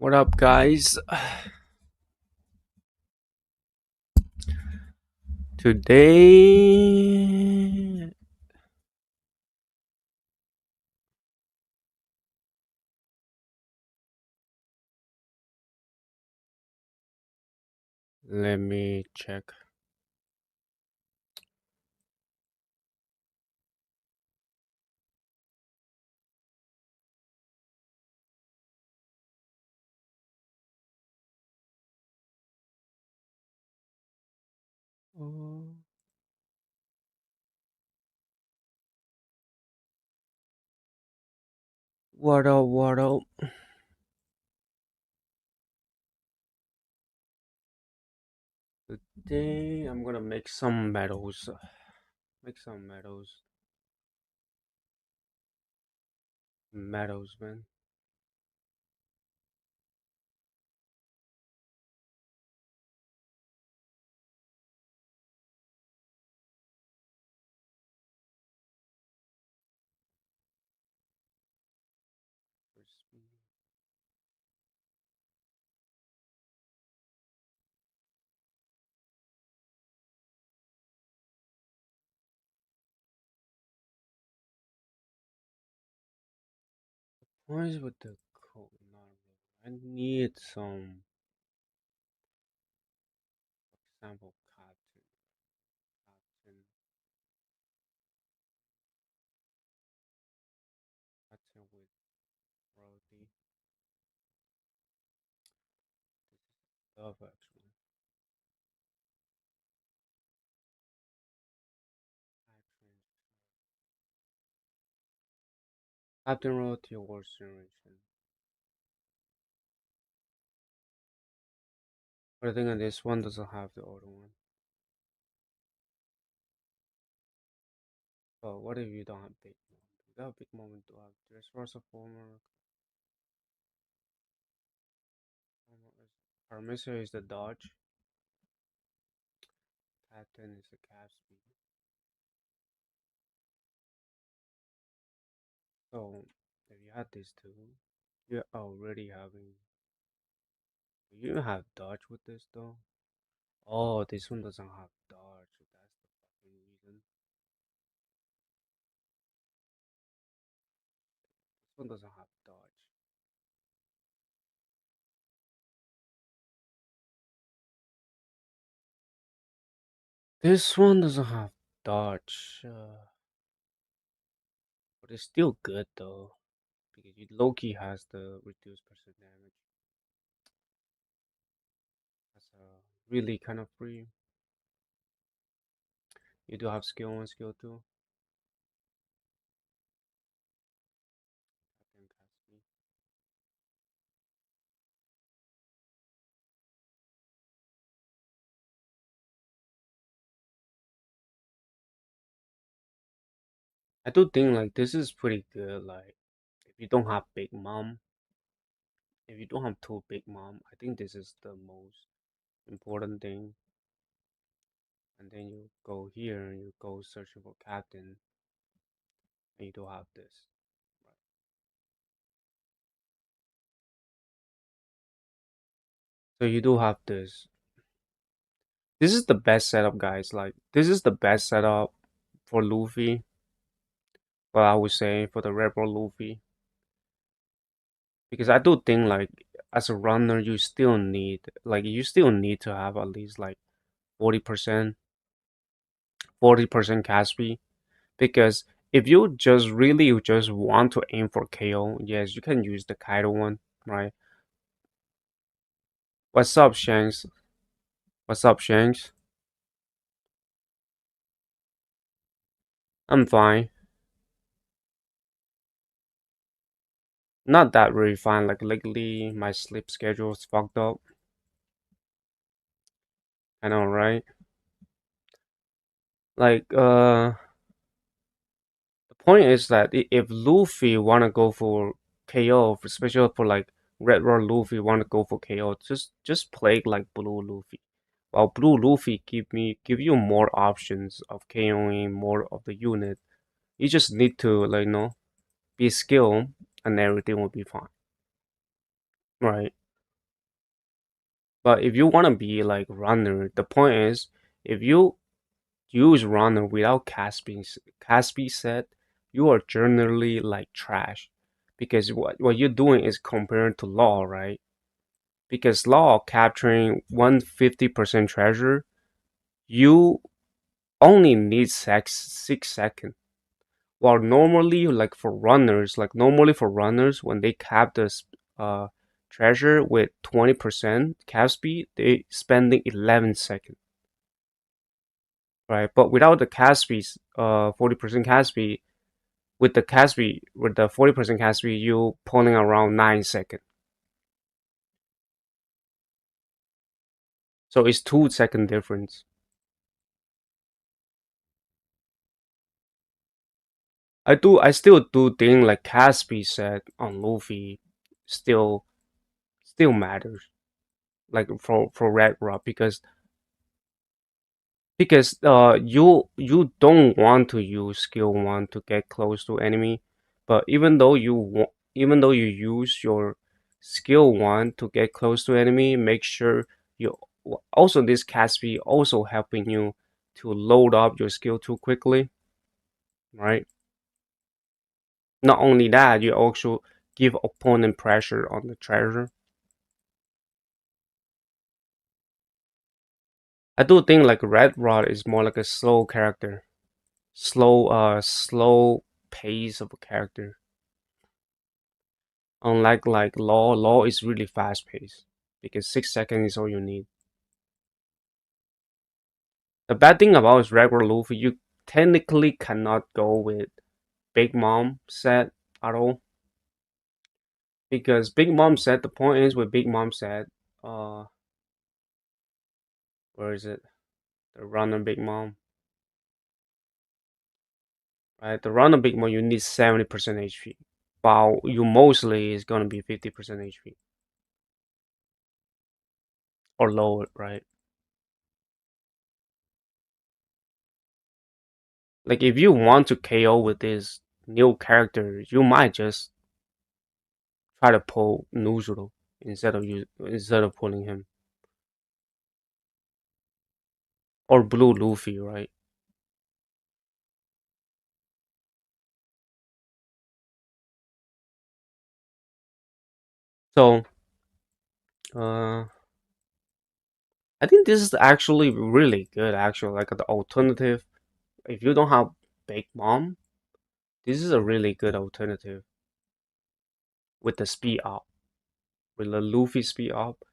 What up, guys? Today, let me check. Uh, What up? What up? Today, I'm gonna make some medals. Make some medals. Medals, man. What is with the code? I need some, for example, cotton, cotton with royalty. Love actually. Captain royalty awards generation. But I think on this one doesn't have the other one. Oh, what if you don't have big mom? Without big mom, to have dress force of former. Parmesan is the dodge. Captain is the cap speed. So if you had these two, you're already having. You don't have dodge with this though. Oh, this one doesn't have dodge. That's the fucking reason. This one doesn't have dodge. This one doesn't have dodge. But it's still good though. Because Loki has the reduced percent damage. That's really kind of free. You do have skill 1, skill 2. I think that's me. I do think like this is pretty good. Like if you don't have big mom, if you don't have two big mom, I think this is the most important thing. And then you go here and you go searching for captain, and you do have this. Right. So you do have this. This is the best setup, guys. Like this is the best setup for Luffy. Well, I would say for the Rebel Luffy, because I do think like as a runner, you still need to have at least like 40%, 40% cash speed. Because if you just want to aim for KO, yes, you can use the Kaido one, right? What's up, Shanks? What's up, Shanks? I'm fine. Not that really fine. Like lately, my sleep schedule is fucked up. I know, right? Like, the point is that if Luffy wanna go for KO, especially for like Red Roar Luffy wanna go for KO, just play like Blue Luffy. While Blue Luffy give you more options of KOing more of the unit. You just need to like be skilled and everything will be fine. Right. But if you wanna be like runner, the point is if you use runner without Caspi set, you are generally like trash. Because what you're doing is comparing to law, right? Because law capturing 150% treasure, you only need 6 seconds. While normally normally for runners, when they cap this uh treasure with 20% cap speed, they spending 11 seconds. Right? But without the Caspi, 40% Caspi, with the 40% Caspi, you pulling around 9 seconds. So it's 2 second difference. I still do think like Caspi set on Luffy still still matters. Like for Red Rock because you don't want to use skill one to get close to enemy, but even though you use your skill one to get close to enemy, make sure you also this Caspi also helping you to load up your skill two quickly, right? Not only that, you also give opponent pressure on the treasure. I do think like Red Rod is more like a slow character, slow pace of a character. Unlike like Law is really fast paced because 6 seconds is all you need. The bad thing about is regular Luffy, you technically cannot go with Big Mom set at all because Big Mom set. The point is with Big Mom set, uh, where is it? The run on Big Mom, right? The run on Big Mom, you need 70% HP, while you mostly is gonna be 50% HP or lower, right? Like if you want to KO with this new character, you might just try to pull Nuzuru instead of pulling him or Blue Luffy, right? So, uh, I think this is actually really good. Actually, like the alternative. If you don't have Big Mom, this is a really good alternative with the speed up, with the Luffy speed up.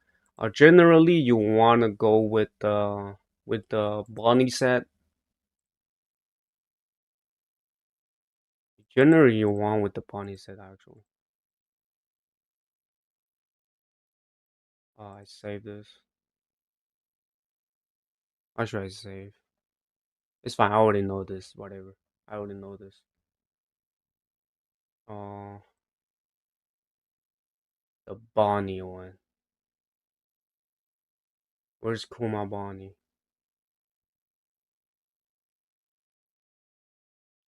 Generally, you wanna go with the Bonnie set. Generally, you want with the Bonnie set actually. I save this. How should I save? It's fine. I already know this. Whatever. I already know this. Uh, the Bonnie one. Where's Kuma Bonnie?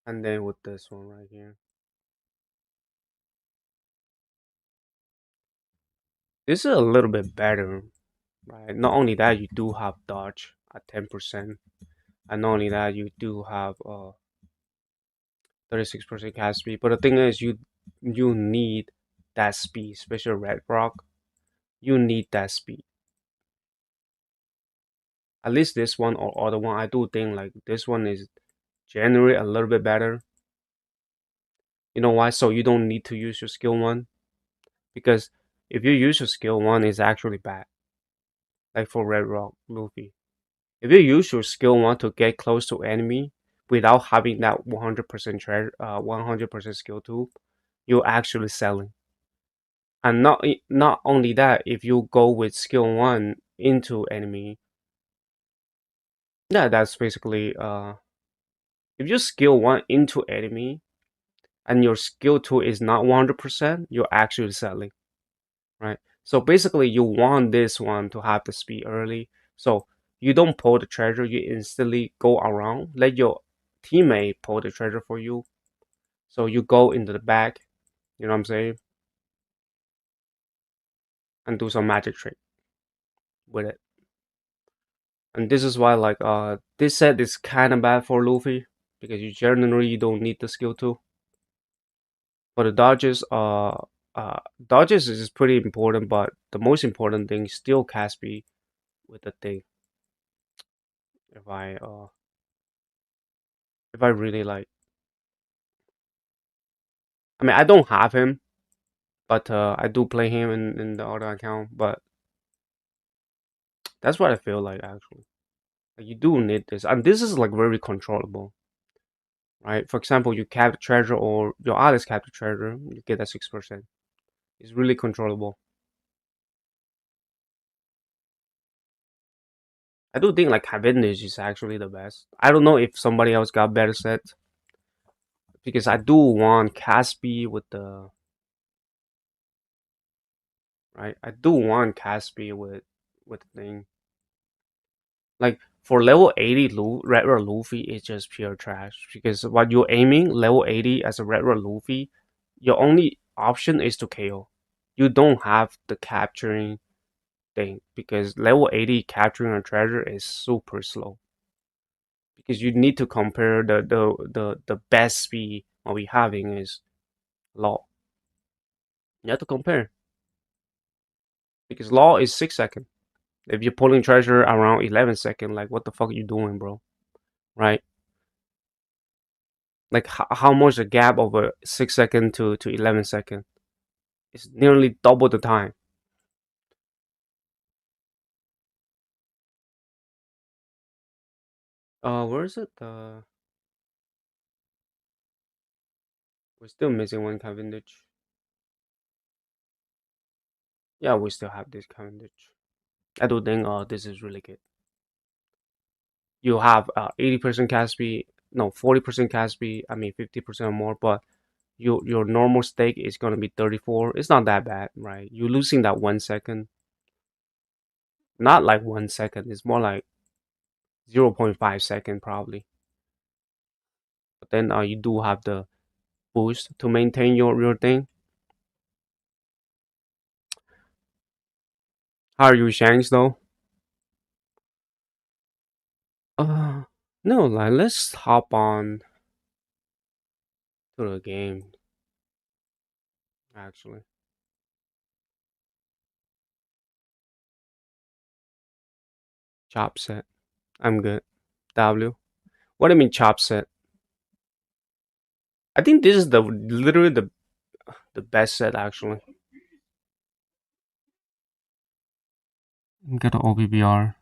And then with this one right here. This is a little bit better, right? Not only that, you do have dodge at 10%, and not only that, you do have 36% cast speed. But the thing is, you need that speed, especially Red Rock. You need that speed. At least this one or other one, I do think like this one is generally a little bit better. You know why? So you don't need to use your skill one because if you use your skill one, it's actually bad. Like for Red Rock Luffy, if you use your skill one to get close to enemy, without having that 100% treasure, 100% skill tool, you're actually selling. And not only that, if you go with skill one into enemy, yeah, that's basically if you skill one into enemy and your skill two is not 100%, you're actually selling, right? So basically, you want this one to have the speed early. So you don't pull the treasure, you instantly go around, let your teammate pull the treasure for you. So you go into the back, you know what I'm saying, and do some magic trick with it. And this is why like this set is kind of bad for Luffy because you generally don't need the skill two. For the dodges, dodges is pretty important, but the most important thing is still Caspi with the thing. If I uh if I really like, I mean I don't have him, but I do play him in the other account. But that's what I feel like actually. Like, you do need this, and this is like very controllable, right? For example, you cap the treasure or your others cap the treasure, you get that 6%. It's really controllable. I do think like Cavendish is actually the best. I don't know if somebody else got better sets because I do want Caspi with the right. I do want Caspi with the thing. Like for level 80 regular Luffy is just pure trash because what you're aiming level 80 as a regular Luffy, your only option is to KO. You don't have the capturing thing because level 80 capturing a treasure is super slow because you need to compare the best speed what we having is law. You have to compare because law is 6 seconds. If you're pulling treasure around 11 seconds, like what the fuck are you doing, bro? Right? Like how much the gap of a 6 second to 11 second? It's nearly double the time. Where is it? We're still missing one Cavendish. Yeah, we still have this Cavendish. I do think this is really good. You have 80% Caspi, no 40% Caspi. I mean 50% or more, but your normal stake is gonna be 34. It's not that bad, right? You're losing that 1 second. Not like 1 second. It's more like 0.5 second probably. But then you do have the boost to maintain your thing. How are you, Shanks? Though? Uh, no, like let's hop on to the game. Actually, chop set. I'm good. W. What do you mean chop set? I think this is the literally the best set actually. Get an OPBR.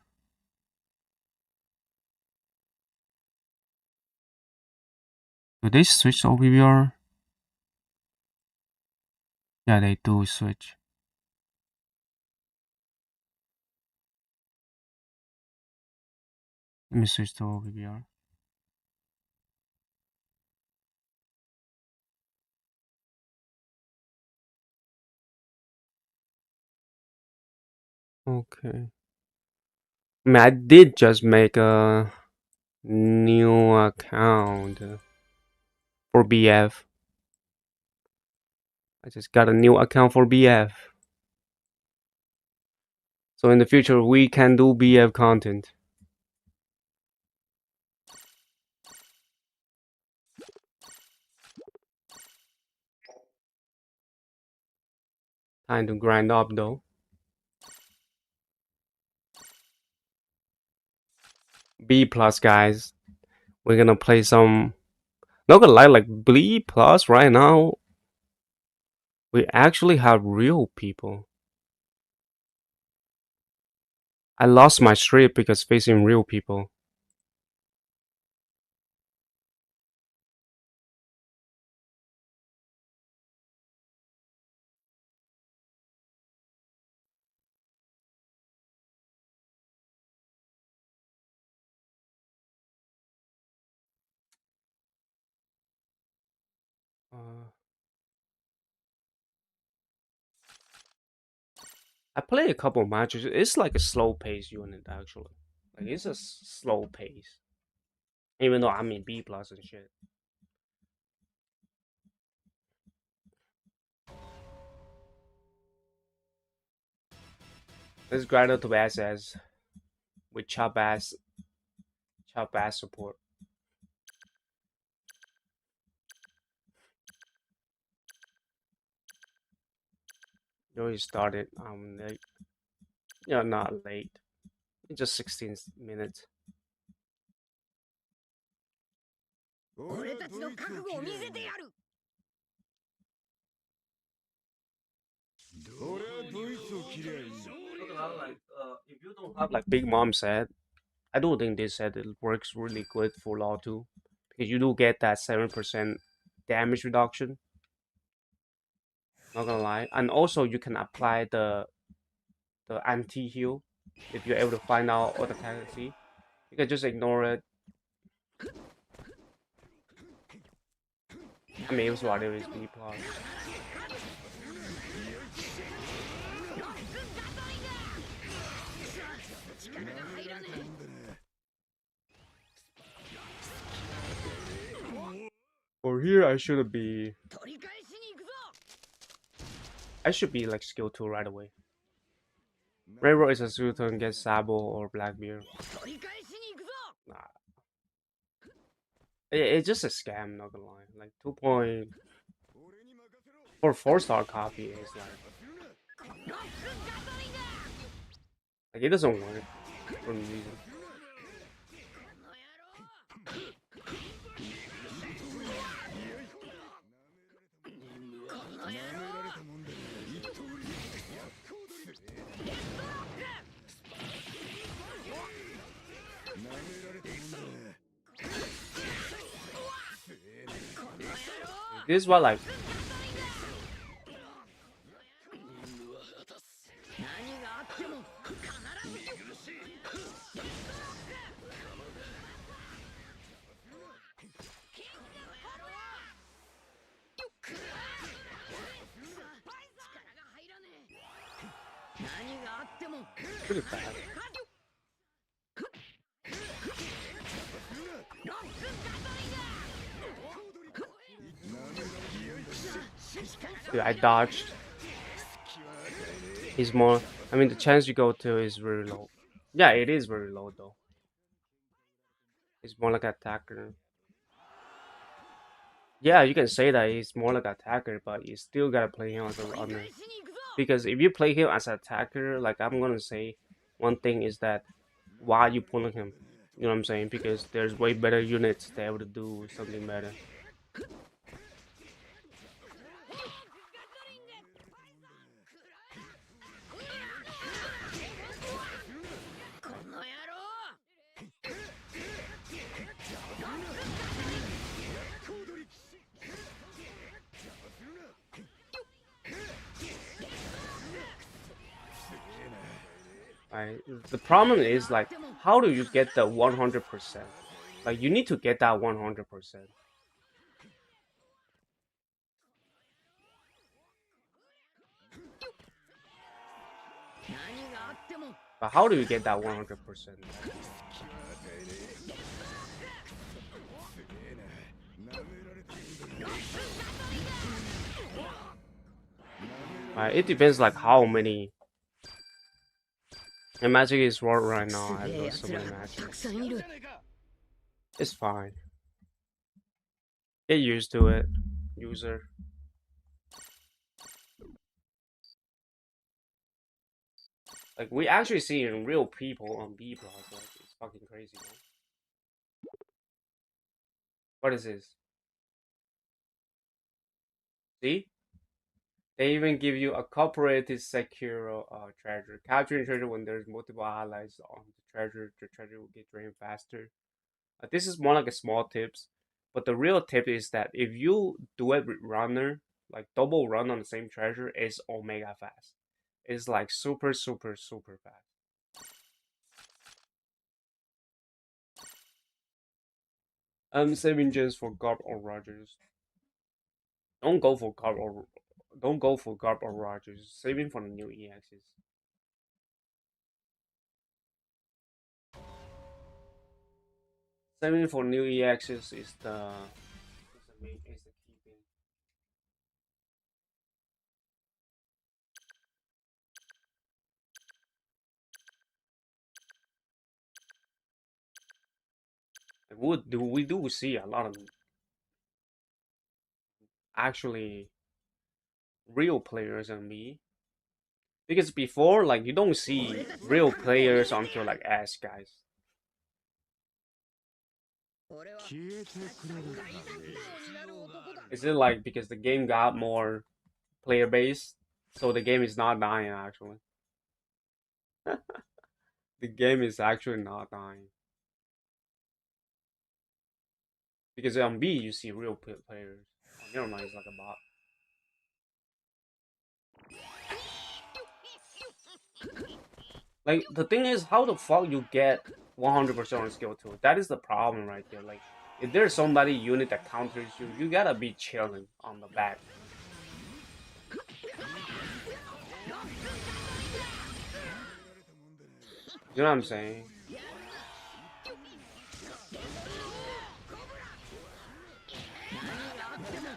Do they switch to OPBR? Yeah, they do switch. Let me switch to OPBR. Okay. I mean, I did just make a new account for BF. I just got a new account for BF. So in the future, we can do BF content. Time to grind up though. B plus guys. We're gonna play some. Not gonna lie, like B plus right now. We actually have real people. I lost my streak because facing real people. I played a couple matches. It's like a slow pace unit actually. Like it's a slow pace. Even though I'm in B plus and shit. Let's grind out to SS with chop ass support. You already started. Late. Yeah, not late. It's just 16 minutes. 俺たちの覚悟を見せてやる。そりゃドイツを切りゃいいんだ。Like, if you don't have like Big Mom said, I don't think this set it works really good for Law 2 because you do get that 7% damage reduction. Not gonna lie, and also you can apply the anti heal if you're able to find out what the tendency. You can just ignore it. I mean, it's whatever is B plus. For here, I should be like skill 2 right away. Railroad is a skill 2 and get Sabo or Blackbeard. Nah. It's just a scam, not gonna lie. Like 2 point for 4-star copy is like it doesn't work for any reason. This is what like pretty bad. Dude, I dodged. He's more. I mean, the chance you go to is very low. Yeah, it is very low though. It's more like an attacker. Yeah, you can say that he's more like an attacker, but you still gotta play him as a runner. Because if you play him as an attacker, like I'm gonna say, one thing is that why are you pulling him? You know what I'm saying? Because there's way better units to able to do something better. Right? The problem is like, how do you get the 100%? Like, you need to get that 100%. But how do you get that 100%? Right? It depends like how many. And magic is world right now. I have so many matches. It's fine. Get used to it, user. Like we actually seeing real people on B plus. Like it's fucking crazy, man. What is this? See? They even give you a cooperative secure treasure. Capturing treasure when there's multiple highlights on the treasure will get drained faster. This is more like a small tips, but the real tip is that if you do it with runner, like double run on the same treasure, is omega fast. It's like super, super, super fast. I'm saving gems for Garb or Rogers. Don't go for Garb or Rogers. Saving for the new EXs. Saving for new EXs is the key thing. We do see a lot of actually real players on me, because before, like, you don't see real players until like S, guys. Is it like because the game got more player base, so the game is not dying actually? The game is actually not dying because on B you see real players. Never mind, it's like a bot. Like, the thing is, how the fuck you get 100% on skill 2? That is the problem right there. Like, if there's somebody unit that counters you, you gotta be chilling on the back. You know what I'm saying?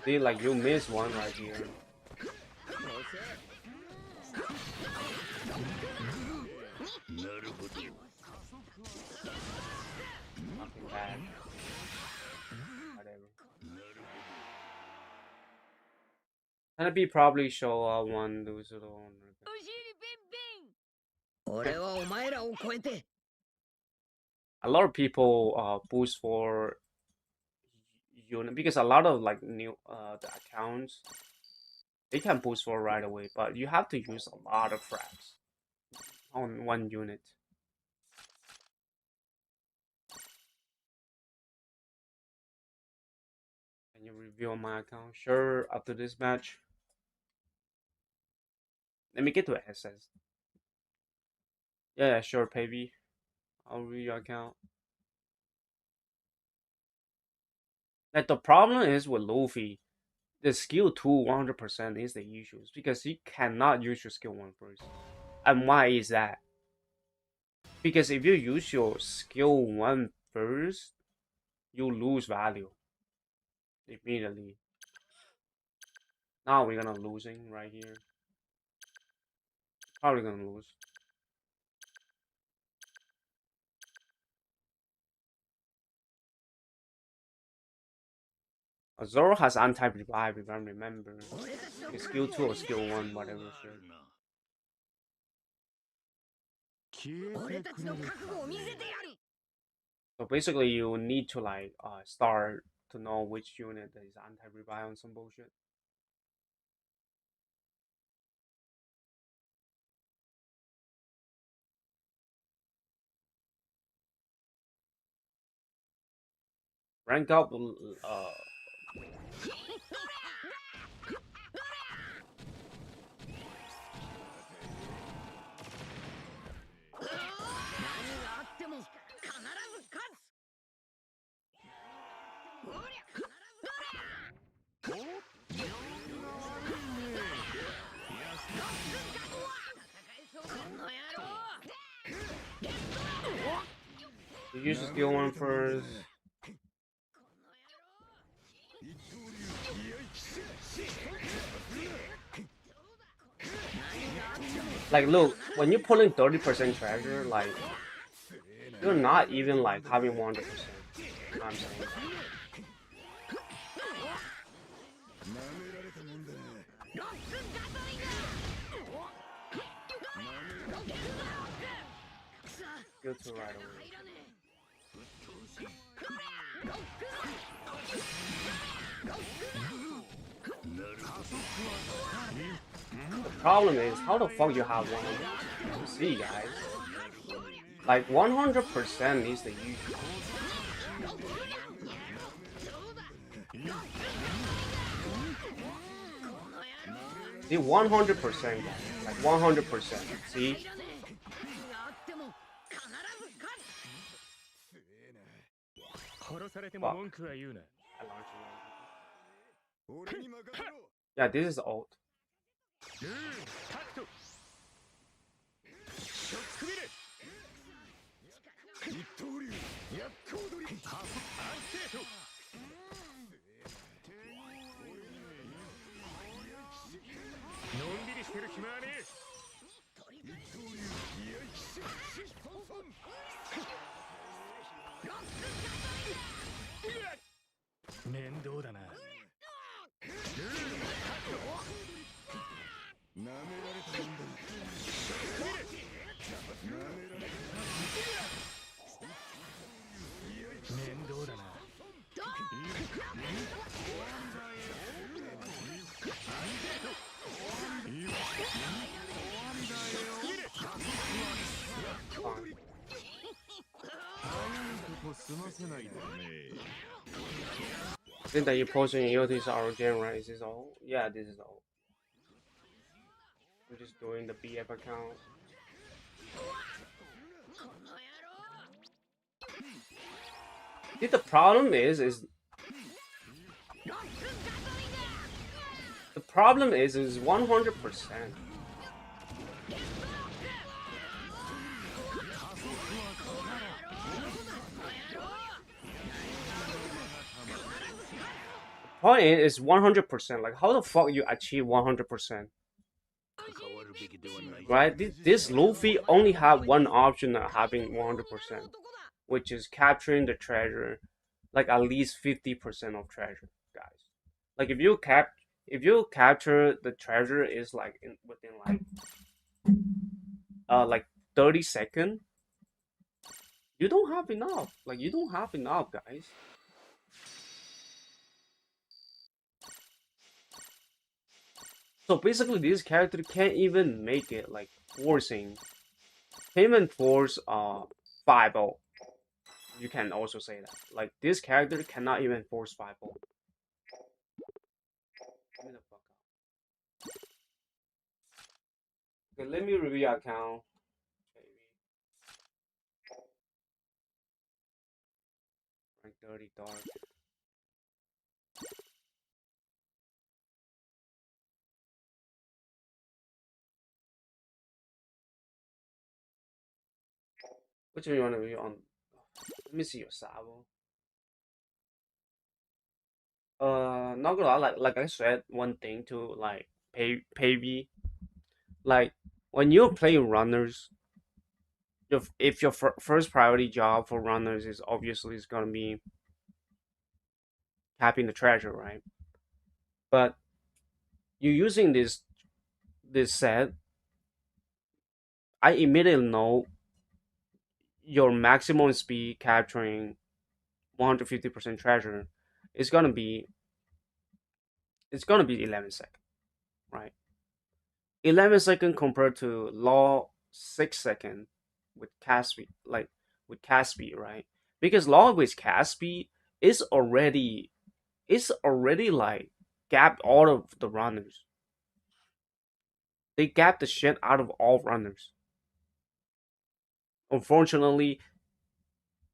See, like, you miss one right here. Nothing bad. Whatever. Hanabi probably show one loser on. A lot of people boost for unit because a lot of like new the accounts, they can boost for right away, but you have to use a lot of frags on one unit. Can you review on my account? Sure, after this match. Let me get to SS. Yeah, sure, Pavy. I'll review your account. Like, the problem is with Luffy, the skill 2 100% is the issues because he cannot use your skill 1 first. And why is that? Because if you use your skill 1 first, you lose value immediately. Now we're gonna losing right here. Probably gonna lose. Zoro has anti-revive if I remember. It's skill 2 or skill 1, whatever shit. So basically you need to like start to know which unit is anti-revive on some bullshit. Rank up you use the skill 1 first. Like, look, when you're pulling 30% treasure, like, you're not even like having 100%. You know what I'm saying? Skill 2 right away. The problem is, how the fuck you have 100%? You see, guys. Like, 100% is the usual. See, 100%, guys. Like, 100%. See? Fuck. I launched it. Yeah, this is old. 面倒だな。舐められたもんだ。舐められた。面倒だな。I think that you're posting in this our game, right? Is this all? Yeah, this is all. We're just doing the BF account. See, the problem is 100%. Point is 100%. Like, how the fuck you achieve 100%? Right? This Luffy only have one option of having 100%, which is capturing the treasure, like at least 50% of treasure, guys. Like if you capture the treasure is like within like 30 seconds, you don't have enough. Like you don't have enough, guys. So basically, this character can't even make it like forcing. Can't even force 5-0. You can also say that. Like this character cannot even force 5-0. Get me the fuck out. Okay, let me review your account. Rank 30 dark. Which one you want to review on? Let me see your Sabo. Not gonna lie, like I said, one thing to like pay like when you're playing runners, if your first priority job for runners is obviously is gonna be capping the treasure, right? But you're using this set, I immediately know your maximum speed capturing 150% treasure is gonna be 11 seconds, right? 11 second compared to law 6 second with cast speed, like with cast speed, right? Because law with cast speed is already like gapped all of the runners. They gapped the shit out of all runners. Unfortunately,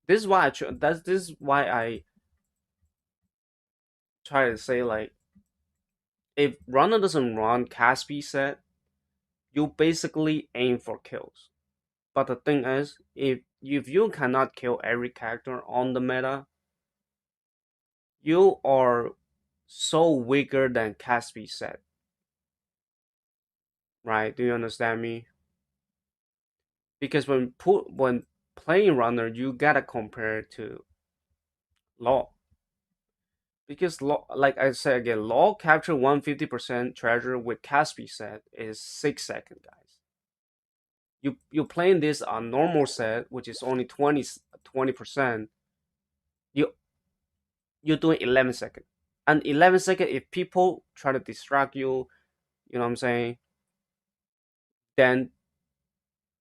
this is why I try to say like if runner doesn't run cast speed set, you basically aim for kills. But the thing is, if you cannot kill every character on the meta, you are so weaker than Caspi said, right? Do you understand me? Because when playing runner, you gotta compare to law. Because law, like I said again, law capture 150% treasure with Caspi set is 6 seconds, guys. You playing this on normal set, which is only 20%. You you're doing 11 seconds. And 11 seconds, if people try to distract you, you know what I'm saying, then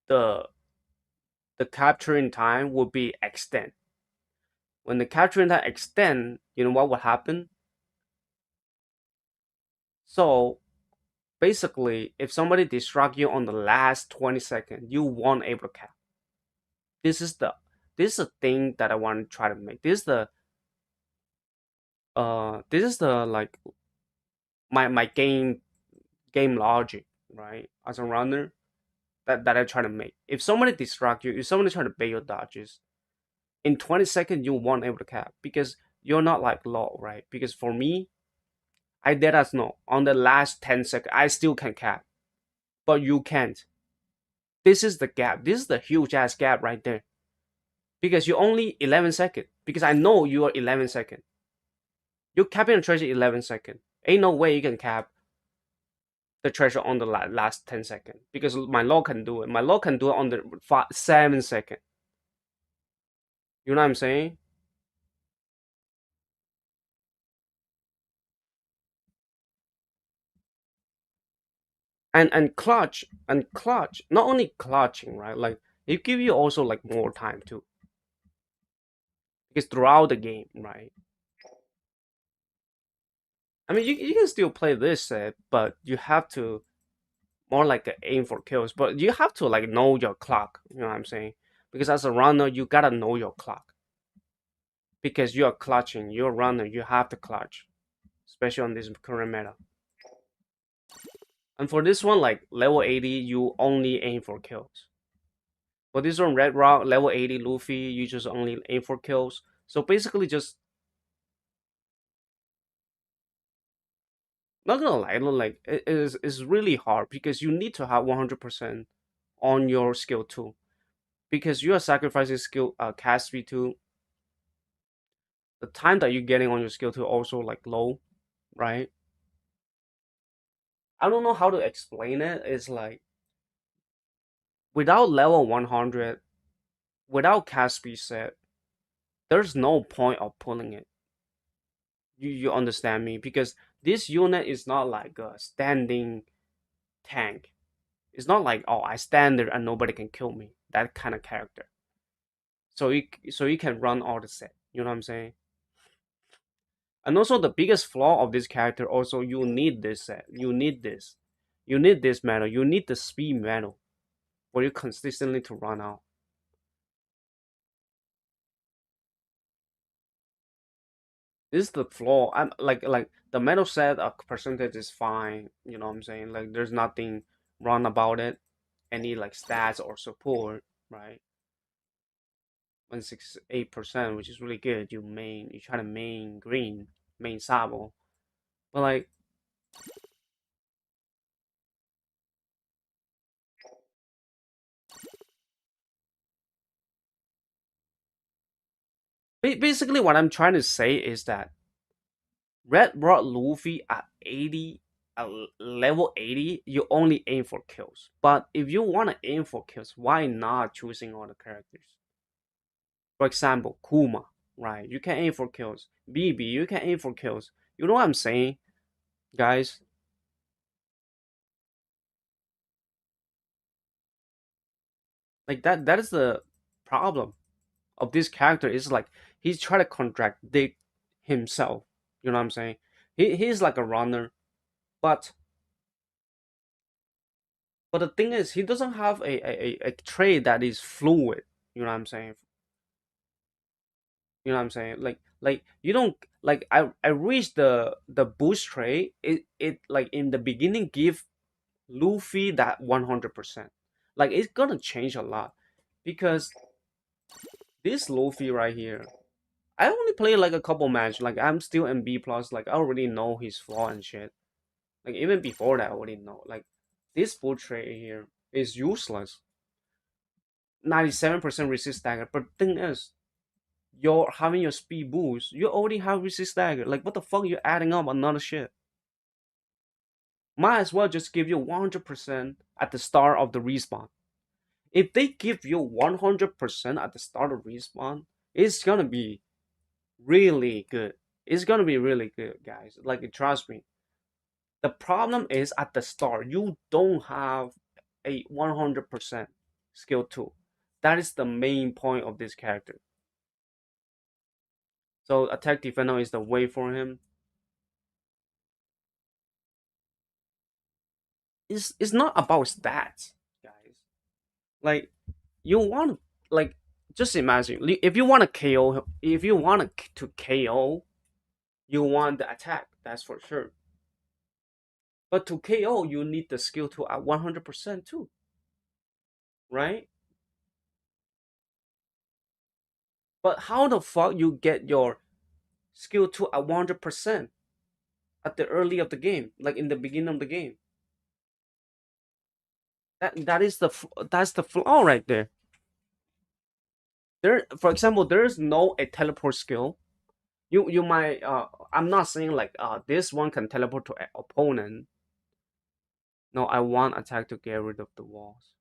the the capturing time will be extend. When the capturing time extend, you know what will happen? So basically, if somebody distract you on the last 20 seconds, you won't able to cap. This is the this is the thing that I want to try to make. This is the like my game logic, right? As a runner, that I try to make. If somebody distract you, if somebody try to bait your dodges, in 20 seconds you won't able to cap because you're not like law, right? Because for me, I did as no on the last 10 seconds, I still can cap, but you can't. This is the gap. This is the huge ass gap right there. because you only 11 second. Because I know you are 11 second. You capping the treasure 11 second. Ain't no way you can cap the treasure on the last 10 second because my law can do it. My law can do it on the 7 second. You know what I'm saying? And clutch, not only clutching, right? Like it give you also like more time too because throughout the game, right? I mean, you can still play this set, but you have to more like aim for kills. But you have to like know your clock. You know what I'm saying? Because as a runner, you gotta know your clock because you are clutching. You're a runner. You have to clutch, especially on this current meta. And for this one, like level 80, you only aim for kills. For this one, Red Rock, level 80 Luffy, you just only aim for kills. So basically, just not gonna lie, like it is really hard because you need to have 100% on your skill too. Because you are sacrificing skill cast speed too. The time that you're getting on your skill too also like low, right? I don't know how to explain it. It's like without level 100, without cast speed set, there's no point of pulling it. You understand me? Because this unit is not like a standing tank. It's not like, oh, I stand there and nobody can kill me. That kind of character. So you can run all the set. You know what I'm saying? And also the biggest flaw of this character also you need this set. You need this. You need this medal. You need the speed medal for you consistently to run out. This is the flaw. I'm like the medal set percentage is fine. You know what I'm saying? Like there's nothing wrong about it. Any like stats or support, right? 168%, which is really good. You try to main green, main sabo. But like basically what I'm trying to say is that Red brought Luffy at 80, at level 80, you only aim for kills. But if you want to aim for kills, why not choosing all the characters? For example, Kuma, right? You can aim for kills. BB, you can aim for kills. You know what I'm saying, guys? Like that is the problem of this character is like he's trying to contradict himself. You know what I'm saying? He's like a runner, but the thing is he doesn't have a trait that is fluid. You know what I'm saying? You know what I'm saying? Like you don't like I reached the boost trait. It like in the beginning give Luffy that 100%. Like it's gonna change a lot because this Luffy right here, I only played like a couple matches. Like I'm still in B plus. Like I already know his flaw and shit. Like even before that, I already know. Like this bull trade here is useless. 97% resist dagger. But the thing is, you're having your speed boost. You already have resist dagger. Like what the fuck? You're adding up another shit. Might as well just give you 100% at the start of the respawn. If they give you 100% at the start of respawn, it's gonna be really good. It's gonna be really good, guys. Like trust me. The problem is at the start, you don't have a 100% skill tool. That is the main point of this character. So attack defender is the way for him. It's not about stats, guys. Like you want like just imagine if you want to KO, if you want to KO, you want the attack. That's for sure. But to KO, you need the skill tool at 100% too, right? But how the fuck you get your skill tool at 100% at the early of the game, like in the beginning of the game? That's the flaw right there. There, for example, there is no a teleport skill. You might I'm not saying like this one can teleport to an opponent. No, I want attack to get rid of the walls.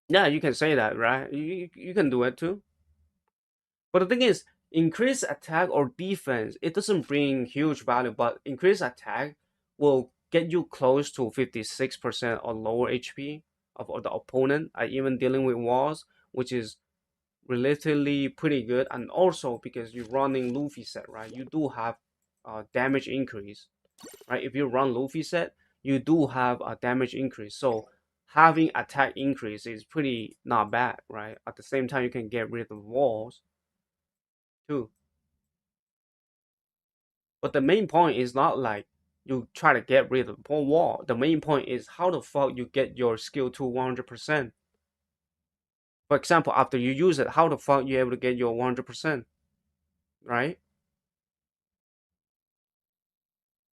Yeah, you can say that, right? You can do it too. But the thing is, increased attack or defense, it doesn't bring huge value, but increased attack will get you close to 56% or lower HP of the opponent, even dealing with walls, which is relatively pretty good. And also because you're running Luffy set, right? You do have damage increase, right? If you run Luffy set, you do have a damage increase. So having attack increase is pretty not bad, right? At the same time, you can get rid of walls too. But the main point is not like you try to get rid of the whole wall. The main point is how the fuck you get your skill to 100%. For example, after you use it, how the fuck you able to get your 100%, right?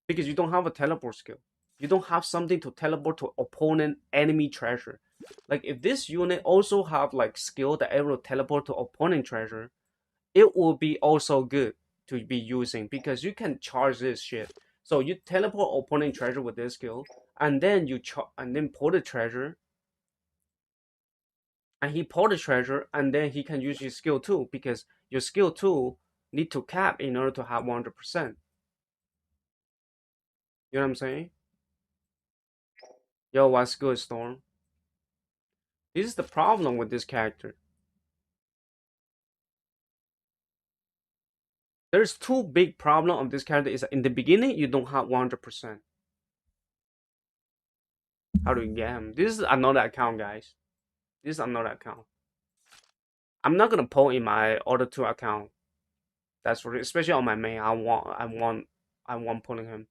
Because you don't have a teleport skill. You don't have something to teleport to opponent enemy treasure. Like if this unit also have like skill that able to teleport to opponent treasure, it will be also good to be using because you can charge this shit. So you teleport opponent treasure with this skill, and then and then pull the treasure, and he pull the treasure, and then he can use his skill too because your skill too need to cap in order to have 100%. You know what I'm saying? Yo, what's good, Storm? This is the problem with this character. There's two big problem of this character is that in the beginning you don't have 100%. How do you get him? This is another account, guys. This is another account. I'm not gonna pull in my other two account. That's for especially on my main. I want pulling him.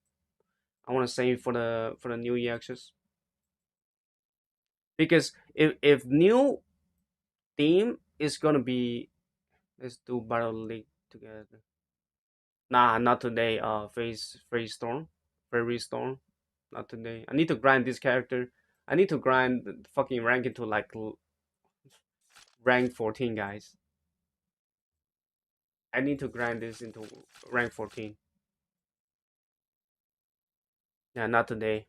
I want to save for the new EXs because if new theme is gonna be, let's do battle league together. Nah, not today. Phase storm, fairy storm. Not today. I need to grind this character. I need to grind the fucking rank into like rank 14, guys. I need to grind this into rank 14. Yeah, not today.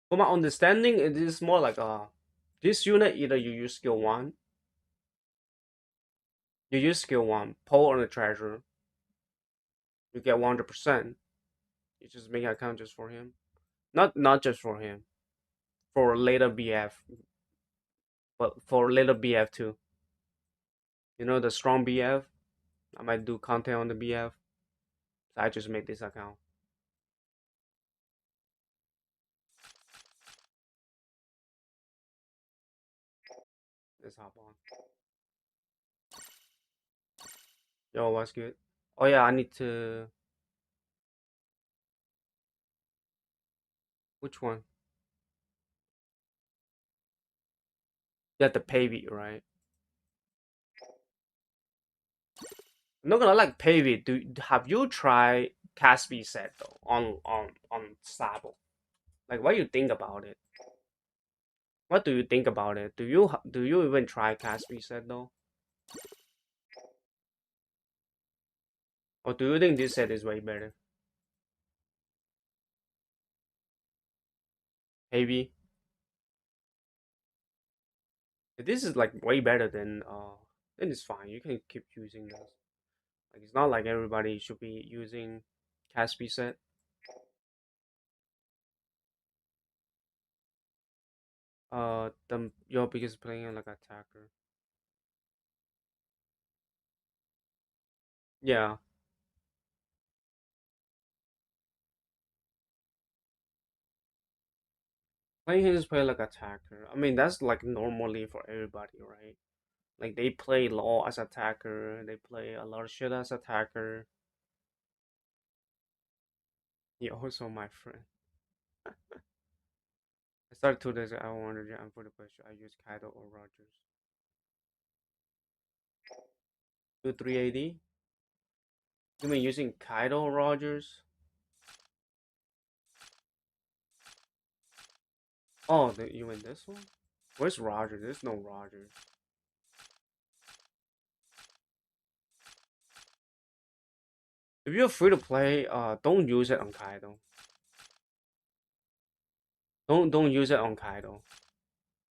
For my understanding, it is more like this unit either you use skill one, pull on the treasure, you get 100%. You just make an account just for him. Not just for him, for later BF, but for later BF too. You know the strong BF. I might do content on the BF. So I just made this account. Let's hop on. Yo, what's good? Oh yeah, I need to. Which one? You have to pay it, right? I'm not gonna like pay it. Have you tried Caspi set though on Sabo? Like, what do you think about it? What do you think about it? Do you even try Caspi set though? Or do you think this set is way better? Heavy. This is like way better than then it's fine. You can keep using this. Like it's not like everybody should be using Caspi set. The your biggest player like attacker. Yeah, playing his play like attacker. I mean that's like normally for everybody, right? Like they play law as attacker. They play a lot of shit as attacker. He also my friend. I started 2 days ago. I wanted to for the question. I use Kaido or Rogers. Do 380? You mean using Kaido or Rogers? Oh, you mean this one? Where's Roger? There's no Roger. If you're free to play, don't use it on Kaido. Don't use it on Kaido.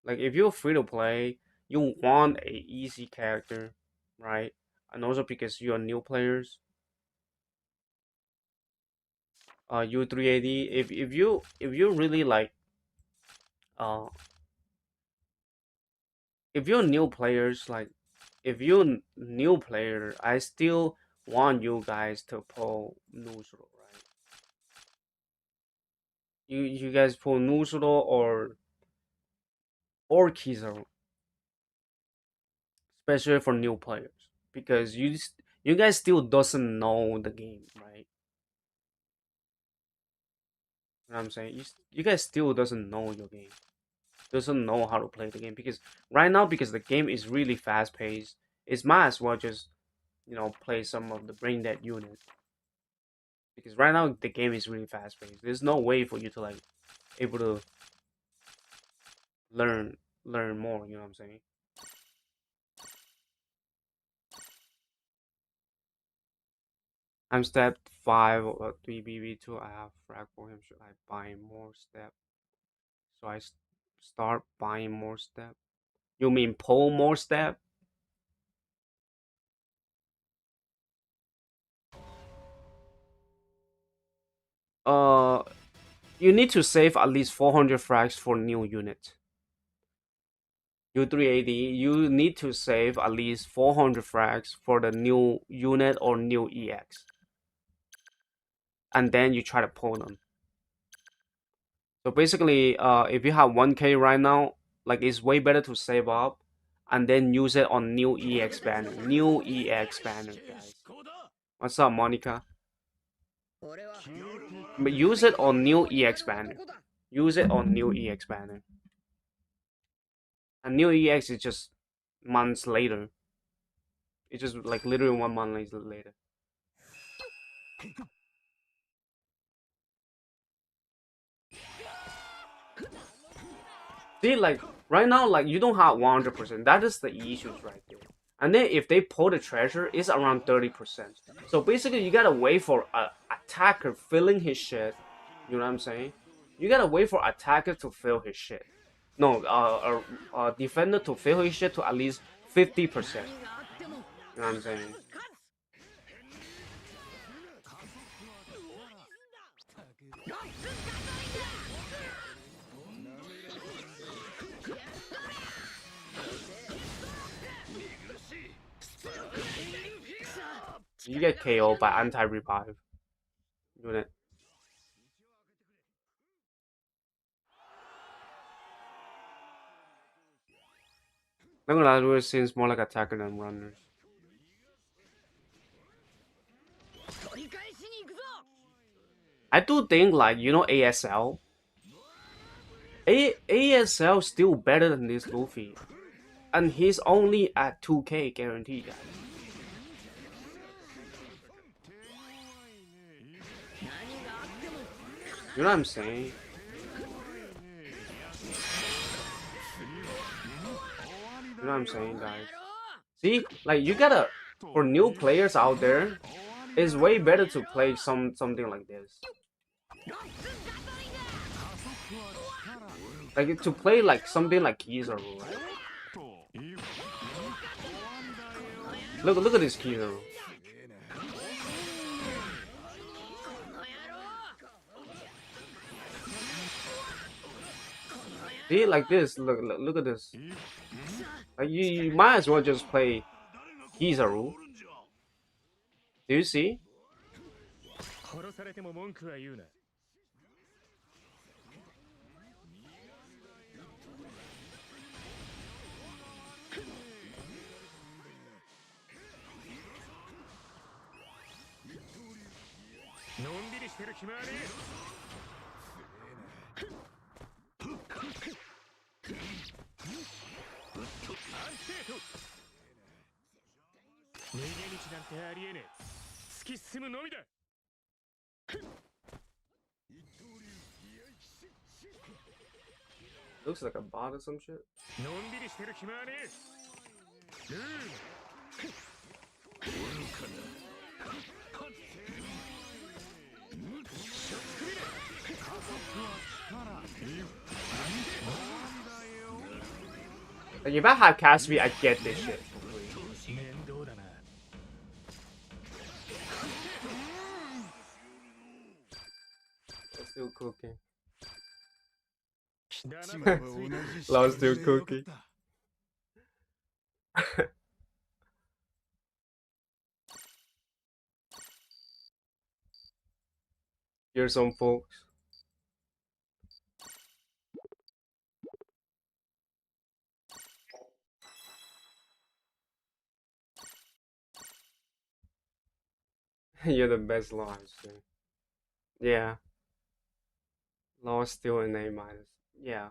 Like if you're free to play, you want a easy character, right? And also because you're new players, U 380. If you really like, uh, if you're new players, like if you're new player, I still want you guys to pull neutral, right? You guys pull neutral or Kizaru, especially for new players, because you guys still doesn't know the game, right? You know what I'm saying? You guys still doesn't know your game, doesn't know how to play the game, because right now, because the game is really fast paced, it's might as well just play some of the brain dead unit, because right now the game is really fast paced. There's no way for you to like able to learn learn more. You know what I'm saying? I'm step 5 or 3BB2. I have frag for him. Should I buy more step? So start buying more step. You mean pull more step? Uh, you need to save at least 400 frags for new unit. U380, you need to save at least 400 frags for the new unit or new EX. And then you try to pull them. So basically, if you have 1K right now, like it's way better to save up and then use it on new EX banner. New EX banner, guys. What's up, Monica? But use it on new EX banner. Use it on new EX banner. And new EX is just months later. It's just like literally 1 month later. See, like right now, like you don't have 100%. That is the issues right there. And then if they pull the treasure, it's around 30%. So basically, you gotta wait for a attacker filling his shit. You know what I'm saying? You gotta wait for attacker to fill his shit. No, defender to fill his shit to at least 50%. You know what I'm saying? You get KO'd by anti-revive unit. I'm gonna lie, it seems more like attacker than runners. I do think like ASL. ASL still better than this Luffy, and he's only at 2K guaranteed, guys. You know what I'm saying? You know what I'm saying, guys? See, like you gotta for new players out there, it's way better to play something like this. Like to play like something like Kizaru, right? Look at this Kizaru. See, like this. Look at this. Like you might as well just play Kizaru. Do you see? 逃げ道なんてありえねえ。突き進むのみだ。一刀流居合騎士。 Looks like a bot or some shit. のんびりしてる暇はねえ。ルール愚かな。はっしょっくりだ。加速は力。なんだよ。 Like if I have Caspi, I get this shit for free. 面倒だな。I'm still cooking. 貴様は同じ仕 Love 組 still みでよかっ cooking. た。 Here's some folks. You're the best law, actually. Yeah, law still in A minus. Yeah,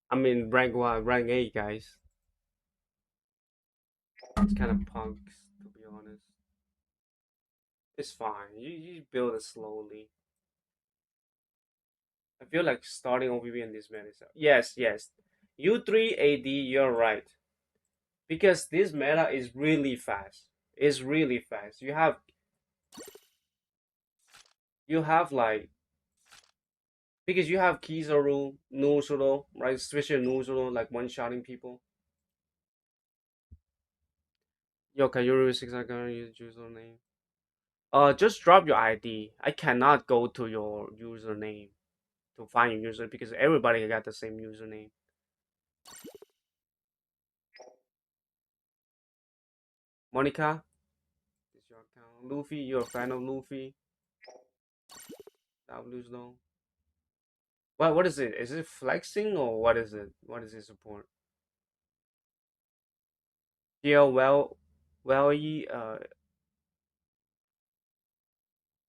I mean rank one, rank eight, guys. It's kind of punks, to be honest. It's fine. You build it slowly. I feel like starting OPB in this meta. Yes, yes. U3 AD, you're right. Because this meta is really fast. It's really fast. You have like because you have Kizaru, Nuzuru, right? Especially Nuzuru, like one-shotting people. Yo, can you read 6 gonna use username? Just drop your ID. I cannot go to your username to find your user because everybody got the same username. Monica, this is your account. Luffy, you're a fan of Luffy. W's though. What is it? Is it flexing or what is it? What is it support? Yeah, well,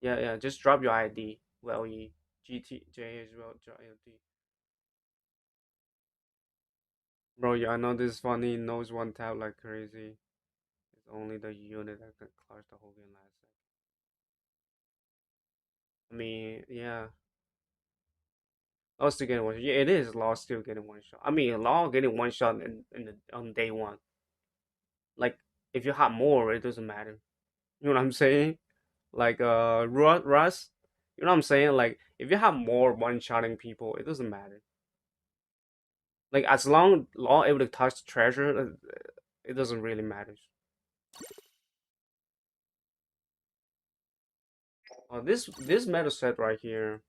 yeah, just drop your ID. Well, GTJ as well. Bro, yeah, I know this is funny. Knows one tap like crazy. It's only the unit that can clutch the whole game last second. I mean, yeah. Law still getting one shot. Yeah, it is. Law still getting one shot. I mean, Law getting one shot on day one. Like, if you have more, it doesn't matter. You know what I'm saying? Like, Russ. You know what I'm saying? Like, if you have more one-shotting people, it doesn't matter. Like, as long Law able to touch the treasure, it doesn't really matter. This meta set right here.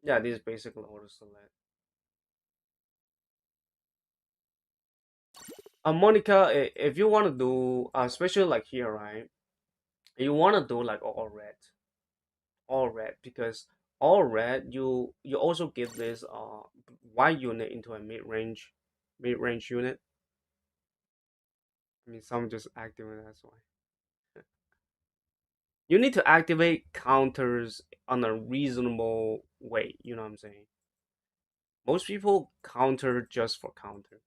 Yeah, this is basically auto select. Monica, if you want to do, especially like here, right? You want to do like all red, because all red, you also give this white unit into a mid range unit. I mean, some just activate that's why. You need to activate counters on a reasonable way. You know what I'm saying? Most people counter just for counter.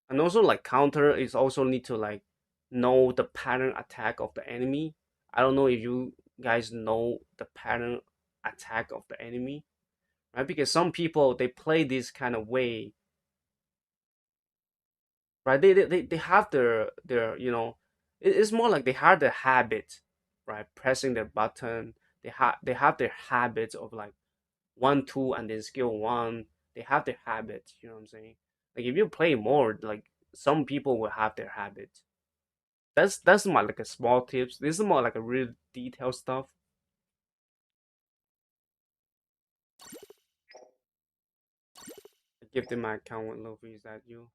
And also like counter is also need to like know the pattern attack of the enemy. I don't know if you guys know the pattern attack of the enemy, right? Because some people they play this kind of way, right? They have their it's more like they have the habit, right? Pressing the button. They have their habits of like 1 2 and then skill one. They have their habits. You know what I'm saying? Like if you play more, like some people will have their habits. That's my like a small tips. This is more like a real detailed stuff. I give them my account with Luffy. Is that you?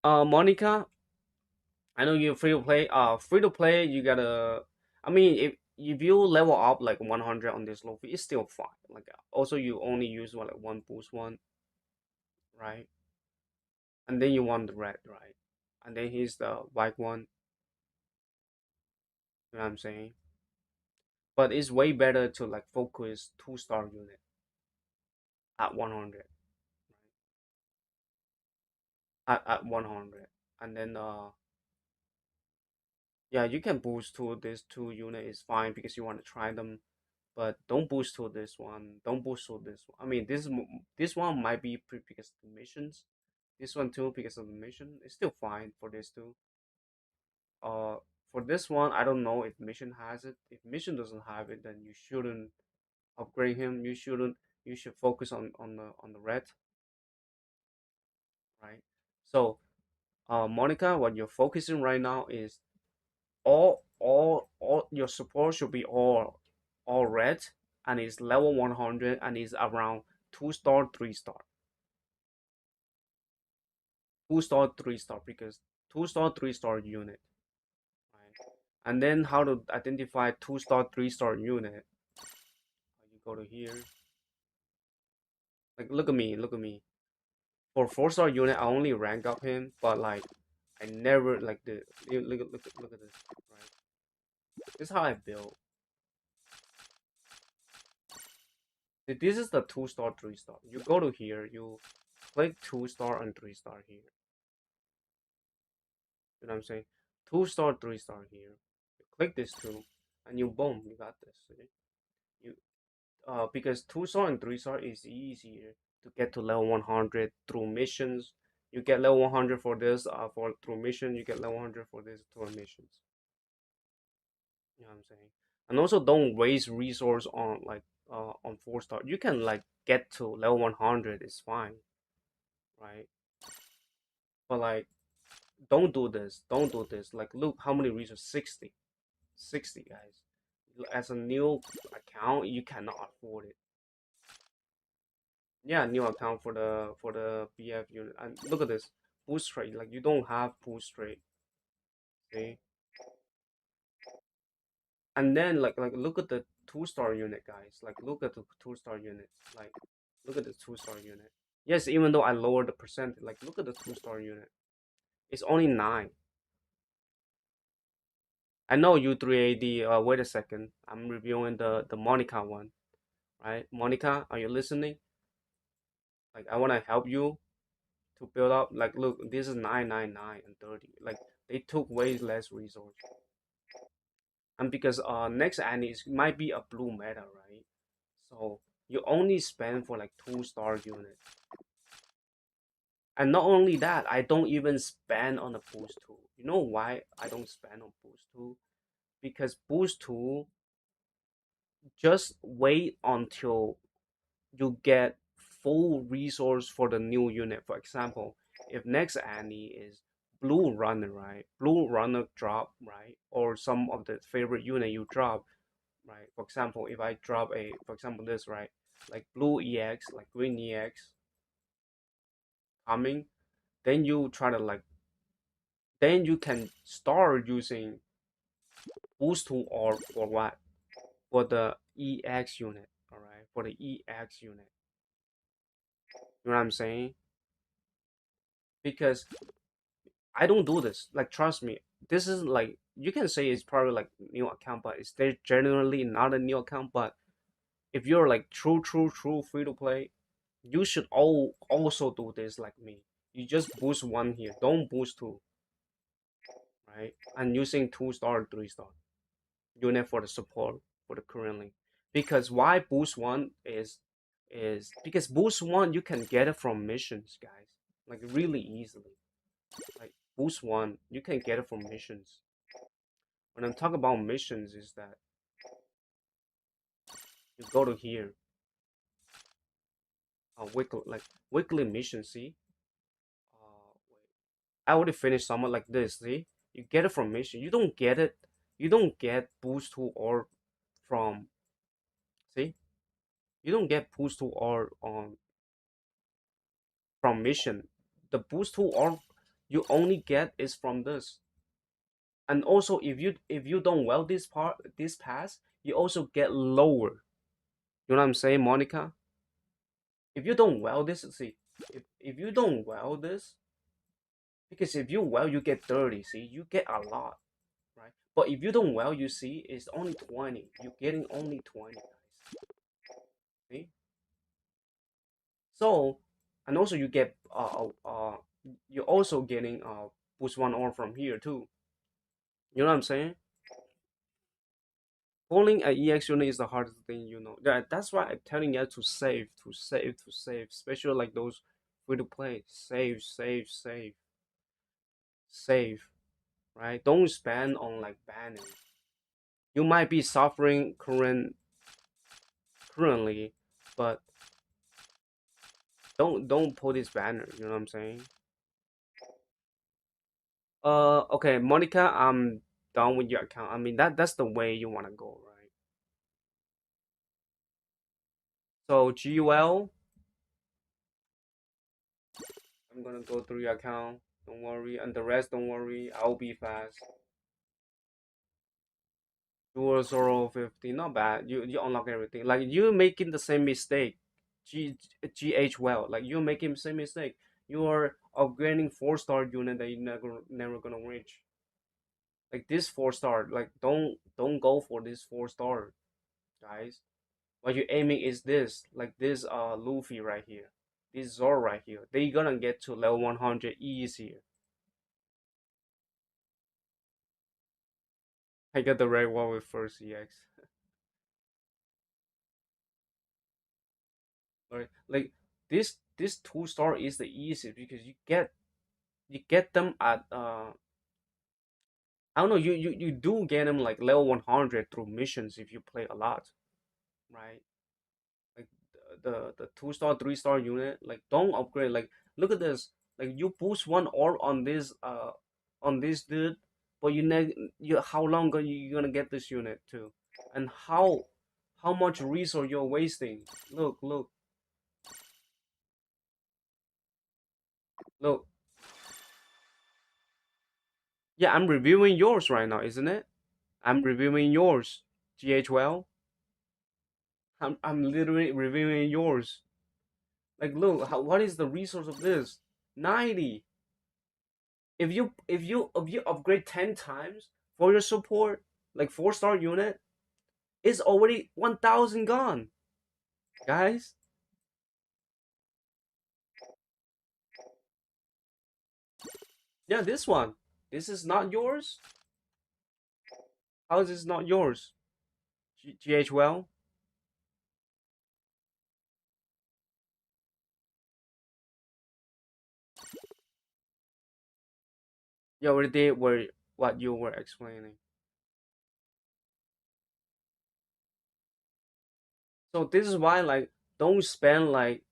Monica, I know you're free to play. Free to play, you gotta. I mean, if you level up like 100 on this Luffy, it's still fine. Like also you only use what like one boost one, right? And then you want the red, right? And then here's the white one. You know what I'm saying? but it's way better to like focus 2-star unit at 100, at 100, and then yeah, you can boost to this two unit is fine because you want to try them, but don't boost to this one. Don't boost to this one. I mean, this one might be because of the missions. This one too because of the mission. It's still fine for this two. Uh, for this one, I don't know if mission has it. If mission doesn't have it, then you shouldn't upgrade him. You shouldn't. You should focus on the red, right? So, Monica, what you're focusing right now is all your support should be all red, and it's level 100 and it's around 2-star 3-star 2-star 3-star because 2-star 3-star unit, right? And then how to identify 2-star 3-star unit? You go to here, like look at me. For 4-star unit, I only rank up him, but like I never like the look at this, right? This is how I build. This is the 2-star 3-star. You go to here, you click 2-star and 3-star here. You know what I'm saying? 2-star 3-star here. You click this two, and you boom, you got this. See? You because 2-star and 3-star is easier to get to level 100 through missions. You get level 100 for this for through mission. You get level 100 for this through missions. You know what I'm saying? And also don't waste resource on 4-star. You can like get to level 100. It's fine, right? But like don't do this. Don't do this. Like look how many resources. 60 guys. As a new account, you cannot afford it. Yeah, new account for the BF unit. And look at this boost rate. Like you don't have boost rate. See? And then like look at the 2-star unit, guys. Like look at the 2-star unit. Like look at the 2-star unit. Yes, even though I lowered the percent, like look at the 2-star unit. It's only 9. I know U3AD. Wait a second. I'm reviewing the Monica one, right? Monica, are you listening? Like I want to help you to build up. Like look, this is 999 and 30. Like they took way less resource. And because next Annie is might be a blue meta, right? So you only spend for like 2-star unit. And not only that, I don't even spend on the boost tool. You know why I don't spend on boost tool? Because boost tool just wait until you get full resource for the new unit. For example, if next Annie is blue runner, right? Blue runner drop, right? Or some of the favorite unit you drop, right? For example, if I drop for example, this, right? Like blue EX, like green EX coming, then you try to like, then you can start using boost tool or for what? For the EX unit, all right? For the EX unit. You know what I'm saying? Because I don't do this. Like, trust me, this is like you can say it's probably like new account, but it's generally not a new account. But if you're like true free to play, you should also do this like me. You just boost one here. Don't boost two, right? And using 2-star, 3-star unit for the support for the currently. Because why boost one is because boost one you can get it from missions, guys. Like really easily. Like boost one, you can get it from missions. When I'm talking about missions, is that you go to here, weekly mission. See, wait, I already finished someone like this. See, you get it from mission. You don't get it. You don't get boost to or from. See, you don't get boost to or from mission. The boost to or you only get is from this. And also, if you don't well this pass, you also get lower. You know what I'm saying, Monica? If you don't well this, see, if you don't well this, because if you well, you get 30. See, you get a lot. right? But if you don't well, you see, it's only 20. You're getting only 20, guys. See? So, and also you get you're also getting boost one or from here too. You know what I'm saying? Pulling a EX unit is the hardest thing, you know. That's why I'm telling you to save, to save, to save, especially like those free to play. Save, save, save, save, right? Don't spend on like banning. You might be suffering currently, but don't pull this banner. You know what I'm saying? Okay, Monica, I'm done with your account. I mean that's the way you wanna go, right? So GUL, I'm gonna go through your account. Don't worry, and the rest, don't worry. I'll be fast. Dual Zoro 50, not bad. You unlock everything. Like you're making the same mistake. GH well. Like you're making the same mistake. You are upgrading 4-star unit that you never gonna reach. Like this 4-star. Like don't go for this 4-star, guys. What you're aiming is this. Like this Luffy right here. This Zoro right here. They gonna get to level 100 easier. I got the right one with first EX. Right? Like this 2-star is the easiest because you get them at I don't know, you do get them like level 100 through missions if you play a lot, right? Like the 2-star 3-star unit, like don't upgrade. Like look at this, like you boost one orb on this dude, but you how long are you gonna get this unit too, and how much resource you're wasting. Look, look. Yeah, I'm reviewing yours right now, isn't it? I'm reviewing yours, GH12. I'm literally reviewing yours. Like, look, what is the resource of this? 90. If you upgrade 10 times for your support, like 4-star unit, it's already 1,000 gone, guys. Yeah, this one. This is not yours. How is this not yours? GH well. You already did what you were explaining. So this is why like don't spend like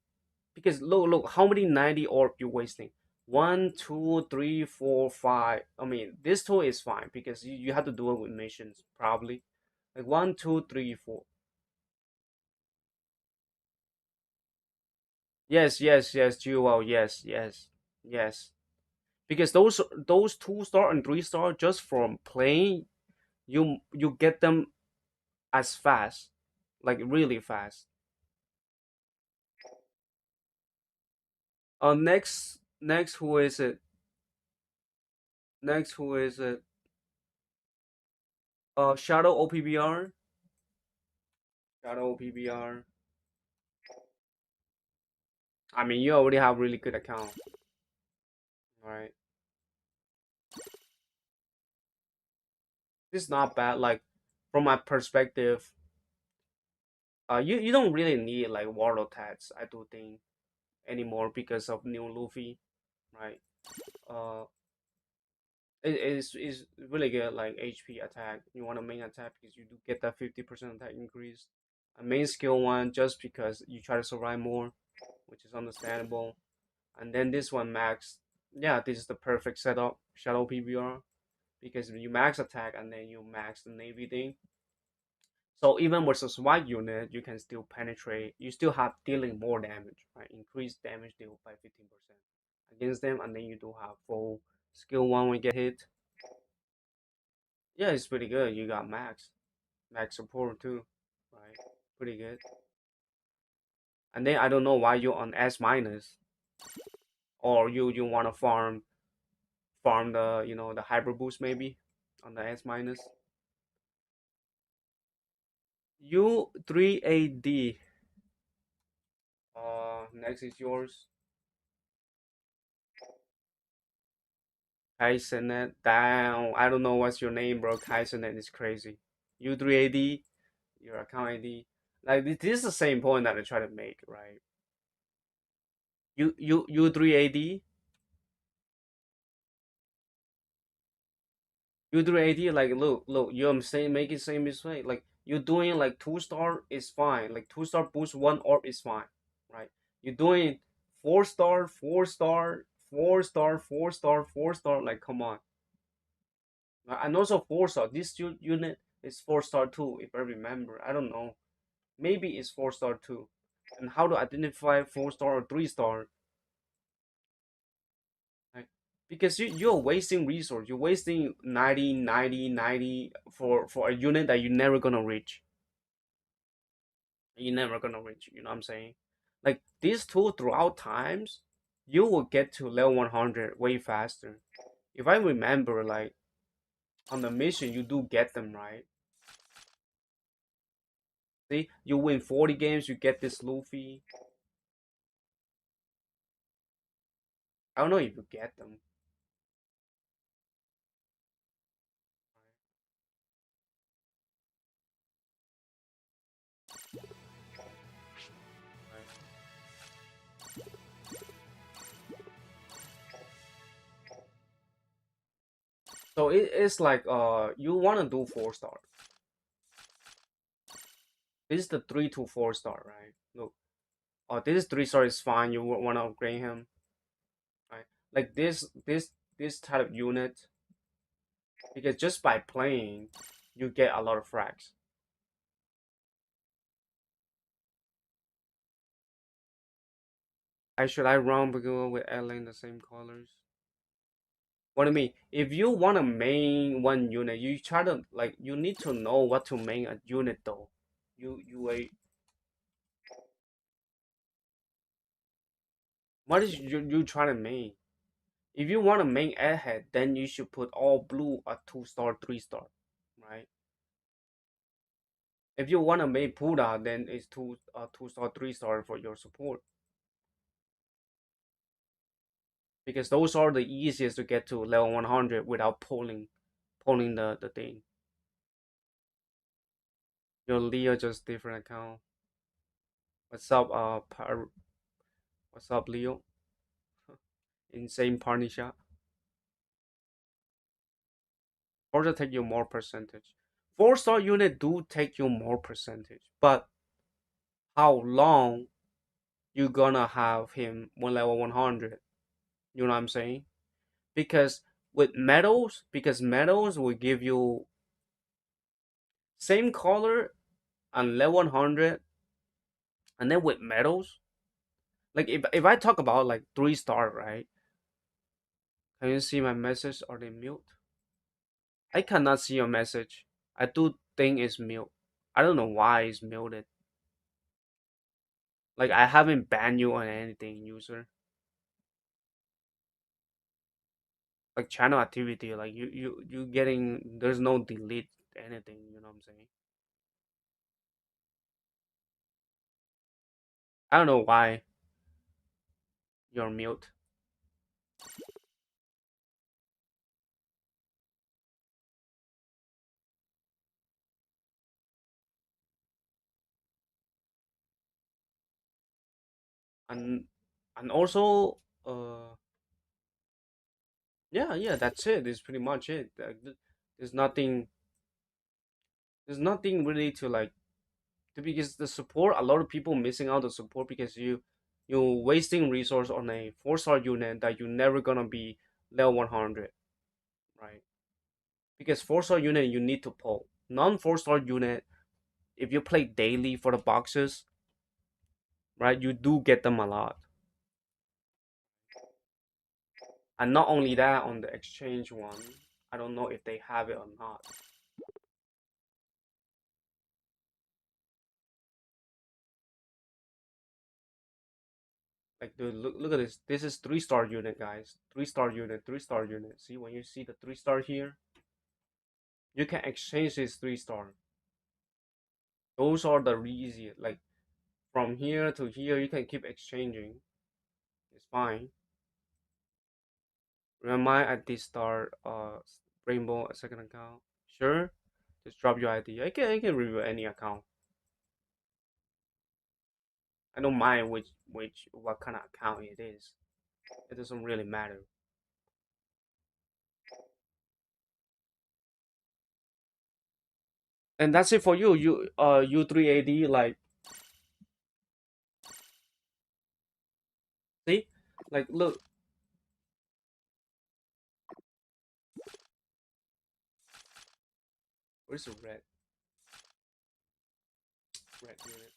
because look how many 90 orb you're wasting. One, two, three, four, five. I mean this tool is fine because you have to do it with missions probably. Like one, two, three, four. Yes, Jewel, yes. Because those 2-star and 3-star just from playing, you get them as fast, like really fast. Next who is it? Next who is it? Shadow OPBR. Shadow OPBR. I mean, you already have really good account, right? This is not bad. Like from my perspective, you don't really need like warlord tats. I do think anymore because of new Luffy, right? Uh, is really good like HP attack. You want a main attack because you do get that 50% attack increase. A main skill one just because you try to survive more, which is understandable. And then this one max. Yeah, this is the perfect setup. Shadow PBR because you max attack and then you max the navy thing. So even versus white unit, you can still penetrate. You still have dealing more damage, right? Increase damage deal by 15% against them, and then you do have full skill one when you get hit. Yeah, it's pretty good. You got max support too, right? Pretty good. And then I don't know why you're on S minus, or you want to farm the the hyper boost maybe. on the S minus. U3AD. Next is yours. Kaisenet. Damn, I don't know what's your name, bro. Kaisenet is crazy. U3AD, your account ID. Like this is the same point that I try to make, right? U3AD, U3AD. Like look, you're saying making same mistake. Like you're doing like 2 star is fine. Like 2 star boost 1 orb is fine, right? You're doing 4 star, 4 star, 4 star, 4 star, 4 star. Like come on. And also 4 star. This unit is 4 star too, if I remember. I don't know. Maybe it's 4 star too. And how to identify 4 star or 3 star? Like, because you're wasting resource. You're wasting 90, 90, 90 for a unit that you're never gonna reach. You're never gonna reach. You know what I'm saying? Like these two throughout times, you will get to level 100 way faster. If I remember, like on the mission, you do get them right. See, you win 40 games, you get this Luffy. I don't know if you get them. Right? So it's like you wanna do 4 star. This is the 3 to 4 star, right? Look, this is 3 star is fine. You wanna upgrade him, right? Like this type of unit, because just by playing, you get a lot of frags. I run Bagua with Ella in the same colors? What I mean, if you wanna main one unit, you try to like you need to know what to main a unit though. You what is you trying to main? If you want to main airhead, then you should put all blue at 2 star, 3 star, right? If you want to make Puda, then it's 2 star, 3 star for your support because those are the easiest to get to level 100 without pulling the thing. Your Leo just different account. What's up, what's up, Leo? Insane partnership. Or to take you more percentage. 4 star unit do take you more percentage, but how long you gonna have him when level 100? You know what I'm saying? Because because metals will give you same color and level 100, and then with metals, like if I talk about like 3 star, right? Can you see my message? Are they mute? I cannot see your message. I do think it's mute. I don't know why it's muted. Like I haven't banned you on anything, user. Like channel activity, like you getting there's no delete anything. You know what I'm saying? I don't know why you're mute. and and also yeah, that's it. It's pretty much it. There's nothing there's nothing really to like because the support, a lot of people missing out the support because you're wasting resource on a 4 star unit that you're never gonna be level 100, right? Because 4 star unit you need to pull non 4 star unit. If you play daily for the boxes, right, you do get them a lot. And not only that, on the exchange one, I don't know if they have it or not. Like, dude, look at this. This is 3 star unit, guys. 3 star unit, 3 star unit. See when you see the 3 star here, You can exchange this 3 star. Those are the easiest. Like from here to here, you can keep exchanging. It's fine. Remind at this start, Rainbow a second account. Sure, just drop your ID. I can review any account. I don't mind which what kind of account it is. It doesn't really matter. And that's it for you. U3AD, like, see, like, look, where's the red unit?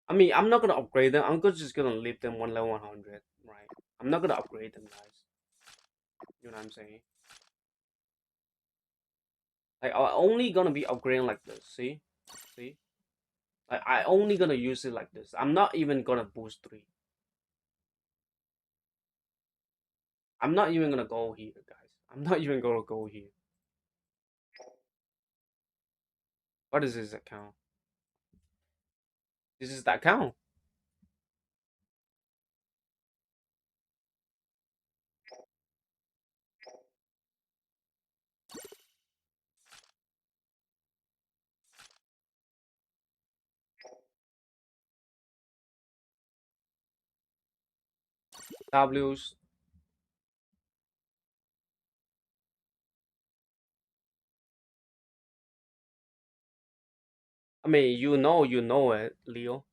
I mean, I'm not gonna upgrade them. Just gonna leave them one level 100, right? I'm not gonna upgrade them, guys. You know what I'm saying? Like, I'm only gonna be upgrading like this. See. Like, I only gonna use it like this. I'm not even gonna boost 3. I'm not even gonna go here, guys. I'm not even gonna go here. What is this account? This is the account. W's. I mean, you know it, Leo.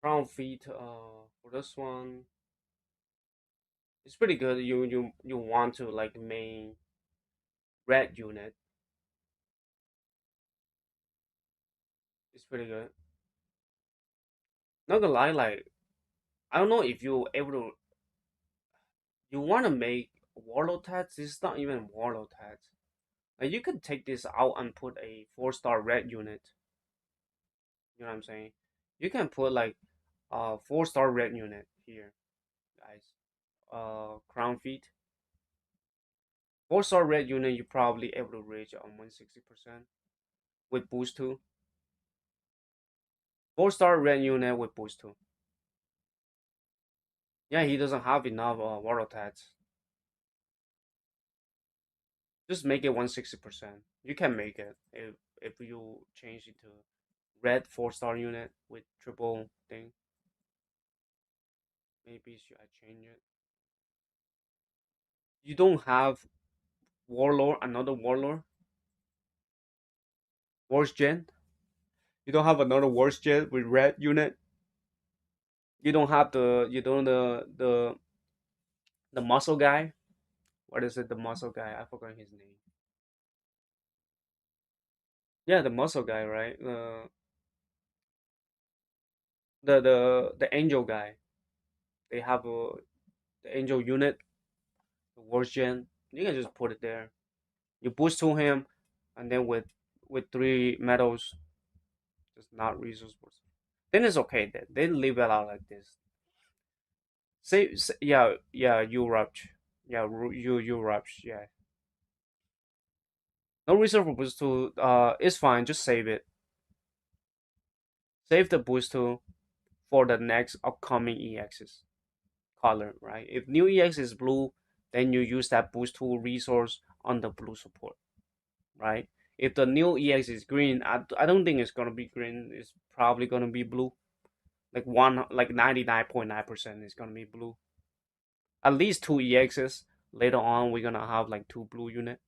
Crown feet. For this one, it's pretty good. You want to like main red unit. It's pretty good. Not gonna lie, like I don't know if you able to. You want to make warlord tats. It's not even warlord tats. Like you could take this out and put a 4 star red unit. You know what I'm saying? You can put like a 4 star red unit here, guys. Crown feet. 4 star red unit, you probably able to reach on 160% with boost 2. 4 star red unit with boost 2. Yeah, he doesn't have enough war attacks. Just make it 160%. You can make it if you change it to red 4 star unit with triple thing. Maybe should I change it? You don't have warlord, another warlord, worst gen. You don't have another worst gen with red unit. You don't have you don't the muscle guy. What is it? The muscle guy. I forgot his name. Yeah, the muscle guy, right? The angel guy. They have the angel unit, the worst gen. You can just put it there. You boost to him, and then with 3 medals, just not resource boost. Then it's okay. Then they leave it out like this. Yeah, you rupture. Yeah, you rupture. Yeah, no resource boost to. It's fine. Just save it. Save the boost to for the next upcoming EXs color, right? If new EX is blue, then you use that boost tool resource on the blue support, right? If the new EX is green, I don't think it's gonna be green. It's probably gonna be blue. Like 99.9% is gonna be blue. At least 2 EXs. Later on, we're gonna have like 2 blue unit.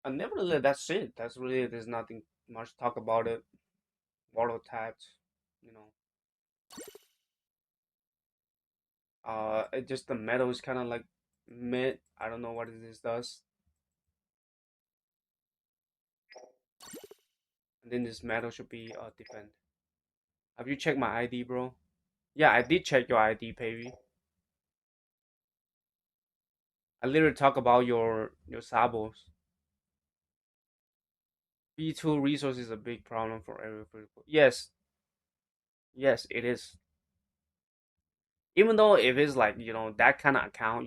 And nevertheless, that's it. That's really there's nothing much to talk about it. Water tags, you know. It just the metal is kind of like mid. I don't know what this does. And then this metal should be defend. Have you checked my ID, bro? Yeah, I did check your ID, Pavy. I literally talk about your sabos. B2 resource is a big problem for every people. Yes, yes, it is. Even though if it's like, that kind of account,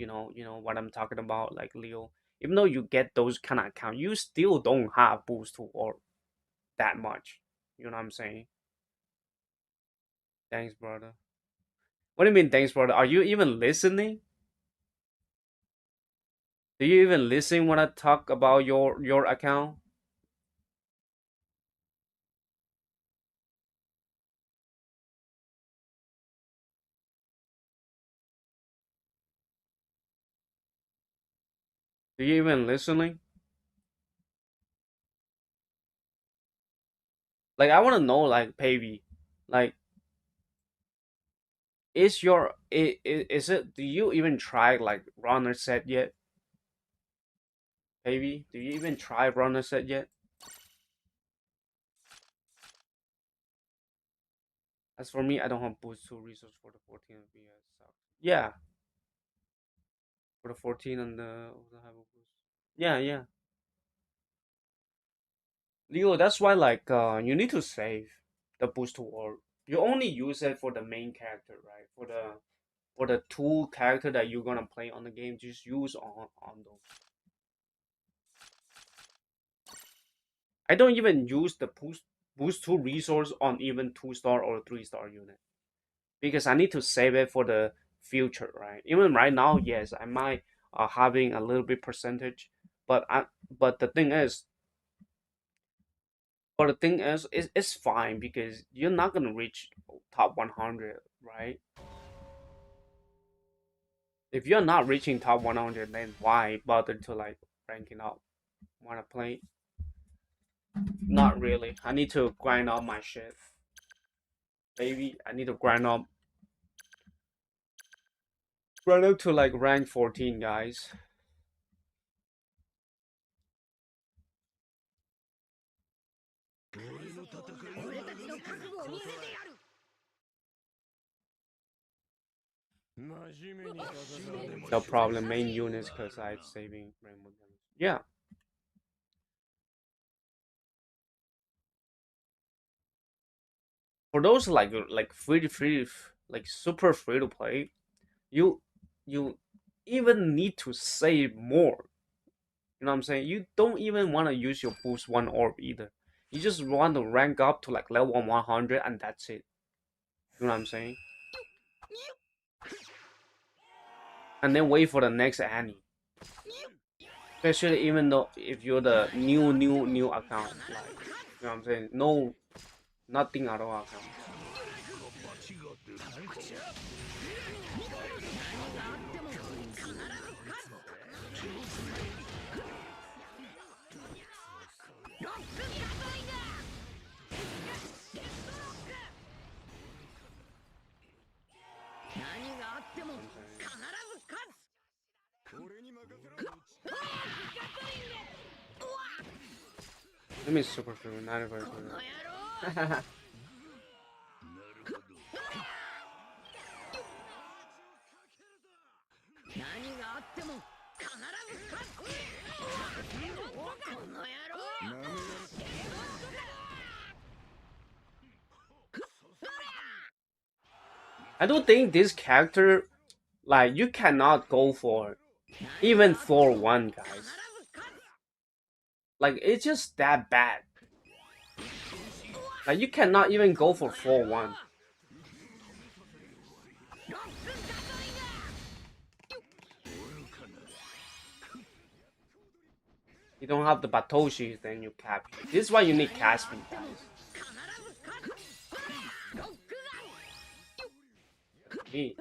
what I'm talking about, like Leo, even though you get those kind of account, you still don't have boost to or that much. You know what I'm saying? Thanks, brother. What do you mean, thanks, brother? Are you even listening? Do you even listen when I talk about your account? Do you even listening? Like I want to know, like Pavy, like is it? Do you even try like runner set yet, Pavy? Do you even try runner set yet? As for me, I don't have boost two resource for the 14 FPS. Yeah, for the 14 and the have a boost. Yeah, yeah. Leo, that's why like you need to save the boost to or you only use it for the main character, right? For the two character that you're gonna play on the game, just use on those. I don't even use the boost two resource on even 2-star or 3-star unit because I need to save it for the future, right? Even right now, yes, I might having a little bit percentage, but I but the thing is, it's fine because you're not gonna reach top 100, right? If you're not reaching top 100, then why bother to like ranking up? Wanna play? Not really. I need to grind up my shit. Maybe I need to grind up to like rank 14, guys. 俺の戦いは俺たちの覚悟を見せてやる。真面目に戦わねば The problem main units because I saving rainbow damage. Yeah, for those like free like super free to play, you you even need to save more. You know what I'm saying? You don't even want to use your boost one orb either. You just want to rank up to like level 100 and that's it. You know what I'm saying? And then wait for the next Annie. Especially even though if you're the new account, like you know what I'm saying? No, nothing at all account. Let me super free 95%. 何があっても必ず勝つ。この野郎。I don't think this character, like, you cannot go for even 4-1, guys. Like, it's just that bad. Like, you cannot even go for 4-1. You don't have the Batoshi, then you cap. This is why you need Caspi, guys. Me.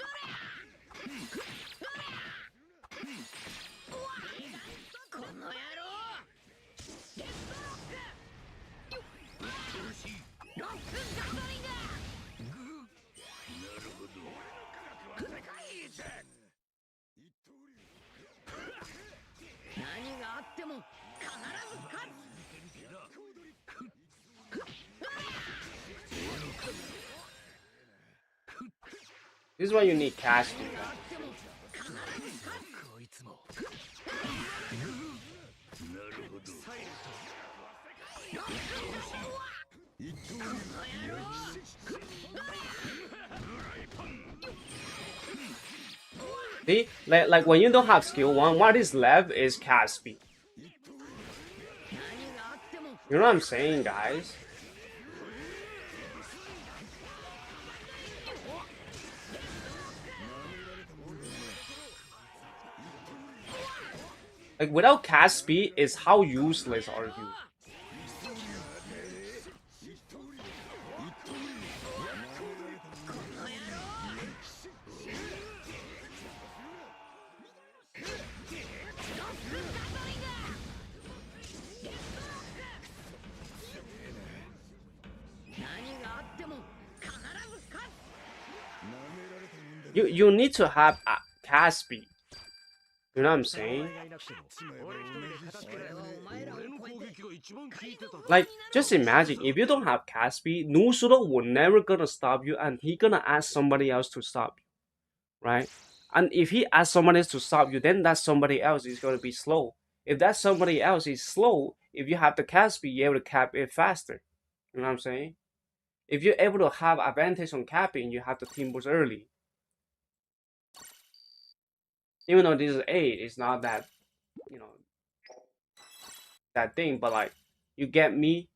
This is why you need Caspi. See, like when you don't have skill one, what is left is cast speed. You know what I'm saying, guys? Like without cast speed, is how useless are you? You need to have cast speed. You know what I'm saying? Like, just imagine if you don't have cast speed, Nusuro will never gonna stop you, and he gonna ask somebody else to stop you, right? And if he asks somebody else to stop you, then that somebody else is gonna be slow. If that somebody else is slow, if you have the cast speed, you're able to cap it faster. You know what I'm saying? If you're able to have advantage on capping, you have the team boost early. Even though this is 8, it's not that, you know, that thing, but like, you get me?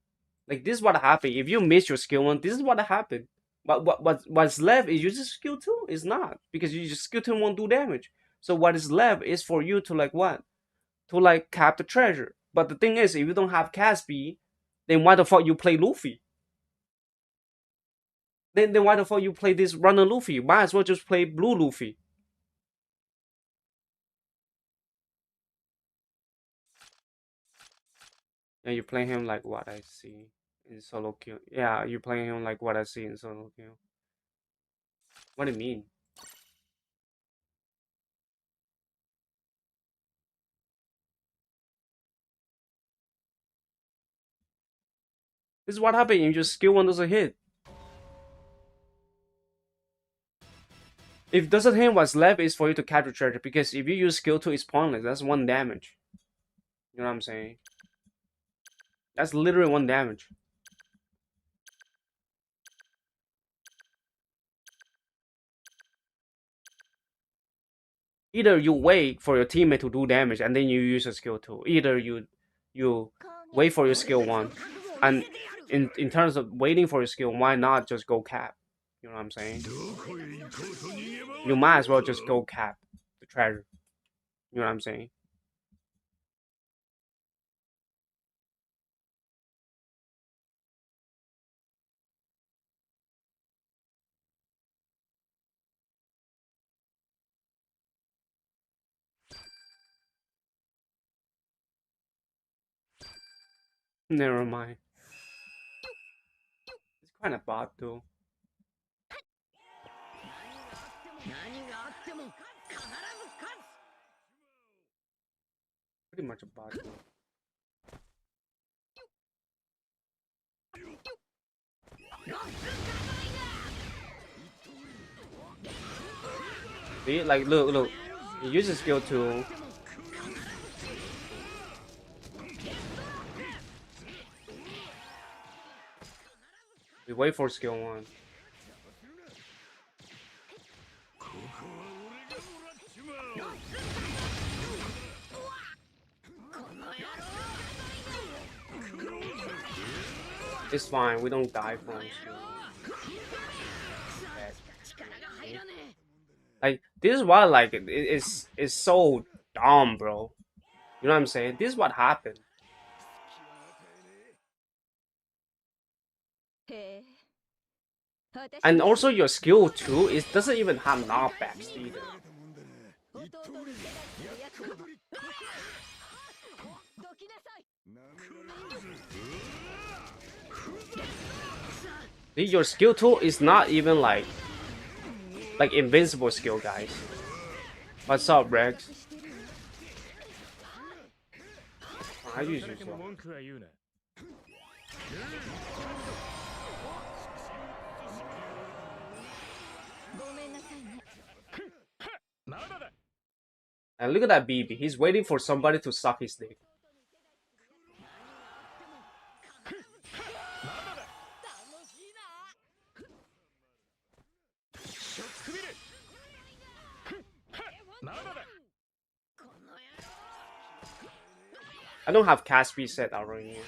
Like, this is what happened. If you miss your skill 1, this is what happened. But what's left is you just skill 2? It's not. Because you just skill 2 won't do damage. So what is left is for you to like what? To like cap the treasure. But the thing is, if you don't have Caspi, then why the fuck you play Luffy? Then why the fuck you play this runner Luffy? You might as well just play blue Luffy. And you play him like what I see in solo kill. Yeah, you play him like what I see in solo kill. What do you mean? This is what happened if your skill 1 doesn't hit. If it doesn't hit, what's left is for you to capture treasure. Because if you use skill 2, it's pointless. That's 1 damage. You know what I'm saying? That's literally 1 damage. Either you wait for your teammate to do damage and then you use a skill 2. Either you wait for your skill 1. And in terms of waiting for your skill, why not just go cap? You know what I'm saying? You might as well just go cap the treasure. You know what I'm saying? Never mind. It's kind of bad though. Pretty much a bot though. See, like look. He uses skill 2. We wait for skill 1. It's fine. We don't die from skill 1. Like this is why like it's so dumb, bro. You know what I'm saying? This is what happened. And also your skill 2, it doesn't even have knockbacks either. See, your skill 2 is not even like invincible skill, guys. What's up, Rex? I use yourself. And look at that BB. He's waiting for somebody to suck his dick. I don't have cast speed set already here.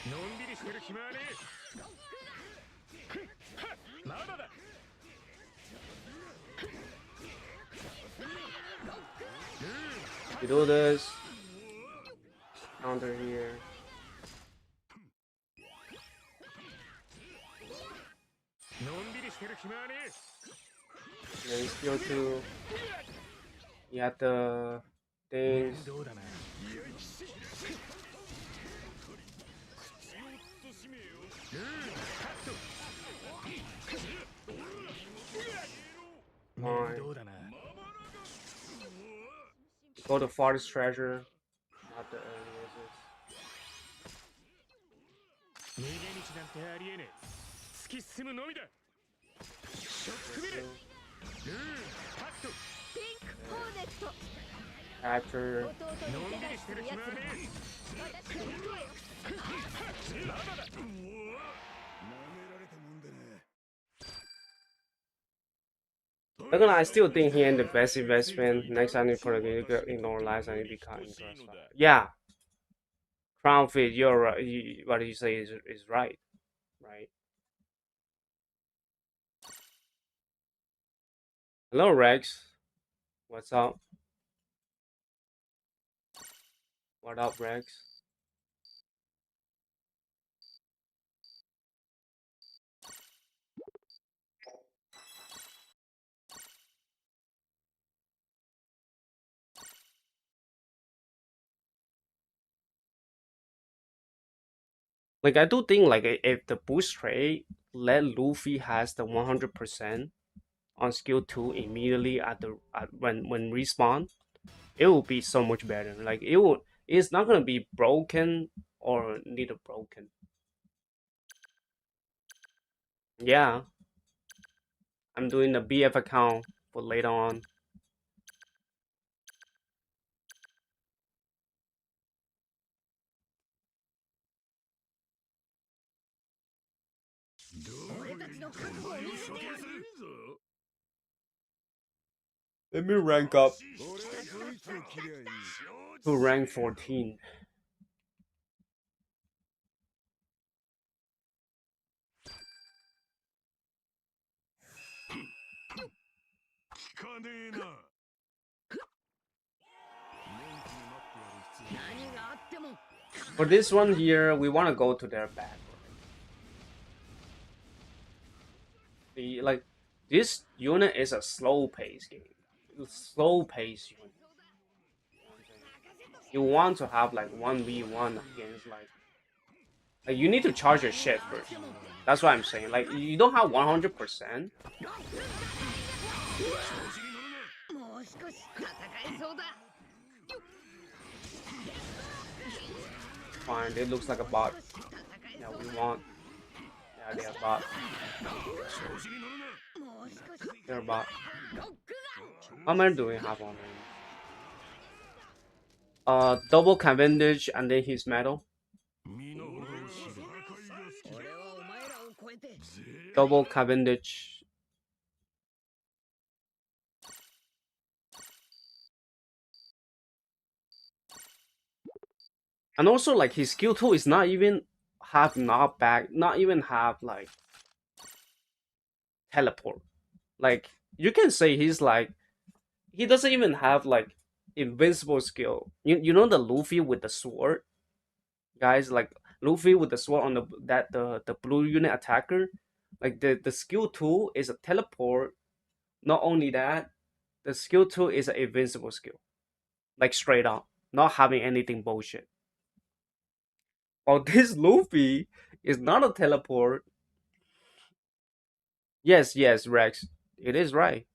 You do this. Counter here. And then skill 2. You have the things. Fine. Go to farthest treasure. Not the earliest. Capture. Look, I still think he ain't the best investment. Next time you put a game, ignore lies and you become interest. Yeah, Crown Fit, you're right. What you say is right, right? Hello, Rex. What's up? What up, Rex? Like I do think like if the boost trade let Luffy has the 100% on skill 2 immediately when respawn, it will be so much better. Like it's not gonna be broken or little broken. Yeah, I'm doing the BF account for later on. Let me rank up to rank 14. For this one here, we want to go to their back. Like this unit is a slow pace game. Slow pace unit. You want to have like 1v1 against like you need to charge your shit first. That's what I'm saying. Like you don't have 100%. Fine, it looks like a bot. Yeah, we want. Yeah, they are bot. They're bot. How many do we have on him? Double Cavendish and then his medal. Double Cavendish. And also like his skill 2 is not even have knockback, not even have like teleport. Like you can say he's like he doesn't even have like invincible skill. You know the Luffy with the sword? Guys, like Luffy with the sword on the blue unit attacker. Like the skill 2 is a teleport. Not only that, the skill 2 is an invincible skill. Like straight up. Not having anything bullshit. While this Luffy is not a teleport. Yes, yes, Rex. It is right.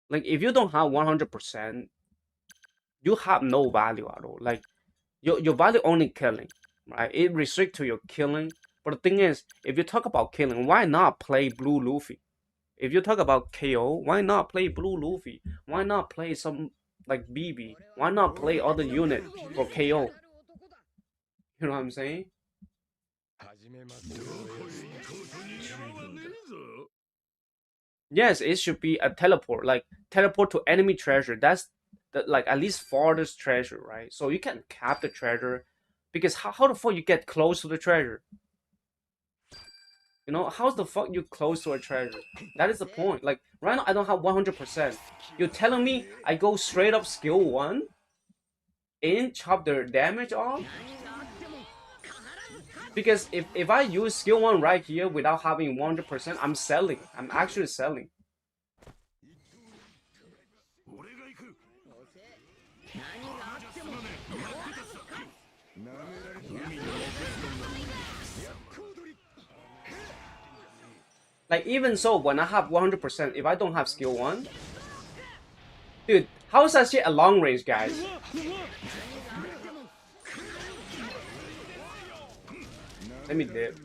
Like if you don't have 100%, you have no value at all. Like your value only killing, right? It restricts to your killing. But the thing is, if you talk about killing, why not play Blue Luffy? If you talk about KO, why not play Blue Luffy? Why not play some like BB? Why not play other unit for KO? You know what I'm saying? Yes, it should be a teleport, like teleport to enemy treasure. That's the like at least farthest treasure, right? So you can cap the treasure, because how the fuck you get close to the treasure? You know, how's the fuck you close to a treasure? That is the point. Like right now, I don't have 100%. You're telling me I go straight up skill one and chop their damage off? Because if I use skill one right here without having 100%, I'm selling. I'm actually selling. Like even so, when I have 100%, if I don't have skill one, dude, how is that shit a long range, guys? Let me dip.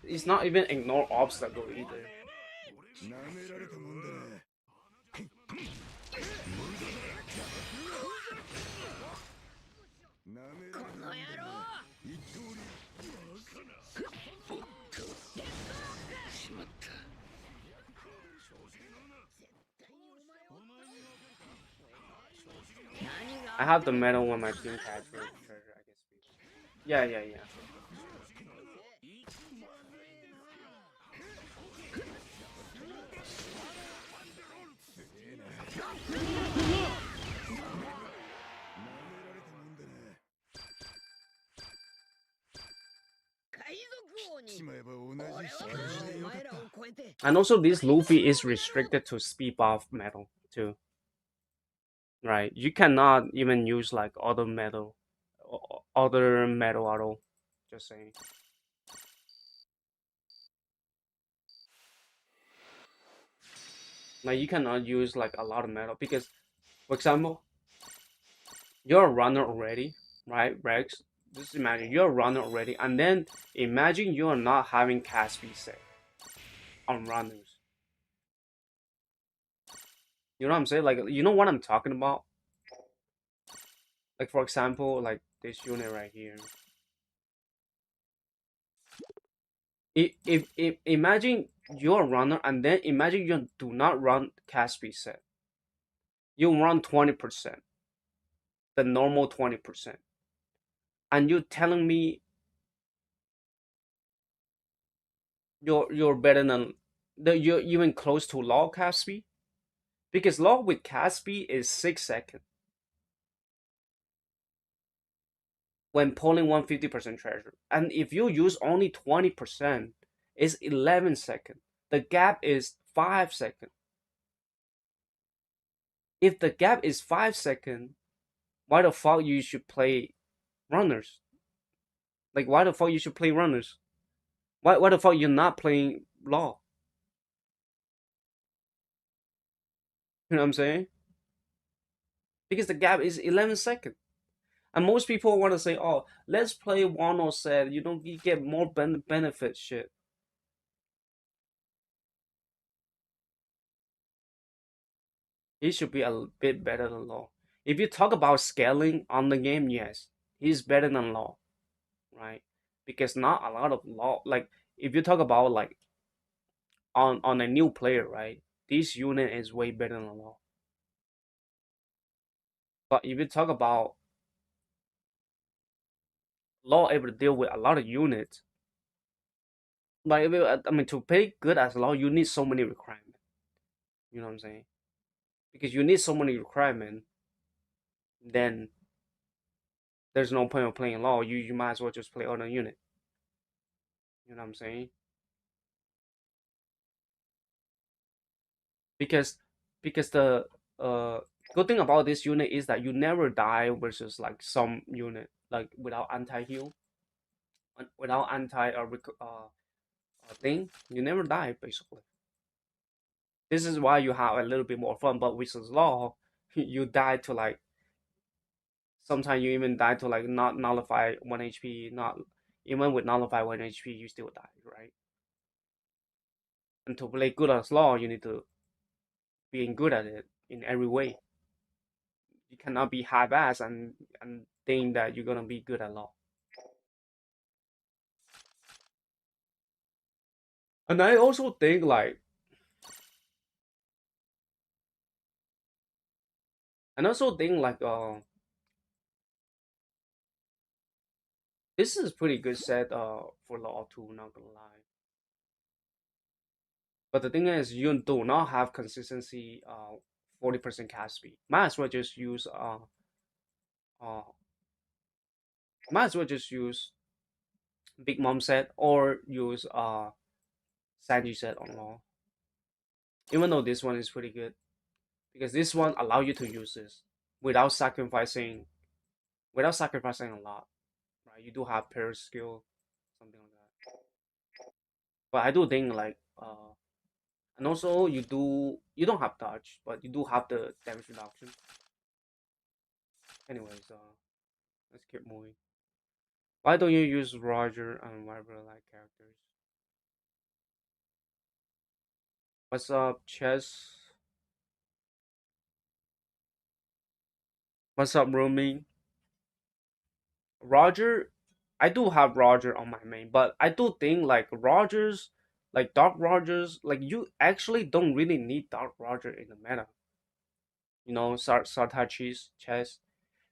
It's not even ignore obstacle either. I have the medal when my team captures treasure, I guess. Yeah, yeah, yeah. And also, this Luffy is restricted to speed buff metal too, right? You cannot even use like other metal at all. Just saying. Like you cannot use like a lot of metal because, for example, you're a runner already, right, Rex? Just imagine you're a runner already, and then imagine you're not having Caspi set on runners. You know what I'm saying? Like, you know what I'm talking about? Like, for example, like this unit right here. If imagine you're a runner, and then imagine you do not run Caspi set. You run 20%, the normal 20%, and you're telling me you're better than you're even close to log Caspi? Because log with Caspi is 6 seconds when pulling 150% treasure. And if you use only 20%, it's 11 seconds. The gap is 5 seconds. If the gap is 5 seconds, why the fuck you should play runners? Like why the fuck you should play runners? Why the fuck you're not playing law? You know what I'm saying? Because the gap is 11 seconds. And most people want to say, oh, let's play Wano said, you get more benefit shit. He should be a bit better than Law. If you talk about scaling on the game, yes, he's better than Law, right? Because not a lot of Law, like if you talk about like on a new player, right? This unit is way better than Law. But if you talk about Law able to deal with a lot of units, like I mean to play good as Law, you need so many requirements. You know what I'm saying? Because you need so many requirements, then there's no point of playing Law. You might as well just play other unit. You know what I'm saying? because because the uh good thing about this unit is that you never die versus like some unit like without anti heal, without anti thing, you never die basically. This is why you have a little bit more fun. But with law, you die to like sometimes you even die to like not nullify 1 HP. Not even with nullify 1 HP, you still die, right? And to play good as law, you need to being good at it in every way. You cannot be half-ass and think that you're gonna be good at law. And I also think like, this is pretty good set for law too. Not gonna lie. But the thing is, you do not have consistency. 40% cast speed. Uh might as well just use Big Mom set or use Sanji set on law. Even though this one is pretty good because this one allow you to use this without sacrificing a lot. Right? You do have pair skill, something like that. But I do think like and also you don't have dodge, but you do have the damage reduction. Anyways, let's keep moving. Why don't you use Roger and Viber like characters? What's up, Chess? What's up, Roaming? Roger, I do have Roger on my main, but I do think like Rogers, like Dark Rogers, like you actually don't really need Dark Roger in the meta. You know, Sartachi's chess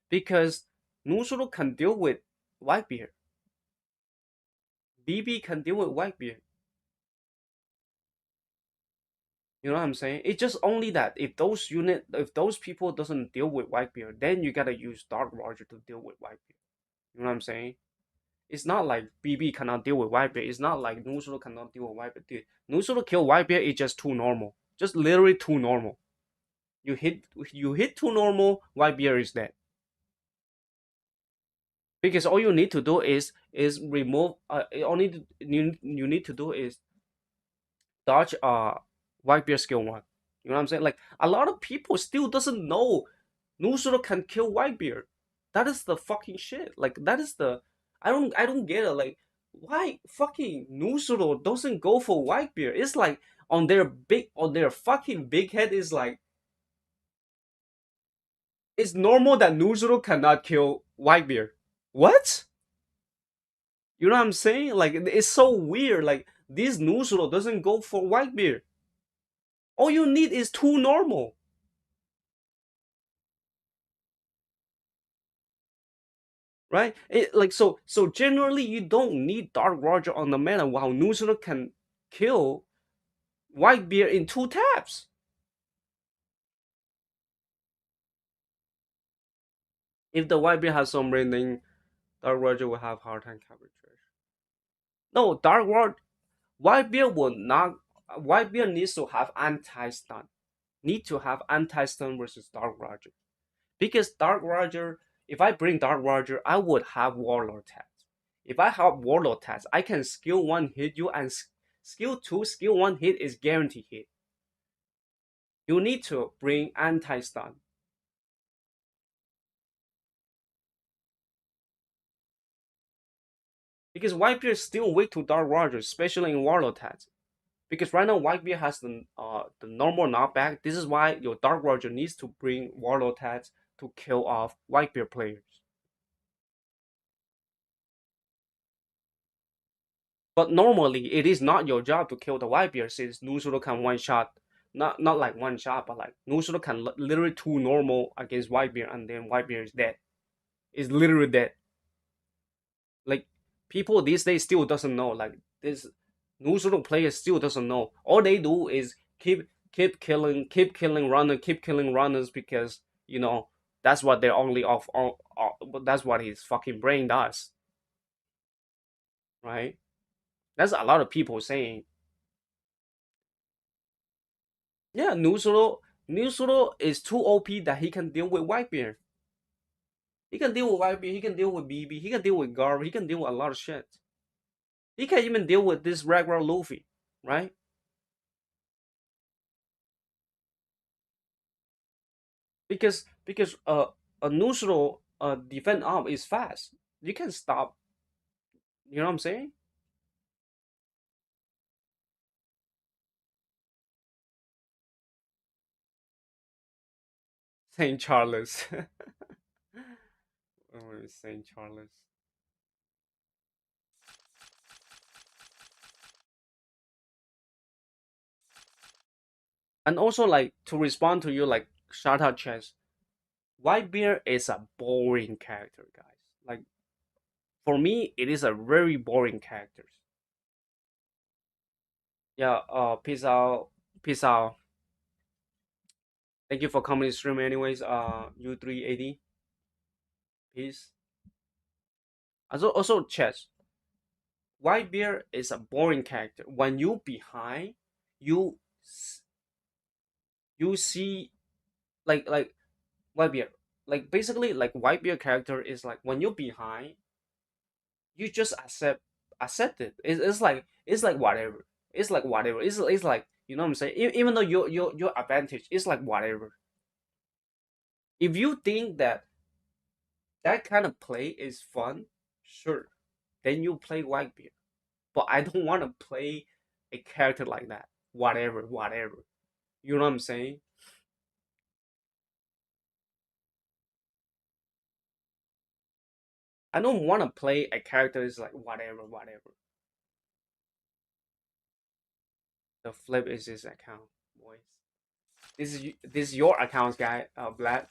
because Nuzuru can deal with Whitebeard. BB can deal with Whitebeard. You know what I'm saying? It's just only that if those people doesn't deal with Whitebeard, then you gotta use Dark Roger to deal with Whitebeard. You know what I'm saying? It's not like BB cannot deal with Whitebeard. It's not like Nuzuru cannot deal with Whitebeard. Dude, Nuzuru kill Whitebeard is just too normal. Just literally too normal. You hit too normal, Whitebeard is dead. Because all you need to do is remove you need to do is dodge Whitebeard skill one. You know what I'm saying? Like a lot of people still doesn't know Nuzuru can kill Whitebeard. That is the fucking shit. Like that is the I don't get it. Like why fucking Nuzuru doesn't go for Whitebeard? It's like on their fucking big head is like it's normal that Nuzuru cannot kill Whitebeard. What? You know what I'm saying? Like it's so weird. Like this Nuzuru doesn't go for Whitebeard. All you need is two normal, right? So generally you don't need Dark Roger on the meta while Nuzuru can kill Whitebeard in two taps. If the Whitebeard has some rating, Dark Roger will have hard time coverage. No, Dark Roger Whitebeard will not. Whitebeard needs to have anti-stun. Need to have anti-stun versus Dark Roger. Because Dark Roger, if I bring Dark Roger, I would have Warlord tags. If I have Warlord tags, I can skill one hit you and skill two, skill one hit is guaranteed hit. You need to bring anti-stun. Because Whitebeard is still weak to Dark Roger, especially in Warlord tags. Because right now Whitebeard has the normal knockback. This is why your Dark Roger needs to bring Warlord tags to kill off Whitebeard players. But normally, it is not your job to kill the Whitebeard since Nuzuru can one shot, not like one shot, but like Nuzuru can literally two normal against Whitebeard and then Whitebeard is dead. Is literally dead. Like people these days still doesn't know. Like this Nuzuru players still doesn't know. All they do is keep killing runners because that's what they're only that's what his fucking brain does, right? That's a lot of people saying. Yeah, Nuzuru is too OP that he can deal with Whitebeard. He can deal with Whitebeard, he can deal with BB, he can deal with Garb, he can deal with a lot of shit. He can even deal with this regular Luffy, right? Because a Nuzuru defend arm is fast. You can stop. You know what I'm saying? Saint Charles. Oh, Saint Charles. And also, like, to respond to you, like, shout out chess. Whitebeard is a boring character, guys. Like, for me, it is a very boring character. Yeah. Peace out. Peace out. Thank you for coming to stream. Anyways, U380. Peace. Also, chess. Whitebeard is a boring character. When you behind, you you see like Whitebeard. Like basically, like Whitebeard character is like when you're behind, you just accept it. It's like whatever. It's like whatever. It's like you know what I'm saying. Even though your advantage, it's like whatever. If you think that that kind of play is fun, sure, then you play Whitebeard. But I don't want to play a character like that. Whatever, whatever. You know what I'm saying? I don't want to play a character is like whatever, whatever. The flip is his account, boys. This is your account, guy. Black.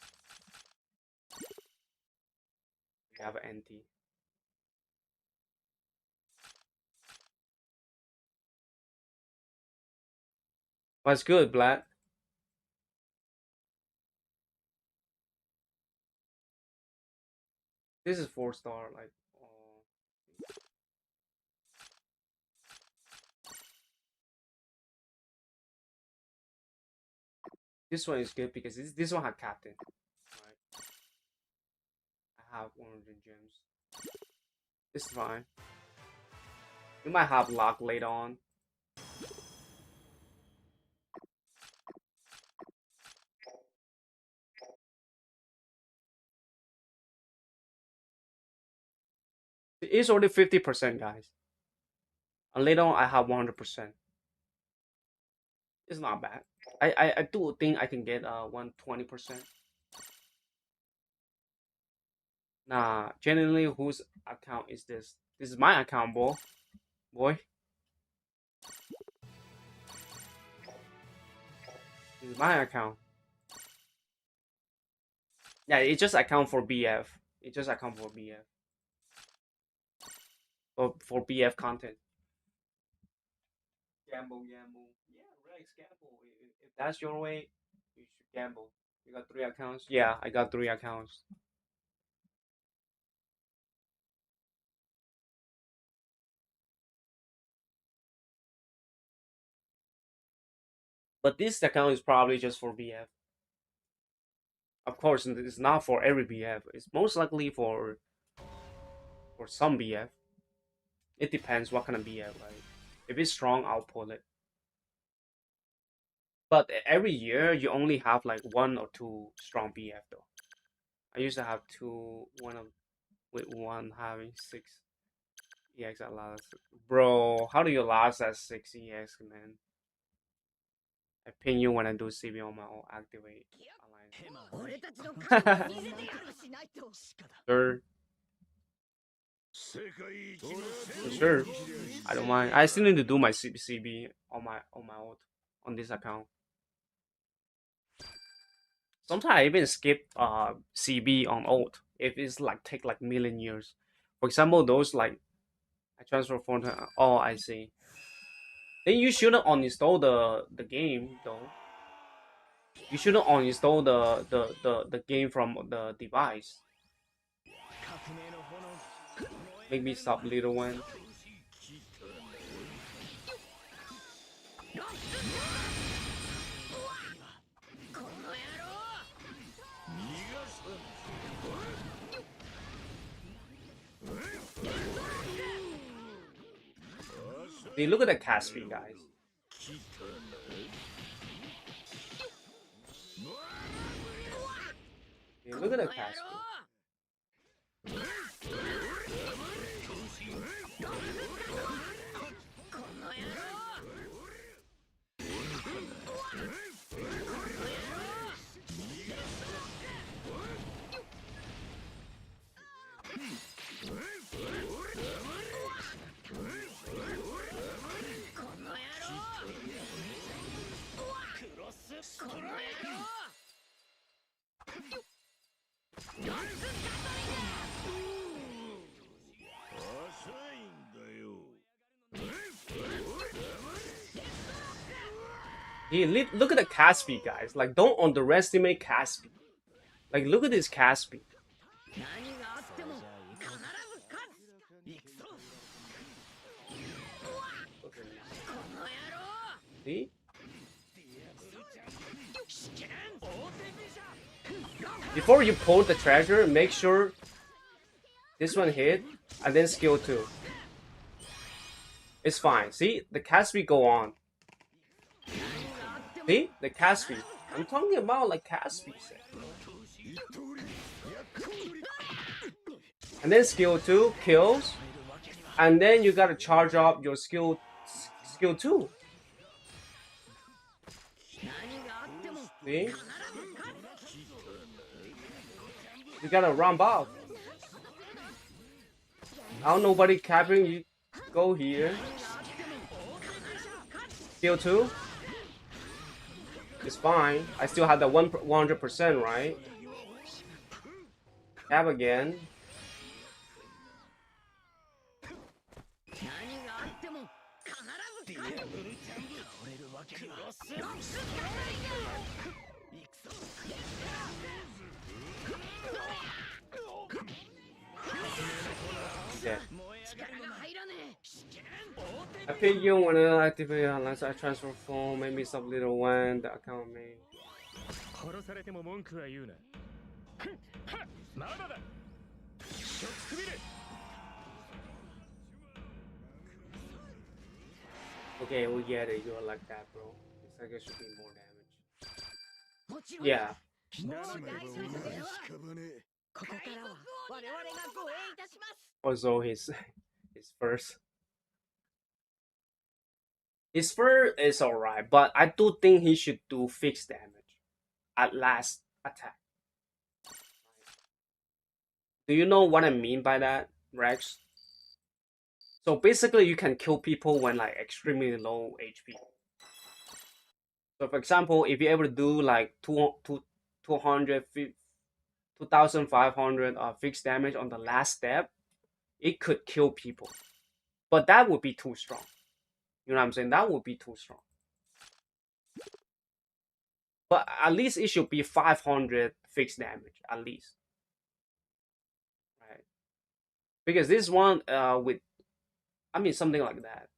We have an NT. What's good, Black? This is 4 star. Like, this one is good because this one had captain. Right. I have 100 gems. It's fine. We might have luck later on. It's only 50%, guys. And later on, I have 100%. It's not bad. I do think I can get 120%. Nah, genuinely, whose account is this? This is my account, boy. Boy, this is my account. Yeah, it just account for BF. It just account for BF. Or for BF content. Gamble, gamble. Yeah, Rex, gamble. If that's your way, you should gamble. You got 3 accounts? Yeah, I got 3 accounts. But this account is probably just for BF. Of course, it's not for every BF. It's most likely for some BF. It depends what kind of BF. Like, if it's strong, I'll pull it. But every year, you only have like 1 or 2 strong BF though. I used to have two. With one having 6 EX at last. Bro, how do you last at 6 EX, man? I ping you when I do CB on my own activate alliance. Sure, sure. I don't mind. I still need to do my CB on my own on this account. Sometimes I even skip CB on old if it's like take like million years. For example, those like I transfer phone to oh I see. Then you shouldn't uninstall the game though. You shouldn't uninstall the game from the device. Make me stop, little one. Hey, look at the cast speed, guys. Hey, look at the cast speed. この野郎 Look at the cast speed, guys. Like, don't underestimate cast speed. Like, look at this cast speed. 何があっても必ず勝つ行くぞこの野郎 See? Before you pull the treasure, make sure this one hit, and then skill 2. It's fine. See? The cast speed go on. See? The cast speed. I'm talking about like cast speed. And then skill 2 kills. And then you gotta charge up your skill 2. See? You gotta run off. Now nobody capping, you go here. Skill 2. It's fine. I still have the 100%, right? Cap again. Yeah. I pick you when I activate unless I transfer phone, maybe some little one the account may. Okay, we get it. You're like that, bro. It's like it should be more damage. Yeah. Also, his first. His first is alright, but I do think he should do fixed damage at last attack. Do you know what I mean by that, Rex? So basically, you can kill people when like extremely low HP. So for example, if you're able to do like 200, 2,500 fixed damage on the last step, it could kill people. But that would be too strong. You know what I'm saying? That would be too strong. But at least it should be 500 fixed damage, at least. Right? Because this one with, I mean, something like that.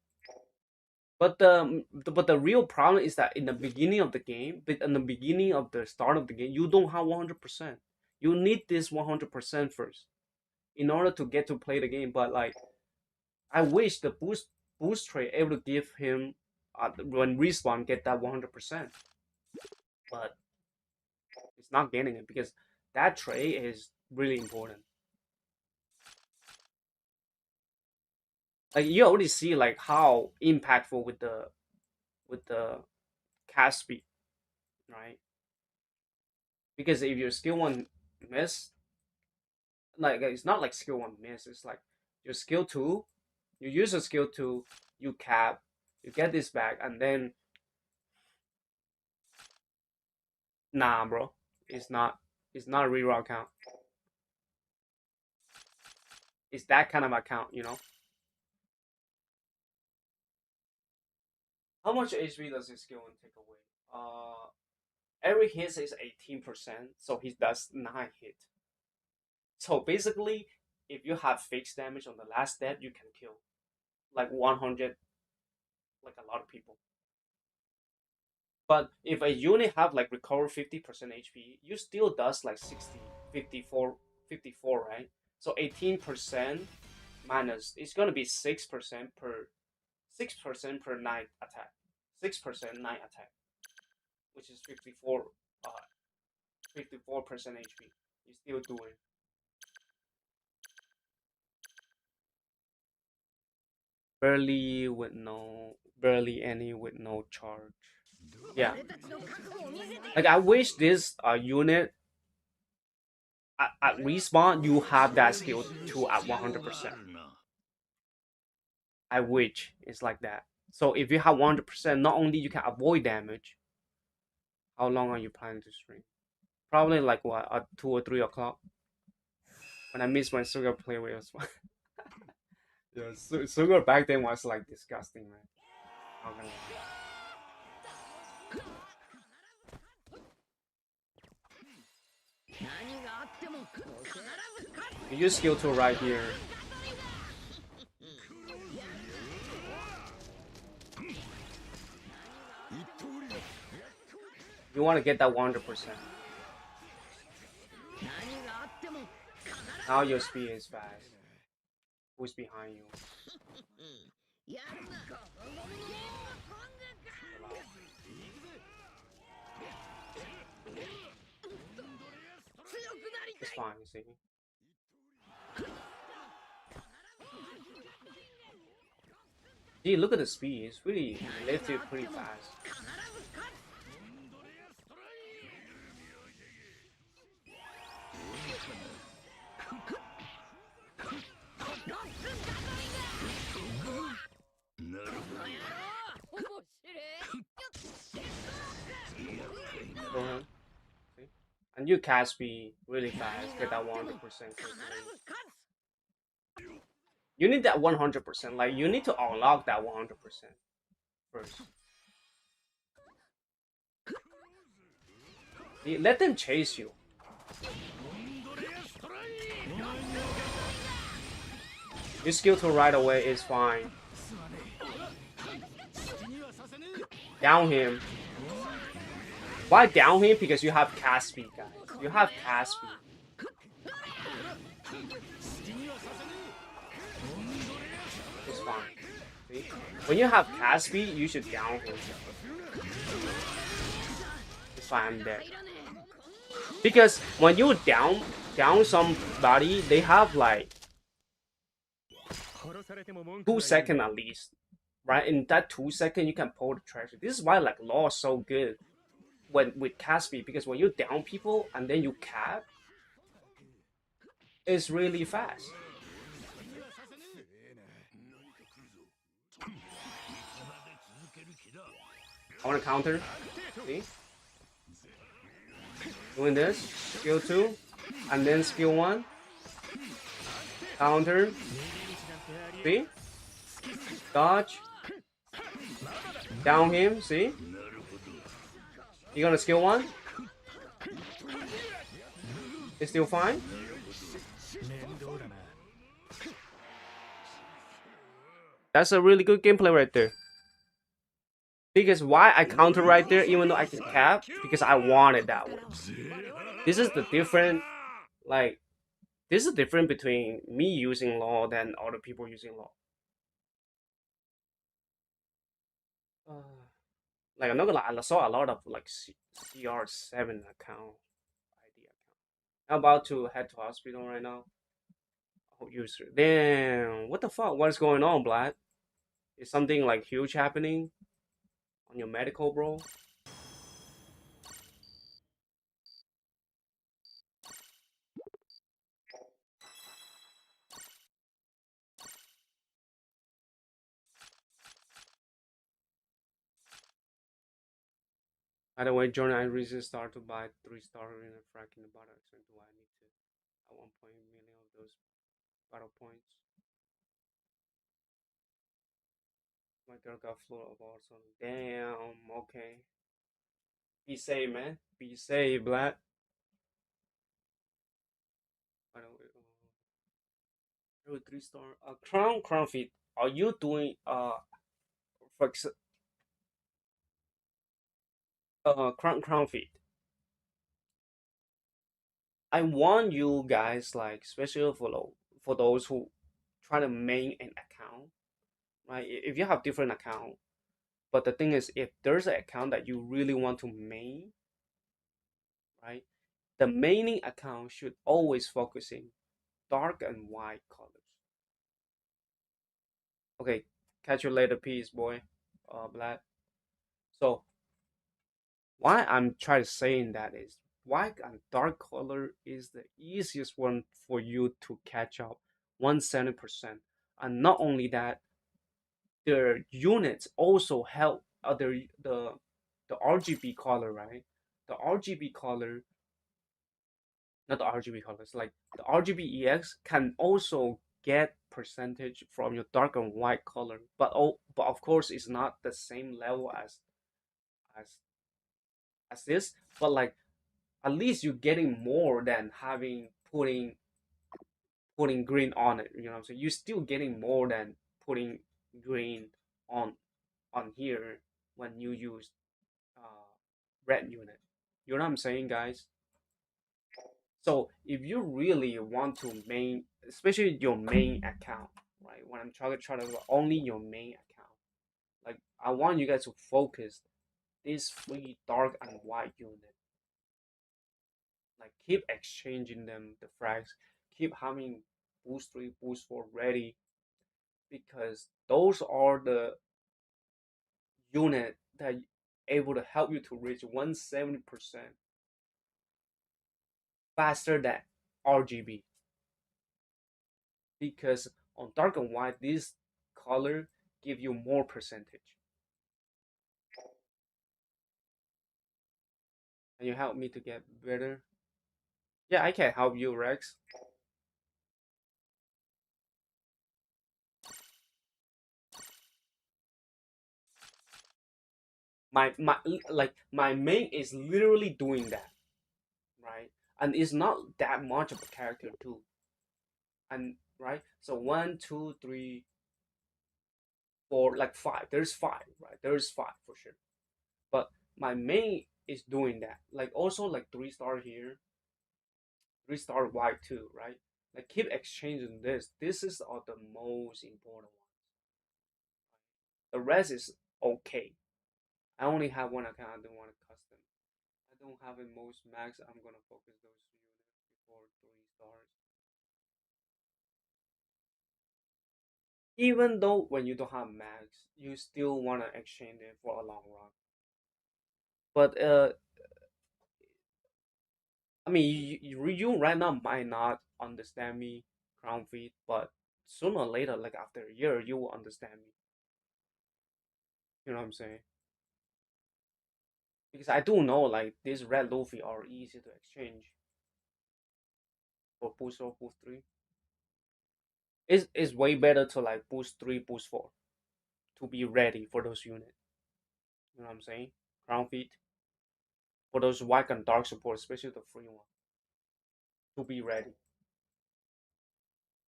But the real problem is that in the beginning of the game, but in the beginning of the start of the game, you don't have 100%. You need this 100% first in order to get to play the game. But like, I wish the boost trade able to give him when respawn get that 100%. But it's not getting it because that trade is really important. Like you already see like how impactful with the cast speed, right? Because if your skill 1 miss, like it's not like skill 1 miss, it's like your skill 2, you use a skill 2, you cap, you get this back, and then nah, bro, it's not a reroll account. It's that kind of account, you know. How much HP does his skill 1 take away? Every hit is 18%, so he does 9 hit. So basically, if you have fixed damage on the last step, you can kill like 100, like a lot of people. But if a unit have like recover 50% HP, you still does like 60, 54, right? So 18% minus, it's gonna be 6% per 9 attack. 6% 9 attack, which is 54% HP. You still do it. Barely any with no charge. Yeah. Like I wish this unit at respawn you have that skill 2 at 100%. I wish it's like that. So if you have 100%, not only you can avoid damage, How long are you planning to stream? Probably like what, at 2 or 3 o'clock. When I miss my sugar play with us. Yeah, sugar back then was like disgusting, man. Not gonna lie. 何があっても必ず勝つ You use skill tool right here. You want to get that 100%. 何があっても Now your speed is fast. Who's behind you? やるな強くなり It's たい fine, you see. Gee, look at the speed. It's really lifted pretty fast. 必ず勝つ Go ahead. See? And you cast speed really fast. Get that 100% quickly. You need that 100%. Like, you need to unlock that 100% first. Let them chase you. Your skill to right away is fine. Down him. Why down him? Because you have cast speed, guys. You have cast speed. It's fine. See? When you have cast speed, you should down him. It's fine, I'm dead. Because when you down somebody, they have like 2 seconds at least. Right? In that 2 seconds, you can pull the treasure. This is why like law is so good when with cast speed, because when you down people and then you cap, it's really fast. I want to counter. See? Doing this. Skill 2. And then skill 1. Counter. See? Dodge. Down him. See? You're gonna skill 1. It's still fine. That's a really good gameplay right there. Because why I counter right there even though I can cap? Because I wanted that one. This is the different, like, this is the difference between me using law than other people using law. Like, I'm not gonna lie, I saw a lot of like CR7 account, ID account. I'm about to head to hospital right now. Oh, user. Damn, what the fuck? What's going on, Black? Is something like huge happening on your medical, bro? By the way, Jordan, I recently started to buy 3-star in a frack in the battle. So do I need to at 1.1 million of those battle points? My girl got flu of also. Damn, okay. Be safe, man. Be safe, Black. By the way, 3-star. Crown feet. Are you doing for crown feet? I want you guys, like, especially for those who try to main an account, right? If you have different account, but the thing is, if there's an account that you really want to main, right? The maining account should always focusing dark and white colors. Okay, catch you later, peace, boy. Black. So why I'm trying to saying that is white and dark color is the easiest one for you to catch up 170%. And not only that, their units also help the RGB color, right? the RGB color, not the RGB colors, like the RGB EX can also get percentage from your dark and white color, but but of course it's not the same level as as this. But like at least you're getting more than having putting green on it. You know what I'm saying? You're still getting more than putting green on on here when you use uh, red unit. You know what I'm saying, guys? So if you really want to main, especially your main account, right? When I'm trying to only your main account, like I want you guys to focus these three dark and white unit. Like keep exchanging them, the frags, keep having boost 3, boost 4 ready because those are the unit that able to help you to reach 170% faster than RGB because on dark and white this color give you more percentage. Can you help me to get better? Yeah, I can help you, Rex. My like my main is literally doing that, right? And it's not that much of a character too. And right, so one, two, three, four, like five. There's five, right? There's five for sure. But my main is doing that. Like also like 3 star here, 3 star white too, right? Like keep exchanging this. This is all the most important one. The rest is okay. I only have one account. I don't want a custom. I don't have a most max. I'm gonna focus those units before 3 stars. Even though when you don't have max, you still wanna exchange it for a long run. But I mean, you right now might not understand me, Crown Feet, but sooner or later, like after a year, you will understand me. You know what I'm saying? Because I do know like these red Luffy are easy to exchange for boost or boost 3. It's way better to like boost 3, boost 4 to be ready for those units. You know what I'm saying? Crown Feet for those white and dark support, especially the free one, to be ready.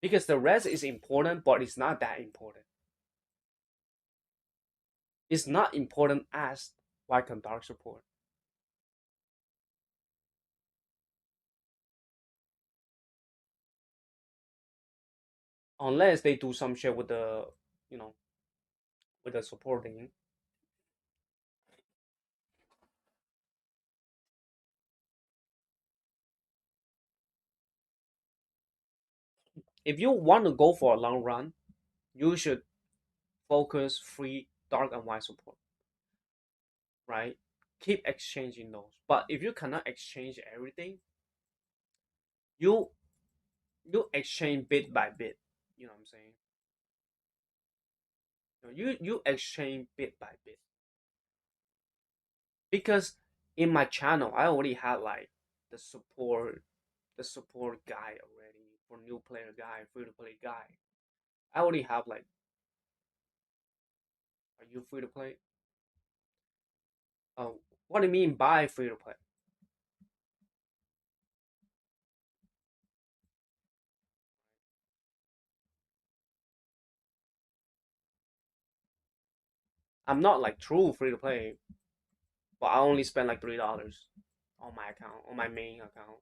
Because the rest is important, but it's not that important. It's not important as white and dark support. Unless they do some shit with the, you know, with the supporting. If you want to go for a long run, you should focus free dark and white support, right? Keep exchanging those. But if you cannot exchange everything, you you exchange bit by bit. You know what I'm saying? You exchange bit by bit because in my channel I already had like the support the support guy already for new player guy, free to play guy. I already have like, are you free to play? Oh, what do you mean by free to play? I'm not like true free to play, but I only spend like $3 on my account, on my main account.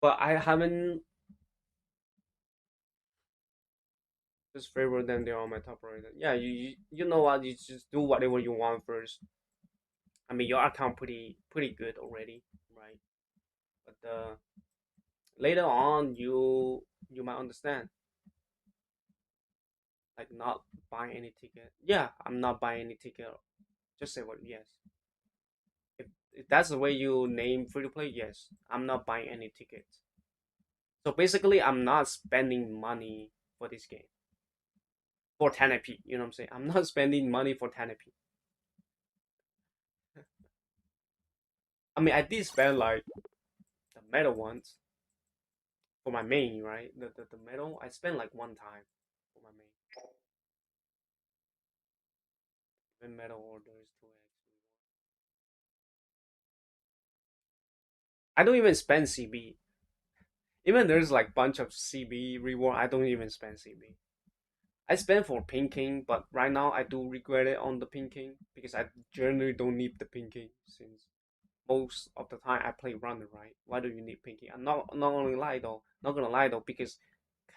But I haven't just favorite them. They're on my top right. Yeah, you know what? You just do whatever you want first. I mean, your account pretty good already, right? But later on, you might understand, like not buying any ticket. Yeah, I'm not buying any ticket. Just say what yes. If that's the way you name free to play, yes, I'm not buying any tickets. So basically, I'm not spending money for this game for 10 IP. You know what I'm saying? I'm not spending money for 10 IP. I mean, I did spend like the metal ones for my main, right? The metal I spent like one time for my main. When metal orders 2x. I don't even spend CB. Even there's like bunch of CB reward. I don't even spend CB. I spend for pinking, but right now I do regret it on the pinking because I generally don't need the pinking since most of the time I play runner, right? Why do you need pinking? I'm not only lie though, not gonna lie though, because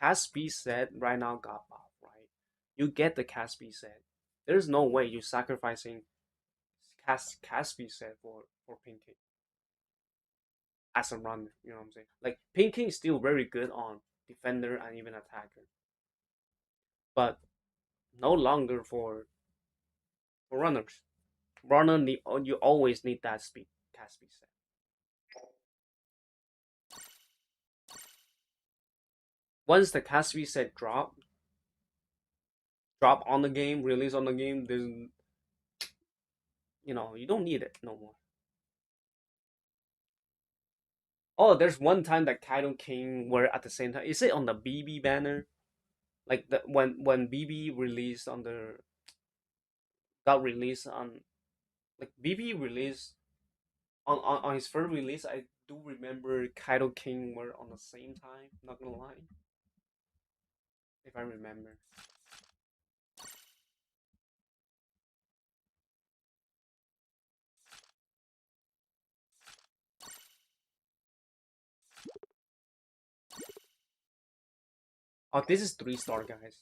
cast speed set right now got buff, right? You get the cast speed set. There's no way you're sacrificing cast speed set for pinking as a runner. You know what I'm saying? Like pinking is still very good on defender and even attacker, but no longer for runners. Runner need you always need that speed cast speed set. Once the cast speed set drop on the game, release on the game, there's you don't need it no more. Oh, there's one time that Kaido King were at the same time. Is it on the BB banner? Like the when BB released on the got released on like BB released on his first release. I do remember Kaido King were on the same time. Not gonna lie, if I remember. Oh, this is 3-star, guys.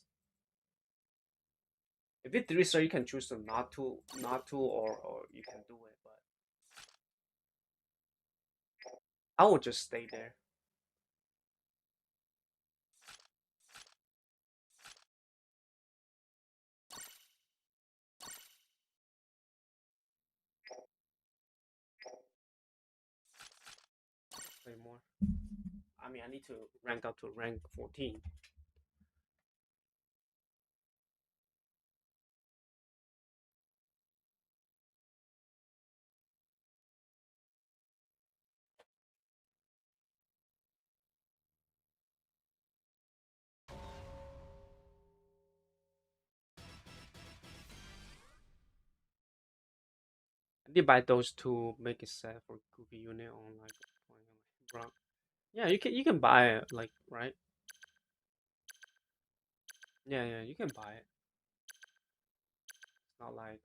If it's 3-star, you can choose to not to, or you can do it. But I will just stay there. Play more. I mean, I need to rank up to rank 14. I did buy those to make a set for Goofy unit on like bro. Yeah, you can buy it like right. Yeah, you can buy it. It's not like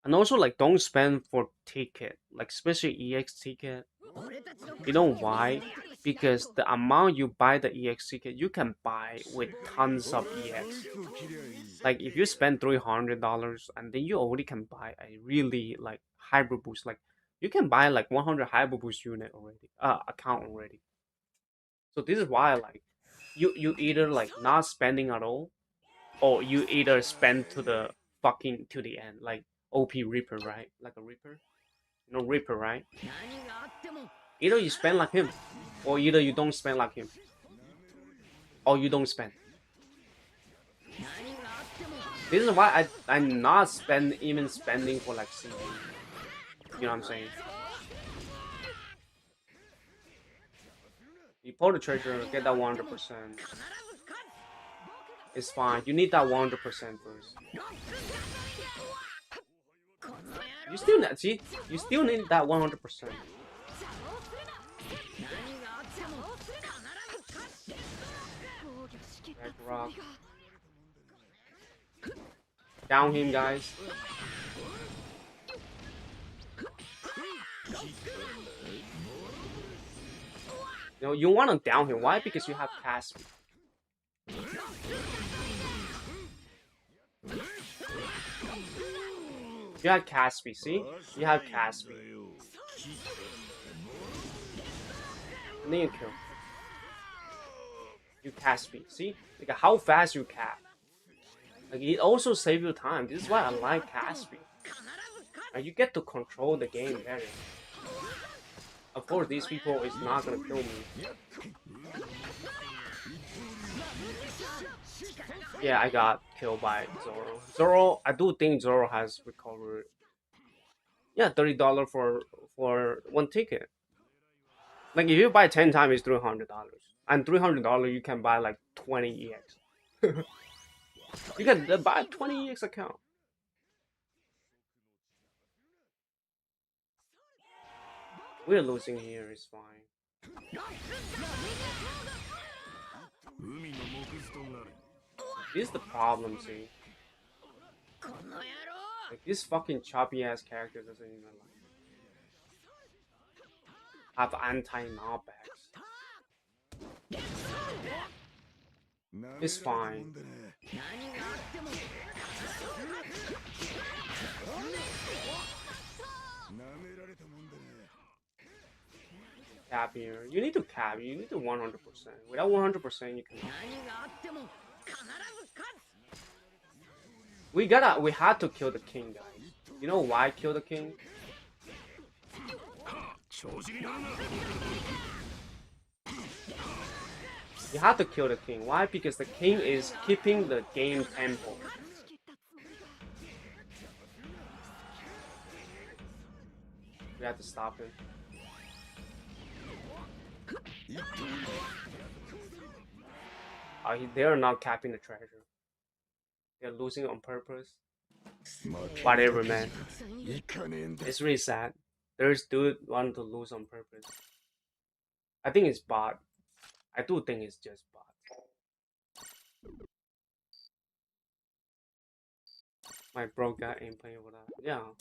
and also like don't spend for ticket like especially EX ticket. You know why? Because the amount you buy the EX ticket, you can buy with tons of EX. Like if you spend $300 and then you already can buy a really like hybrid boost, like you can buy like 100 hybrid boost unit already, account already. So this is why like you either like not spending at all, or you either spend to the fucking to the end, like OP Reaper, right? Like a Reaper, Reaper, right? Either you spend like him, or either you don't spend like him, or you don't spend. This is why I'm not even spending for like CB. You know what I'm saying? You pull the treasure, get that 100%. It's fine. You need that 100% first. You still need see. You still need that 100%. Red rock. Down him, guys. You want to down him. Why? Because you have cast. You have Caspi, see? You have Caspi. And then you kill. You Caspi, see? Like how fast you cap. Like it also saves you time. This is why I like Caspi. Like, you get to control the game better. Of course, these people is not gonna kill me. Yeah, I got killed by Zoro. Zoro, I do think Zoro has recovered. Yeah, $30 for one ticket. Like if you buy 10 times, it's $300, and $300 you can buy like 20 EX. You can buy a 20 EX account. We're losing here. It's fine. This is the problem. See, like this fucking choppy ass character doesn't even like have anti knockbacks. It's fine. Cap here. You need to cap. You need to 100%. Without 100%, you cannot. We had to kill the king, guys. You know why kill the king? You have to kill the king. Why? Because the king is keeping the game tempo. We have to stop him. They are not capping the treasure. They're losing on purpose. Whatever, man. It's really sad. There's dude want to lose on purpose. I think it's bot. I do think it's just bot. My bro guy ain't playing with that. Yeah.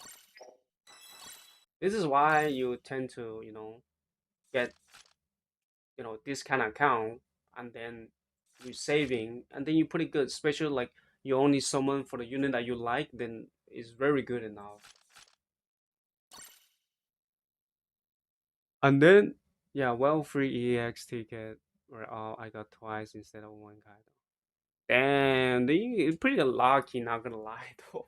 This is why you tend to, get, this kind of account, and then you saving, and then you pretty good. Especially like you only summon for the unit that you like, then it's very good enough. And then, yeah, well, free EX ticket, where I got twice instead of one guy. Damn, they pretty lucky, not gonna lie though.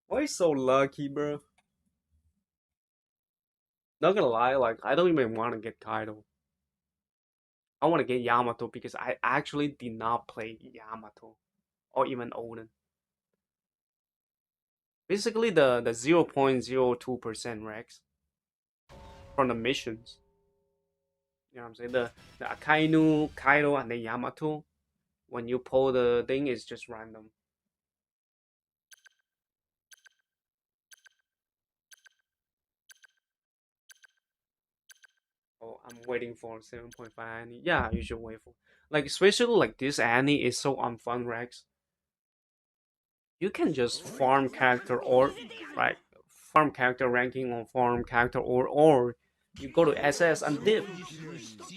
Why so lucky, bro? Not gonna lie, like I don't even want to get Kaido. I want to get Yamato because I actually did not play Yamato or even Odin. Basically, the 0.02% Rex from the missions. You know what I'm saying? The Akainu, Kaido, and the Yamato. When you pull the thing, it's just random. Oh, I'm waiting for 7.5 Annie. Yeah, you should wait for. Like, especially like this Annie is so unfun, Rex. You can just farm character or, right, farm character ranking or farm character or you go to SS and dip.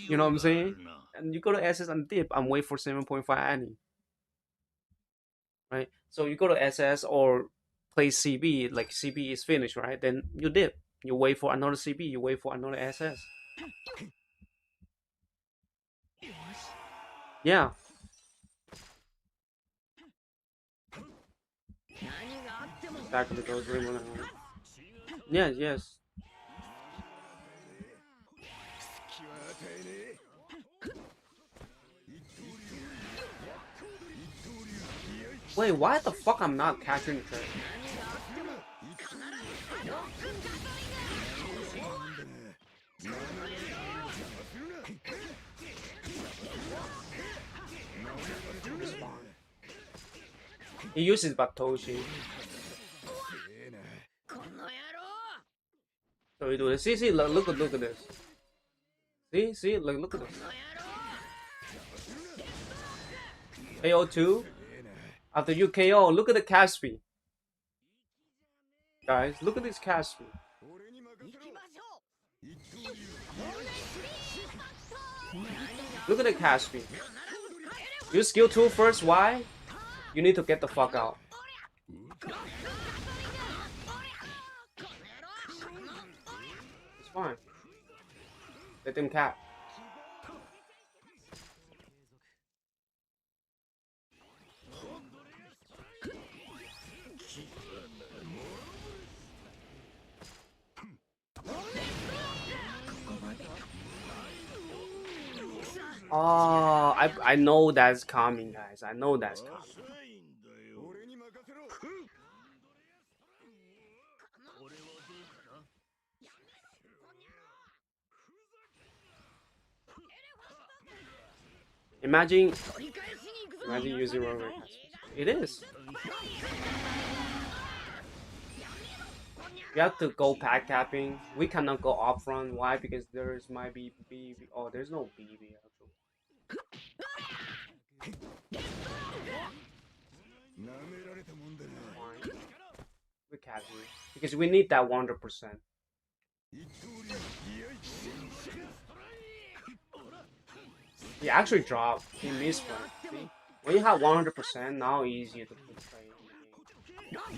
You know what I'm saying? And you go to SS and dip and wait for 7.5 Annie. Right? So you go to SS or play CB, like CB is finished, right? Then you dip. You wait for another CB, you wait for another SS. Yeah. Exactly those women. Yes, yes. Wait, why the fuck I'm not catching the train? He uses Batoshi. So we do this. See, look at this. See, look at this. KO2. After you KO, look at the cast speed. Guys, look at this cast speed. Look at the cast speed. You skill 2 first, why? You need to get the fuck out. It's fine. Let them cap. Oh, I know that's coming, guys. I know that's coming. Imagine, 取り返しに行くぞ imagine using rotary caspers. It is. We have to go pack capping. We cannot go up front. Why? Because there's might be BB. Oh, there's no BB actually. Fine. We cap you because we need that 100%. He actually dropped. He missed one. See, when you have 100%, now easier to play in the game.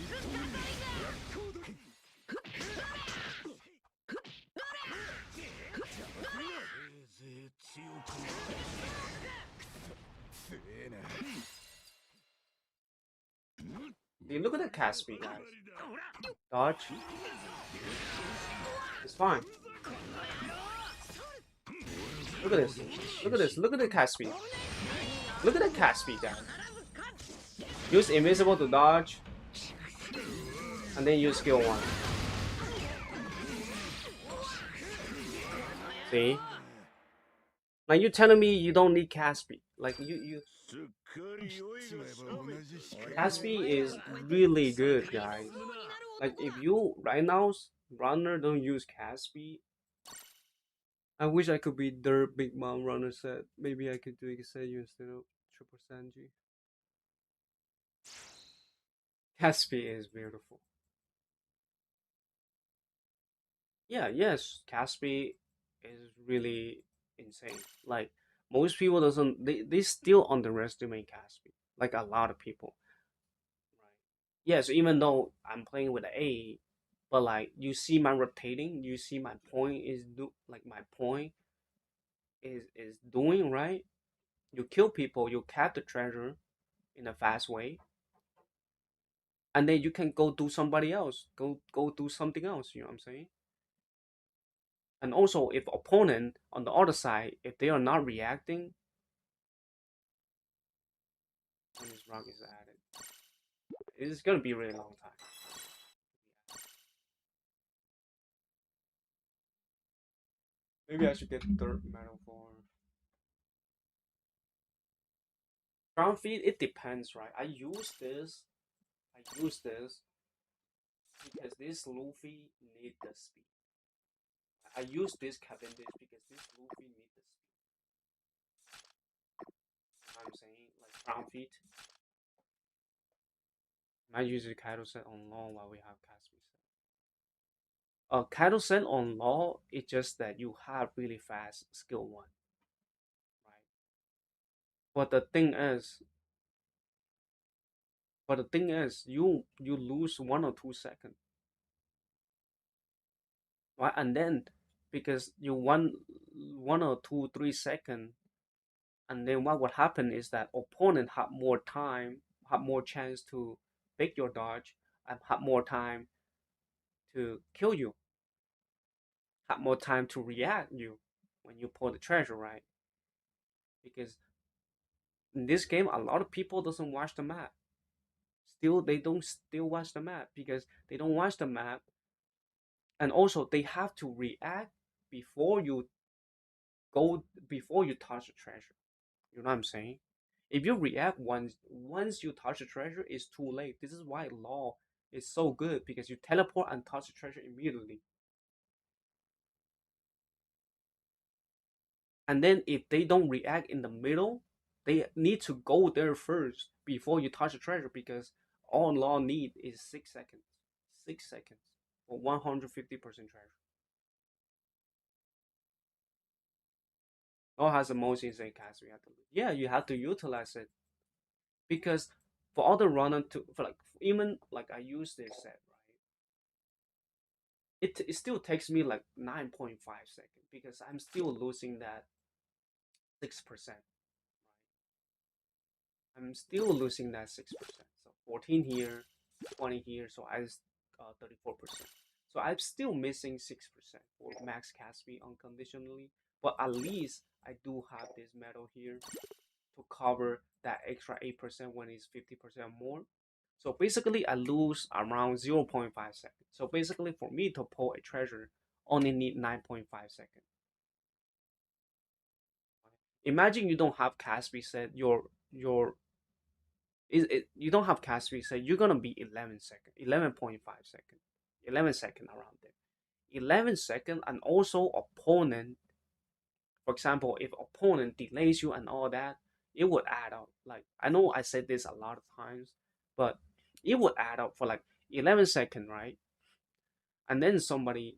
See, look at the cast speed, guys. Dodge. It's fine. Look at this. Look at this. Look at the cast speed. Look at the cast speed, guys. Use invisible to dodge, and then use skill 1. See? Like you telling me you don't need cast speed. Like you cast speed is really good, guys. Like if you right now runner don't use cast speed, I wish I could be dirt big mom runner set. Maybe I could do Exeyu instead of triple Sanji. Cast speed is beautiful. Yeah, yes, cast speed is really insane. Like most people doesn't they still underestimate cast speed. Like a lot of people. Right. Yes, even though I'm playing with A, but like you see my rotating, you see my point is do like my point is doing right. You kill people, you cap the treasure in a fast way, and then you can go do somebody else, go do something else. You know what I'm saying? And also, if opponent on the other side, if they are not reacting, when this rock is added, it's gonna be a really long time. Maybe I should get third medal for ground feed. It depends, right? I use this because this Luffy need the speed. I use this Cavendish because this Luffy need the speed. You know what I'm saying? Like ground feet. I use the Kaido set on law while we have Caspi set. Kaido set on law, it's just that you have really fast skill 1, right? But the thing is, you lose 1 or 2 seconds, right? And then because you 1 or 2, 3 seconds, and then what would happen is that opponent have more time, have more chance to pick your dodge, and have more time to kill you, have more time to react you when you pull the treasure, right? Because in this game, a lot of people doesn't watch the map. Still, they don't still watch the map because they don't watch the map, and also they have to react before you before you touch the treasure. You know what I'm saying? If you react once you touch the treasure, it's too late. This is why law is so good because you teleport and touch the treasure immediately. And then if they don't react in the middle, they need to go there first before you touch the treasure because all law need is 6 seconds. 6 seconds for 150% treasure. Law has the most insane cast we have to lose. Yeah, you have to utilize it because for other runner to for like even like I use this set right, it still takes me like 9.5 seconds because I'm still losing that 6%. I'm still losing that 6%. So 14 here, 20 here, so I 34%. So I'm still missing 6% for max cast speed unconditionally, but at least I do have this medal here to cover that extra 8% when it's 50% more. So basically, I lose around 0.5 seconds. So basically, for me to pull a treasure, only need 9.5 seconds. Imagine you don't have cast reset. Your you don't have cast reset. You're gonna be 11 second, 11.5 second, 11 second around there. 11 second, and also opponent. For example, if opponent delays you and all that, it would add up. Like I know I said this a lot of times, but it would add up for like 11 second, right? And then somebody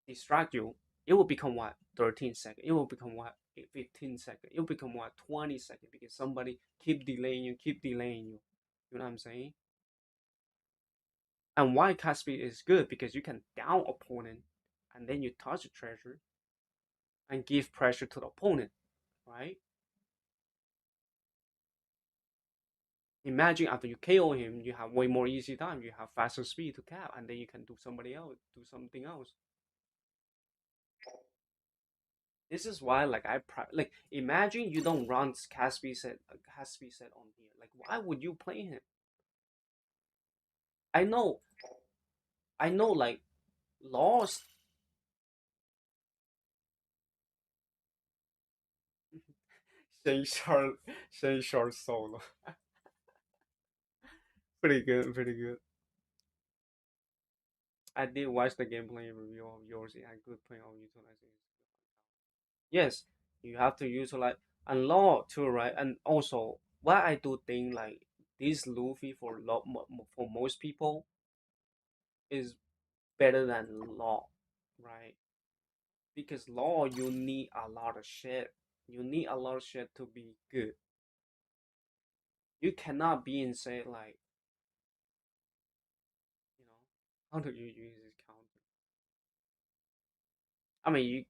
distract you, it will become what 13 second. It will become what 15 second. It will become what 20 second because somebody keep delaying you, keep delaying you. You know what I'm saying? And why cast speed is good because you can down opponent, and then you touch the treasure and give pressure to the opponent, right? Imagine after you KO him, you have way more easy time. You have faster speed to cap, and then you can do somebody else, do something else. This is why, like like imagine you don't run Caspi set on here. Like, why would you play him? I know, I know, like lost. Shen Shard, Shen Shard solo, pretty good, pretty good. I did watch the gameplay review of yours. It had good point of utilization. Yes, you have to utilize and law too, right? And also, what I do think like this Luffy for most people is better than law, right? Because law you need a lot of shit. You need a lot of shit to be good. You cannot be insane like you know how do you use this counter? I mean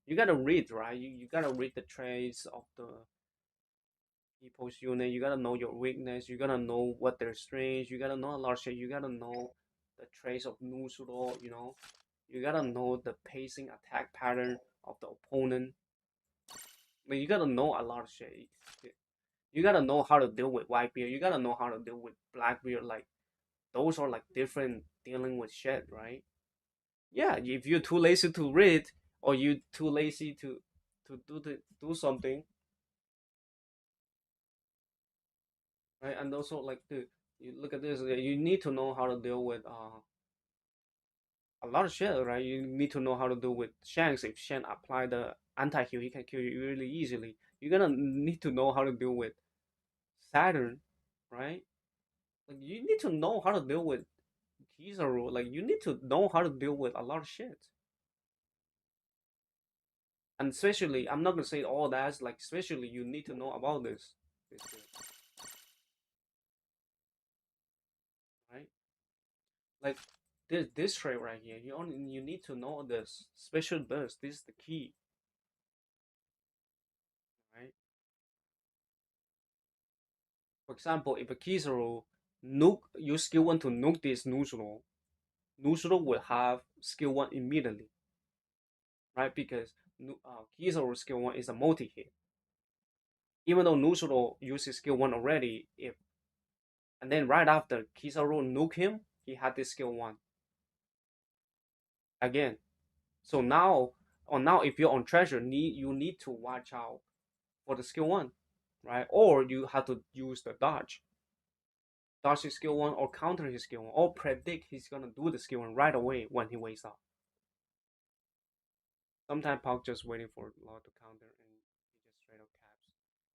you gotta read right. You gotta read the traits of the people's unit. You gotta know your weakness. You gotta know what their strengths. You gotta know a lot of shit. You gotta know the traits of Nusuro. You gotta know the pacing attack pattern of the opponent. I mean, you gotta know a lot of shit. You gotta know how to deal with Whitebeard. You gotta know how to deal with Blackbeard. Like those are like different dealing with shit, right? Yeah, if you're too lazy to read or you too lazy to do something, right? And also like you look at this, you need to know how to deal with a lot of shit, right? You need to know how to deal with Shanks. If Shanks apply the anti heal, he can kill you really easily. You're gonna need to know how to deal with Saturn, right? Like you need to know how to deal with Kizaru. Like you need to know how to deal with a lot of shit. And especially, I'm not gonna say all that. Like especially, you need to know about this shit, right? Like this trait right here. You need to know this special burst. This is the key, right? For example, if a Kizaru nuke you skill one to nuke this Nuzuro, Nuzuro will have skill one immediately, right? Because Kizaru skill one is a multi hit. Even though Nuzuro uses skill one already, if and then right after Kizaru nuke him, he had this skill one again. So now if you're on treasure, you need to watch out for the skill one, right? Or you have to use the dodge his skill one, or counter his skill one, or predict he's gonna do the skill one right away when he wakes up. Sometimes Pac just waiting for Law to counter and he just straight up caps.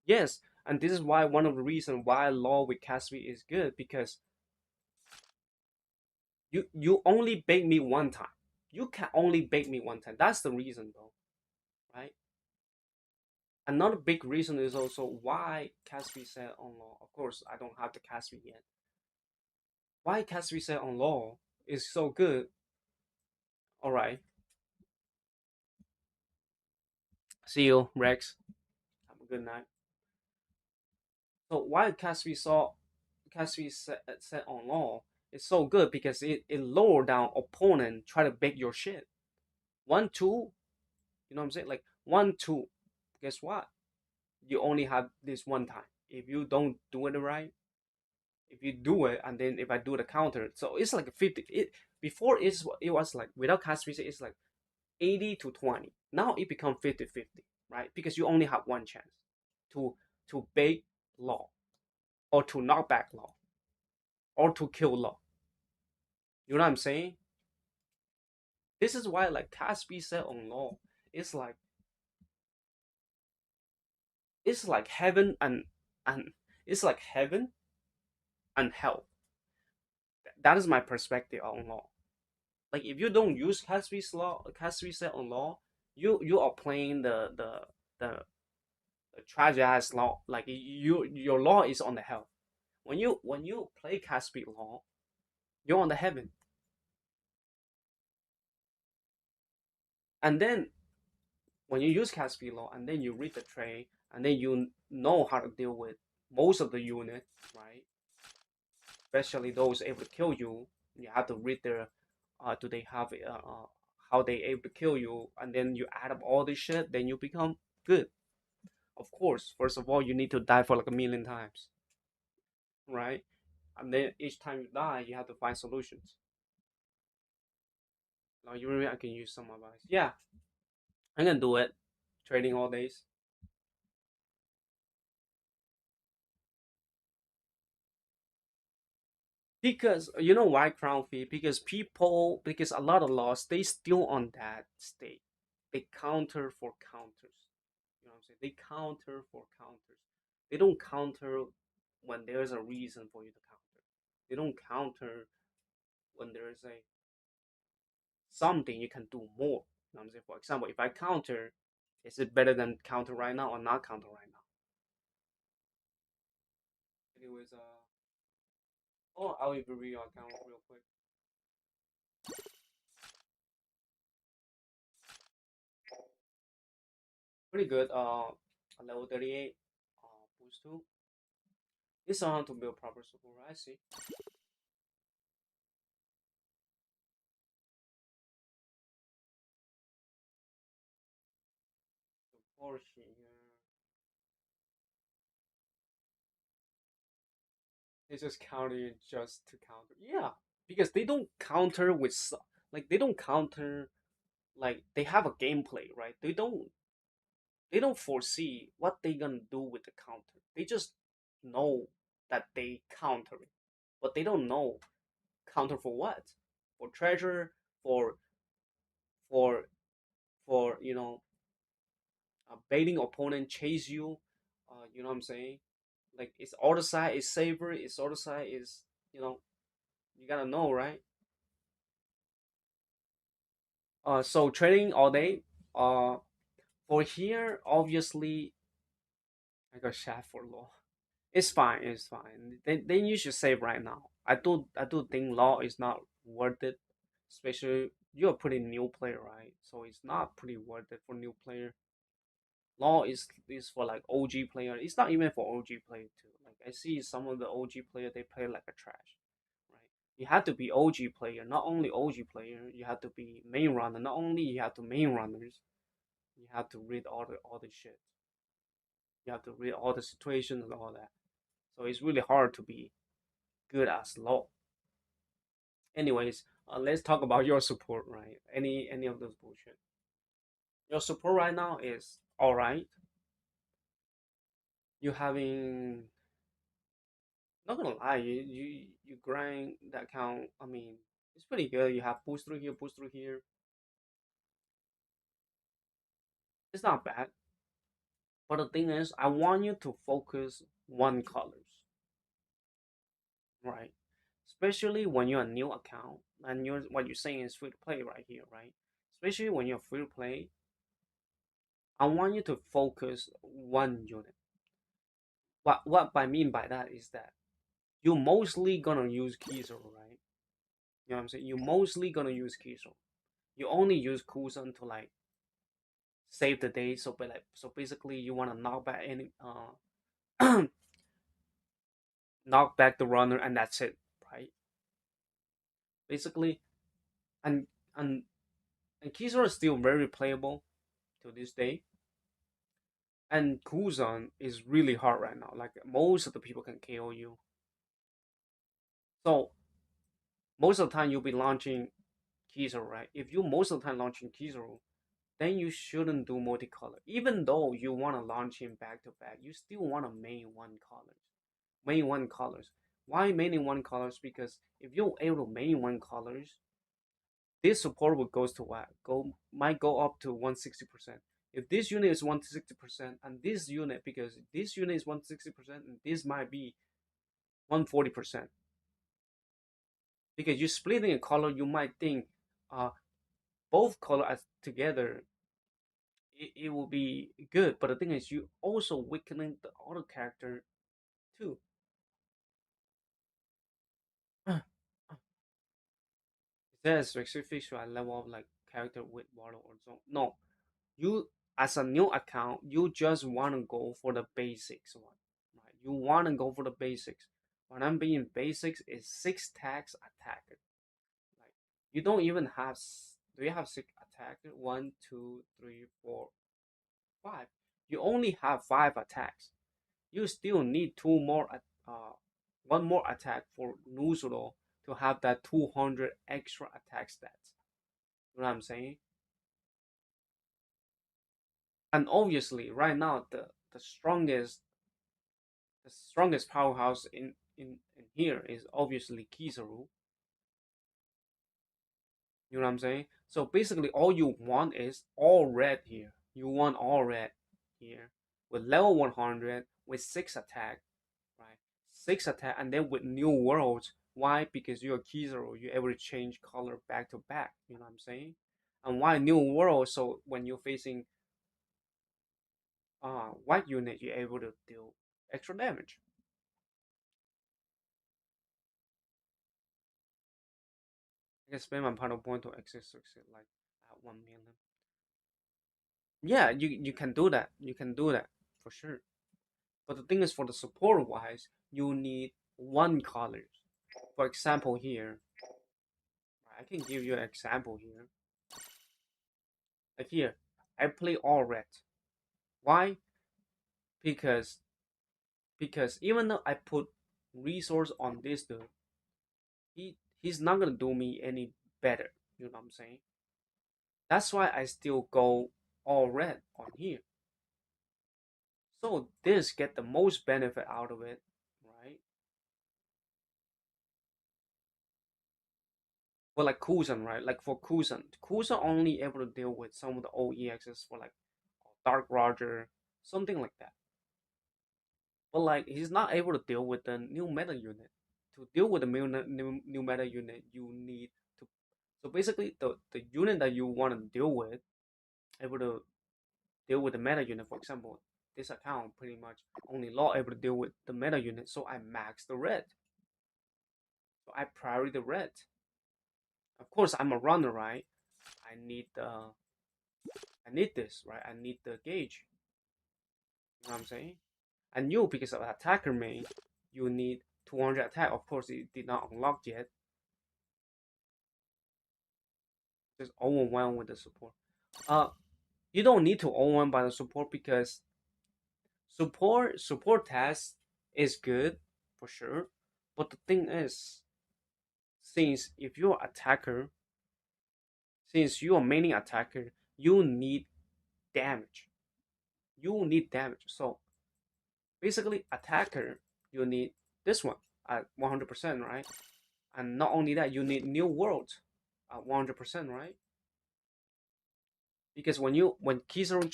Yes, and this is why one of the reasons why Law with Caspi is good because you only bait me one time. You can only bait me one time. That's the reason though, right? Another big reason is also why Caspi said on Law. Of course, I don't have the Caspi yet. Why Caspi said on Law is so good. All right, see you, Rex. Have a good night. So why Caspi set on Law is so good because it lower down opponent try to bait your shit. 1-2, you know what I'm saying? Like 1-2. Guess what? You only have this one time. If you don't do it right, if you do it and then if I do the counter, so it's like a 50. It before it was like without Caspi, it's like 80 to 20. Now it becomes 50-50, right? Because you only have one chance to bait law, or to knock back law, or to kill law. You know what I'm saying? This is why like Caspi said on law, it's like it's like heaven and it's like heaven and hell. That is my perspective on law. Like if you don't use Caspi set on law, you are playing the trash ass law. Like your law is on the hell. When you play Caspi law, you're on the heaven. And then when you use Caspi law, and then you read the trade, and then you know how to deal with most of the unit, right? Especially those able to kill you. You have to read their, do they have how they able to kill you, and then you add up all this shit, then you become good. Of course, first of all, you need to die for like a million times, right? And then each time you die, you have to find solutions. Now you really, I can use some advice. Yeah, I can do it. Trading all days. Because you know why crown fee? Because a lot of laws they still on that state. They counter for counters. You know what I'm saying? They counter for counters. They don't counter when there's a reason for you to counter. They don't counter when there's a something you can do more. You know what I'm saying? For example, if I counter, is it better than counter right now or not counter right now? Anyways, oh, I'll review your account real quick. Pretty good. Level 38. Boost 2. It's on to build proper support. I see. Support here. It's just countering just to counter. Yeah, because they don't counter with like they don't counter like they have a gameplay, right? They don't foresee what they gonna do with the counter. They just know that they counter it, but they don't know counter for what, for treasure, for for for baiting opponent chase you. You know what I'm saying? Like it's other side is saver, it's other side is you know you gotta know, right? So trading all day. Uh, for here, obviously, I got shot for law. It's fine. It's fine. Then you should save right now. I do think law is not worth it, especially you're a pretty new player, right? So it's not pretty worth it for new player. Law is for like OG player. It's not even for OG player too. Like I see some of the OG player they play like a trash, right? You have to be OG player, not only OG player. You have to be main runner. Not only you have to main runners, you have to read all the shit. You have to read all the situations and all that. So it's really hard to be good as law. Anyways, let's talk about your support, right? Any of those bullshit. Your support right now is all right. You having not gonna lie, you grind that count. I mean, it's pretty good. You have boost through here, boost through here. It's not bad. But the thing is, I want you to focus one colors, right? Especially when you're a new account and you're what you're saying is free to play right here, right? Especially when you're free to play, I want you to focus one unit. What I mean by that is that you're mostly gonna use Kizo, right? You know what I'm saying? You're mostly gonna use Kizo. You only use Kuzan to like save the day. So basically you wanna knock back any knock back the runner and that's it, right? Basically, and and and Kizo is still very playable to this day. And Kuzan is really hard right now. Like most of the people can KO you. So most of the time you'll be launching Kizaru, right? If you most of the time launching Kizaru, then you shouldn't do multicolor. Even though you want to launch him back to back, you still want to main one colors. Main one colors. Why maining one colors? Because if you're able to main one colors, this support will goes to what? Might go up to 160%. If this unit is 160% and this unit, because this unit is 160% and this might be 140%. Because you're splitting a color, you might think both colors together it will be good. But the thing is, you also weakening the other character too. Is there a specific level of like character with water or zone? No, you as a new account, you just want to go for the basics one, right? You want to go for the basics. What I'm being basics is six tags attacker. Like you don't even have. Do you have six attacker? One, two, three, four, five. You only have five attacks. You still need two more one more attack for Nuzuro to have that 200 extra attack stats. You know what I'm saying? And obviously, right now the strongest powerhouse in here is obviously Kizaru. You know what I'm saying? So basically, all you want is all red here. You want all red here with level 100 with six attack, right? Six attack, and then with new worlds. Why? Because you're Kizaru, you're able to change color back to back. You know what I'm saying? And why new world? So when you're facing white unit, you're able to deal extra damage. I can spend my final point to exit succeed like at 1 million. Yeah, you can do that. You can do that for sure. But the thing is, for the support wise, you need one color. For example, here, I can give you an example here. Like here, I play all red. Why? Because even though I put resource on this dude, he's not gonna do me any better. You know what I'm saying? That's why I still go all red on here. So this get the most benefit out of it, right? But like Kuzan, right? Like for Kuzan only able to deal with some of the old EXs for like Dark Roger, something like that. But like he's not able to deal with the new meta unit. To deal with the new meta unit, you need to. So basically, the unit that you want to deal with, able to deal with the meta unit. For example, this account pretty much only law able to deal with the meta unit. So I max the red. So I priority the red. Of course, I'm a runner, right? I need the I need this, right? I need the gauge. You know what I'm saying? And you, because of attacker main, you need 200 attack. Of course, it did not unlock yet. Just overwhelmed with the support. Uh, you don't need to overwhelm by the support because support task is good for sure. But the thing is, since if you're attacker, since you are mainly attacker, you need damage. You need damage. So basically, attacker, you need this one at 100%, right? And not only that, you need new world at 100%, right? Because when Kizaru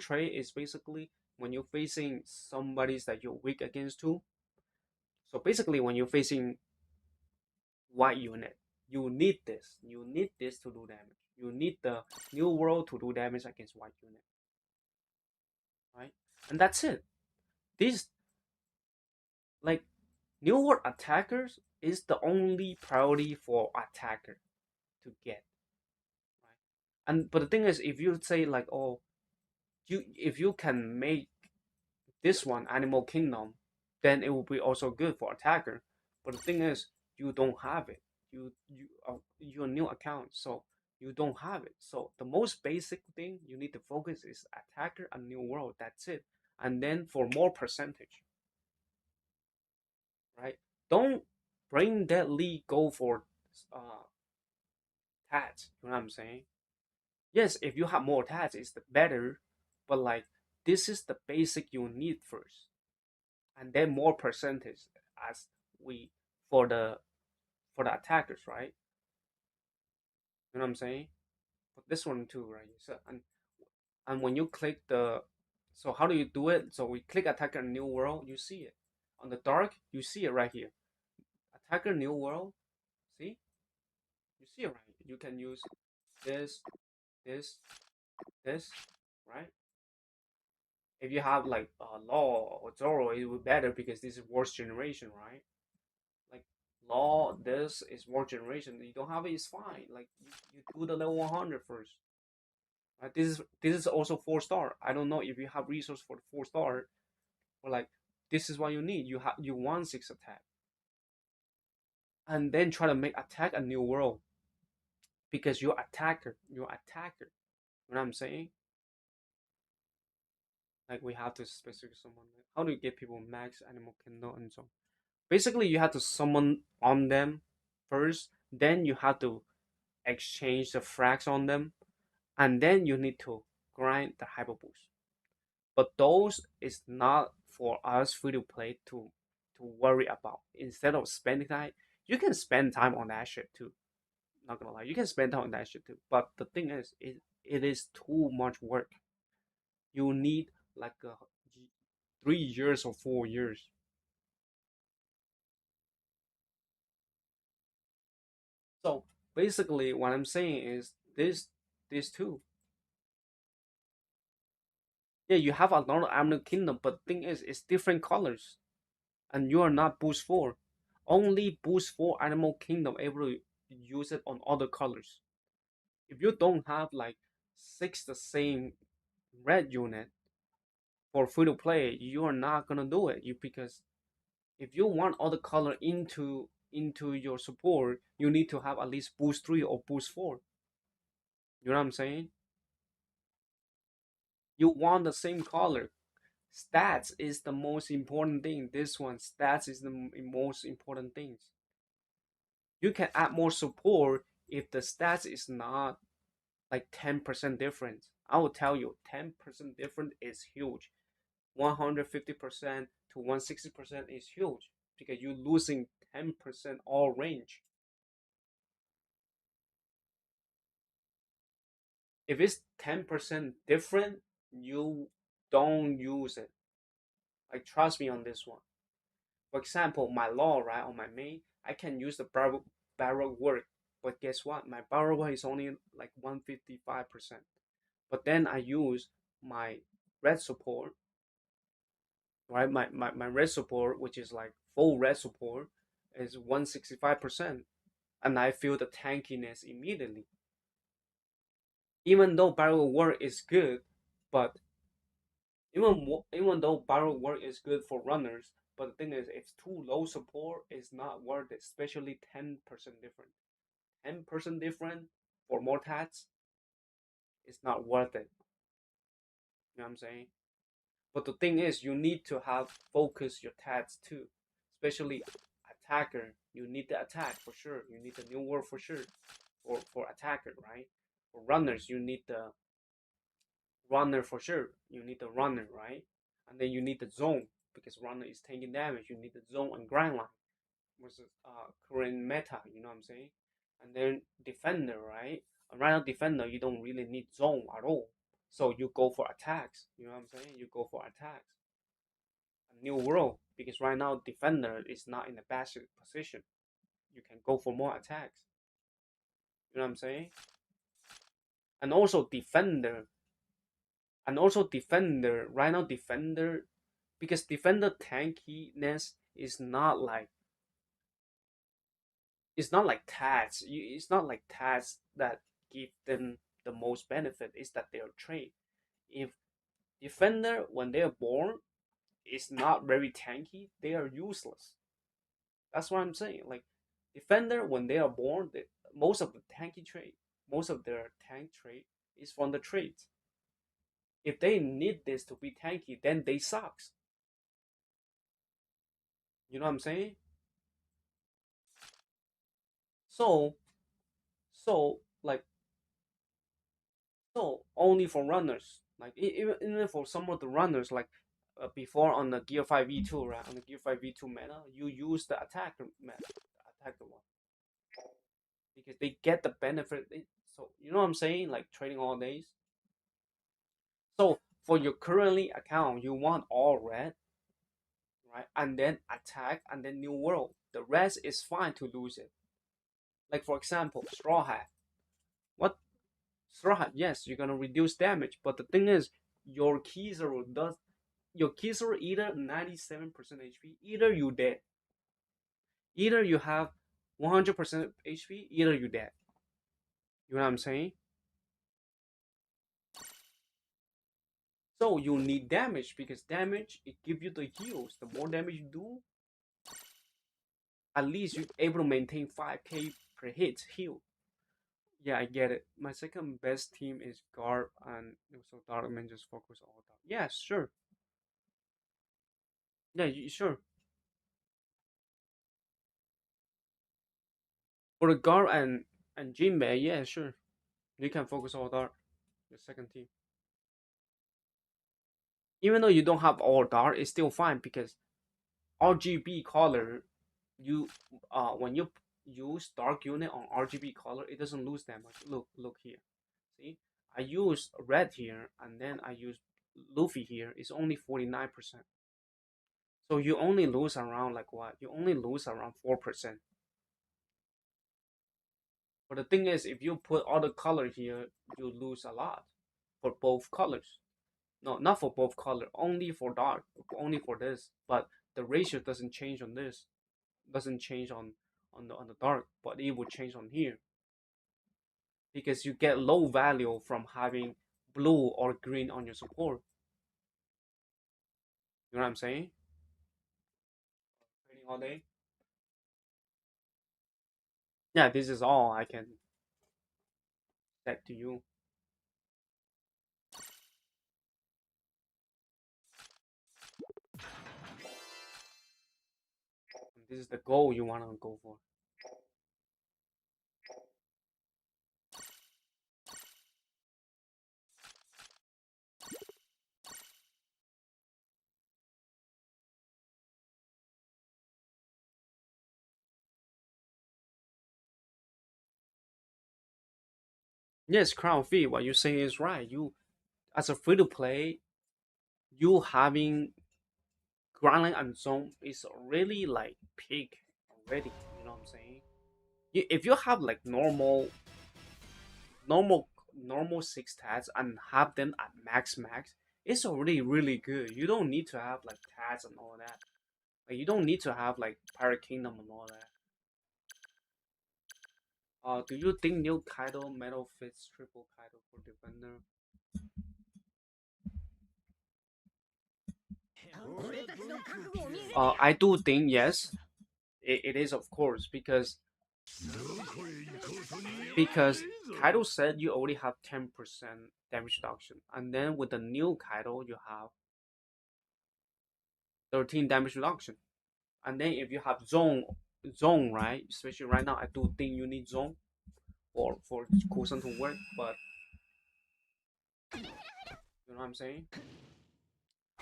trade is basically when you're facing somebody's that you're weak against too. So basically, when you're facing white unit, you need this. You need this to do damage. You need the new world to do damage against white unit, right? And that's it. This like new world attackers is the only priority for attacker to get, right? And but the thing is, if you say like, oh, if you can make this one Animal Kingdom, then it will be also good for attacker. But the thing is, you don't have it. You're a new account, so you don't have it. So the most basic thing you need to focus is attacker and new world. That's it. And then for more percentage, right? Don't brain deadly go for uh tats. You know what I'm saying? Yes, if you have more tats, it's the better. But like this is the basic you need first, and then more percentage as we for the attackers, right? You know what I'm saying? But this one too, right? So and when you click the, so how do you do it? So we click attacker new world, you see it on the dark, you see it right here. Attacker new world, see, you see it right here. You can use this, this, this, right? If you have like Law or Zoro, it would be better because this is worst generation, right? Like Law, this is worst generation. You don't have it, it's fine. Like you do the level 100 first. Right? This is also 4 star. I don't know if you have resource for the 4 star, but like this is what you need. You want 6 attack, and then try to make attack a new world because you're attacker. You're attacker. You know what I'm saying? Like we have to specific someone. How do you get people max animal kingdom and so on? Basically you have to summon on them first, then you have to exchange the frags on them, and then you need to grind the hyper boost. But those is not for us free to play to worry about. Instead of spending time, you can spend time on that shit too. Not gonna lie, you can spend time on that shit too. But the thing is, it is too much work. You need like 3 years or 4 years. So basically, what I'm saying is this too. Yeah, you have another Animal Kingdom, but the thing is, it's different colors, and you are not boost four. Only boost four Animal Kingdom able to use it on other colors. If you don't have like 6 the same red unit for free to play, you are not gonna do it. You because if you want other color into your support, you need to have at least boost 3 or boost 4. You know what I'm saying? You want the same color. Stats is the most important thing. This one, stats is the most important things. You can add more support if the stats is not like 10% difference. I will tell you, 10% difference is huge. 150% to 160% is huge because you're losing 10% all range. If it's 10% different, you don't use it. Like trust me on this one. For example, my law, right, on my main, I can use the barrel work, but guess what? My barrel work is only like 155%. But then I use my red support, right? My red support, which is like full red support, is 165%. And I feel the tankiness immediately. Even though barrel work is good, but even though barrel work is good for runners, but the thing is, if too low support, it's not worth it, especially 10% different. 10% different for more tats, it's not worth it. You know what I'm saying? But the thing is, you need to have focus your tats too, especially attacker. You need the attack for sure. You need the new word for sure for attacker, right? For runners, you need the runner for sure. You need the runner, right? And then you need the zone because runner is taking damage. You need the zone and grind line versus current meta. You know what I'm saying? And then defender, right? And right now defender, you don't really need zone at all. So you go for attacks. You know what I'm saying? You go for attacks. A new world because right now defender is not in the best position. You can go for more attacks. You know what I'm saying? And also defender right now defender because defender tankiness is not like tats. It's not like tats that give them the most benefit. Is that they're trained. If defender when they're born is not very tanky, they are useless. That's what I'm saying. Like defender when they are born, most of the tanky trait, most of their tank trait is from the traits. If they need this to be tanky, then they sucks. You know what I'm saying? So, so like So only for runners, like even for some of the runners, like before on the Gear 5 V2, right? On the Gear 5 V2 meta, you use the attacker meta, the attacker one, because they get the benefit. So you know what I'm saying? Like trading all days. So for your currently account, you want all red, right? And then attack, and then new world. The rest is fine to lose it. Like for example, straw hat. What straw hat? Yes, you're gonna reduce damage, but the thing is, your Kizaru does your Kizaru either 97% HP, either you dead, either you have 100% HP, either you dead. You know what I'm saying? So you need damage because damage it give you the heals. The more damage you do, at least you're able to maintain 5k per hit heal. Yeah, I get it. My second best team is Garb and also Darkman just focus all that. Yeah, sure. Yeah, sure. For the Garb and Jinbei, yeah, sure. You can focus all dark. The second team. Even though you don't have all dark, it's still fine because RGB color, you when you use dark unit on RGB color, it doesn't lose that much. Look here. See, I use red here, and then I use Luffy here. It's only 49%. So you only lose around like what? You only lose around 4%. But the thing is, if you put other color here, you lose a lot for both colors. No, not for both color, only for dark, only for this. But the ratio doesn't change on this, doesn't change on the dark, but it will change on here because you get low value from having blue or green on your support. You know what I'm saying? Trading all day. Yeah, this is all I can set to you. This is the goal you wanna go for. Yes, Crown Fee, what you're saying is right. You as a free to play, you having Grinding and Zone is really like peak already. You know what I'm saying? If you have like normal six tats and have them at max, it's already really good. You don't need to have like tats and all that. Like you don't need to have like Pirate Kingdom and all that. Do you think new Kaido Metal fits triple Kaido for Defender? I do think yes. It is of course because Kaido said you already have 10% damage reduction, and then with the new Kaido you have 13 damage reduction, and then if you have zone right, especially right now, I do think you need zone for Kusan to work, but you know what I'm saying.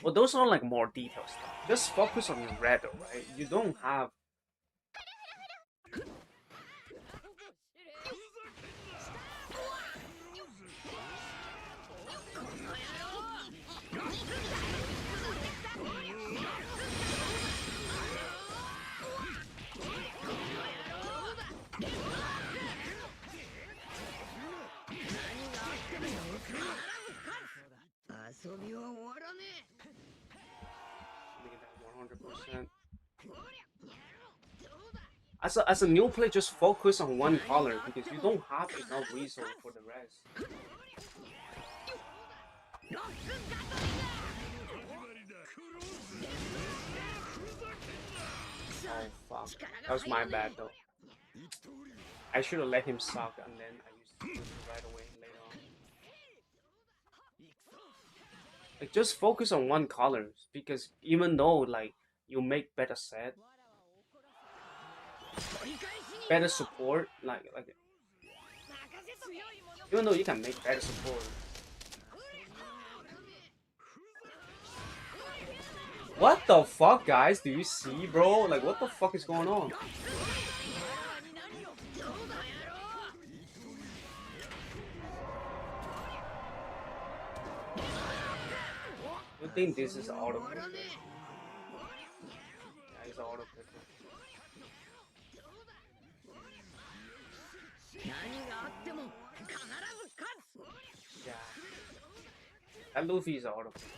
Well, those are like more detailed stuff. Just focus on your red, right? You don't have. Make it that 100%. As a new player, just focus on one color because you don't have enough resource for the rest. Oh fuck, that was my bad though. I should have let him suck and then I used to right away later on. Like just focus on one color because even though like you make better set, better support, like Even though you can make better support. What the fuck, guys? Do you see, bro? Like, what the fuck is going on? You think this is auto clicker? Yeah, it's auto clicker. Yeah. That Luffy is auto clicker.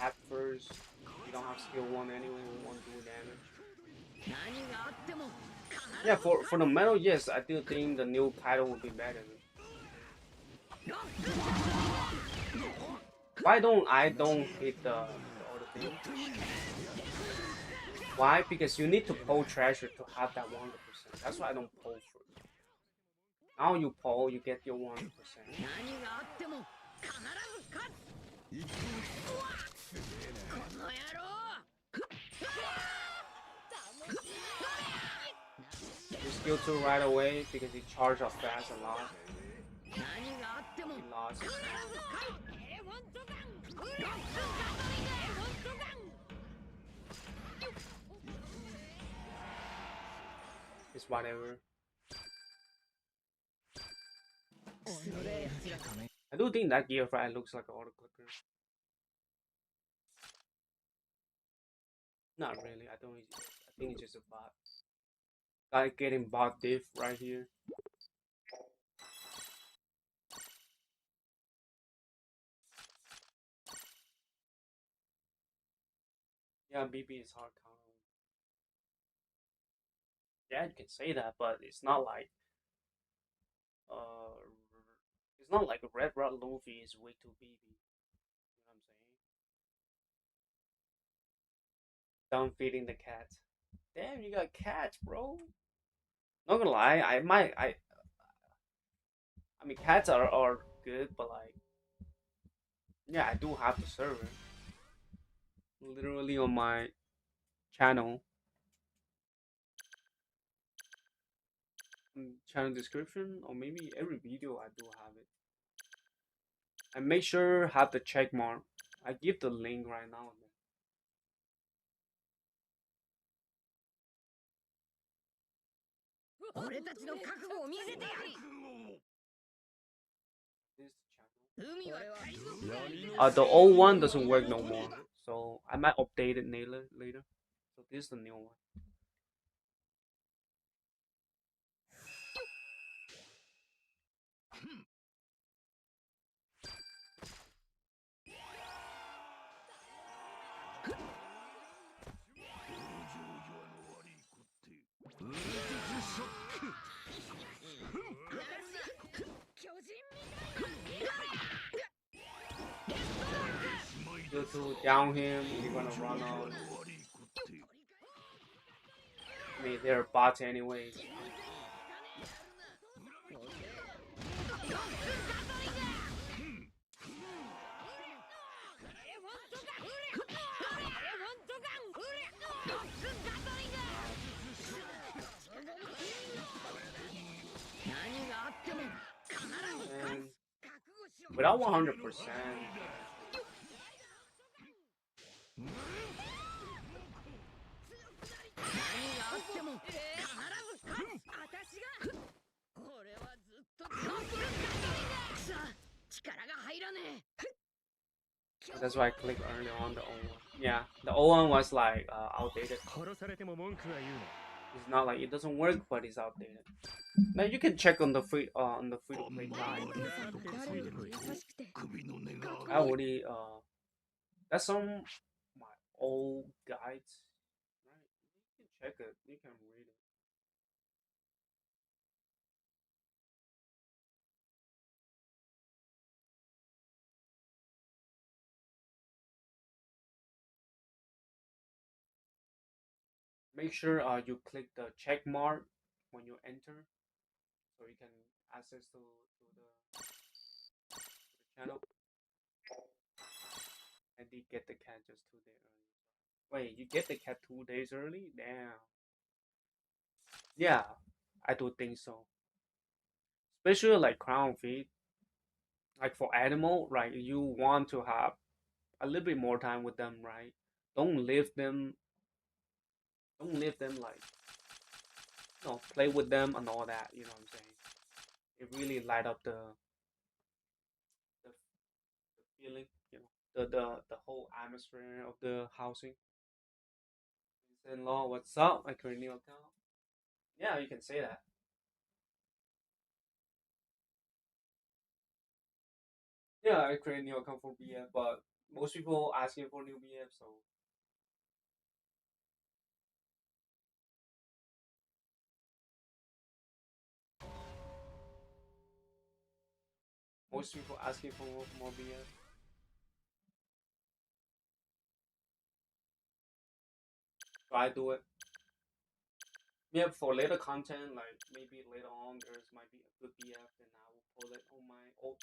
At first, you don't have skill 1 anyway, we won't do damage. Yeah, for the metal, yes, I do think the new title would be better. Why don't I hit the other thing? Why? Because you need to pull treasure to have that 100%. That's why I don't pull first. Now you pull, you get your 100%. You skill 2 right away because he charged up fast a lot. He lost his it's whatever. I do think that gear fry looks like an auto clicker. Not really. I don't. I think it's just a bot. Like getting bot diff right here. Yeah, BB is hard counter. Yeah, you can say that, but it's not like uh, it's not like a Red Rod Luffy is way too BB. You know what I'm saying? Done feeding the cat. Damn, you got cats, bro. Not gonna lie, I mean, cats are good, but like, yeah, I do have the server. Literally on my channel, channel description, or maybe every video I do have it. And make sure have the check mark. I give the link right now. This channel. The old one doesn't work no more, so I might update it later. So this is the new one. You to down him, you're gonna run off. I mean, they're bots anyways. And without 100%, that's why I clicked earlier on the old one. Yeah, the old one was like outdated. It's not like it doesn't work, but it's outdated. Now you can check on the free to play guide. I already that's some my old guides. Right? You can check it. You can read it. Make sure you click the check mark when you enter, so you can access to the channel. I did get the cat just 2 days early. Wait, you get the cat 2 days early? Damn. Yeah, I do think so. Especially like crown feet, like for animal, right? You want to have a little bit more time with them, right? Don't leave them. Don't leave them like play with them and all that. You know what I'm saying? It really light up the feeling. The whole atmosphere of the housing. In law, what's up? I create a new account. Yeah, you can say that. Yeah, I create a new account for BF, but most people asking for new BF, so most people asking for more BF. So I do it. Yeah, for later content, like maybe later on, there's might be a good BF, then I will pull it on my old.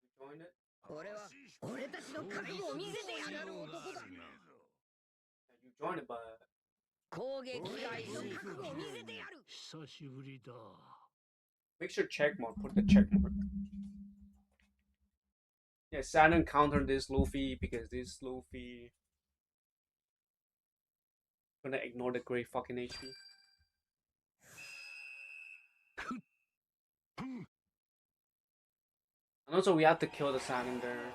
You join it? 俺は俺たちの覚悟を見せてやる男だ Yeah, you join it, but 攻撃開始覚悟を見せてやる make sure check mark. Put the check mark. Yeah, Saturn counter this Luffy because this Luffy gonna ignore the great fucking HP. And also we have to kill the Saturn there.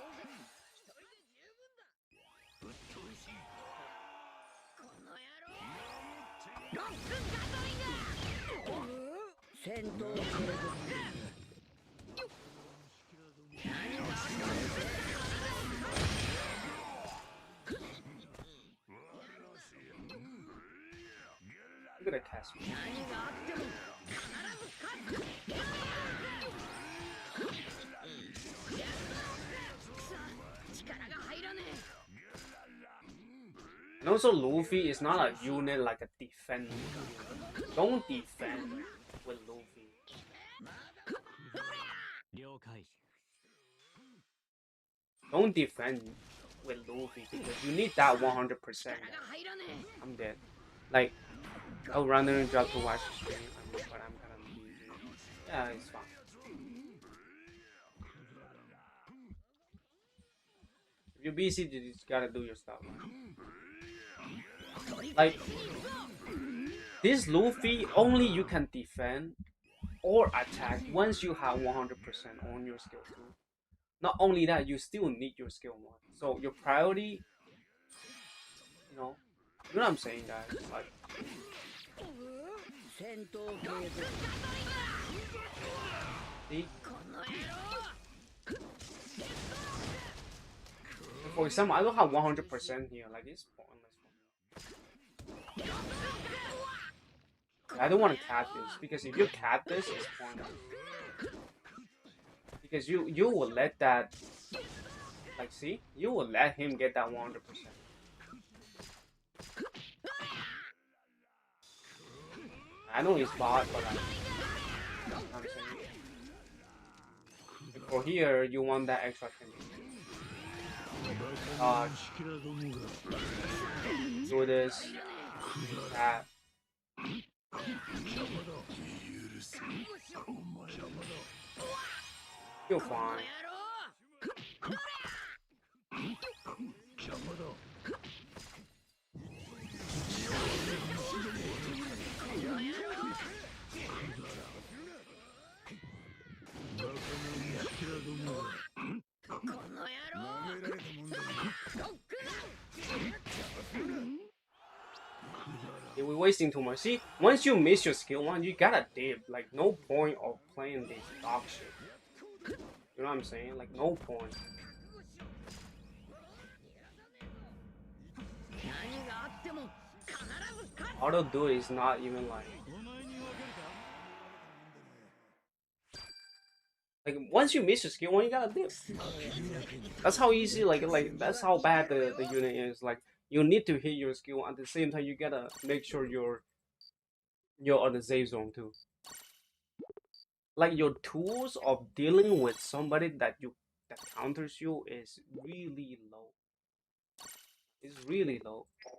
この野郎ロックガトリング戦闘継続何があっても Look at that cast. 何があっても必ず勝つくそ力が入らねえ And also Luffy is not a unit like a defend. Don't defend with Luffy. 了解 Don't defend with Luffy because you need that 100%. 力が入らねえ I'm dead. Like, I'll randomly drop to watch the stream, but I'm kind of busy. Yeah, it's fine. If you're busy, you just gotta do your stuff. Like, this Luffy, only you can defend or attack once you have 100% on your skill 2. Not only that, you still need your skill 1. So your priority, you know what I'm saying, guys? Like, 戦闘継続 see? この野郎 For example, I don't have 100% here. Like, it's pointless for me. I don't want to cap this because if you cap this, it's pointless. Because you will let that, like, see, you will let him get that 100%. I know he's bot, but like, I'm saying. For here, you want that extra 10. Do this, that. You're fine. Yeah, we're wasting too much. See, once you miss your skill 1, you gotta dip. Like, no point of playing this dog shit. You know what I'm saying? Like, no point. Auto do is not even like Like once you miss your skill one, you gotta dip. That's how easy. That's how bad the unit is. Like you need to hit your skill at the same time. You gotta make sure you're on the safe zone too. Like your tools of dealing with somebody that counters you is really low. It's really low, guys.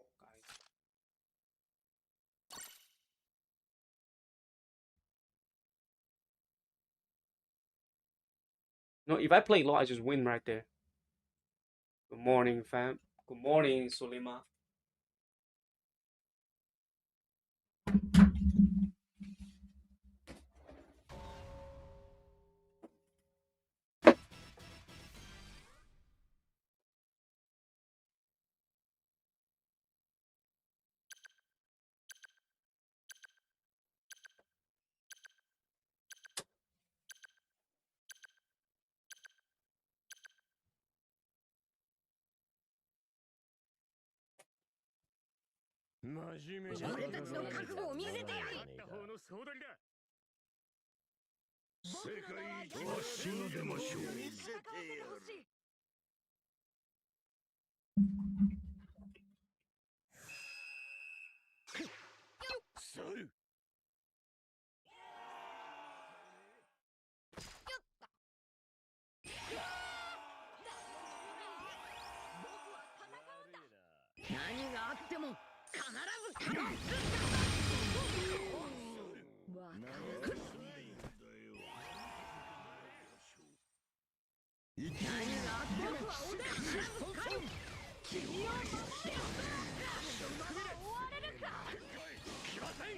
No, if I play low, I just win right there. Good morning, fam. Good morning, Sulima. 俺たちの覚悟を見せてやる。世界一わしの出ましょう。見せてやる。そる。何があっても必ず勝つ。何があっても必ず勝つ。君をもってやる。終われるか。来ません。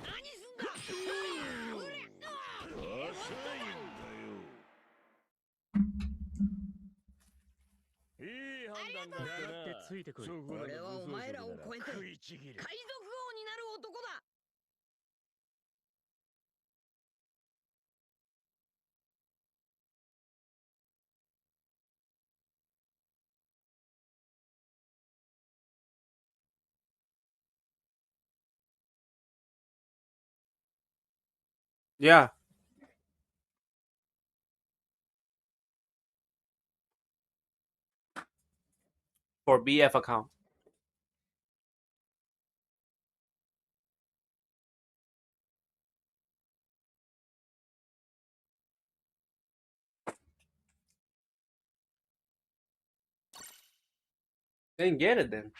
何すんだ。いい判断だってついてくる。俺はお前らを超えて海賊王になる男だ。Yeah, for BF account. Then get it then.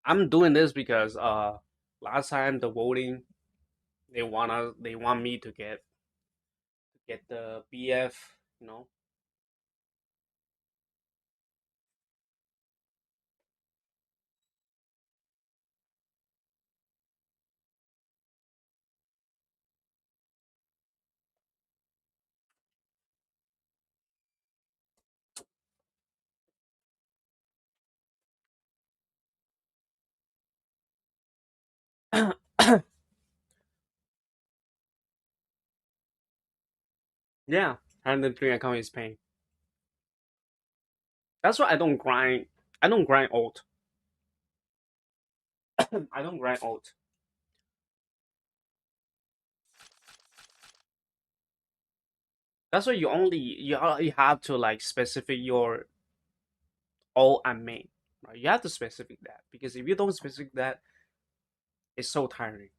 I'm doing this because last time the voting they want me to get the BF, you know. Yeah, 103 account is paying. That's why I don't grind. I don't grind alt. I don't grind alt. That's why you have to like specific your alt and main. Right? You have to specific that because if you don't specific that, it's so tiring.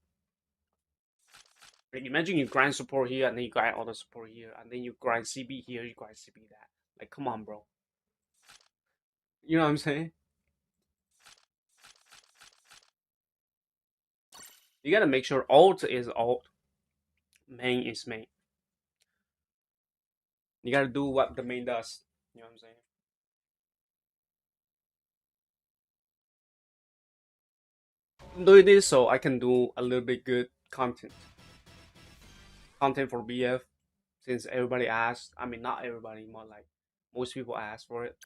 Like imagine you grind support here and then you grind auto support here and then you grind CB here, you grind CB that. Like come on, bro. You know what I'm saying? You gotta make sure alt is alt, main is main. You gotta do what the main does. You know what I'm saying? I'm doing this so I can do a little bit good content for BF since everybody asked. I mean, not everybody, more like most people asked for it.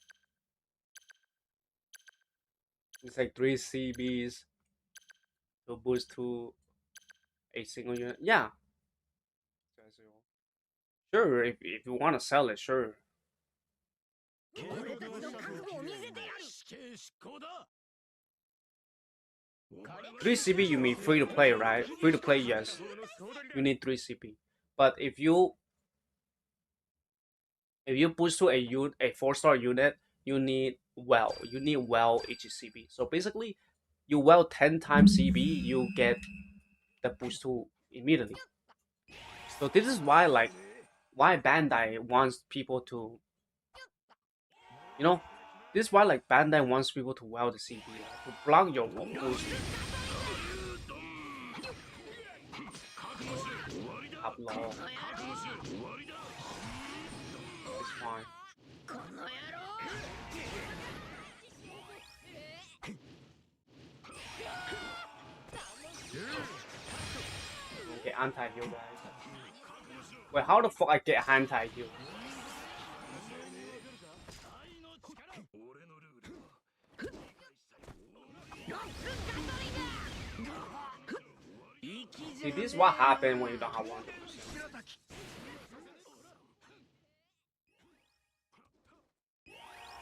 It's like 3 CBs to boost to a single unit. Yeah. Sure, if you want to sell it, sure. 俺たちの覚悟を見せてやる。死刑執行だ。 3 CP you mean free to play, right? Free to play, yes. You need 3 CP. But if you push to a 4-star unit, you need well each CP. So basically, you well 10 times CP, you get the boost to immediately. So this is why Bandai wants people to, you know, this is why like Bandai wants people to well the CP, like, to block your boost up low. It's fine. この野郎。 Okay, anti-heal guys. Wait, how the fuck I get anti-heal? See, this is what happens when you don't have 100%.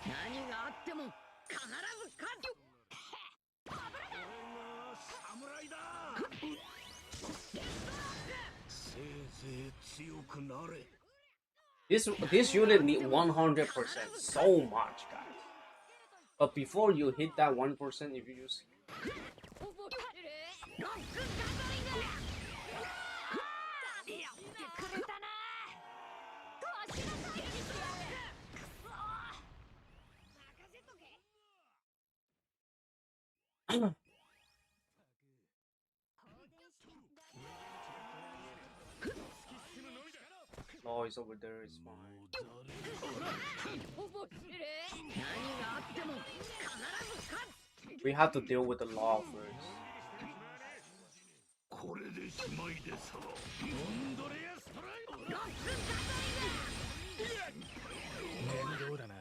何があっても必ず勝つ。 侍だ。せいぜい強くなれ。 This unit need 100% so much, guys. But before you hit that 1%, if you use ロックガトリング。やってくれたな。こうしなさい。くそ。任せとけ。 Law is over there, it's fine. 何があっても必ず勝つ。 We have to deal with the law first. これでしまいでさ。モンドレアストライド。ロックガトリング。面倒だな。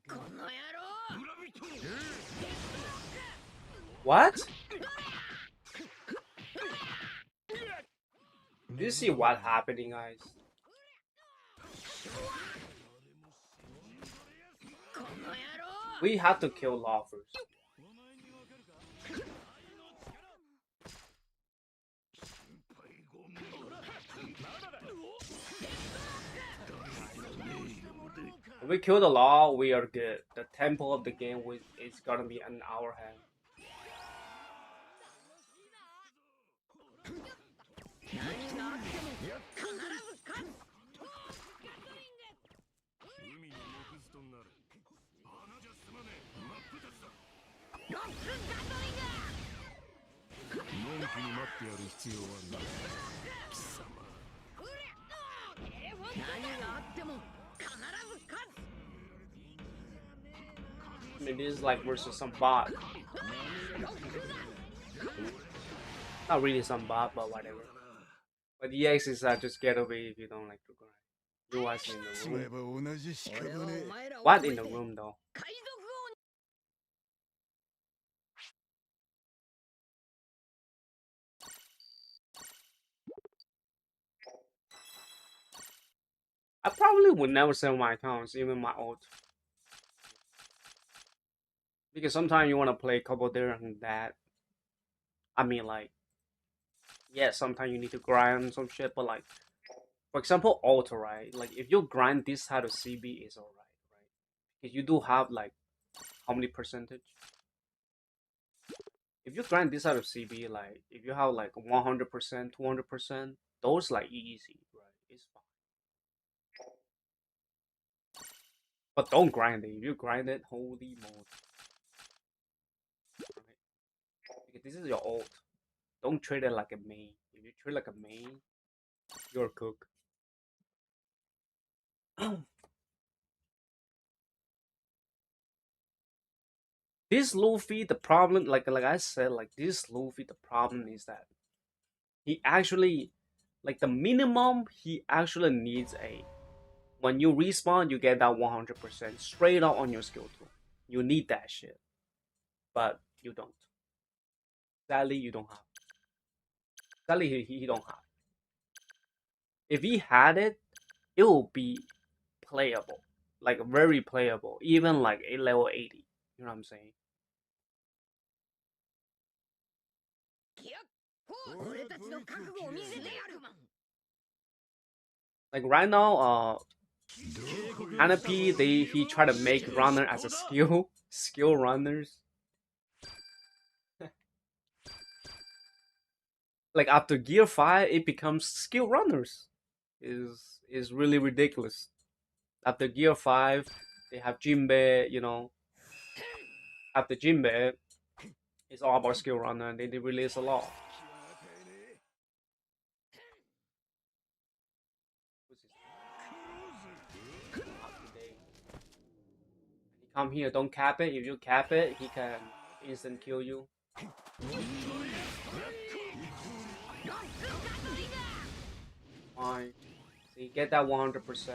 この野郎。 村人。 What? Do you see what happening, guys? この野郎。 We have to kill Law first. If we kill the Law, we are good. The tempo of the game is gonna be in our hand. 何があっても必ず勝つ。 海に木図となる。花じゃ済まねえ。真っ二つだ。ロックガトリング。のんきに待ってやる必要はない。貴様。何があっても必ず勝つ。 I mean, this is like versus some bot. Not really some bot, but whatever. But the EX is just get away if you don't like to grind. You watch in the room. 同じ屍。 What in the room though? 海賊王。 I probably would never sell my accounts, even my ult. Because sometimes you want to play a couple there and that. I mean, like, yeah, sometimes you need to grind some shit, but like, for example, ult, right? Like, if you grind this side of CB, is alright, right? Because you do have like, how many percentage? If you grind this side of CB, like, if you have like 100%, 200%, those like easy, right? It's fine. But don't grind it. If you grind it, holy moly. Right? Because this is your ult. Don't treat it like a main. If you treat it like a main, you're cooked. This Luffy, the problem, like I said, like this Luffy, the problem is that he actually, like the minimum, he actually needs a. When you respawn, you get that 100% straight up on your skill tool. You need that shit, but you don't. Sadly, you don't have. Sadly, he don't have. If he had it, it will be playable, like very playable, even like a level 80. You know what I'm saying? 俺たちの覚悟を見せてやる。 Like right now, Canopy, he tried to make runner as a skill runners. Like after Gear 5, it becomes skill runners. Is really ridiculous. After Gear 5, they have Jinbe, you know. After Jinbe, it's all about skill runner, and they release a lot. He come here, don't cap it. If you cap it, he can instant kill you. Fine. So you get that 100%.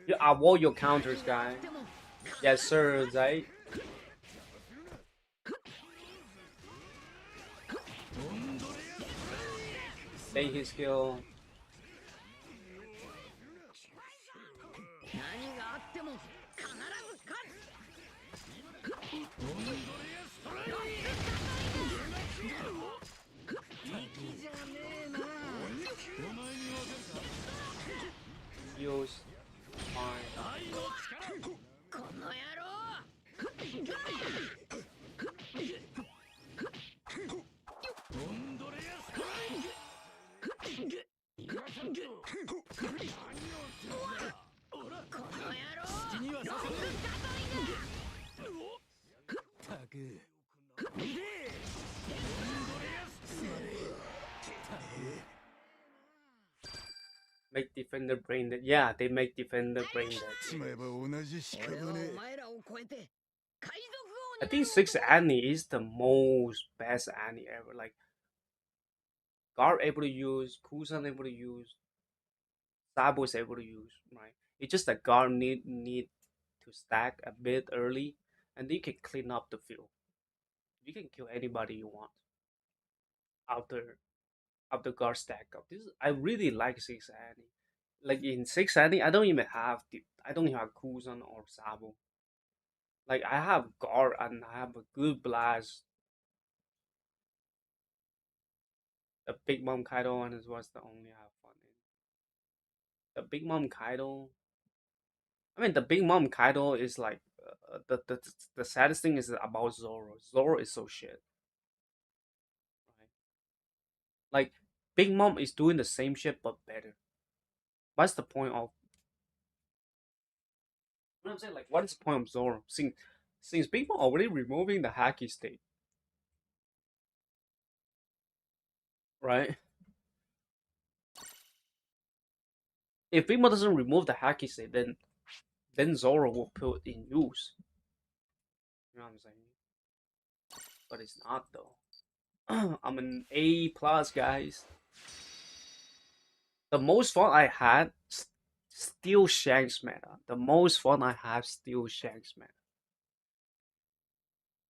You avoid your counters, guy. Yes, sir, Zay. Take his skill. 何があっても必ず勝つ。粋じゃねえな。 Heals. Fine. この野郎。 Make defender brain dead. Yeah, they make defender brain dead. しまえば同じ俺は屍。お前らを超えて海賊 I 王に think 6 Annie is the most best Annie ever. Like, Guard able to use, Kusan able to use, Sabo is able to use, right? It's just that Guard need to stack a bit early, and then you can clean up the field. You can kill anybody you want after Guard stack up. I really like 6 Annie. Like in 6 Annie, I don't even have Kusan or Sabo. Like I have Guard and I have a good blast. The Big Mom Kaido one is what's the only I have fun in. The Big Mom Kaido. I mean, the Big Mom Kaido is like the saddest thing is about Zoro. Zoro is so shit. Right? Like Big Mom is doing the same shit but better. What's the point of? You know what I'm saying? Like, what is the point of Zoro? Since Big Mom already removing the hacky state, right? If Big Mom doesn't remove the hacky state, then Zoro will put in use. You know what I'm saying? But it's not though. I'm an A plus, guys. The most fun I had still Shanks meta. The most fun I have still Shanks meta.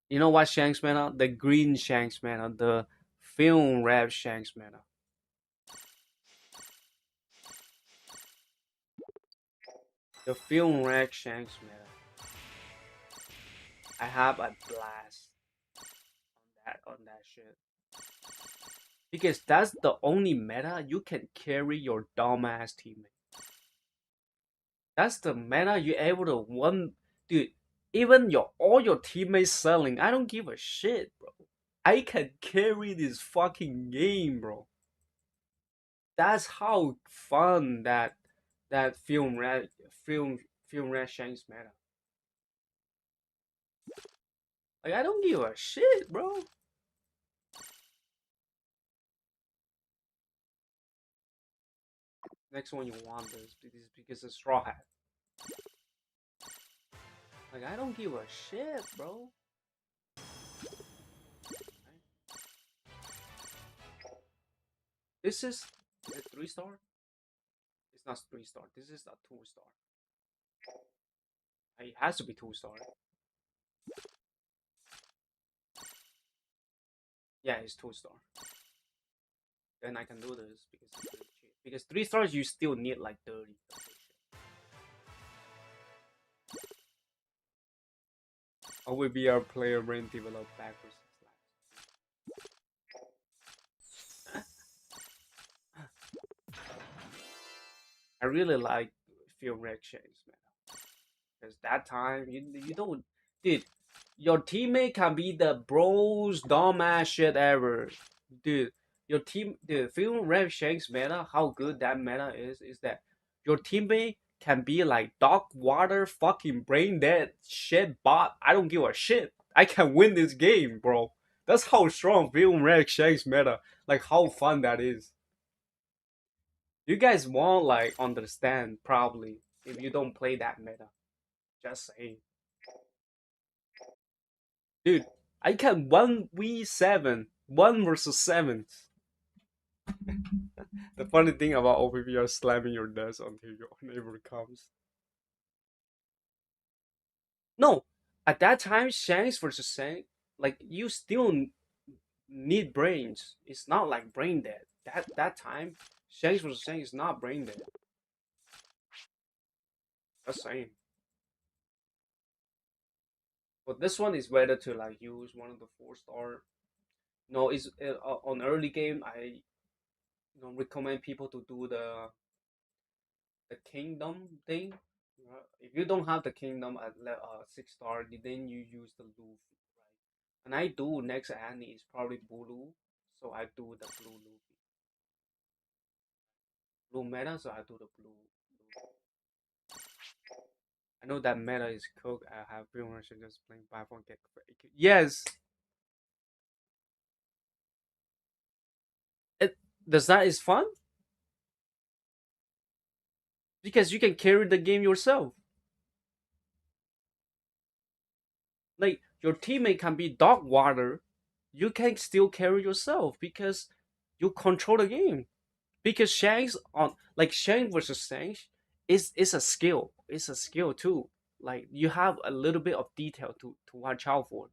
You know what Shanks meta? The green Shanks meta. The film rap Shanks meta. The film rap Shanks meta. I have a blast on that shit. Because that's the only meta you can carry your dumbass teammate. That's the meta you're able to one, dude. Even all your teammates selling, I don't give a shit, bro. I can carry this fucking game, bro. That's how fun that film red Shanks meta. Like I don't give a shit, bro. Next one you want this because it's straw hat. Like I don't give a shit, bro. This is it 3-star? It's not 3-star. This is a 2-star. It has to be 2-star. Yeah, it's 2-star. Then I can do this because it's really cheap. because 3 stars you still need like 30. OPBR player brain develop backwards. I really like film reactions, man. Because that time you don't, dude. Your teammate can be the bros dumbass shit ever, dude. Your team, dude. Film Rev Shanks meta, how good that meta is that your teammate can be like dog water fucking brain dead shit bot. I don't give a shit. I can win this game, bro. That's how strong Film Rev Shanks meta. Like how fun that is. You guys won't like understand probably if you don't play that meta. Just saying. Dude, I can 1v7, 1 versus 7. The funny thing about OPBR slamming your desk until your neighbor comes. No, at that time, Shanks versus Shanks, like you still need brains. It's not like brain dead. That time, Shanks versus Shanks is not brain dead. Just saying. But this one is better to like use one of the 4 star. No, it's on early game. I recommend people to do the kingdom thing. If you don't have the kingdom at 6 star, then you use the Luffy, right? And I do next Annie is probably blue, so I do the blue Luffy, blue meta, so I do the blue. Luffy. I know that meta is cooked. I have pretty much just playing 5 on get fake. Yes, it does that is fun because you can carry the game yourself. Like your teammate can be dog water, you can still carry yourself because you control the game. Because Shanks on like Shanks versus Shanks is a skill. It's a skill too. Like you have a little bit of detail to watch out for.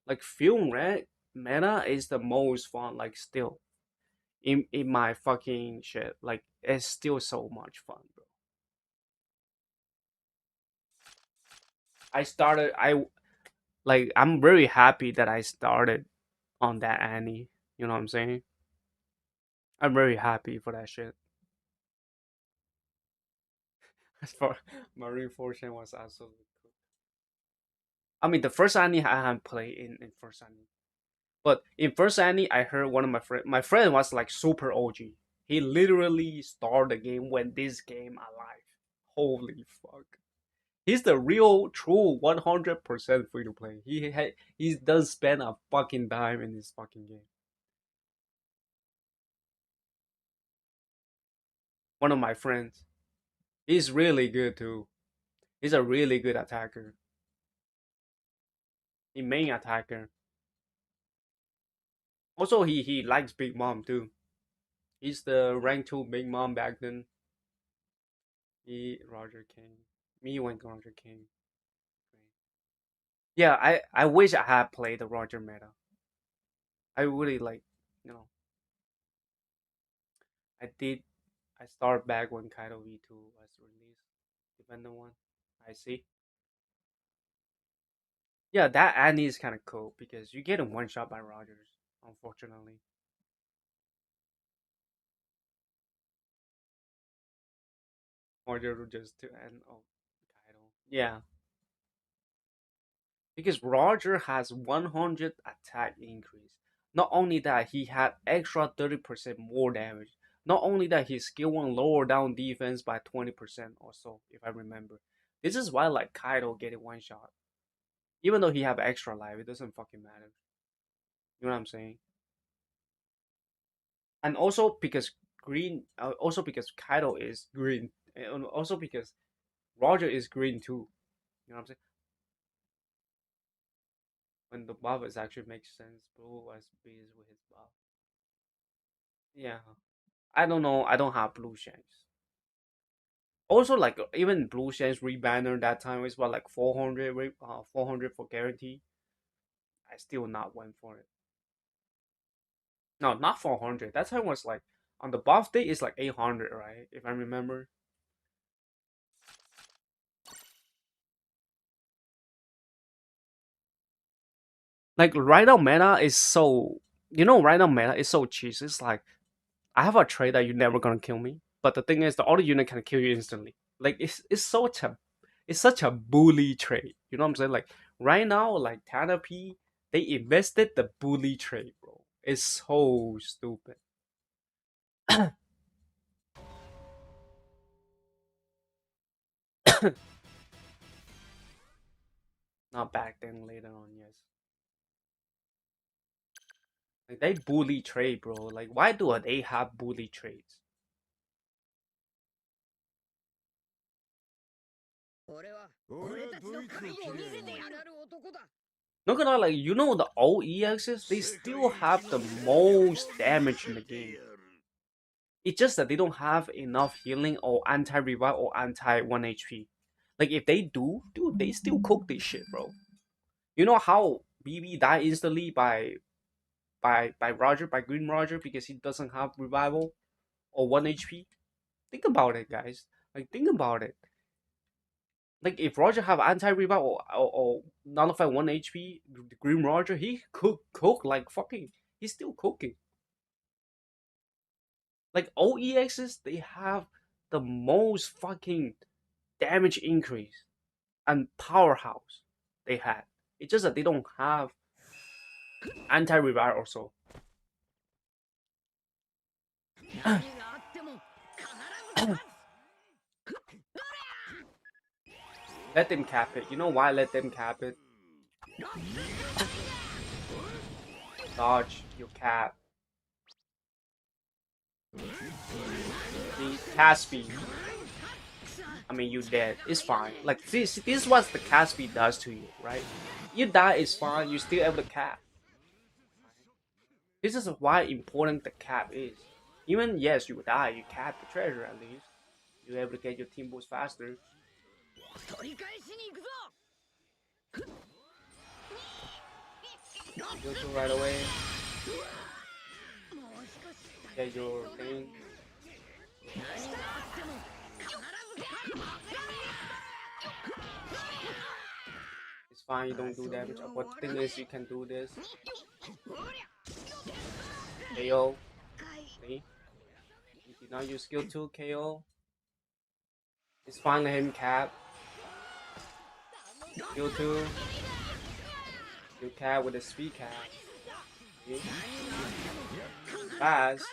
Like film red meta is the most fun. Like still in my fucking shit. Like it's still so much fun, bro. I started. I'm very happy that I started on that Annie. You know what I'm saying? I'm very happy for that shit. As for Marine Fortune was absolutely cool. I mean, the first Annie I haven't played in first Annie, but in first Annie I heard one of my friend was like super OG. He literally started the game when this game alive. Holy fuck! He's the real true 100% free to play. He doesn't spend a fucking dime in this fucking game. One of my friends, he's really good too. He's a really good attacker. He main attacker. Also, he likes Big Mom too. He's the rank 2 Big Mom back then. He Roger King. Me went Roger King. Yeah, I wish I had played the Roger meta. I really like, you know, I did. I start back when Kaido V2 was released. Depending one, I see. Yeah, that Annie is kind of cool because you get a one shot by Rogers. Unfortunately, Roger just to end of Kaido. Yeah, because Roger has 100 attack increase. Not only that, he had extra 30% more damage. Not only that, his skill 1 lower down defense by 20% or so, if I remember. This is why like Kaido get it one shot. Even though he have extra life, it doesn't fucking matter. You know what I'm saying? And also because also because Kaido is green, and also because Roger is green too. You know what I'm saying? When the buff is actually makes sense, blue was busy with his buff. Yeah, I don't know. I don't have blue shanks. Also, like even blue shanks rebanner that time was about like 400, 400 for guarantee. I still not went for it. No, not 400. That time was like On the buff day, it's like 800, right? If I remember. Like right now, meta is so right now meta is so cheap. It's like I have a trait that you're never gonna kill me, but the thing is, the auto unit can kill you instantly. Like it's such a bully trait. You know what I'm saying? Like right now, like Tana P, they invested the bully trait, bro. It's so stupid. Not back then, later on, yes. Like they bully trade, bro. Like why do they have bully trades? 俺は俺たちの覚悟を見せてやる男だ。 Look at that, like the old EXs, they still have the most damage in the game. It's just that they don't have enough healing or anti revive or anti 1 HP. Like if they do, dude, they still cook this shit, bro. You know how BB died instantly by Roger, by Green Roger, because he doesn't have revival or 1 HP? Think about it, guys. Like think about it. Like if Roger have anti revive or nullify 1 HP, the Green Roger, he cook like fucking, he's still cooking. Like OEXs, they have the most fucking damage increase and powerhouse they had. It's just that they don't have anti revive also. 何があっても必ず勝つ。 Let them cap it. You know why let them cap it? Dodge your cap. The Caspi. I mean, you dead. It's fine. Like this is what the Caspi does to you, right? You die is fine. You're still able to cap. This is why important the cap is. Even yes, you die, you cap the treasure at least. You're able to get your team boost faster. 取り返しに行くぞ。 Go to right away. もう少し Get your thing. 何があっても必ず勝つ。 It's fine, you don't do damage. But the thing is, you can do this. KO. See? You did not use skill 2 KO. It's fine, let him cap. Skill 2. Skill cap with a speed cap. See? Fast.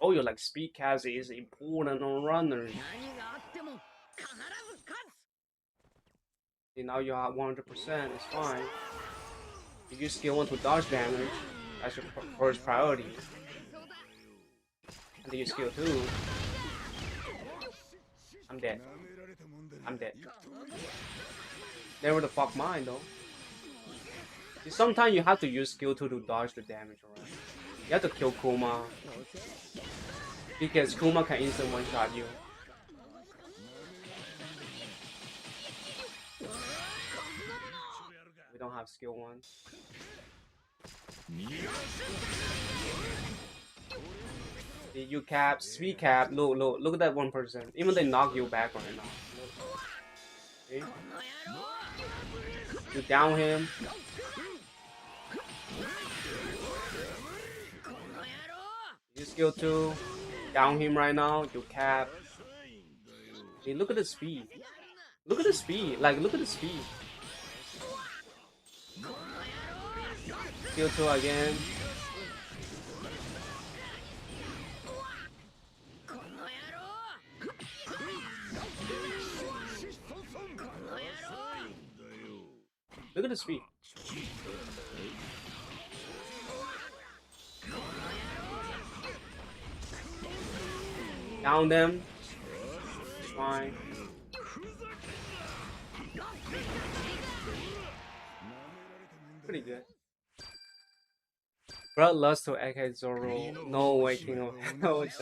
Oh, you're like speed cap is important on runners. 何があっても必ず勝つ。 See, now you're at 100%. It's fine. You use skill 1 to dodge damage. That's your first priority. And then you skill 2. I'm dead. I'm dead. Never the fuck mind though. See, sometimes you have to use skill 2 to dodge the damage, alright? You have to kill Kuma. Because Kuma can instant one shot you. We don't have skill 1. See, you cap, speed cap, look at that 1%. Even they knock you back right now. See? You down him. You skill 2. Down him right now. You cap. See, look at the speed. Look at the speed. Like, look at the speed. Skill 2 again. Look at the speed. Down them. Fine. Pretty good. Bloodlust to AK Zoro. No way, King of No, it's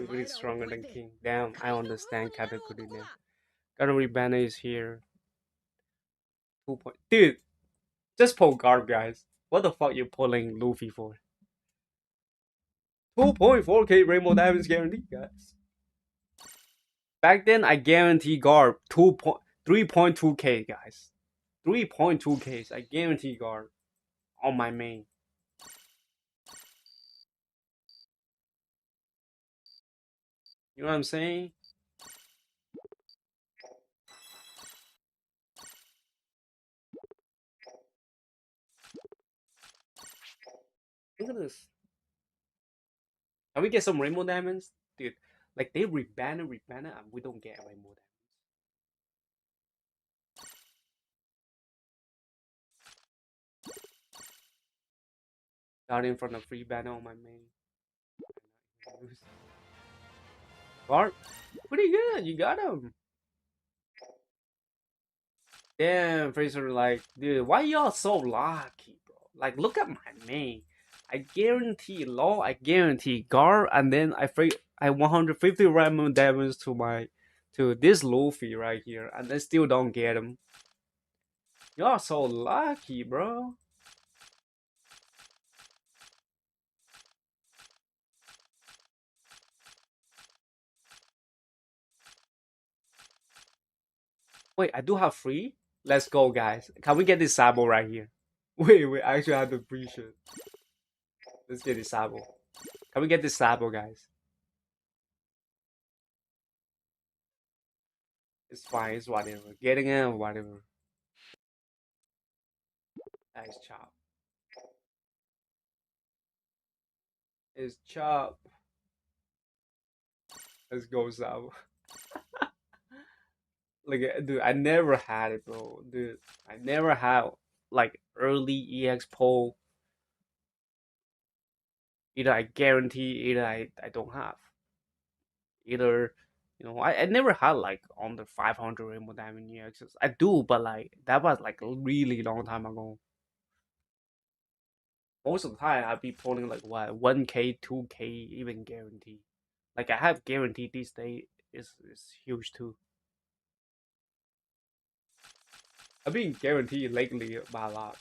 really stronger than King. Damn, I understand category name. Category banner is here. 2 point. Dude, just pull guard, guys. What the fuck you pulling Luffy for? 2.4k rainbow diamonds guaranteed, guys. Back then, I guarantee guard 3.2k, guys. 3.2k. I guarantee guard on my main. You know what I'm saying? Look at this. Can we get some rainbow diamonds? Dude, like they reban it, and we don't get rainbow diamonds. Starting from the free banner on my main. Guard, pretty good. You got him. Damn, Fraser, like, dude, why y'all so lucky, bro? Like, look at my main. I guarantee low, I guarantee guard, and then I 150 random damage to this Luffy right here, and I still don't get him. Y'all so lucky, bro. Wait, I do have free? Let's go, guys. Can we get this Sabo right here? Wait, I actually have the free shit. Let's get this Sabo. Can we get this Sabo, guys? It's fine, it's whatever. Getting it, whatever. Nice chop. It's chop. Let's go, Sabo. Like, dude, I never had it, bro. Dude, I never had like early EX poll. Either I guarantee, either I don't have. Either, I never had like under 500 Rainbow Diamond EXs. I do, but like that was like a really long time ago. Most of the time, I'd be pulling like what 1k, 2k, even guarantee. Like I have guaranteed these days is huge too. I've been guaranteed lately by a lot.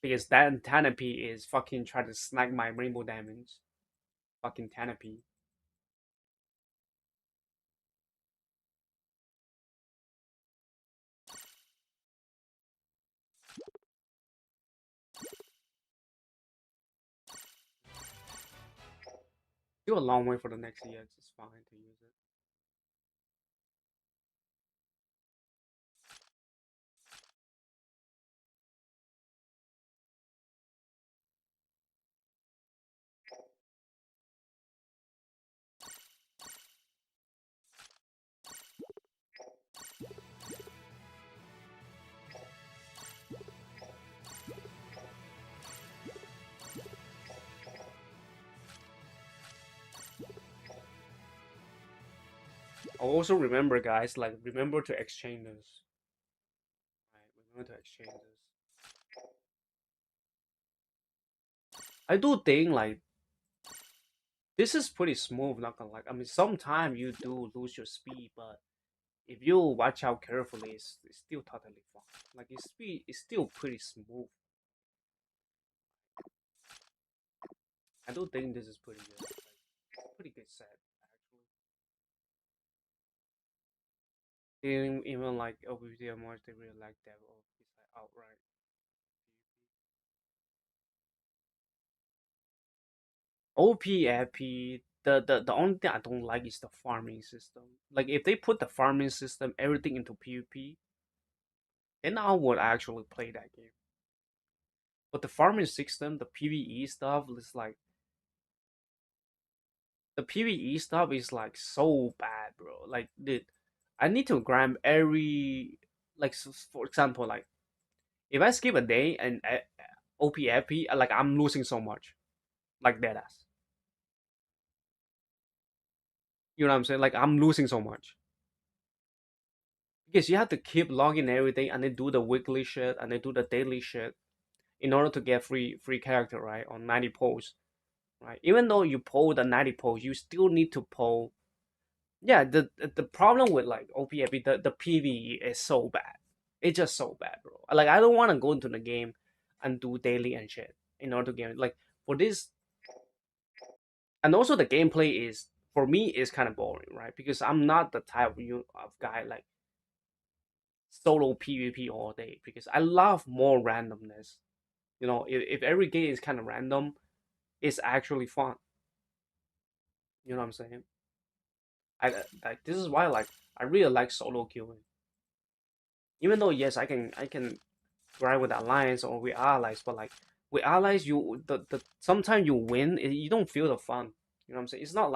Because that Tanape is fucking trying to snag my rainbow diamonds. Fucking Tanape. Still a long way for the next EX. It's fine to use it. Also remember, guys, like remember to exchange this. Right, remember to exchange this. I do think like this is pretty smooth. Not gonna like. I mean, sometimes you do lose your speed, but if you watch out carefully, it's still totally fine. Like your speed is still pretty smooth. I do think this is pretty good. Like, pretty good set actually. Even like OPBR Mars, they really like that. Or it's like outright. OPFP. The only thing I don't like is the farming system. Like if they put the farming system everything into PvP, then I would actually play that game. But the farming system, the PvE stuff is like the PvE stuff is like so bad, bro. Like, dude, I need to grind every like for example, like if I skip a day and OPFP, like I'm losing so much, like that ass. You know what I'm saying? Like I'm losing so much because you have to keep logging everything and then do the weekly shit and then do the daily shit in order to get free character right on 90 polls, right? Even though you poll the 90 polls, you still need to poll. Yeah, the problem with like OPFP, the PvE is so bad. It's just so bad, bro. Like I don't want to go into the game and do daily and shit in order to get like for this. And also the gameplay is for me is kind of boring, right? Because I'm not the type of guy like solo PvP all day because I love more randomness. If every game is kind of random, it's actually fun. You know what I'm saying? Like this is why like I really like solo queuing. Even though yes, I can grind with alliance or with allies, but like with allies, the sometimes you win, you don't feel the fun. You know what I'm saying? It's not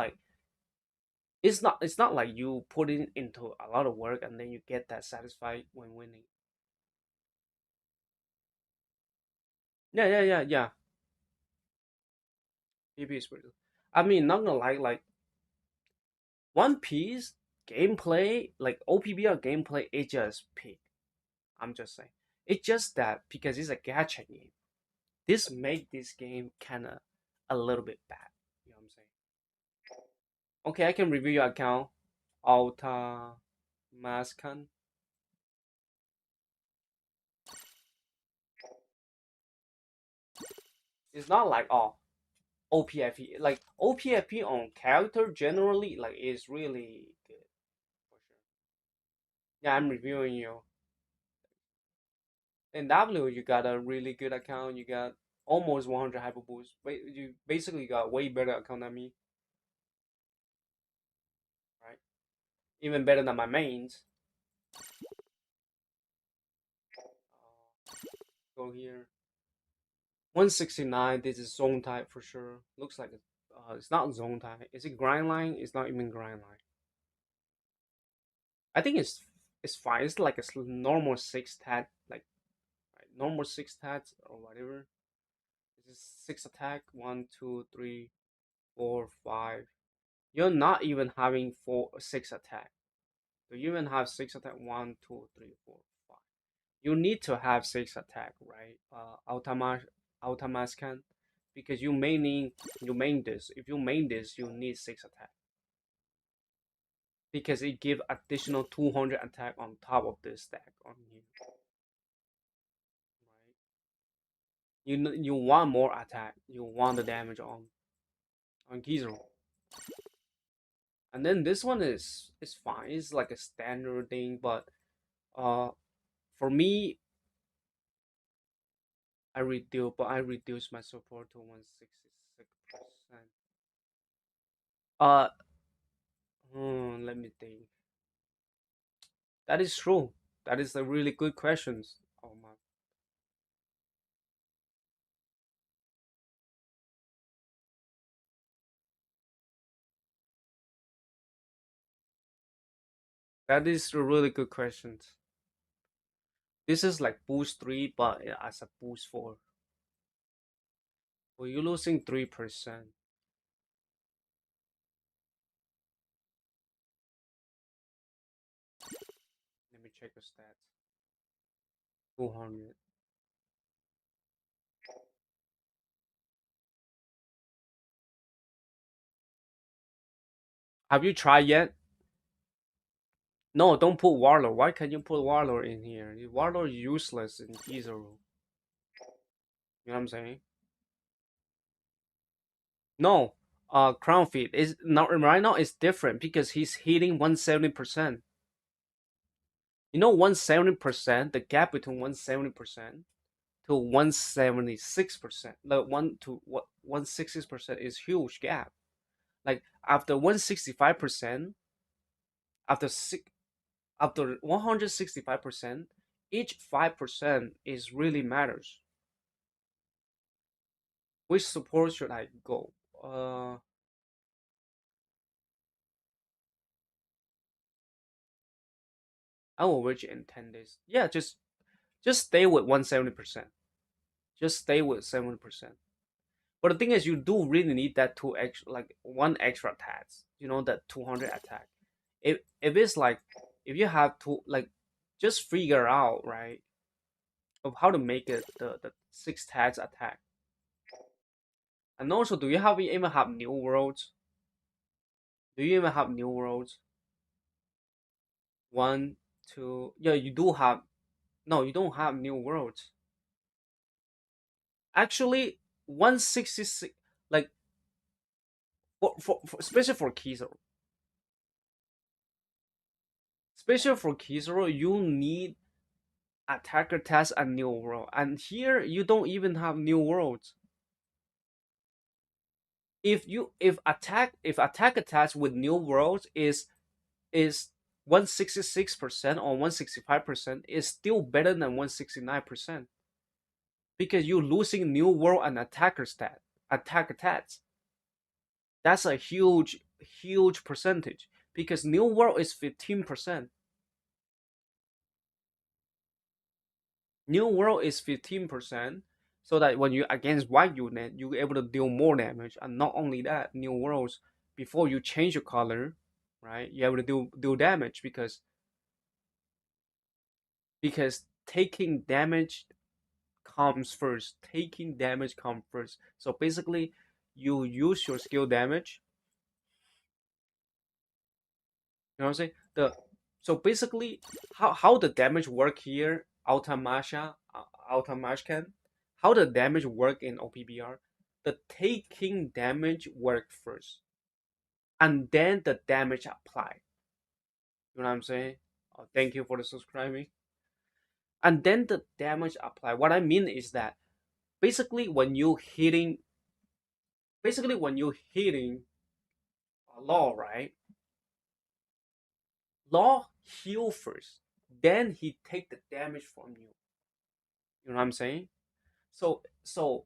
like you put in into a lot of work and then you get that satisfied when winning. Yeah, yeah, yeah, yeah. PvP is pretty. I mean, not gonna lie, like One Piece gameplay, like OPBR gameplay, it just peak. I'm just saying. It's just that because it's a gacha game, this make this game kinda a little bit bad. You know what I'm saying? Okay, I can review your account. Alta Mascan. It's not like OPFP. Like OPFP on character generally like is really good for sure. Yeah, I'm reviewing you. In W, you got a really good account. You got almost 100 hyper boost. Wait, you basically got way better account than me, right? Even better than my mains. Go here. 169. This is zone type for sure. Looks like it's not zone type. Is it grind line? It's not even grind line. I think it's fine. It's like a normal six tat, like right, normal six tats or whatever. This is six attack. One, two, three, four, five. You're not even having six attack. Do you even have six attack? One, two, three, four, five. You need to have six attack, right? Automascan, because you main this. If you main this, you need six attack because it give additional 200 attack on top of this stack on you, right? You want more attack. You want the damage on Kizaru. And then this one is fine. It's like a standard thing, but uh, for me, I reduced my support to 166%. Uh, let me think. That is true. That is a really good question. Oh my, that is a really good question. This is like boost three, but as a boost four. Well, you're losing 3%. Let me check the stats. 200. Have you tried yet? No, don't put Warlord. Why can't you put Warlord in here? Warlord is useless in Kizaru. You know what I'm saying? No, Crown Feet is not right now. It's different because he's hitting 170%. 170%. The gap between 170% to 176%, like 160% is huge gap. Like after 165%, after six, after 165%, each 5% is really matters. Which support should I go? I will reach it in 10 days. Yeah, just stay with 170%. Just stay with 70%. But the thing is, you do really need that two extra, like one extra attacks. That 200 attack. If it's like if you have to like just figure out right of how to make it the six tags attack. And also, do you have even have new worlds? Do you even have new worlds? One, two. Yeah, you do have. No, you don't have new worlds. Actually, 166. Like for especially for Kizaru, you need attacker test and new world, and here you don't even have new worlds. If attack attacks with new worlds is 166% or 165% is still better than 169% because you're losing new world and attack attacks. That's a huge percentage because new world is 15%. New world is 15%, so that when you against white unit, you're able to deal more damage. And not only that, new worlds before you change your color, right? You're able to do damage because taking damage comes first. Taking damage comes first. So basically, you use your skill damage. You know what I'm saying? The so basically, how the damage work here, Altamashkan, how the damage work in OPBR? The taking damage work first, and then the damage apply. You know what I'm saying? Oh, thank you for the subscribing. And then the damage apply. What I mean is that basically when you hitting a law, right? Law heal first, then he take the damage from you. You know what I'm saying? So so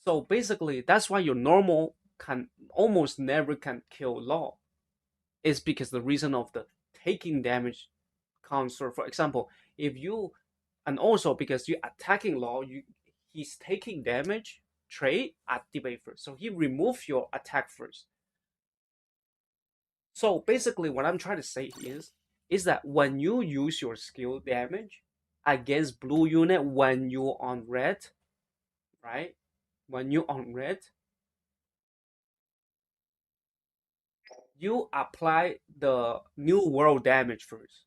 so basically that's why your normal can almost never can kill law. Is because the reason of the taking damage counter. For example, if you and also because you attacking law, he's taking damage trade activate first. So he removes your attack first. So basically, what I'm trying to say is that when you use your skill damage against blue unit when you're on red, right? When you're on red, you apply the new world damage first.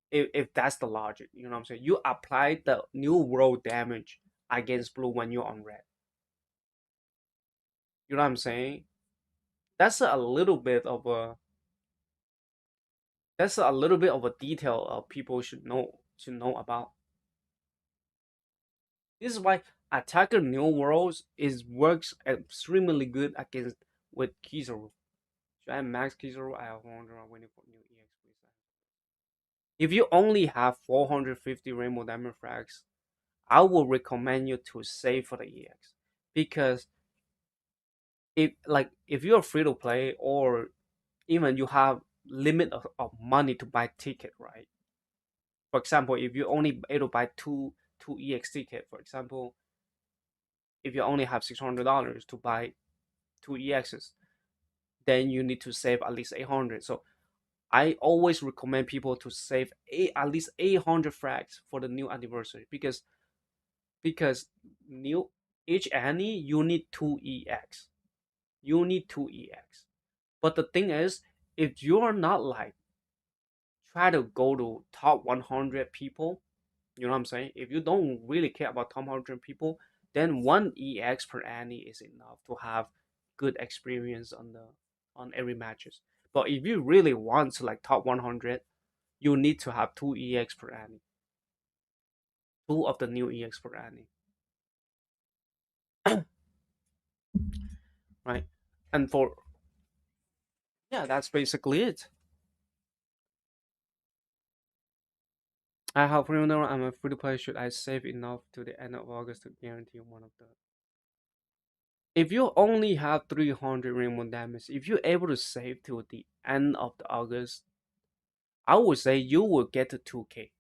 If that's the logic, you know what I'm saying? You apply the new world damage against blue when you're on red. You know what I'm saying? That's a little bit of a that's a little bit of a detail people should know about. This is why attacker new worlds is works extremely good against with Kizaru. Should I max Kizaru? I have 100 waiting for new EX please. If you only have 450 rainbow diamond frags, I will recommend you to save for the EX because if you're free to play or even you have limit of money to buy ticket, right? For example, if you only able to buy two EX ticket, for example, if you only have $600 to buy two EXs, then you need to save at least 800. So I always recommend people to save at least 800 frags for the new anniversary because new each any you need two EX. You need two EX. But the thing is, if you're not like try to go to top 100 people, you know what I'm saying? If you don't really care about top 100 people, then one EX per Annie is enough to have good experience on every matches. But if you really want to like top 100, you need to have two EX per Annie, two of the new EX per Annie, right? And for yeah, that's basically it. I have remember I'm a free to play. Should I save enough to the end of August to guarantee one of the if you only have 300 rainbow damage, if you're able to save till the end of the August, I would say you will get to 2k.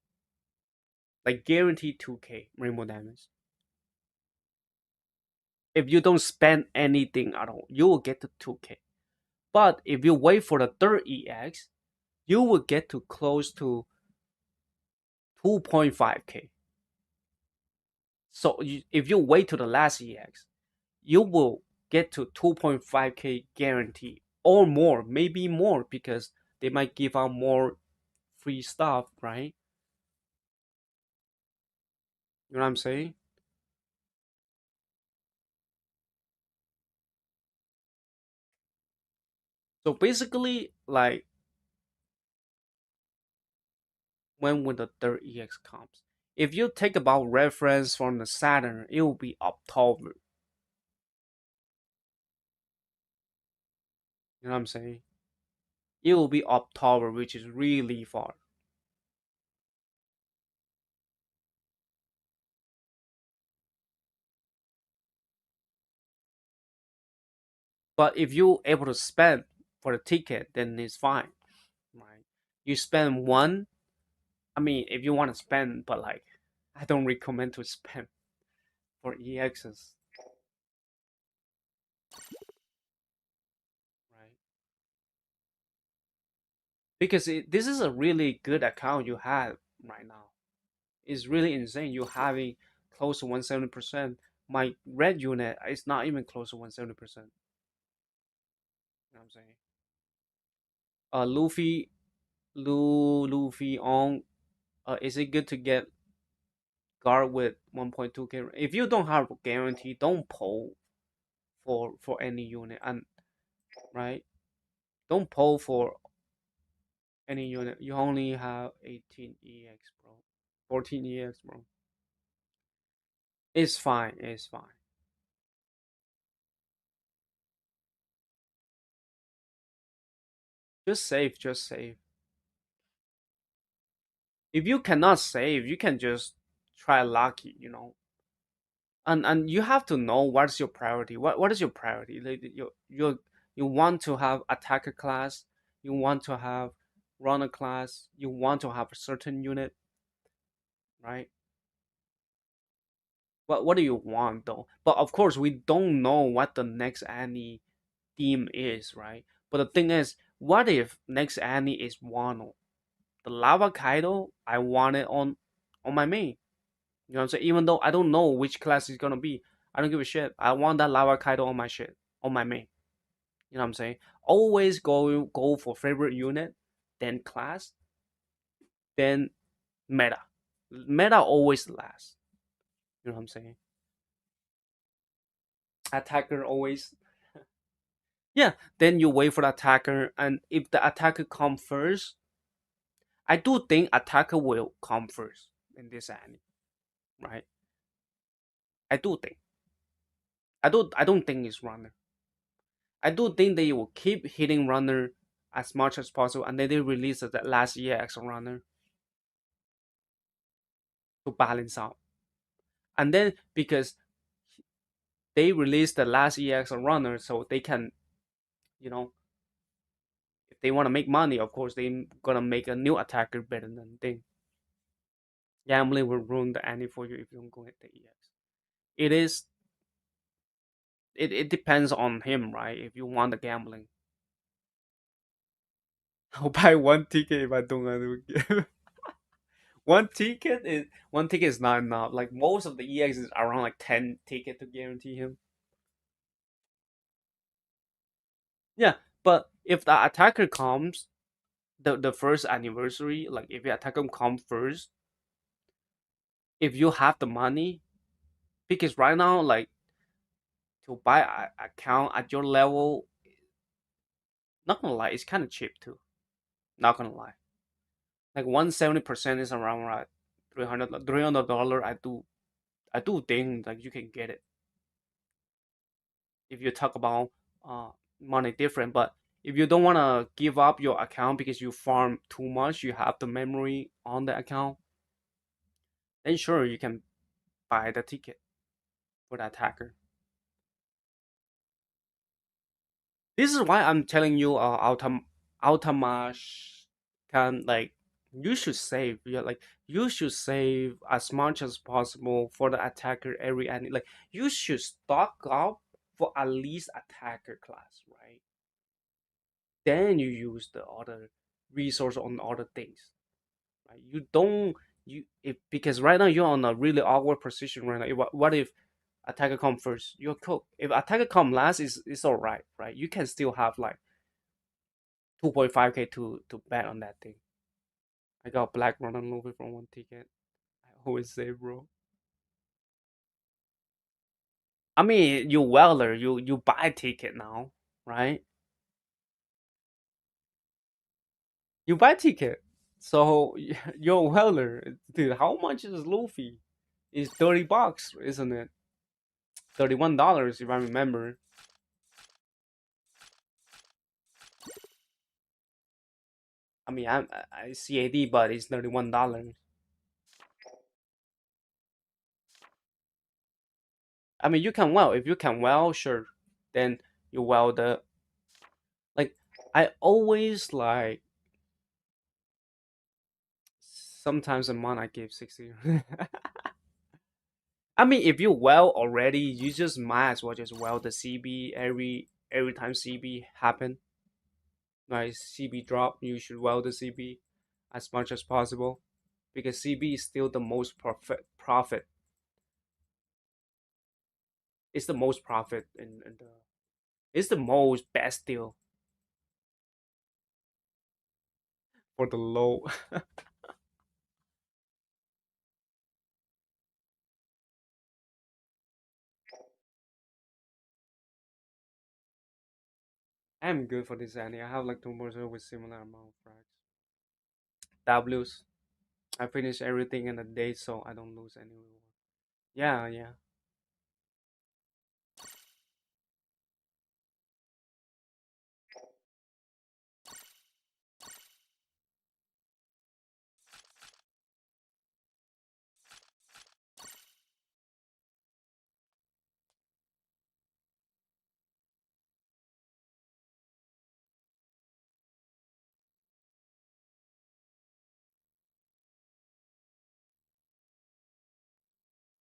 Like guaranteed 2k rainbow damage. If you don't spend anything at all, you will get to 2k. But if you wait for the third EX, you will get to close to 2.5k. So if you wait to the last EX, you will get to 2.5k guarantee or more, maybe more because they might give out more free stuff, right? You know what I'm saying? So basically, like when the third EX comes, if you take about reference from the Saturn, it will be October. You know what I'm saying? It will be October, which is really far. But if you're able to spend for the ticket, then it's fine, right? You spend one. I mean, if you want to spend, but like, I don't recommend to spend for EXs, right? Because this is a really good account you have right now. It's really insane. You're having close to 170%. My red unit is not even close to 170%. You know what I'm saying? Luffy, Luffy on. Is it good to get guard with 1.2k? If you don't have a guarantee, don't pull for any unit, and right, don't pull for any unit. You only have 18 EX, bro. 14 EX, bro. It's fine. It's fine. Just save. Just save. If you cannot save, you can just try lucky. And you have to know what's your priority. What is your priority? Like you want to have attacker class. You want to have runner class. You want to have a certain unit, right? What do you want though? But of course, we don't know what the next Annie theme is, right? But the thing is, what if next Annie is Wano? The Lava Kaido, I want it on my main. You know what I'm saying? Even though I don't know which class it's gonna be, I don't give a shit. I want that Lava Kaido on my shit, on my main. You know what I'm saying? Always go for favorite unit, then class, then meta. Meta always last. You know what I'm saying? Attacker always. Yeah, then you wait for the attacker, and if the attacker come first, I do think attacker will come first in this anime, right? I do think. I don't think it's runner. I do think they will keep hitting runner as much as possible, and then they release the last EX runner to balance out. And then because they release the last EX runner, so they can, you know, if they want to make money, of course they gonna make a new attacker better than thing. Gambling will ruin the anime for you if you don't go hit the EX. It is. It depends on him, right? If you want the gambling, I'll buy one ticket if I don't want to get. One ticket is not enough. Like most of the EX is around like 10 ticket to guarantee him. Yeah, but if the attacker comes, the first anniversary, like if the attacker come first, if you have the money, because right now like to buy a account at your level, not gonna lie, it's kind of cheap too. Not gonna lie, like 170% is around like $300. I do think like you can get it if you talk about uh money different. But if you don't want to give up your account because you farm too much, you have the memory on the account, then sure you can buy the ticket for the attacker. This is why I'm telling you, Altamash can like you should save. Yeah, like you should save as much as possible for the attacker every any. Like you should stock up for at least attacker class, right? Then you use the other resource on other things. Right? You don't you if because right now you're on a really awkward position right now. What if attacker come first? You're cooked. If attacker come last, it's all right, right? You can still have like 2.5k to bet on that thing. I got black run on Luffy from one ticket. I always say, bro. I mean, you welder, you buy a ticket now, right? You buy ticket. So you're a welder. Dude, how much is Luffy? It's $30, isn't it? $31 if I remember. I mean, I CAD, but it's $31. I mean, you can weld. If you can weld, sure. Then you weld the like. I always like. Sometimes a month I give 60. I mean, if you weld already, you just might as well just weld the CB every time CB happen. Like CB drop, you should weld the CB as much as possible because CB is still the most profit. It's the most profit in the. It's the most best deal for the low. I'm good for this ending. I have like two more with similar amount of frags. W's. I finish everything in a day, so I don't lose any reward. Yeah, yeah.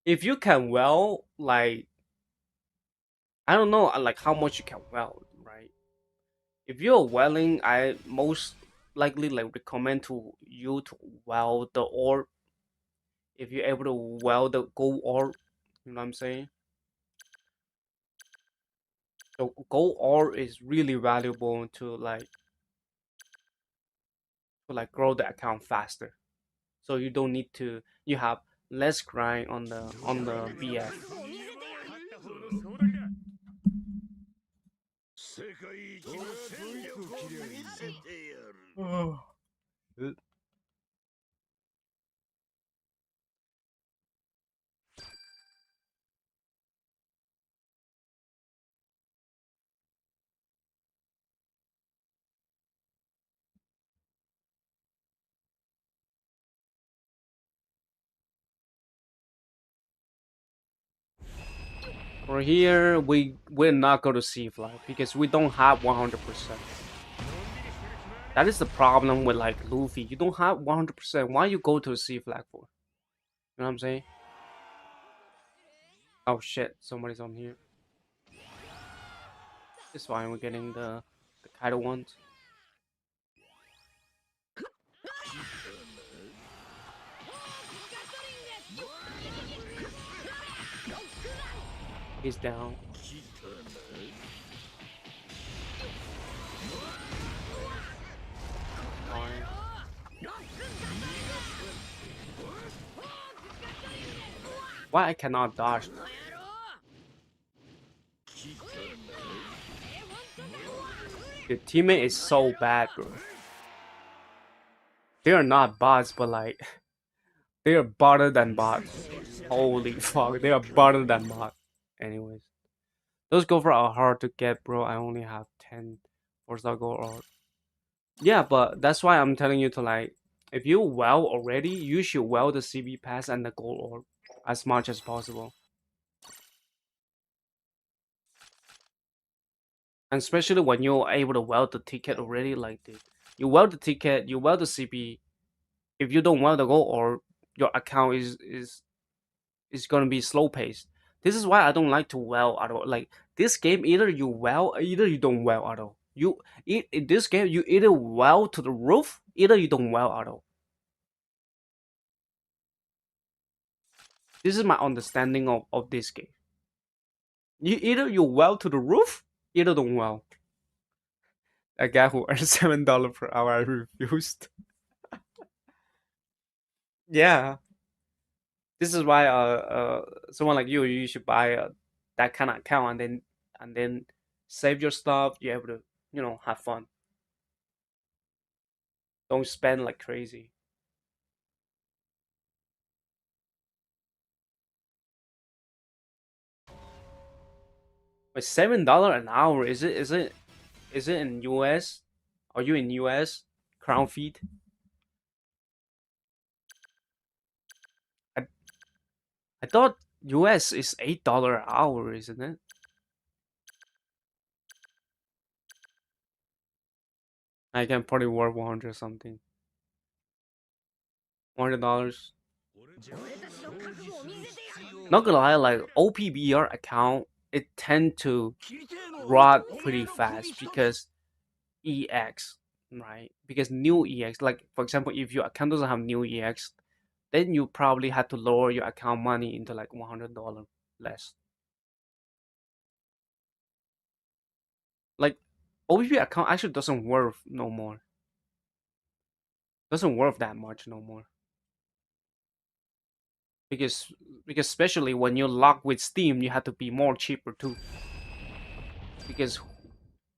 If you can weld, like I don't know, like how much you can weld, right? If you're welding, I most likely like recommend to you to weld the ore. If you're able to weld the gold ore, you know what I'm saying? The gold ore is really valuable to like grow the account faster. So you don't need to. You have less grind on the BF. 勝った方の総取りだ世界一の戦力を見せてやる For here, we're not going to see flag because we don't have 100%. That is the problem with like Luffy. You don't have 100%. Why you go to the C flag for? You know what I'm saying? Oh shit, somebody's on here. It's fine. We're getting the Kaido ones. He's down. Fine. Why I cannot dodge? Your teammate is so bad, bro. They are not bots, but like they are better than bots. Holy fuck, they are better than bots. Anyways, those gopher are hard to get, bro. I only have 10 4-star gold ore. Yeah, but that's why I'm telling you to like, if you well already, you should well the CB pass and the gold orb as much as possible. And especially when you're able to weld the ticket already, like dude, you weld the ticket, you weld the CB. If you don't weld the gold orb, your account is gonna be slow paced. This is why I don't like to weld at all. Like this game, either you weld, either you don't weld at all. In this game, you either weld to the roof, either you don't weld at all. This is my understanding of this game. You weld to the roof, either don't weld. A guy who earns $7 per hour, I refused. Yeah, this is why someone like you should buy that kind of account and then save your stuff. You're able to have fun. Don't spend like crazy. But $7 an hour, is it in US? Are you in US? Crown feet? I, I thought US is $8 an hour, isn't it? I can probably work 100 something. $100. 俺たちの覚悟を見せてやる Not gonna lie, like OPBR account, it tend to 切りてえのは rot おめえ pretty の首 fast 一つ because EX, right? Because new EX, like for example, if your account doesn't have new EX, then you probably have to lower your account money into like $100 less. Like OPBR account actually doesn't worth no more. Doesn't worth that much no more. Because because especially when you lock with Steam, you have to be more cheaper too. Because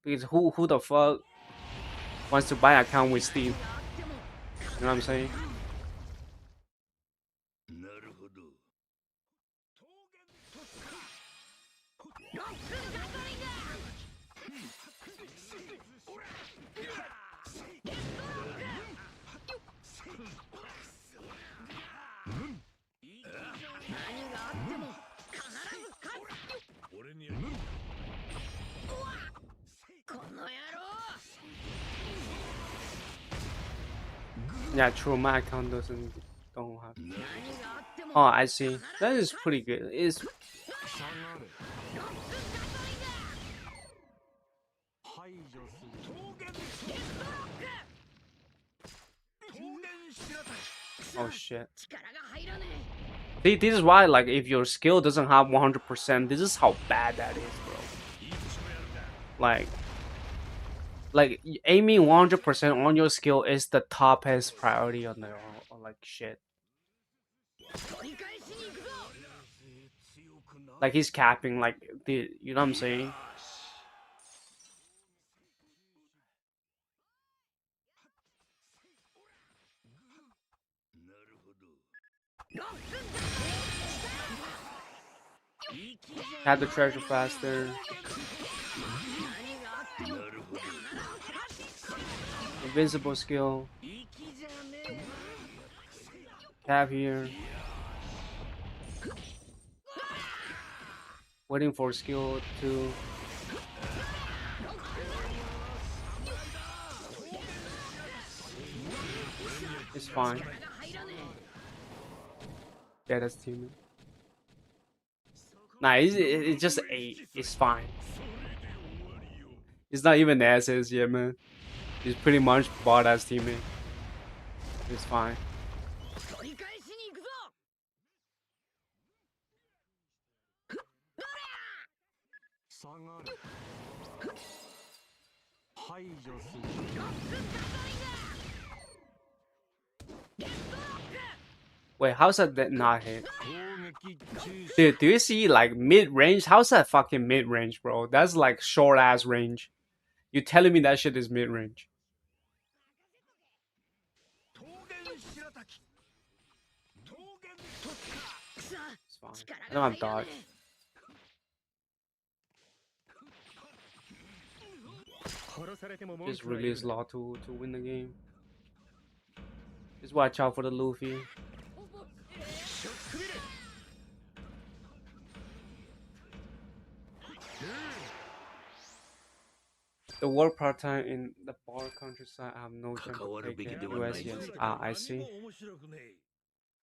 because who the fuck wants to buy an account with Steam? You know what I'm saying? なるほど 俺にやる Yeah, true. My account don't have. Oh, I see. That is pretty good. It's 下がれ排除する桃源白滝 oh shit. 力が入らね See, this is why like if your skill doesn't have 100%, this is how bad that is, bro. いい年もやるか Like aiming 100% on your skill is the toppest priority on like shit. 取り返しに行くぞ 強くな Like he's capping like the you know what I'm saying? なるほど Have the treasure faster. なるほど Invincible skill. Cap here. Waiting for skill 2. It's fine. Yeah, that's teaming. Nah, it's just 8. It's fine. It's not even the SS yet, man. He's pretty much bought as teammate. It's fine. 取り返しに行くぞ 下がれ排除する Wait, how's that not hit? 攻撃中止 Dude, do you see like mid range? How's that fucking mid range, bro? That's like short ass range. You telling me that shit is mid range? 桃源白滝桃源突破 くそ It's fine. 力 I が don't have 入ら dodge. ね Just release law to win the game. Just watch out for the Luffy. The work part time in the bar countryside. I have no chance to take it. US, yes. Ah, I see. 面白くねえ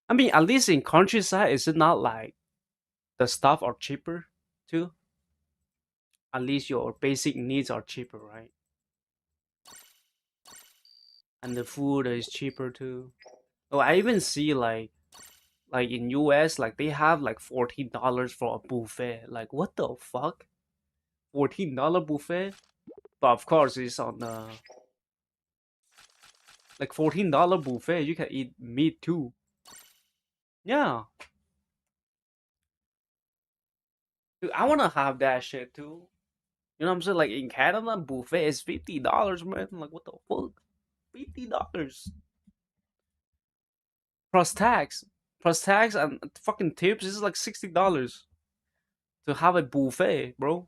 I mean, at least in countryside, is it not like the stuff are cheaper too? At least your basic needs are cheaper, right? And the food is cheaper too. Oh, I even see like in US, like they have like $14 for a buffet. Like what the fuck? $14 buffet? But of course, it's on the like $14 buffet. You can eat meat too. Yeah, dude, I wanna have that shit too. You know what I'm saying? Like in Canada, buffet is $50, man. Like what the fuck? $50 plus tax, and fucking tips. This is like $60 to have a buffet, bro.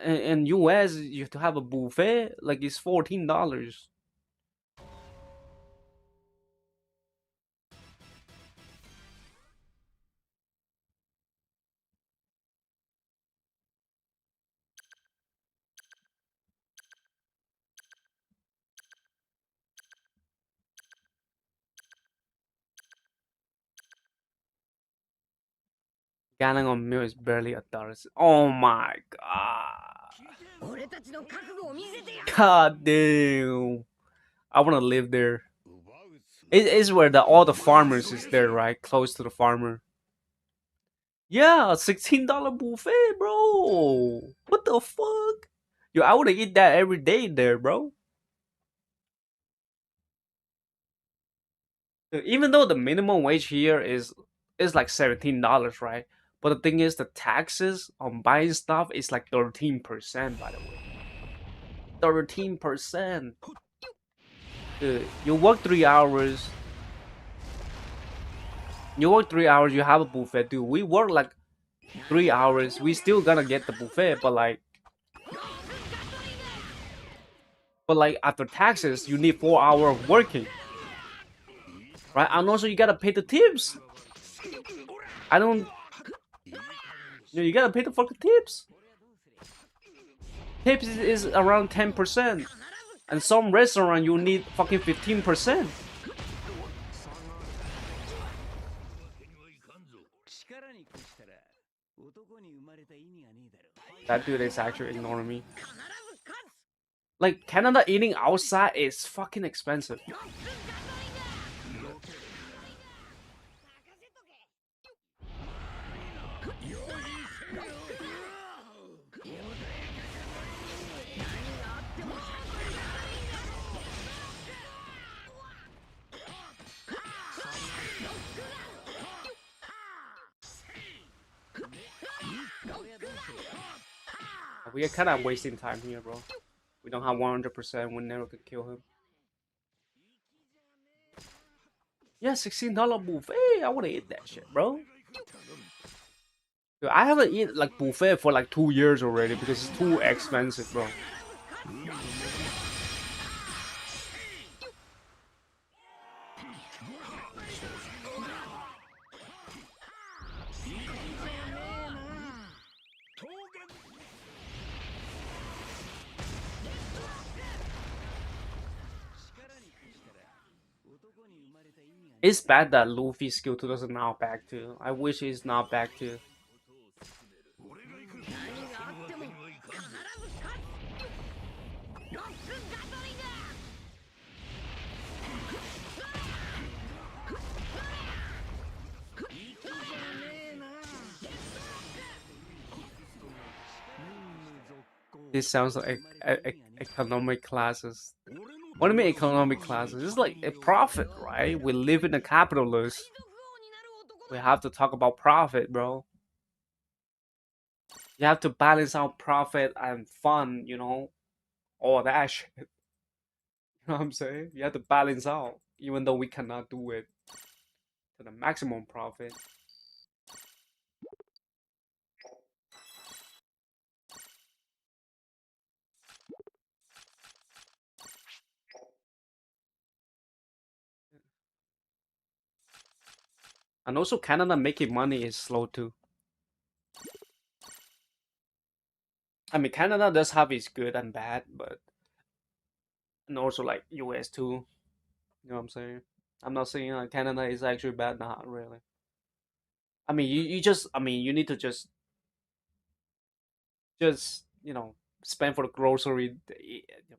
In US, you have to have a buffet. Like it's $14. Gallon of milk is barely $1. Oh my god. 俺たちの覚悟を見せてやる God damn. I wanna live there. It is where all the farmers is there, right? Close to the farmer. Yeah, $16 buffet, bro. What the fuck? Yo, I would eat that every day there, bro. Even though the minimum wage here is like $17, right? But the thing is, the taxes on buying stuff is like 13%, by the way. 13%. Dude, you work 3 hours. You have a buffet, dude. We work like 3 hours. We still gonna get the buffet, but like after taxes, you need 4 hours of working, right? And also you gotta pay the tips. I don't. You gotta pay the fucking tips. Tips is around 10%, and some restaurant you need fucking 15%. That dude is actually ignoring me. Like Canada eating outside is fucking expensive. We are kind of wasting time here, bro. We don't have 100%. We never could kill him. Yeah, $16 buffet. I wanna eat that shit, bro. Dude, I haven't eaten like buffet for like 2 years already because it's too expensive, bro. It's bad that Luffy's skill 2 doesn't now back to. I wish he's not back to. This sounds like economic classes. What do you mean economic classes? It's like a profit, right? We live in a capitalist. We have to talk about profit, bro. You have to balance out profit and fun, all that shit. You know what I'm saying? You have to balance out, even though we cannot do it to the maximum profit. And also, Canada making money is slow too. I mean, Canada does have its good and bad, but and also like US too. You know what I'm saying? I'm not saying Canada is actually bad, not really. I mean, you need to just spend for the grocery.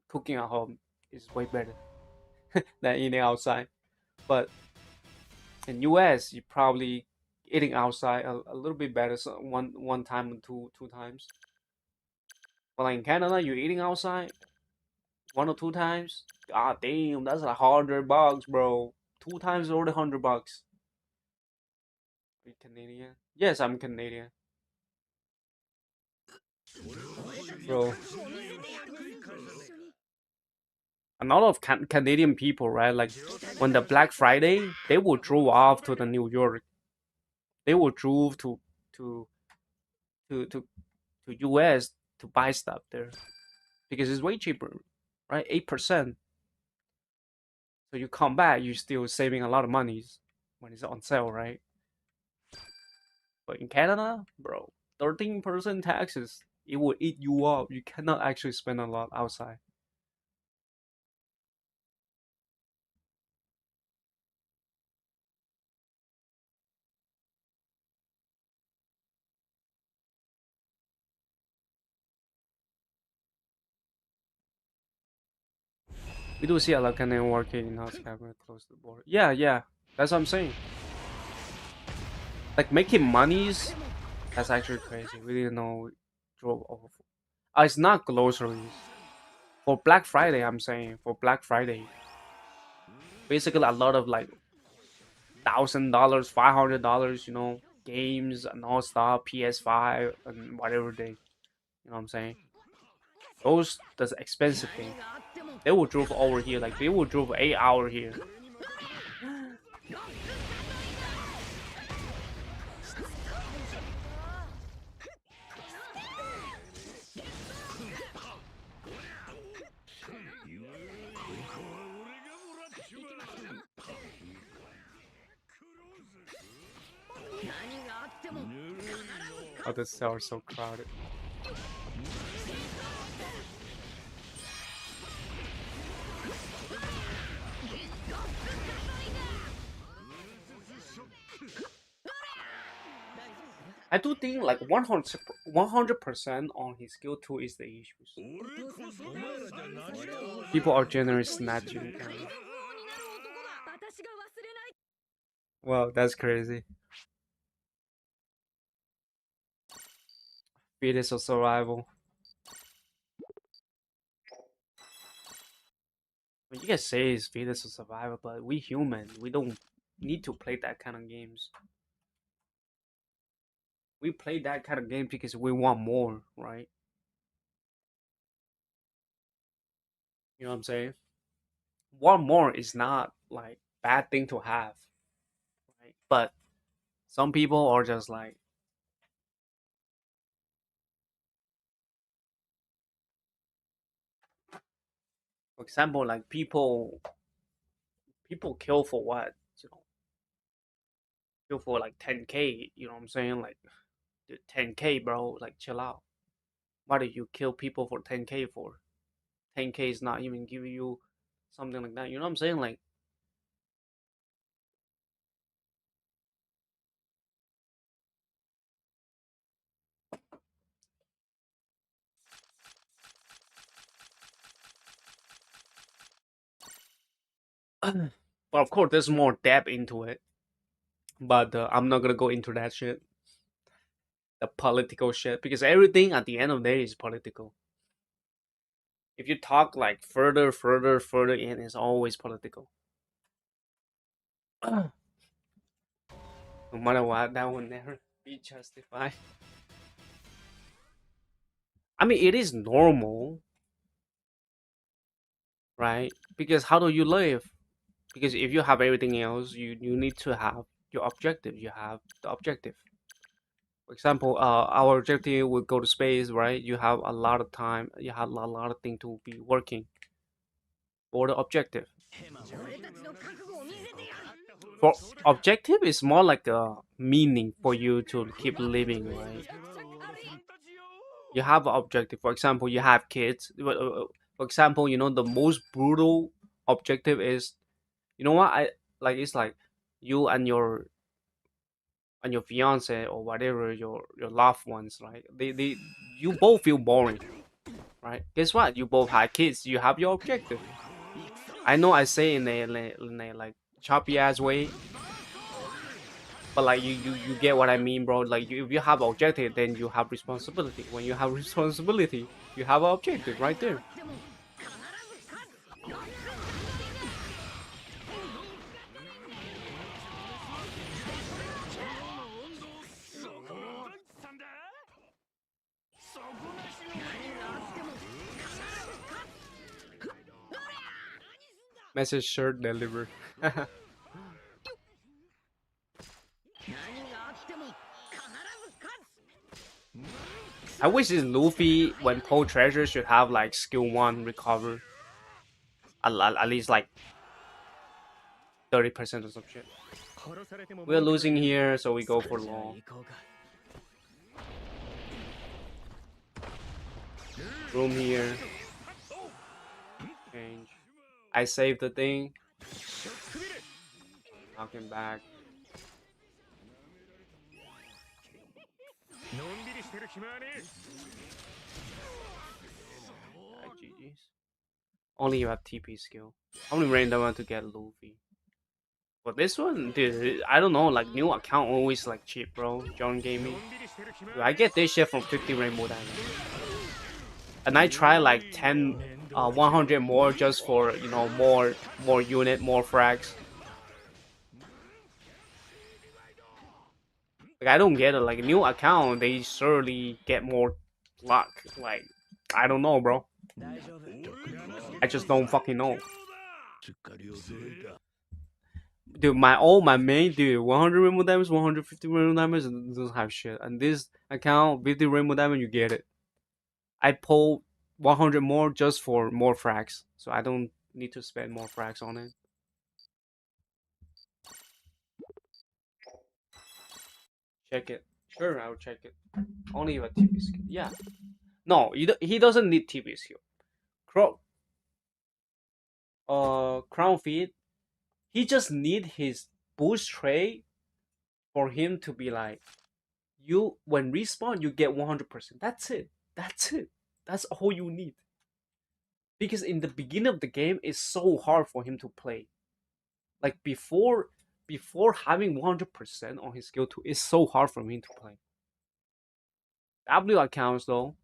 Cooking at home is way better than eating outside. But in US, you probably eating outside a little bit better. So one time or two times. But like in Canada, you're eating outside 1 or 2 times. God damn, that's $100, bro. 2 times over $100. Are you Canadian? Yes, I'm Canadian, bro. a lot of Canadian people, right? Like when the Black Friday, they will drove off to the New York. They will drove to to to to US to buy stuff there because it's way cheaper, right? 8%. So you come back, you're still saving a lot of money when it's on sale, right? But in Canada, bro, 13% taxes. It will eat you up. You cannot actually spend a lot outside. We do see a lot of Canadian working in house cabinet close to the border. Yeah, yeah. That's what I'm saying. Like making monies, that's actually crazy. We didn't know it drove over. It's not groceries. For Black Friday, I'm saying for Black Friday, basically a lot of like $1,000, $500, games and all stuff, PS5 and whatever you know what I'm saying. Those that's expensive thing. They will drove over here, like they will drove 8 hours here. Oh, the cells are so crowded. I do think like 100% on his skill 2 is the issues. People are generally snatching. Wow, that's crazy. Fetus of survival. Well, you can say it's fetus of survival, but we human, we don't need to play that kind of games. We play that kind of game because we want more, right? You know what I'm saying? Want more is not like bad thing to have, right? But some people are just like, for example, like people kill for what? You know, kill for like 10K. You know what I'm saying? Like, dude, 10K, bro. Like, chill out. Why do you kill people for 10K for? 10K is not even giving you something like that. You know what I'm saying? Like, but of course, there's more depth into it. But I'm not gonna go into that shit, the political shit, because everything at the end of the day is political. If you talk like further in, it's always political. No matter what, that will never be justified. I mean, it is normal, right? Because how do you live? Because if you have everything else, you need to have your objective. You have the objective. For example, our objective would go to space, right? You have a lot of time. You have a lot of things to be working for the objective. For objective is more like a meaning for you to keep living, right? You have an objective. For example, you have kids. For example, the most brutal objective is, you know what? I like it's like you and your fiance or whatever your loved ones, right? They you both feel boring, right? Guess what? You both have kids. You have your objective. I know I say in a like choppy ass way, but like you get what I mean, bro. Like if you have objective, then you have responsibility. When you have responsibility, you have an objective right there. Message shirt delivered. 何があっても必ず勝つ I wish this Luffy, when pull treasure, should have like skill 1 recover. At least like 30% or some shit. 殺されても We're 文句は losing 言う here, so we go そ for れじゃあ long. 行こうか Room here. Change. I saved the thing. Knocking back. のんびりしてる暇はねえ GG's. Only you have TP skill. How many random want to get Luffy? But this one, dude, I don't know. Like new account always like cheap, bro. John gave の me. んびりしてる暇 Dude, は I ね get this shit from 50 Rainbow Diamond. And I try like 10, 100 more just for, you know, more unit, more frags. Like I don't get it. Like new account, they surely get more luck. Like I don't know, bro. 大丈夫 I just don't fucking know. しっかりを揃えた。 Dude, my main dude, 100 Rainbow Diamonds, 150 Rainbow Diamonds doesn't have shit. And this account, 50 Rainbow Diamond, you get it. I pull 100 more just for more frags, so I don't need to spend more frags on it. Check it. Sure, I'll check it. Only a TP skill. Yeah. No, he doesn't need TP skill. Crown feed. He just need his boost trade for him to be like, you when respawn you get 100%. That's it. That's it. That's all you need. Because in the beginning of the game, it's so hard for him to play. Like before having 100% on his skill 2, it's so hard for him to play. W accounts though,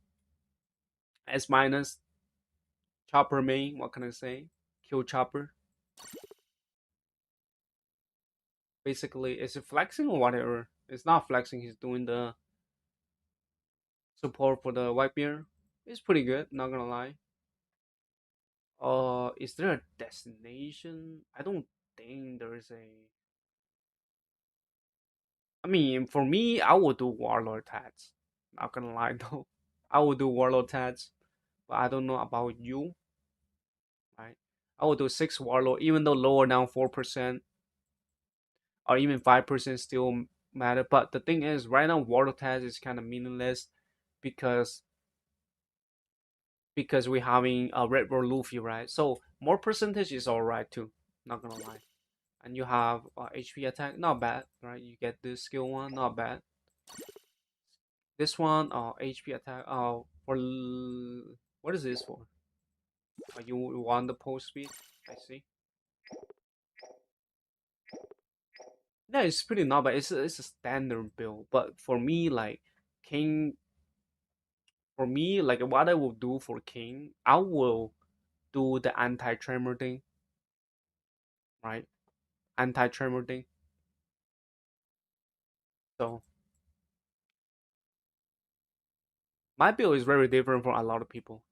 S minus, chopper main, what can I say? Kill chopper. Basically, is it flexing or whatever? It's not flexing, he's doing the support for the white bear. It's pretty good, not gonna lie. Is there a destination? I don't think there is a. I mean, for me, I would do warlord tats. Not gonna lie though, I would do warlord tats, but I don't know about you. Right? I would do 6 warlord, even though lower down 4% or even 5% still matter. But the thing is, right now warlord tats is kind of meaningless because we're having a red roll Luffy, right? So more percentage is alright too. Not gonna lie. And you have HP attack, not bad, right? You get this skill 1, not bad. This one, HP attack, for what is this for? You want the post speed? I see. Yeah, it's pretty not bad. It's a standard build, but for me, like King, for me, like what I will do for King, I will do the anti-tremor thing, right? Anti-tremor thing. So my build is very different from a lot of people.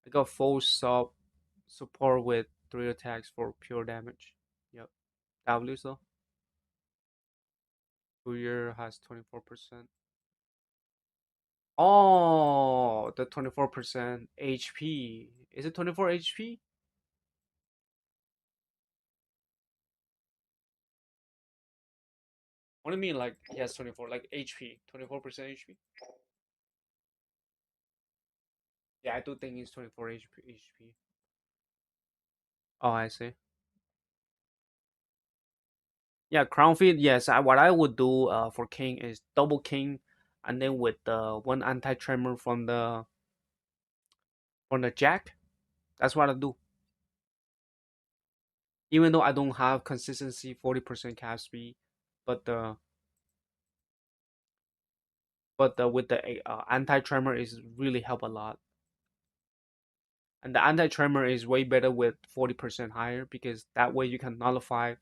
I got full support with 3 attacks for pure damage. Yep. W though. Courier has 24%. Oh, the 24% HP. Is it 24 HP? What do you mean like he has 24? Like HP. 24% HP? Yeah, I do think he's 24 HP. Oh, I see. Yeah, crown feed. Yes, what I would do for king is double king, and then with the one anti tremor from the jack. That's what I do. Even though I don't have consistency 40% cap speed, but with the anti tremor is really help a lot. And the anti tremor is way better with 40% higher because that way you can nullify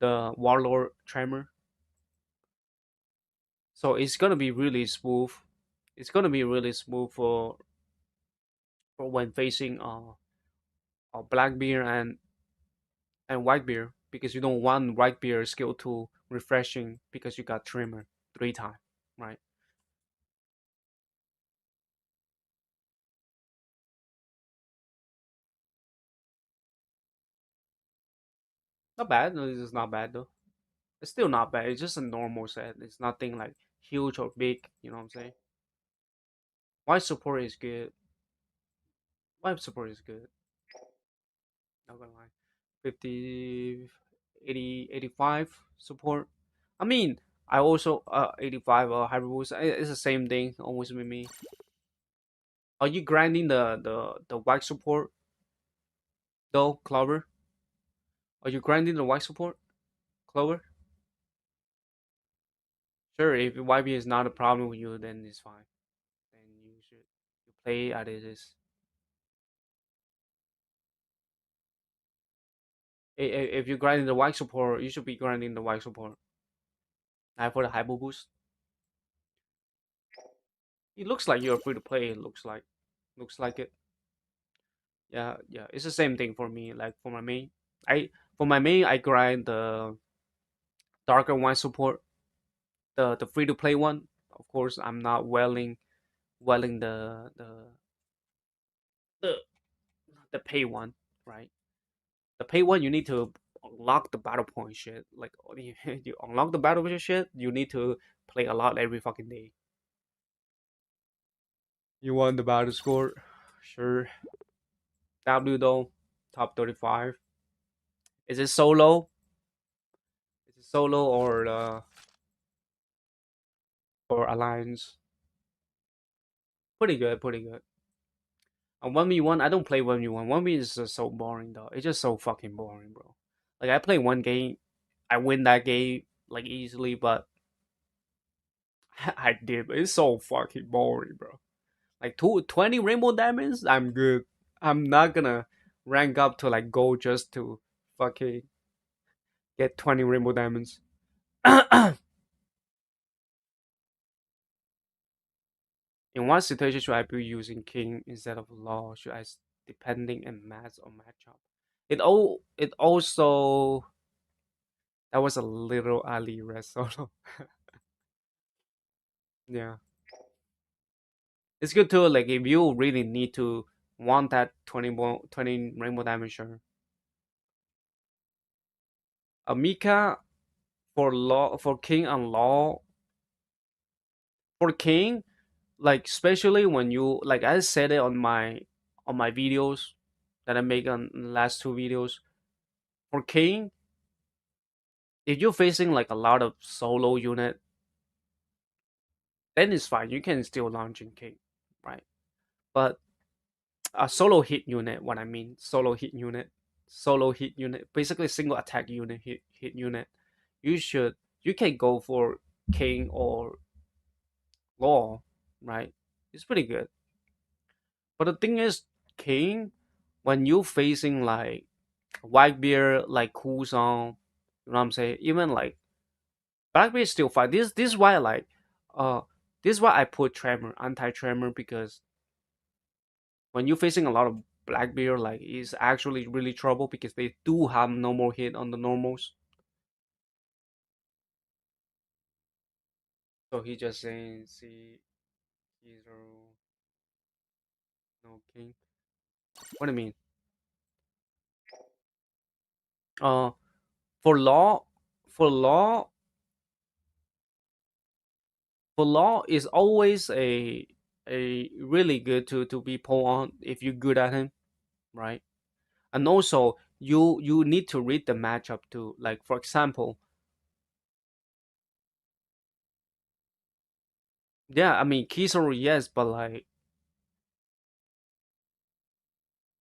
the warlord tremor. So it's gonna be really smooth. It's gonna be really smooth for when facing black beer and white beer because you don't want white beer skill to refreshing because you got trimmer 3 times, right? Not bad. No, this is not bad though. It's still not bad. It's just a normal set. It's nothing like huge or big. You know what I'm saying? White support is good. White support is good. Not gonna lie. 50, 80, 85 support. I mean, I also 85 hybrid boost. It's the same thing always with me. Are you grinding the white support though, Clover? Are you grinding the white support, Clover? Sure, if YB is not a problem with you, then it's fine. Then you play as it is. If you're grinding the white support, you should be grinding the white support. Now for the hyper boost, it looks like you're free to play. It looks like it. Yeah, yeah. It's the same thing for me. Like for my main, I for my main I grind the darker one support, the free to play one. Of course, I'm not welling the the pay one, right? The pay one you need to unlock the battle point shit. Like you unlock the battle point shit, you need to play a lot every fucking day. You want the battle score? Sure. W though, top 35. Is it solo? Is it solo or alliance? Pretty good, pretty good. And 1v1, I don't play 1v1. 1v is just so boring though. It's just so fucking boring, bro. Like I play one game, I win that game like easily, but I did. But it's so fucking boring, bro. Like 20 rainbow diamonds, I'm good. I'm not gonna rank up to like gold just to fucking get 20 rainbow diamonds. In what situation should I be using king instead of law? Should I depending and match or matchup? It also that was a little Ali red solo. Yeah, it's good too. Like if you really need to want that 20 rainbow diamond, sure. Amika for law for king and law for king, like especially when you like I said it on my videos that I make on the last 2 videos. For king, if you're facing like a lot of solo unit, then it's fine. You can still launch in king, right? But a solo hit unit, what I mean, solo hit unit, basically single attack unit, hit unit. You should you can go for king or law, right? It's pretty good. But the thing is, king, when you facing like Whitebeard, like Cool Song, you know what I'm saying? Even like Blackbeard is still fine. This is why I like uh this is why I put Tremor, anti Tremor, because when you're facing a lot of Blackbeard, like it's actually really trouble because they do have no more hit on the normals. So he just saying see he's no king. What do you mean? Uh for law for law for law is always a really good to be pull on if you're good at him, right? And also you need to read the matchup too. Like for example, yeah, I mean Kizaru yes, but like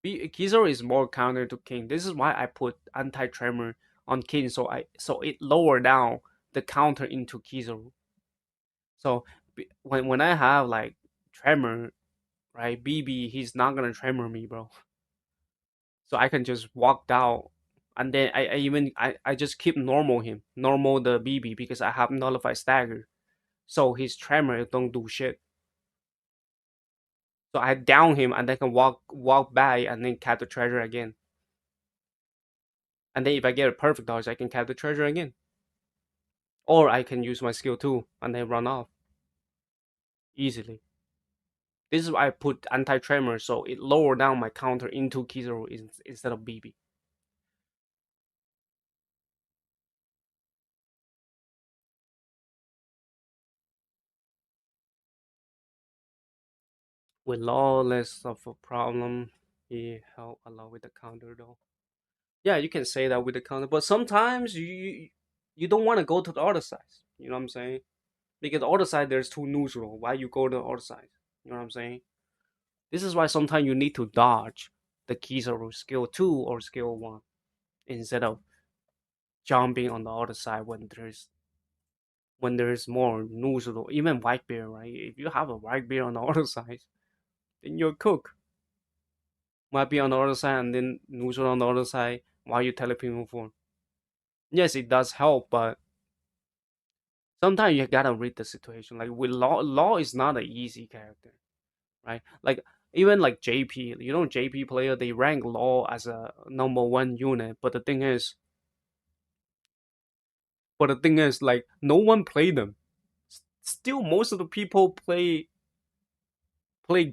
Kizaru is more counter to King. This is why I put anti tremor on King, so it lower down the counter into Kizaru. So when I have like tremor, right, BB he's not gonna tremor me, bro. So I can just walk down, and then I just keep normal the BB because I have nullified stagger, so his tremor don't do shit. So I down him and then can walk back and then catch the treasure again. And then if I get a perfect dodge, I can cap the treasure again. Or I can use my skill 2 and then run off easily. This is why I put anti-tremor, so it lower down my counter into Kizaru instead of BB. With Law, less of a problem. He help a lot with the counter though. Yeah, you can say that with the counter, but sometimes you don't want to go to the other side. You know what I'm saying? Because the other side there's too neutral. Why you go to the other side? You know what I'm saying? This is why sometimes you need to dodge the Kizaru skill 2 or skill 1 instead of jumping on the other side when there's more neutral. Even white bear, right? If you have a white bear on the other side, then you're cooked. Might be on the other side and then neutral on the other side while you teleporting form. Yes, it does help, but sometimes you gotta read the situation. Like with Law is not an easy character, right? Like even like JP, JP player they rank Law as a number one unit, but the thing is, like no one play them. Still, most of the people play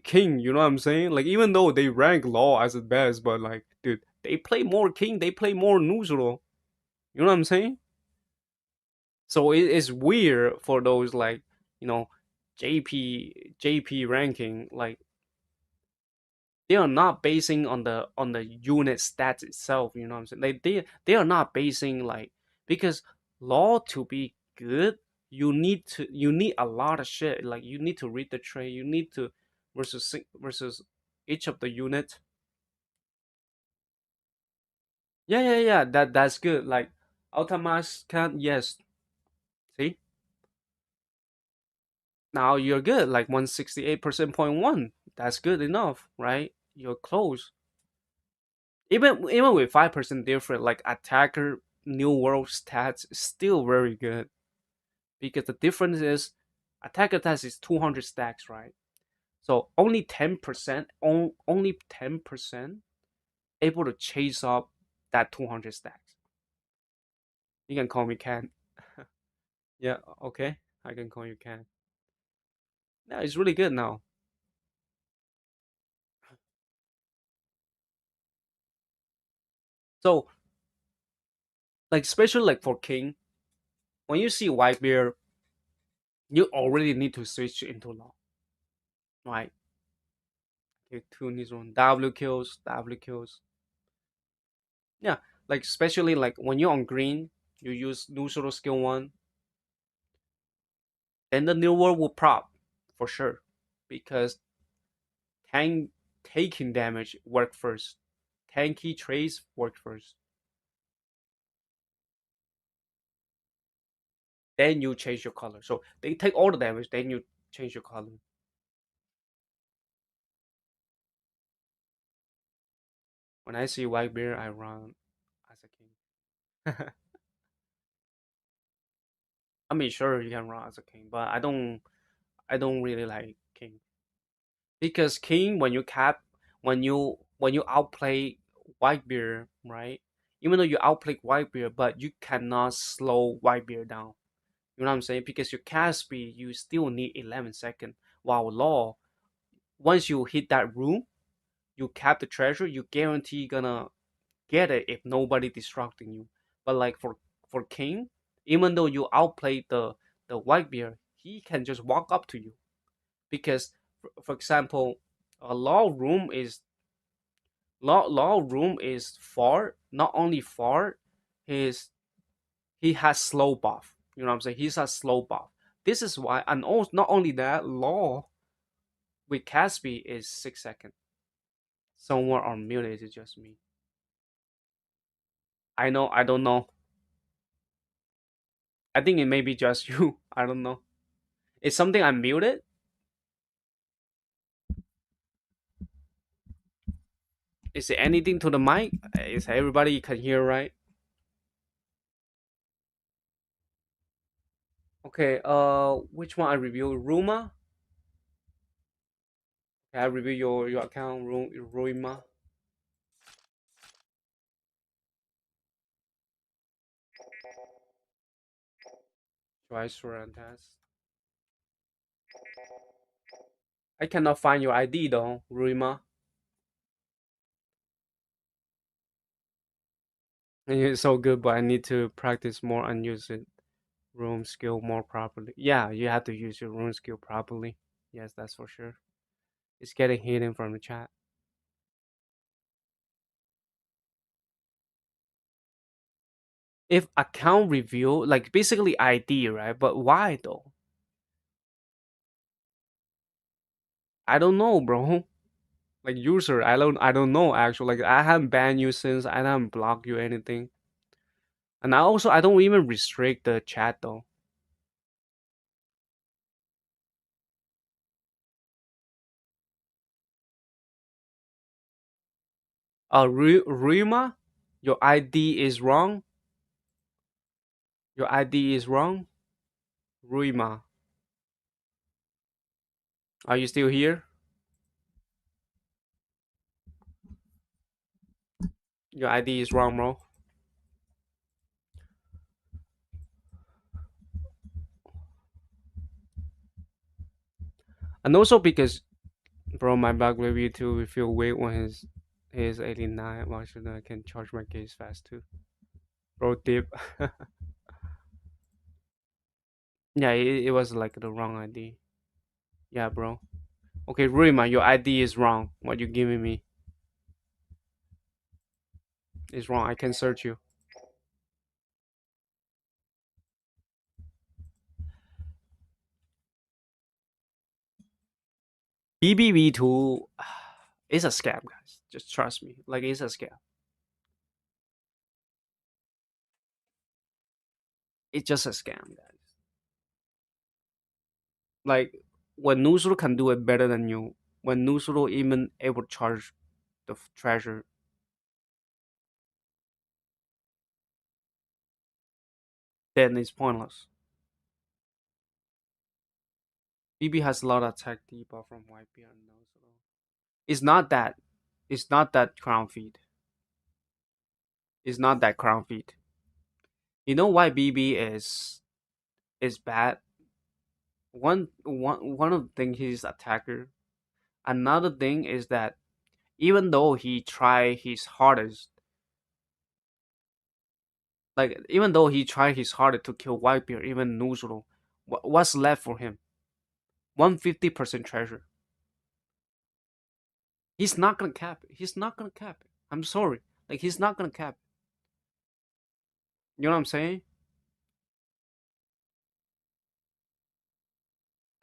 King. You know what I'm saying? Like even though they rank Law as the best, but like dude, they play more King. They play more neutral. You know what I'm saying? So it is weird for those like you know JP ranking. Like they are not basing on the unit stats itself. You know what I'm saying? Like they are not basing like because Law to be good, you need a lot of shit. Like you need to read the trait. You need to versus each of the unit. Yeah. That's good. Like Ultimas can yes. See, now you're good. Like 168% point one. That's good enough, right? You're close. Even with 5% different, like attacker new world stats is still very good because the difference is attacker stats is 200 stacks, right? So only 10%, only 10% able to chase up that 200 stacks. You can call me Ken. Yeah, okay, I can call you Ken. Yeah, it's really good now. So like especially like for King, when you see Whitebeard, you already need to switch into Law, right? Okay, tune his own W kills. Yeah, like especially like when you're on green, you use neutral skill 1, then the new world will prop for sure because tank taking damage work first. Tanky trades work first. Then you change your color. So they take all the damage, then you change your color. When I see white bear, I run as a king. I mean, sure you can run as a king, but I don't really like king because king when you cap when you outplay Whitebeard, right? Even though you outplay Whitebeard, but you cannot slow Whitebeard down. You know what I'm saying? Because your cast speed you still need 11 seconds. While Law, once you hit that room, you cap the treasure, you guarantee gonna get it if nobody distracting you. But like for King, even though you outplay the Whitebeard, he can just walk up to you because for example a law room is far not only far his he has slow buff, you know what I'm saying, he's a slow buff. This is why, and also not only that, law with Caspi is 6 seconds. Somewhere on mute, is it just me? I don't know. I think it may be just you. I don't know. It's something I muted. Is it anything to the mic? Is everybody can hear right? Okay, which one I review? Ruma? Okay, I review your account, Ruma. Twice run test. I cannot find your ID though, Ruima. It's so good, but I need to practice more and use it room skill more properly. Yeah, you have to use your room skill properly. Yes, that's for sure. It's getting hidden from the chat. If account review, like basically ID, right? But why though? I don't know, bro. Like user, I don't know actually. Like I haven't banned you since I haven't blocked you anything. And I don't even restrict the chat though. Rima, your ID is wrong. Your ID is wrong. Ruima, are you still here? Your ID is wrong, bro. And also because, bro, my back review too, we feel weird when his 89. Why should I can charge my case fast too? Bro, dip. Yeah, it was like the wrong ID. Yeah, bro. Okay, Ruima, your ID is wrong. What you giving me is wrong. I can search you. BBV2 is a scam, guys. Just trust me. Like it's a scam. It's just a scam, guys. Like when Nuzuru can do it better than you, when Nuzuru even able to charge the treasure, then it's pointless. BB has a lot of attack debuff from YP and Nuzuru. It's not that. It's not that crown feed. It's not that crown feed. You know why BB is bad? One of the things he's attacker. Another thing is that even though he try his hardest, like even though he tried his hardest to kill Whitebeard, even Nuzuru, what's left for him? 150% treasure. He's not gonna cap it. He's not gonna cap it. I'm sorry. Like he's not gonna cap it. You know what I'm saying?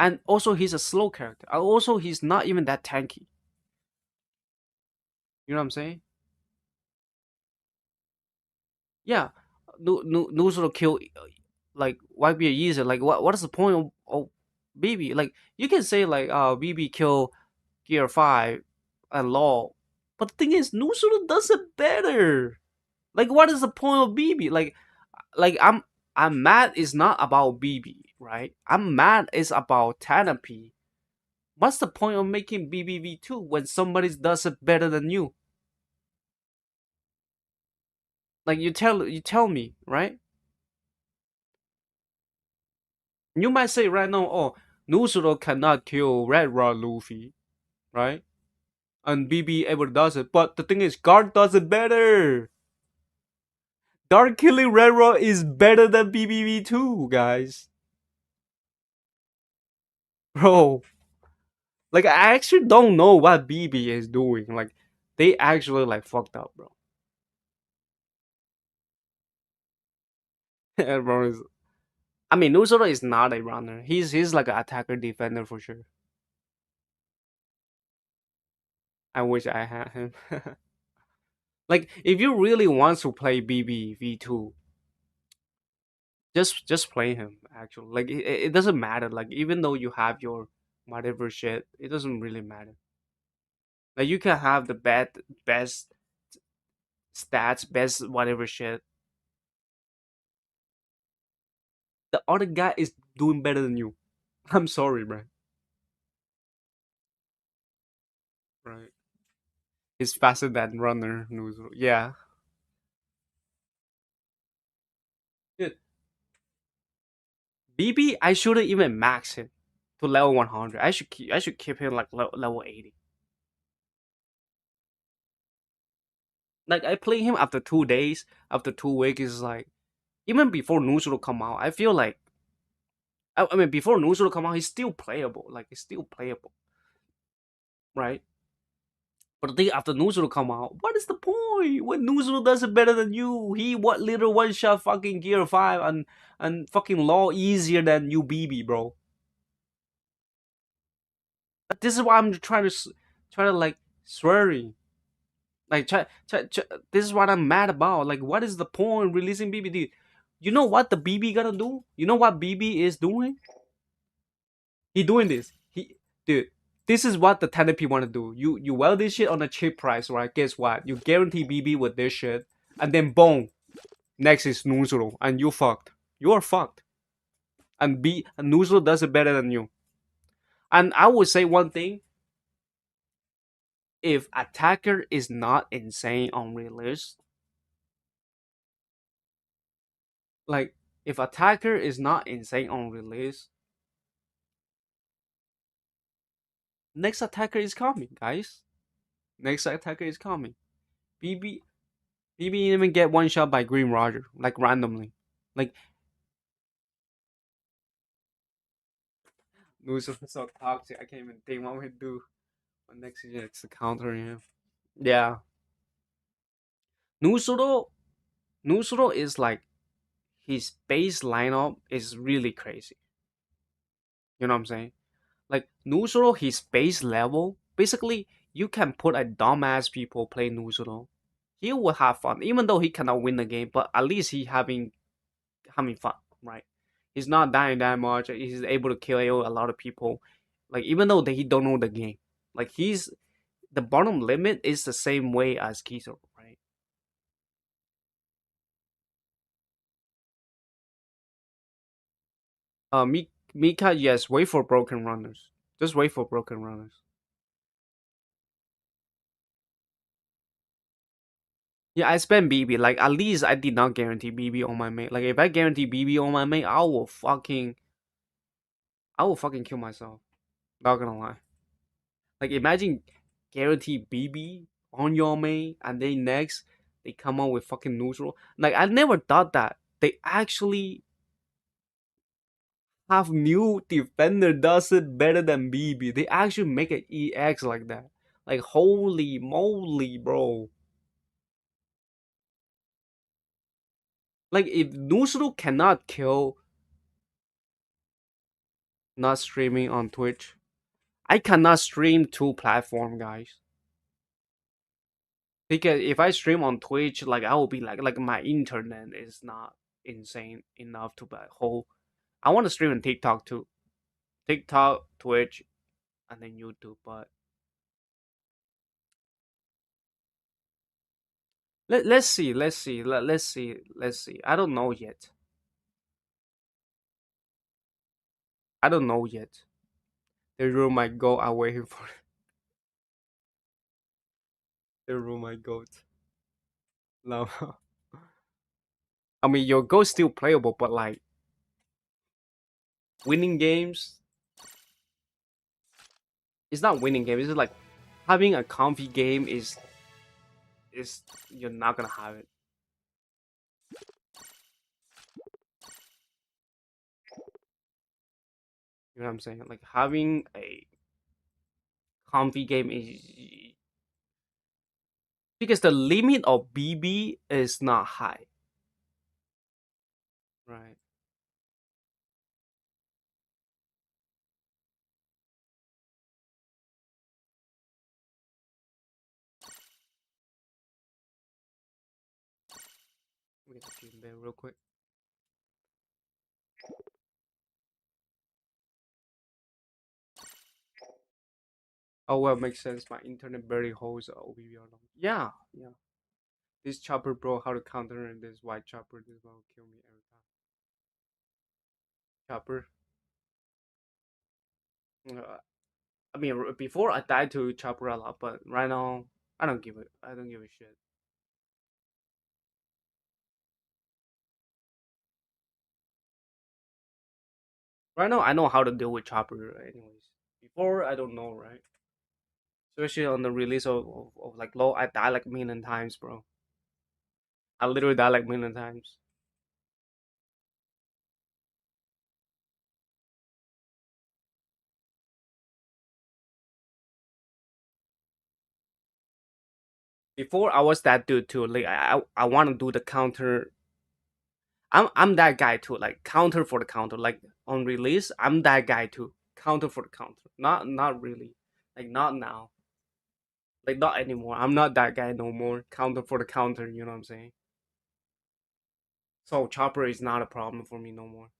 And also he's a slow character. Also he's not even that tanky. You know what I'm saying? Yeah. Nuzuru kill like YB easy. Like what is the point of BB? Like you can say like BB kill Gear 5 and Law. But the thing is Nuzuru does it better. Like what is the point of BB? Like I'm mad is not about BB, right? I'm mad is about Tanape. What's the point of making BBV2 when somebody does it better than you? Like you tell me, right? You might say right now, oh, Nuzuro cannot kill Red Rod Luffy, right? And BB ever does it, but the thing is, Guard does it better. Dark killing Red Rod is better than BBV2, guys. Bro, like I actually don't know what BB is doing. Like they actually like fucked up, bro. Bro is, I mean, Nuzuro is not a runner. He's like an attacker defender for sure. I wish I had him. Like if you really want to play BB V2, just play him. Actually, like it doesn't matter. Like even though you have your whatever shit, it doesn't really matter. Like you can have the best stats, best whatever shit. The other guy is doing better than you. I'm sorry, man. Right. He's faster than runner. Nuzuru. Yeah. Yeah. BB, I shouldn't even max him to level 100. I should keep him like level 80. Like I play him after 2 days, after 2 weeks. Is like even before Nuzuru come out. I feel like I mean before Nuzuru come out, he's still playable. Like he's still playable, right? But the thing after Nuzuru come out, what is the point? When Nuzuru does it better than you, he what little one shot fucking Gear 5 and fucking law easier than you BB, bro. This is why I'm trying to like swearing. Like this is what I'm mad about. Like what is the point releasing BB? Dude, you know what the BB gonna do? You know what BB is doing? He doing this. Dude, this is what the Tenepy want to do. You weld this shit on a cheap price, right? Guess what? You guarantee BB with this shit, and then boom, next is Nuzuru, and you fucked. You are fucked. And Nuzuru does it better than you. And I would say one thing: if attacker is not insane on release, like if attacker is not insane on release, next attacker is coming, guys. Next attacker is coming. BB BB even get one shot by Green Roger, like randomly. Like Nuzuru is so toxic. I can't even think what we do. What next is to counter him. Yeah, Nuzuru. Nuzuru is like his base lineup is really crazy. You know what I'm saying? Like Nuzuru, his base level, basically you can put a dumbass people play Nuzuru. He will have fun, even though he cannot win the game, but at least he having fun, right? He's not dying that much. He's able to kill a lot of people. Like even though he don't know the game, like he's the bottom limit is the same way as Kiso, right? Mika, yes, wait for broken runners. Just wait for broken runners. Yeah, I spent BB. Like at least I did not guarantee BB on my mate. Like if I guarantee BB on my mate, I will fucking kill myself. Not gonna lie. Like imagine guarantee BB on your main and then next they come out with fucking neutral. Like I never thought that they actually have new defender does it better than BB. They actually make an EX like that. Like holy moly, bro. Like if Nusru cannot kill not streaming on Twitch, I cannot stream two platform guys. Because if I stream on Twitch, like I will be like my internet is not insane enough to buy whole. I want to stream on TikTok too, TikTok, Twitch, and then YouTube. But let's see. I don't know yet. The room might go. I'm waiting for it. The room might go. No, I mean your goal is still playable, but like winning games, it's not winning games. It's like having a comfy game is you're not gonna have it. You know what I'm saying? Like having a comfy game is because the limit of BB is not high, right? Let me get the gym there real quick. Oh well, makes sense. My internet barely holds OPBR. Yeah, yeah. This chopper, bro, how to counter this white chopper? This one will kill me every time. Chopper. I mean, before I died to chopper a lot, but right now I don't give it. I don't give a shit. Right now, I know how to deal with chopper. Anyways, before I don't know, right? Especially on the release of like low, I die like a million times, bro. I literally die like a million times. Before I was that dude too. Like I want to do the counter. I'm that guy too. Like counter for the counter. Like on release, I'm that guy too. Counter for the counter. Not really. Like not now. Like not anymore. I'm not that guy no more. Counter for the counter. You know what I'm saying? So chopper is not a problem for me no more.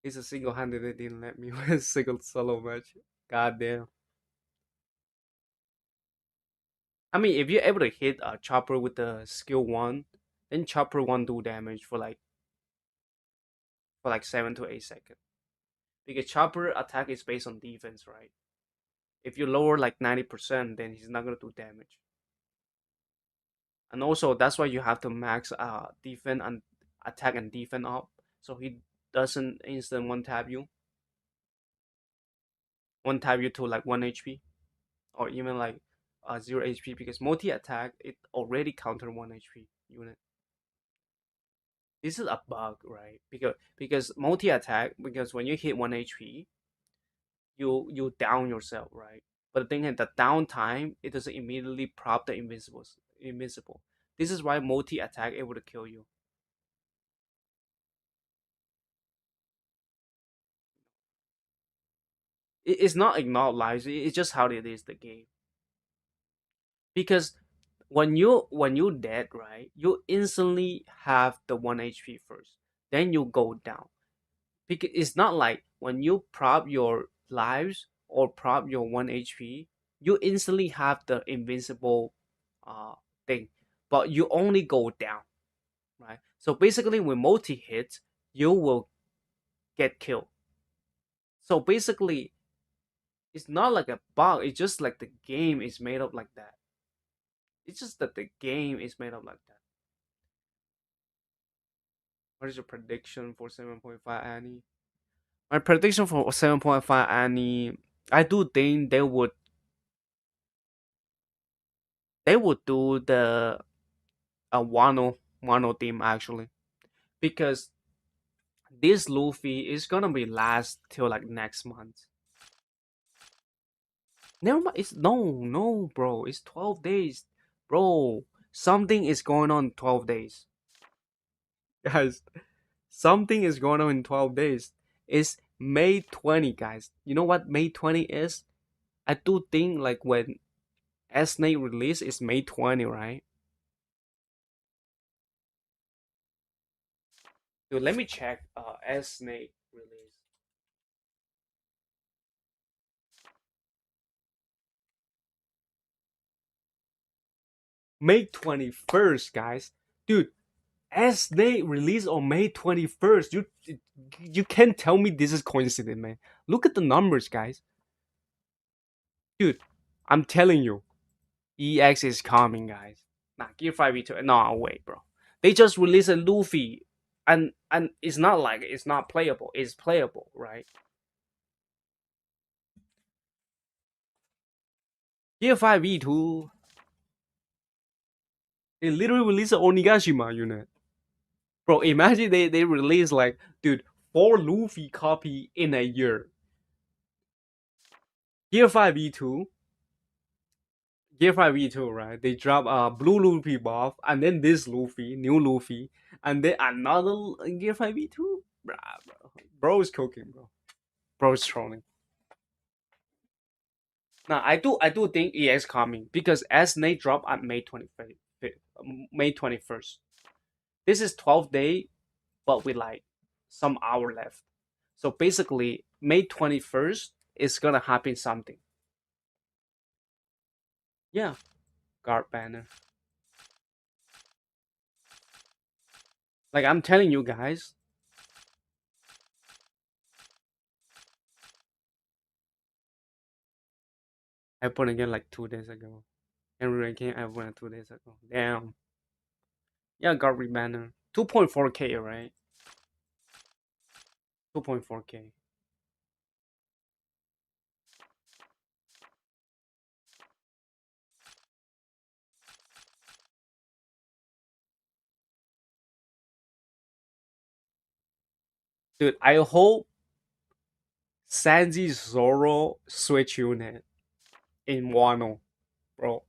He's a single handed that didn't let me win a single solo match. God damn. I mean, if you're able to hit a chopper with the skill one, then chopper one do damage for like 7 to 8 seconds. Because chopper attack is based on defense, right? If you lower like 90%, then he's not gonna do damage. And also that's why you have to max defense and attack and defense up, so he doesn't instant one tap you to like 1 HP or even like 0 HP, because multi attack it already counter 1 HP unit. This is a bug, right? Because multi attack, because when you hit 1 HP, you down yourself, right? But the thing is, the downtime it doesn't immediately prop the invincible. This is why multi attack able to kill you. It's not ignore lives. It's just how it is the game. Because when you dead, right, you instantly have the 1 HP first. Then you go down. Because it's not like when you prop your lives or prop your 1 HP, you instantly have the invincible uh thing, but you only go down, right? So basically, when multi hits, you will get killed. So basically, it's not like a bug. It's just like the game is made up like that. It's just that the game is made up like that. What is your prediction for 7.5 Annie? My prediction for 7.5 Annie, I do think they would do the Wano team actually, because this Luffy is gonna be last till like next month. Never mind. It's no, bro. It's 12 days, bro. Something is going on in 12 days, guys. Something is going on in 12 days. It's May 20, guys. You know what May 20 is? I do think like when S-Nate release is May 20, right? Dude, let me check S-Nate release. May 21st, guys. Dude, S-Nate release on May 21st. You can't tell me this is coincidence, man. Look at the numbers, guys. Dude, I'm telling you, EX is coming, guys. Nah, Gear 5 V2. No, wait, bro. They just released a Luffy, and it's not like it's not playable. It's playable, right? Gear 5 V2. They literally released an Onigashima unit. Bro, imagine they release like, dude, 4 Luffy copy in a year. Gear 5 V2. Gear 5 V2, right? They drop blue Luffy buff, and then this Luffy, new Luffy, and then another Gear 5 V2. Bruh, bro. Bro is cooking, bro. Bro is trolling. Now I do think EX coming because as Nate drop at May 25th, May 21st. This is 12 day, but with like some hour left. So basically, May 21st is gonna happen something. Yeah, guard banner. Like I'm telling you guys, I put again like 2 days ago. And ranking I went 2 days ago. Damn. Yeah, guard banner. 2.4k, right? 2.4K. Dude, I hope Sanji Zoro switch unit in Wano, bro.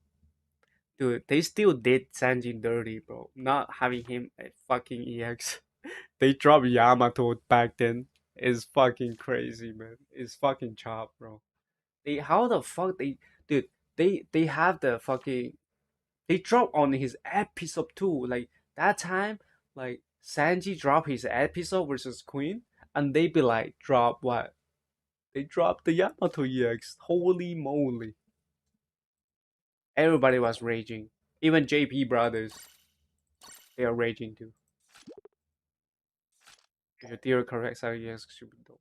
Dude, they still did Sanji dirty, bro. Not having him at fucking EX. They dropped Yamato back then. It's fucking crazy, man. It's fucking chop, bro. They how the fuck they dude they have the fucking they drop on his episode too. Like that time, like Sanji drop his episode versus Queen, and they be like drop what? They dropped the Yamato EX. Holy moly. Everybody was raging. Even JP brothers, they are raging too. If your theory correct, sorry, yes, should be dope.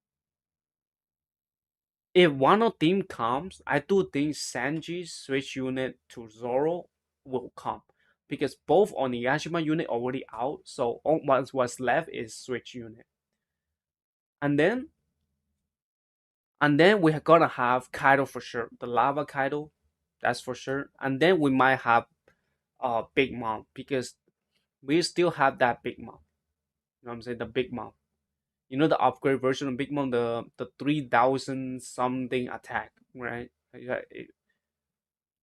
If Wano team comes, I do think Sanji's switch unit to Zoro will come. Because both Onigashima unit already out, so what's left is switch unit. And then we're gonna have Kaido for sure. The lava Kaido, that's for sure. And then we might have Big Mom because we still have that Big Mom. You know what I'm saying? The Big Mom. You know the upgrade version of Big Mom, the 3,000 something attack, right? Yeah,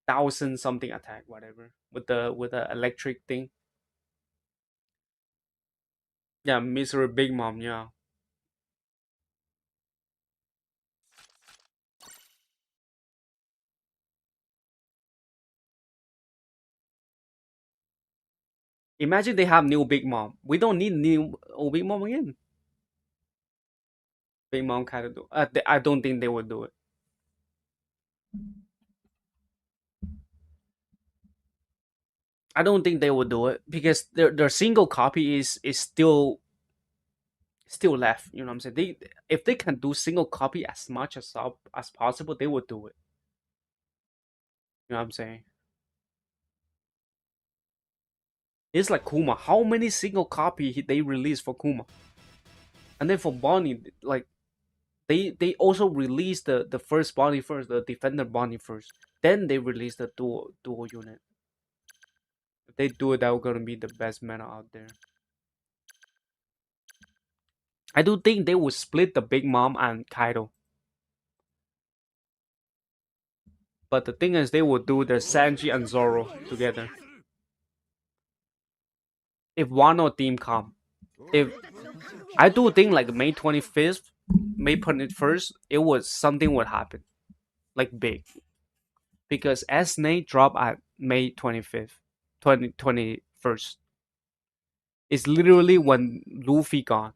1,000 something attack, whatever, with the electric thing. Yeah, Misery Big Mom. Yeah, imagine they have new Big Mom. We don't need new Big Mom again. Big Mom kind of do. I don't think they would do it. I don't think they would do it because their single copy is still left. You know what I'm saying? They if they can do single copy as much as possible, they would do it. You know what I'm saying? It's like Kuma. How many single copy they released for Kuma? And then for Bonnie, like they also released the first Bonnie first, the Defender Bonnie first. Then they released the dual unit. If they do it, that was gonna be the best meta out there. I do think they would split the Big Mom and Kaido. But the thing is, they would do the Sanji and Zoro together. If Wano team come, if I do think like May 25th, May 21st, it was something would happen like big because S Nate drop at May 25th, 2021st. It's literally when Luffy gone.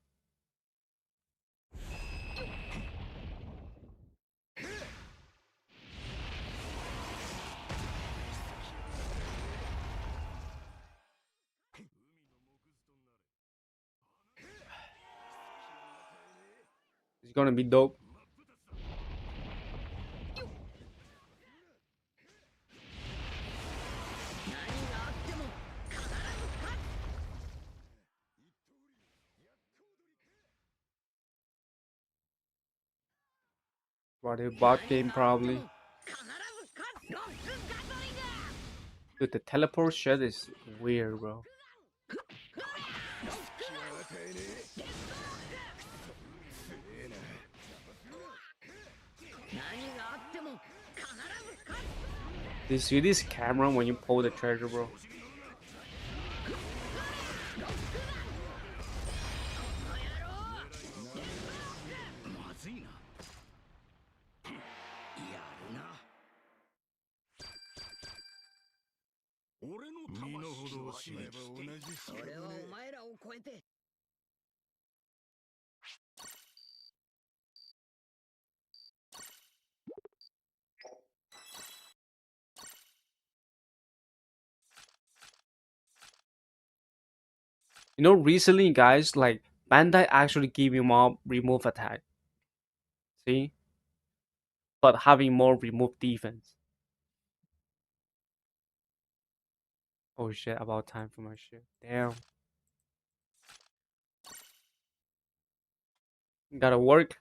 It's gonna be dope. For a bot game probably. Dude, the teleport shit is weird, bro. Do you see this camera when you pull the treasure, bro? You know, recently, guys, like Bandai actually give you more remove attack. See, but having more remove defense. Oh shit! About time for my shit. Damn. Gotta work.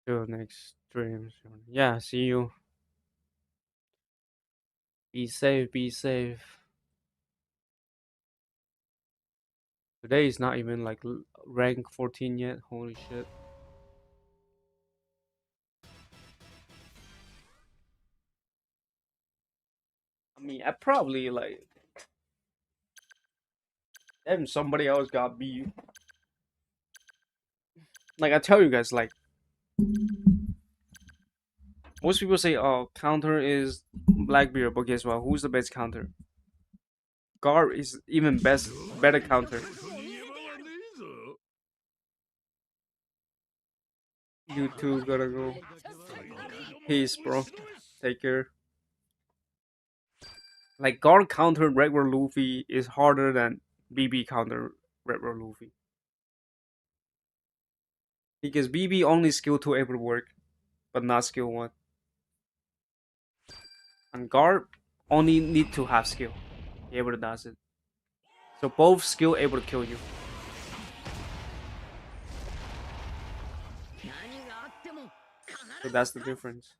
Till next stream. Yeah, see you. Be safe, be safe. Today is not even like rank 14 yet. Holy shit. I mean, I probably like. Damn, somebody else got beat. Like I tell you guys, like most people say, "Oh, counter is Blackbeard," but guess what? Who's the best counter? Gar is even better counter. そこに山はねえぞ You two gotta go. 最後まで Peace, 押 bro. しのめす Take care. Like guard counter regular Luffy is harder than BB counter regular Luffy because BB only skill 2 able to work, but not skill 1, and guard only need to have skill. He able to does it. So both skill able to kill you. 何があっても So that's the difference.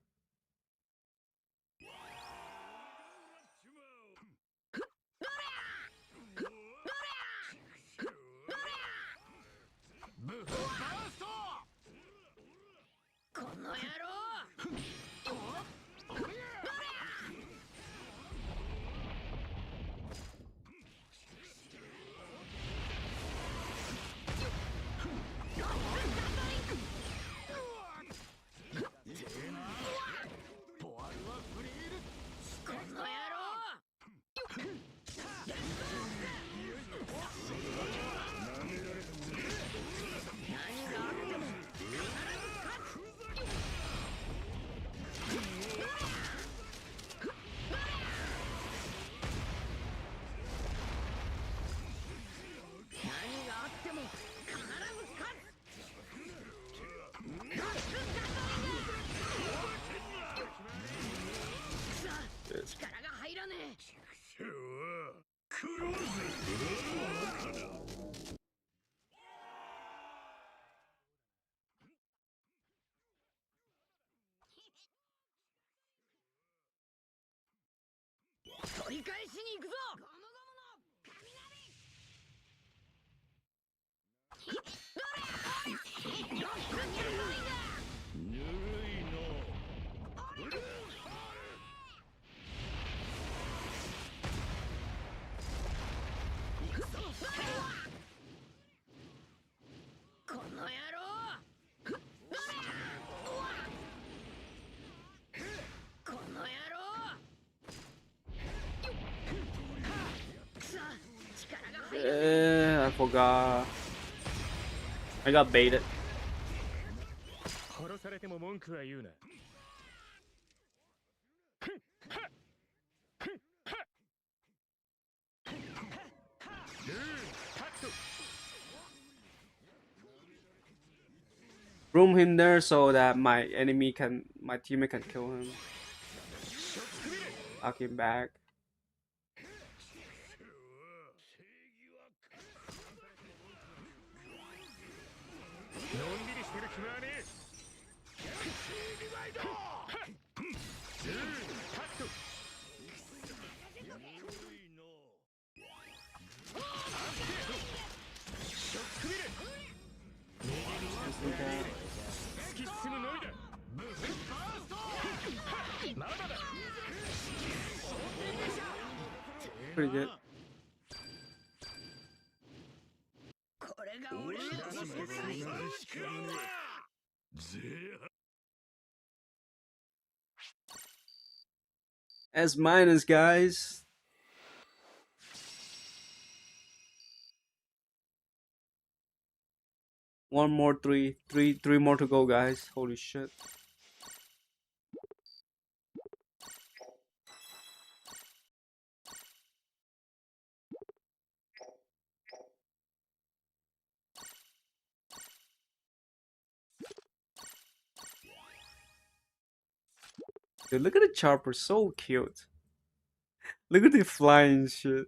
I forgot. I got baited. 殺されても文句は言うな Room him there so that my teammate can kill him. Knock him back. のんびりしてる暇はねえカット 突き進むのみだまだだ Pretty good. これが俺の最後の力だ S minus, guys. One more three more to go, guys. Holy shit. Dude, look at the chopper, so cute. Look at the flying shit.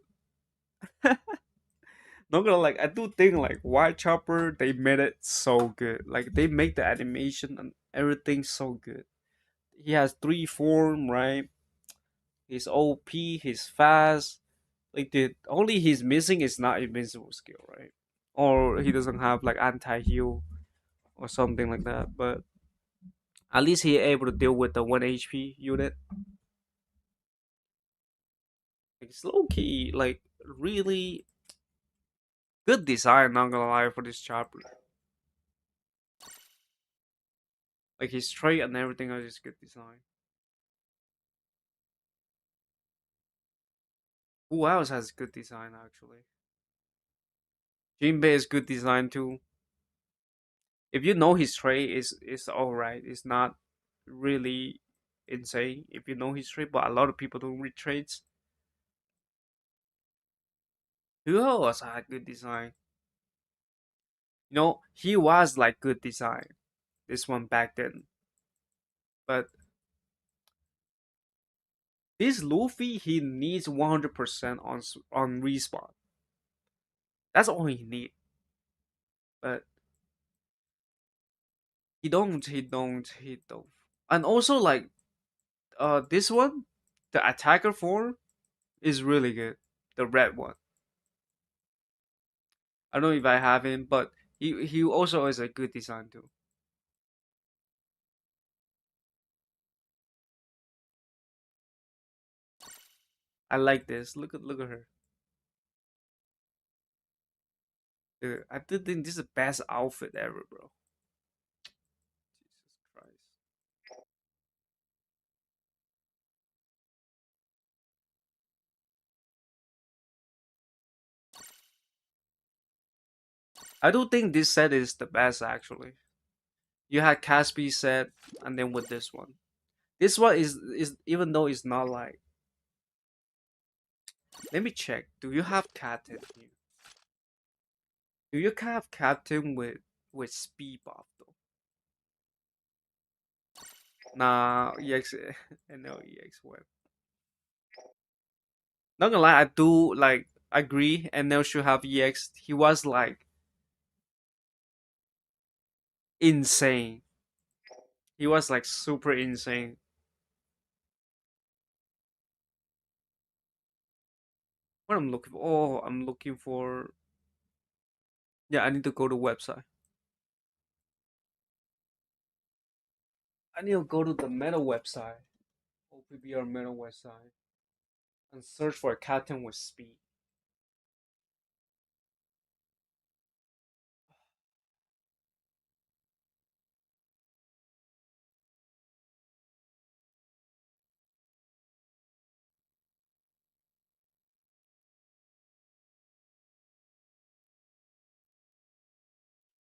Not gonna like I do think like White Chopper they made it so good. Like they make the animation and everything so good. He has three form, right? He's OP, he's fast. Like the only he's missing is not invincible skill, right? Or he doesn't have like anti heal or something like that. But at least he able to deal with the 1 HP unit. Like, it's low key, like really good design. Not gonna lie for this chopper. Like his trait and everything are just good design. Who else has good design actually? Jinbei is good design too. If you know his trait is alright. It's not really insane if you know his trait, but a lot of people don't read traits. Who else had good design? You know, he was like good design. This one back then. But this Luffy he needs 100% on respawn. That's all he need. But he don't. And also like this one, the attacker form is really good. The red one. I don't know if I have him, but he also is a good design too. I like this. Look at her. Dude, I did think this is the best outfit ever, bro. Jesus Christ. I do think this set is the best actually. You had Caspi set, and then with this one. This one is even though it's not like. Let me check. Do you have Captain here? Do you have Captain with speed buff though? Nah, EX. I know EX web. Not gonna lie, I do like agree. And now should have EX. He was like insane. He was like super insane. What I'm looking for? Oh, I'm looking for. Yeah, I need to go to website. I need to go to the meta website, OPBR meta website, and search for a captain with speed.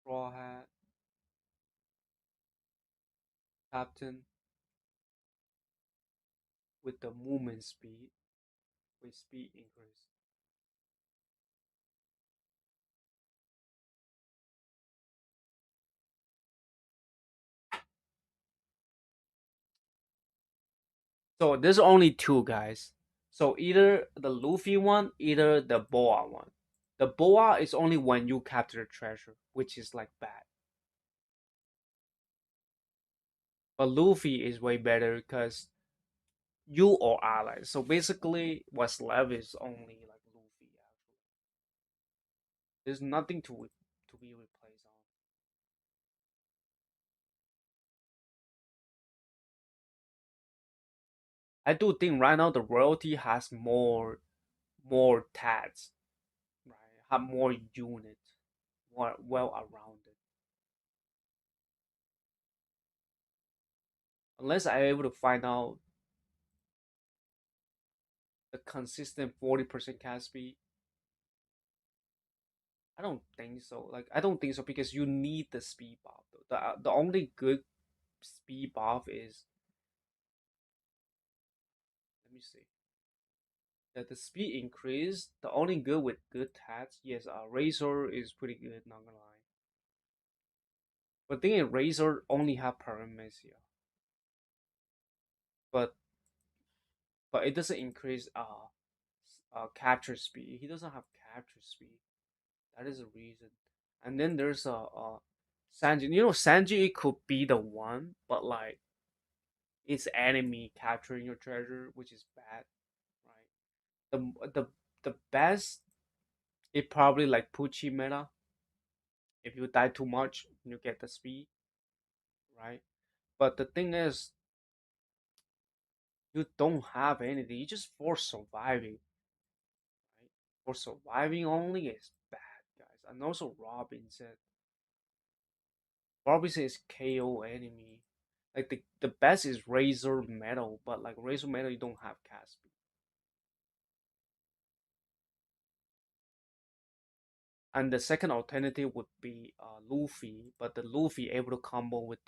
Straw hat, captain with the movement speed, with speed increase. So there's only two guys. So either the Luffy one, either the Boa one. The Boa is only when you capture treasure, which is like bad. But Luffy is way better because you or allies. So basically, what's left is only like Luffy. Actually, there's nothing to be replaced on. I do think right now the royalty has more tats, right? Have more units, more well around it. Unless I'm able to find out the consistent 40% cast speed, I don't think so. Like I don't think so because you need the speed buff. Though. The only good speed buff is let me see. That the speed increase. The only good with good tats, yes, Razor is pretty good. Not gonna lie. But thing is, Razor only have paramecia, but it doesn't increase capture speed. He doesn't have capture speed. That is a reason. And then there's a Sanji. You know, Sanji it could be the one, but like it's enemy capturing your treasure, which is bad, right? The best it probably like Pucci meta. If you die too much, you get the speed, right? But the thing is, you don't have anything. You just for surviving, right? For surviving only is bad, guys. And also Robin says KO enemy. Like the best is Razor Metal, but like Razor Metal, you don't have cast speed. And the second alternative would be Luffy, but the Luffy able to combo with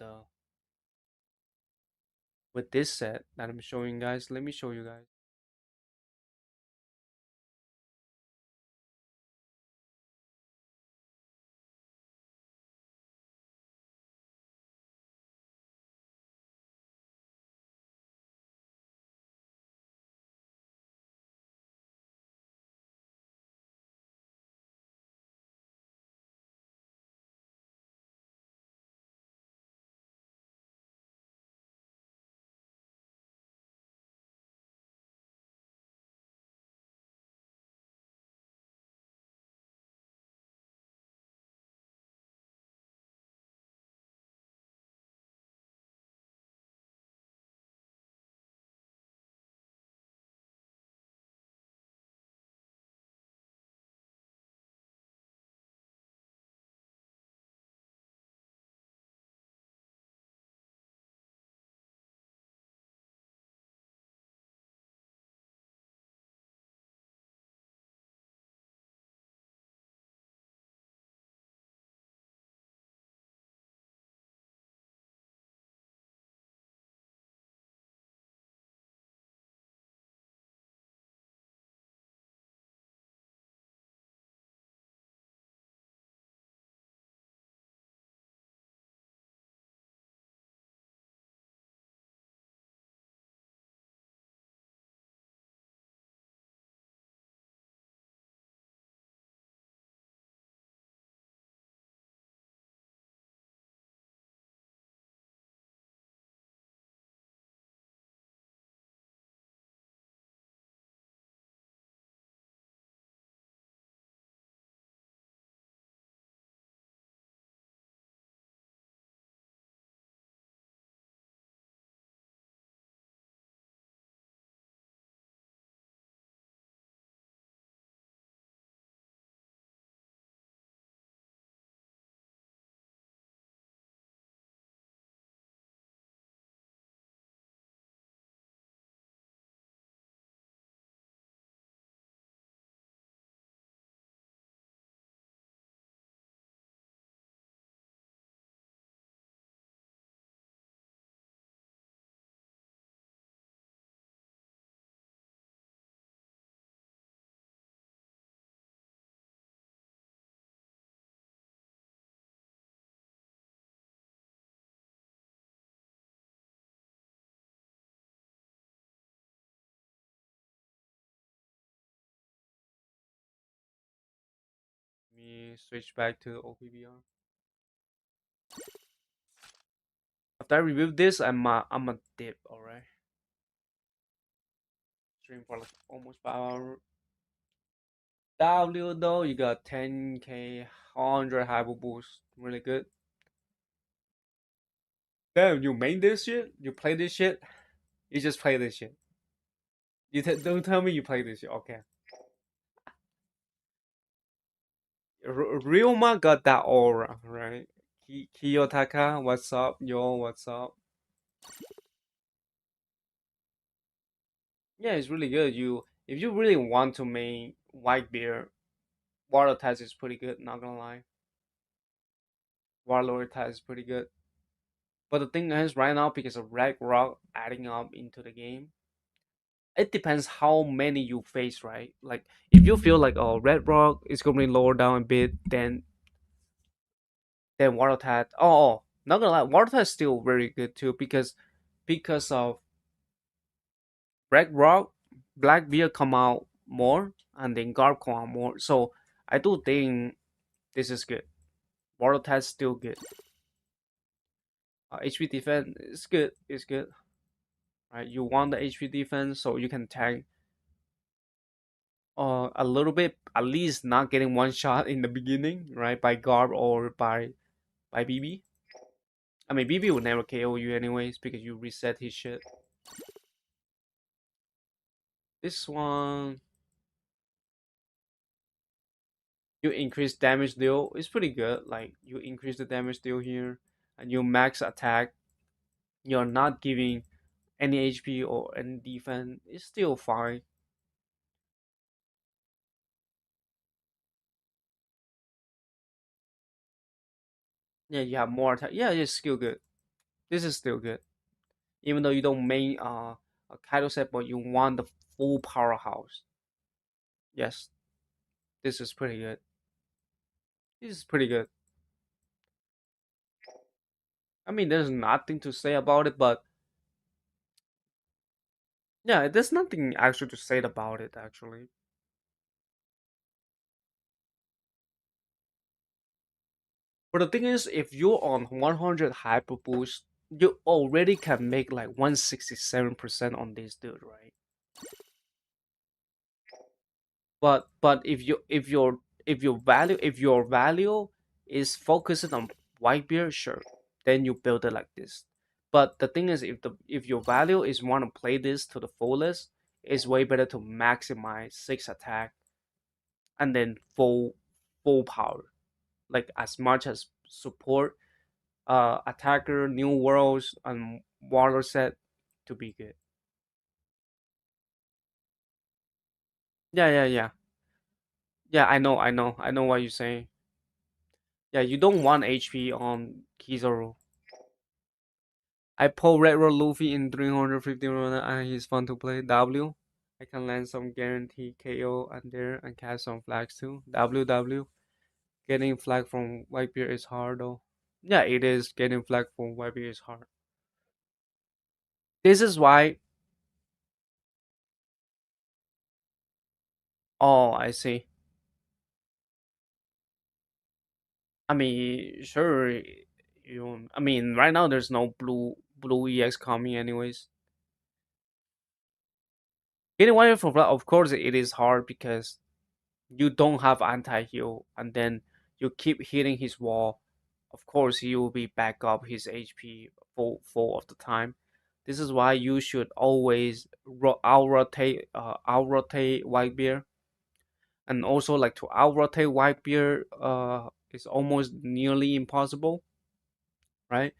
this set that I'm showing guys. Let me show you guys. Let me switch back to OPBR. After I review this, I'm a dip. All right, stream for like almost 5 hours. W though, you got 10k, 100 hyper boost, really good. Damn, you made this shit? You play this shit? You just play this shit. Don't tell me you play this shit. Okay. Ryoma got that aura, right? Kiyotaka, what's up? Yo, what's up? Yeah, it's really good. If you really want to make white beer, water test is pretty good. Not gonna lie, warlord test is pretty good. But the thing is, right now because of red rock adding up into the game, it depends how many you face, right? Like if you feel like oh red rock is gonna be lower down a bit, then water test. Not gonna lie, water test is still very good too because of red rock, black beer come out more, and then garb come out more. So I do think This is good. Mortal test still good. HP defense is good. It's good. Right? You want the HP defense so you can tank a little bit, at least not getting one shot in the beginning, right? By Garb or by BB. I mean, BB will never KO you anyways because you reset his shit. This one, you increase damage deal. It's pretty good. Like you increase the damage deal here, and you max attack. You're not giving any HP or any defense. It's still fine. Yeah, you have more attack. Yeah, it's still good. This is still good. Even though you don't main a Kaido set, but you want the full powerhouse. Yes, this is pretty good. This is pretty good. I mean, there's nothing to say about it, but yeah, there's nothing actually to say about it actually. But the thing is, if you're on 100 hyper boost, you already can make like 167% on this dude, right? But if your value is focusing on Whitebeard, sure, then you build it like this. But the thing is, if your value is want to play this to the fullest, it's way better to maximize 6 attack and then full power, like as much as support, attacker, new worlds, and water set to be good. Yeah. Yeah, I know what you're saying. Yeah, you don't want HP on Kizaru. I pull Red Roll Luffy in 350 run and he's fun to play. W. I can land some guaranteed KO and there and catch some flags too. W. Getting flag from Whitebeard is hard though. Yeah, it is. Getting flag from Whitebeard is hard. This is why. Oh, I see. I mean, sure. You. I mean, right now there's no blue EX coming anyways. Getting Whitebeard from flag, of course, it is hard because you don't have anti heal, and then you keep hitting his wall. Of course, he will be back up his HP full of the time. This is why you should always out rotate Whitebeard, and also like to out rotate Whitebeard is almost nearly impossible, right?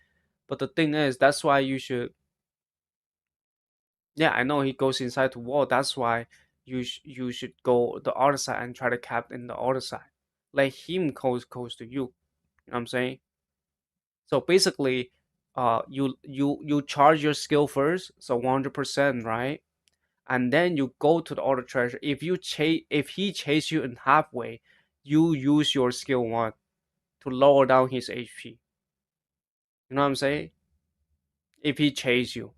But the thing is, that's why you should. Yeah, I know he goes inside the wall. That's why you should go the other side and try to cap in the other side. Let him close to you. You know what I'm saying? So basically, you charge your skill first, so 100%, right? And then you go to the auto treasure. If he chase you in halfway, you use your skill one to lower down his HP. You know what I'm saying? If he chase you,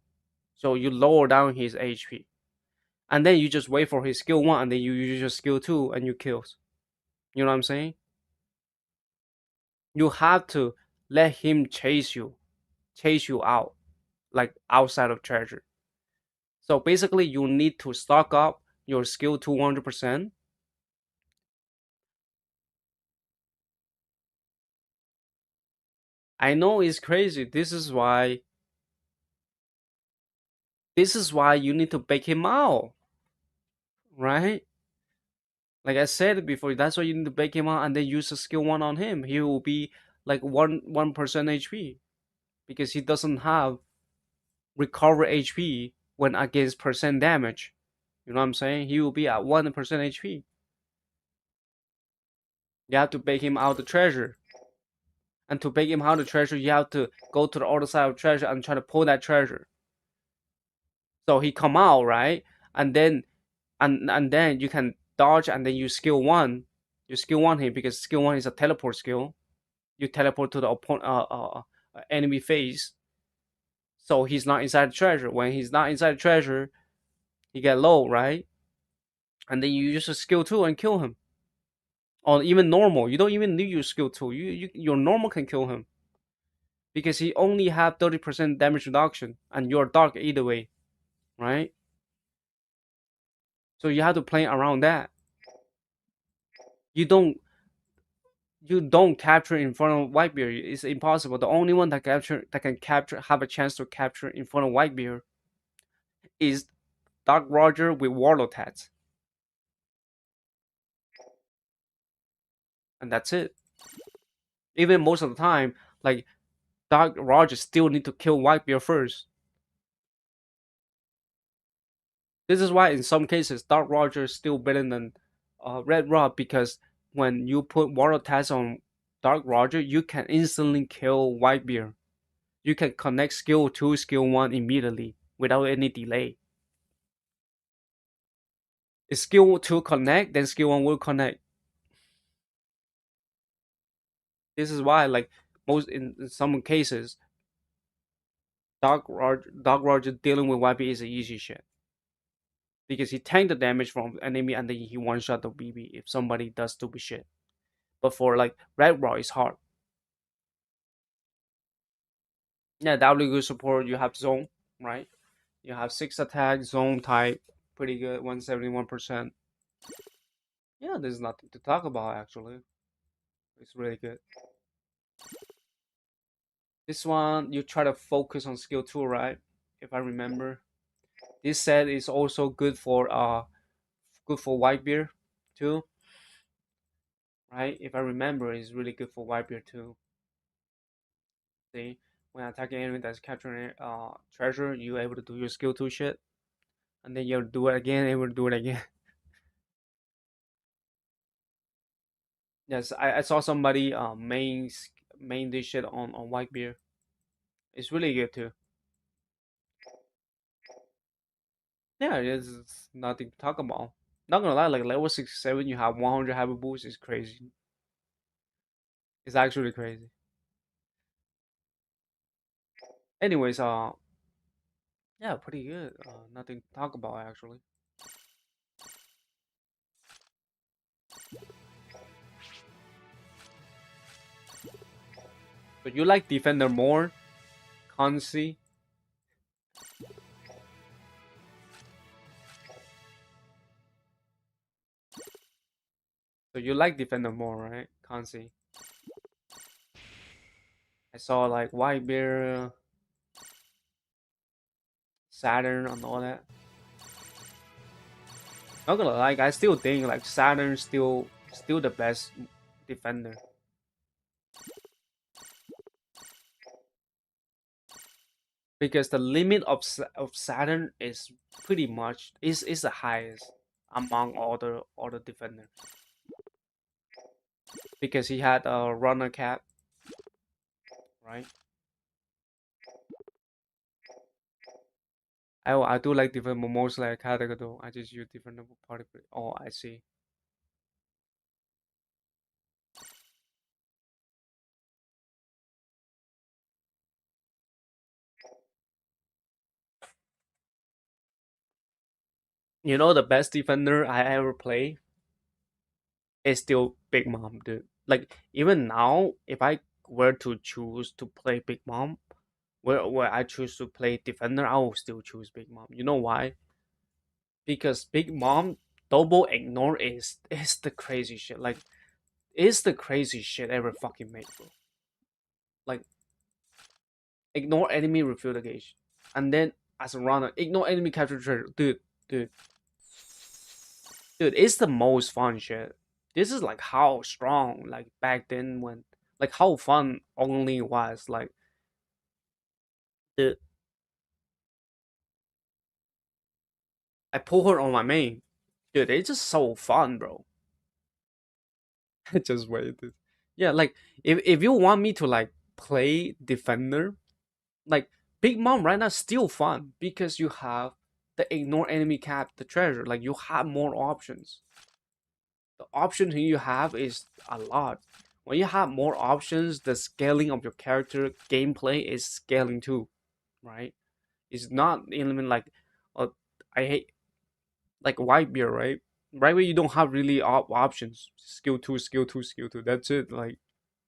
so you lower down his HP, and then you just wait for his skill one, and then you use your skill two, and you kills. You know what I'm saying? You have to let him chase you out, like outside of treasure. So basically, you need to stock up your skill to 100%. I know it's crazy. This is why you need to bake him out, right? Like I said before, that's why you need to bake him out and then use a skill one on him. He will be like 1% HP because he doesn't have recover HP when against percent damage. You know what I'm saying? He will be at 1% HP. You have to bake him out the treasure. And to bake him out the treasure, you have to go to the other side of treasure and try to pull that treasure. So he come out, right? And then and then you can dodge and then you skill one. You skill one him because skill one is a teleport skill. You teleport to the enemy phase. So he's not inside the treasure. When he's not inside the treasure, he get low, right? And then you use a skill two and kill him. Or even normal, you don't even need your skill 2. Your normal can kill him because he only have 30% damage reduction, and you're dark either way, right? So you have to play around that. You don't you don't capture in front of Whitebeard. It's impossible. The only one that can capture have a chance to capture in front of Whitebeard is Dark Roger with Warlord Tats, and that's it. Even most of the time, like Dark Roger still need to kill Whitebeard first. This is why in some cases Dark Roger is still better than Red Rod, because when you put Warlord Tats on Dark Roger, you can instantly kill Whitebeard. You can connect skill 2, skill 1 immediately without any delay. If skill 2 connect, then skill 1 will connect. This is why, like, most in some cases, Dark Roger dealing with YB is a easy shit. Because he tank the damage from enemy and then he one shot the BB if somebody does stupid shit. But for like Red Raw, it's hard. Yeah, W good support, you have zone, right? You have 6 attack, zone type, pretty good, 171%. Yeah, there's nothing to talk about actually. It's really good. This one, you try to focus on skill 2, right? If I remember. This set is also good for Whitebeard too, right? If I remember, it's really good for Whitebeard too. See, when attacking enemy that's capturing treasure, you're able to do your skill 2 shit, and then you'll do it again, able to do it again. Yes, I saw somebody main this shit on Whitebeard. It's really good too. Yeah, it's nothing to talk about. Not gonna lie, like level 67, you have 100 habit boost is crazy. It's actually crazy. Anyways, yeah, pretty good. Nothing to talk about actually. But you like defender more, Kansi. So you like defender more, right, Kansi? I saw like Whitebeard, Saturn, and all that. Not gonna lie, I still think like Saturn still the best defender because the limit of Saturn is pretty much is the highest among all the defenders because he had a runner cap, right? I do like different, but mostly like category though. I just use different party. Oh, I see. You know the best defender I ever play is still Big Mom, dude. Like even now, if I were to choose to play Big Mom, where I choose to play defender, I will still choose Big Mom. You know why? Because Big Mom double ignore is the crazy shit. Like it's the crazy shit ever fucking made, bro. Like ignore enemy refill the gauge, and then as a runner, ignore enemy capture treasure, dude, dude. It's the most fun shit. This is like how strong like back then when like how fun only was like the I pull her on my main, dude. It's just so fun, bro. I just waited. Yeah, like if you want me to like play defender, like Big Mom right now still fun because you have the ignore enemy cap, the treasure. Like you have more options. The option you have is a lot. When you have more options, the scaling of your character gameplay is scaling too, right? It's not even like, uh, I hate like Whitebeard, right? Right away you don't have really options. Skill two, skill two, skill two. That's it. Like,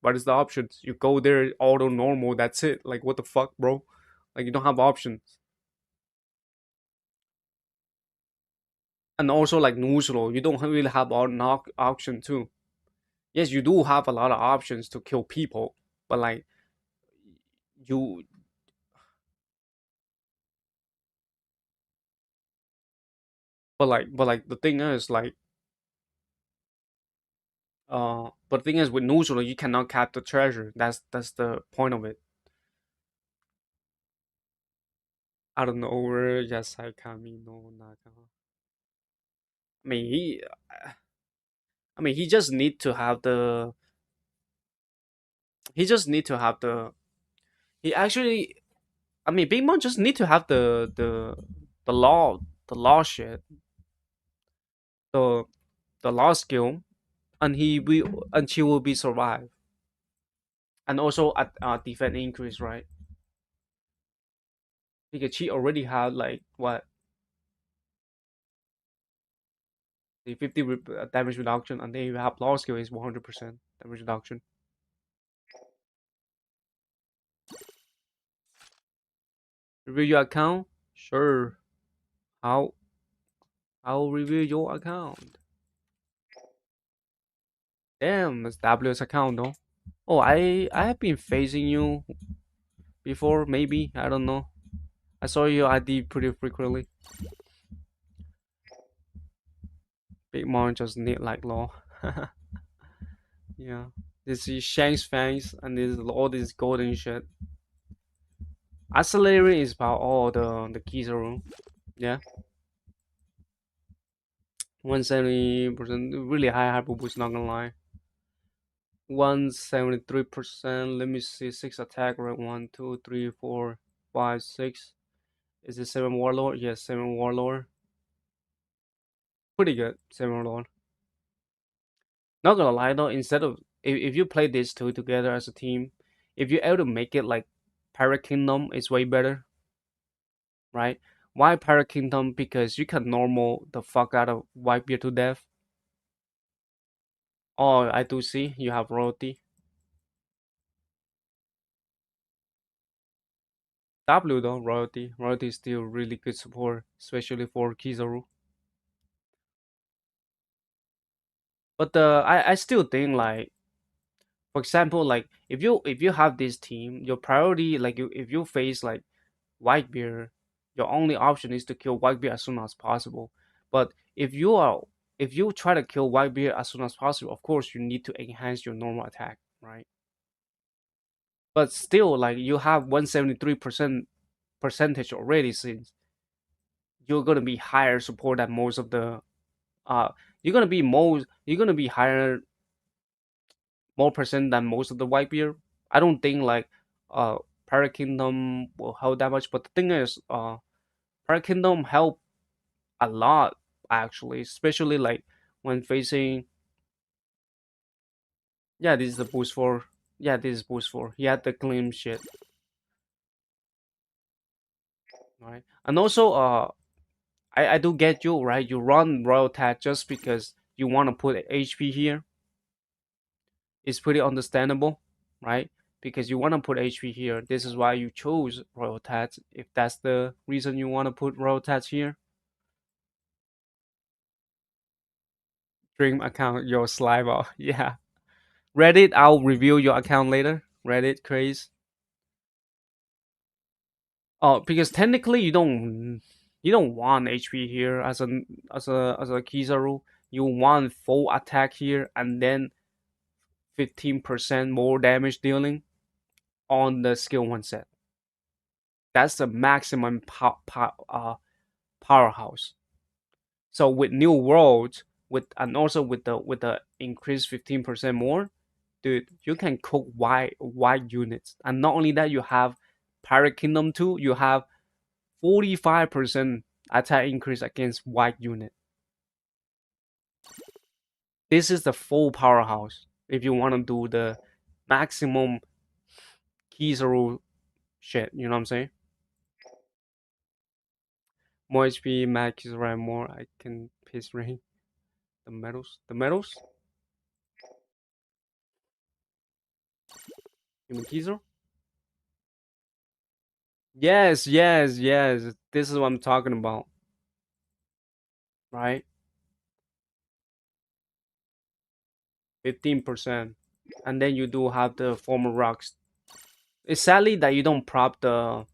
what is the options? You go there auto normal. That's it. Like, what the fuck, bro? Like, you don't have options. And also like neutral, you don't really have all knock option too. Yes, you do have a lot of options to kill people, but like you, but like the thing is like but the thing is with neutral you cannot cap the treasure. That's the point of it. I don't know where Yasai Kami no Naga. I mean he I mean he just need to have the he actually I mean Big Mom just need to have the law the law shit the the law skill and he will and she will be survive and also at defense increase, right? Because she already had like what the 50 damage reduction, and then you have law skill is 100% damage reduction. Review your account, sure. How I'll review your account. Damn, it's W's account though. Oh, I have been facing you before, maybe I don't know. I saw your ID pretty frequently. Big Mom just need like law. Yeah. This is Shanks Fangs and this all this golden shit. Accelerator is about all the keys room. Yeah. 170%, really high hyper boost, not gonna lie. 173%. Let me see. 6 attack rate. 1, 2, 3, 4, 5, 6. Is it 7 Warlord? Yes, 7 Warlord. Pretty good. 7 Warlord. Not gonna lie though, instead of if you play these two together as a team, if you're able to make it like Pirate Kingdom, it's way better, right? Why Pirate Kingdom? Because you can normal the fuck out of Whitebeard to death. Oh, I do see you have royalty. W though, royalty. Royalty is still really good support, especially for Kizaru. But I still think like for example, like if you have this team, your priority like if you face like Whitebeard, your only option is to kill Whitebeard as soon as possible. But if you try to kill Whitebeard as soon as possible, of course you need to enhance your normal attack, right? But still, like you have 173% percentage already, since you're gonna be higher support than most of the you're gonna be higher more percent than most of the Whitebeard. I don't think like uh Pirate Kingdom will help that much, but the thing is Pirate Kingdom help a lot actually, especially like when facing yeah, this is the boost for yeah, this is boost for. He had the claim shit, right? And also I do get you, right? You run Royal Tat just because you want to put HP here. It's pretty understandable, right? Because you want to put HP here. This is why you chose Royal Tats. If that's the reason you want to put Royal Tats here, Dream account your saliva. Yeah. Reddit, I'll review your account later. Reddit craze. Oh, because technically you don't want HP here as a Kizaru. You want full attack here and then 15% more damage dealing on the skill one set. That's the maximum powerhouse. So with New World, with and also with the increased 15% more, dude, you can cook wide units. And not only that, you have Pirate Kingdom 2, you have 45% attack increase against wide unit. This is the full powerhouse if you want to do the maximum Kizaru shit, you know what I'm saying? More HP, max rank more, I can piss rank. The medals. The medals. You mean Kizo? Yes, yes, yes. This is what I'm talking about, right? 15%. And then you do have the former rocks. It's sadly that you don't prop the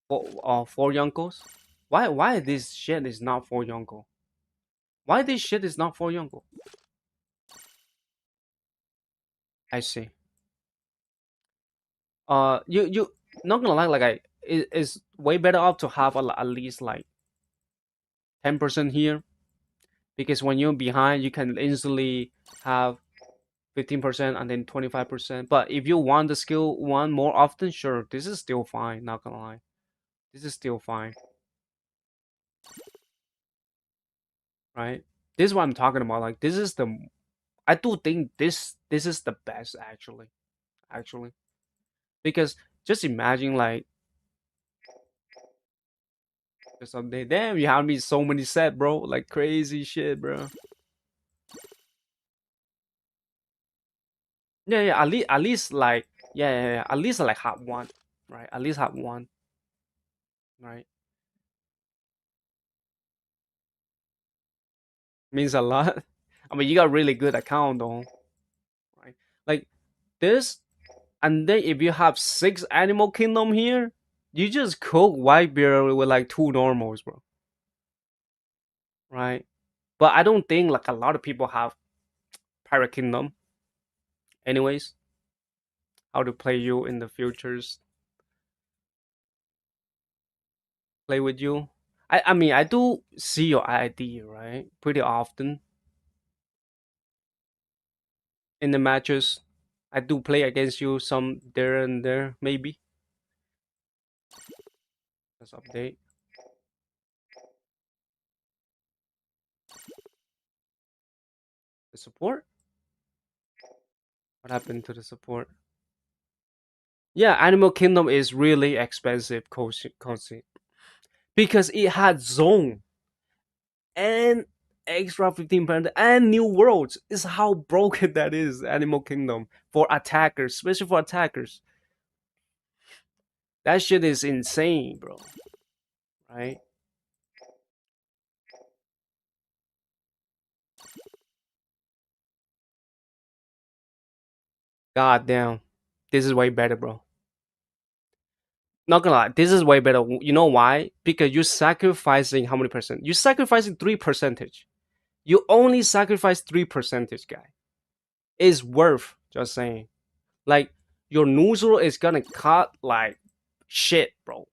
four Yonkos. Why this shit is not for Yonko? Why this shit is not for Yonko? I see. You not gonna lie, like it's way better off to have at least like 10% here, because when you're behind, you can instantly have 15% and then 25%. But if you want the skill one more often, sure, this is still fine. Not gonna lie, this is still fine, right? This is what I'm talking about. Like this is the I do think this is the best actually, because just imagine like someday, damn, you have me so many set, bro, like crazy shit, bro. Yeah, yeah, at least like yeah, at least like have one, right? At least have one, right? Means a lot. I mean, you got really good account though, right? Like this, and then if you have 6 animal kingdom here, you just cook white beer with like 2 normals, bro, right? But I don't think like a lot of people have pirate kingdom. Anyways, how to play you in the futures, play with you. I mean, I do see your ID, right? Pretty often in the matches. I do play against you some there and there, maybe. Let's update the support. What happened to the support? Yeah, Animal Kingdom is really expensive, Consi, because it had zone and extra 15% and new worlds. Is how broken that is. Animal Kingdom for attackers, especially for attackers. That shit is insane, bro. Right? God damn, this is way better, bro. Not gonna lie, this is way better. You know why? Because you're sacrificing how many percent? You're sacrificing 3%. You only sacrifice 3%, guy. It's worth just saying. Like your neutral is gonna cut like shit, bro.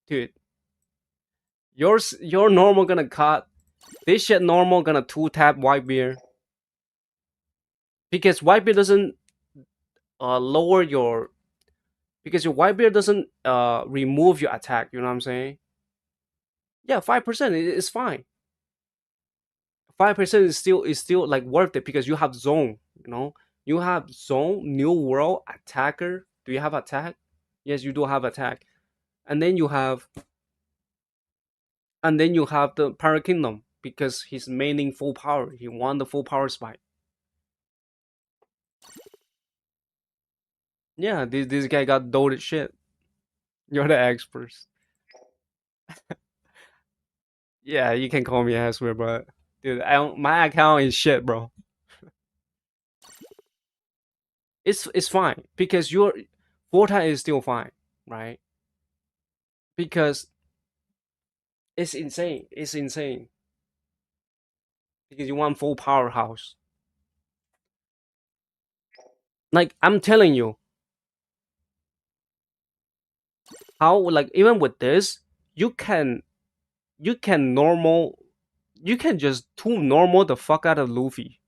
Dude, your normal gonna cut. This shit normal gonna 2 tap white beer, because white beer doesn't lower your, because your white beer doesn't remove your attack. You know what I'm saying? Yeah, 5% is fine. 5% is still like worth it, because you have zone. You know, you have zone, new world, attacker. Do you have attack? Yes, you do have attack, and then you have the Pirate Kingdom, because he's maining full power. He won the full power spike. Yeah, this guy got doted shit. You're the experts. Yeah, you can call me Asper, but dude, my account is shit, bro. It's fine, because your Fortnite is still fine, right? Because it's insane. It's insane, because you want full powerhouse. Like I'm telling you, how like even with this, you can normal, you can just too normal the fuck out of Luffy.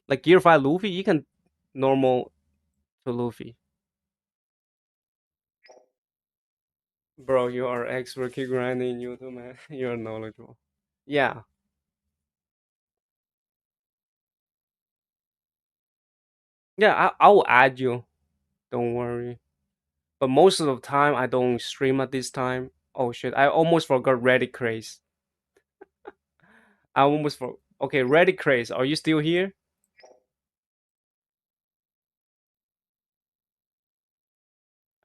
Like Gear 5 Luffy, you can normal to Luffy. Bro, you are expert. Keep grinding YouTube, man. You're knowledgeable. Yeah, yeah. I will add you. Don't worry. But most of the time, I don't stream at this time. Oh shit! I almost forgot Reddit craze. I almost for okay. Ready, Craze. Are you still here?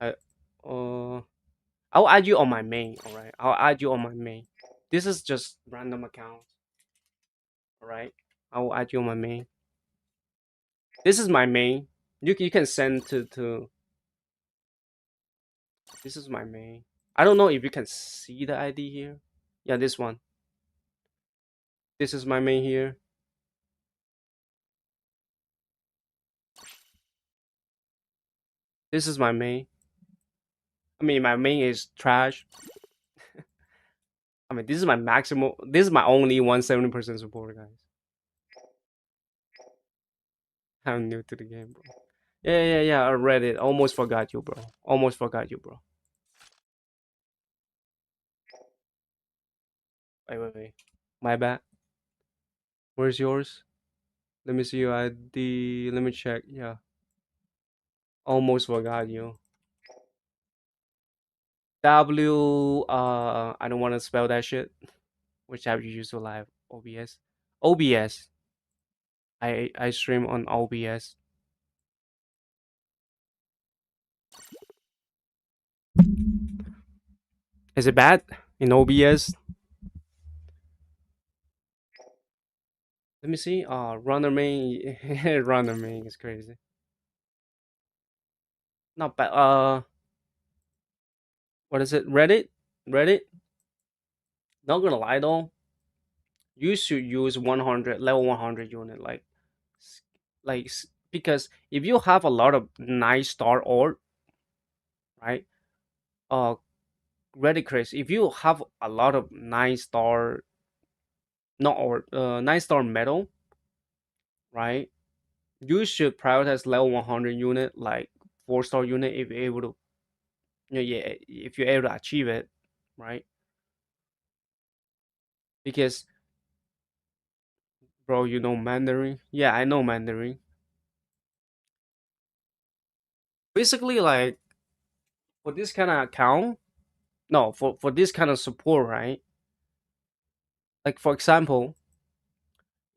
I, uh, I'll add you on my main. All right. I'll add you on my main. This is just random account. All right. I will add you on my main. This is my main. You can send to. This is my main. I don't know if you can see the ID here. Yeah, this one. This is my main here. This is my main. I mean, my main is trash. I mean, this is my maximum. This is my only 170% support, guys. I'm new to the game, bro. Yeah. I read it. Almost forgot you, bro. Almost forgot you, bro. Wait. My bad. Where's yours? Let me see your ID. Let me check. Yeah. Almost forgot you. I don't want to spell that shit. Which app you use to live? OBS. OBS. I stream on OBS. Is it bad in OBS? Let me see. Runner main. Runner main is crazy. Not bad. What is it? Reddit. Reddit. Not gonna lie though, you should use 100 level 100 unit because if you have a lot of nice star ore, right? Uh, Reddit craze. If you have a lot of 9 star, not or 9 star metal, right? You should prioritize level 100 unit, like 4 star unit, if you're able to, if you're able to achieve it, right? Because, bro, you know Mandarin. Yeah, I know Mandarin. Basically, like for this kind of account, no, for this kind of support, right? Like for example,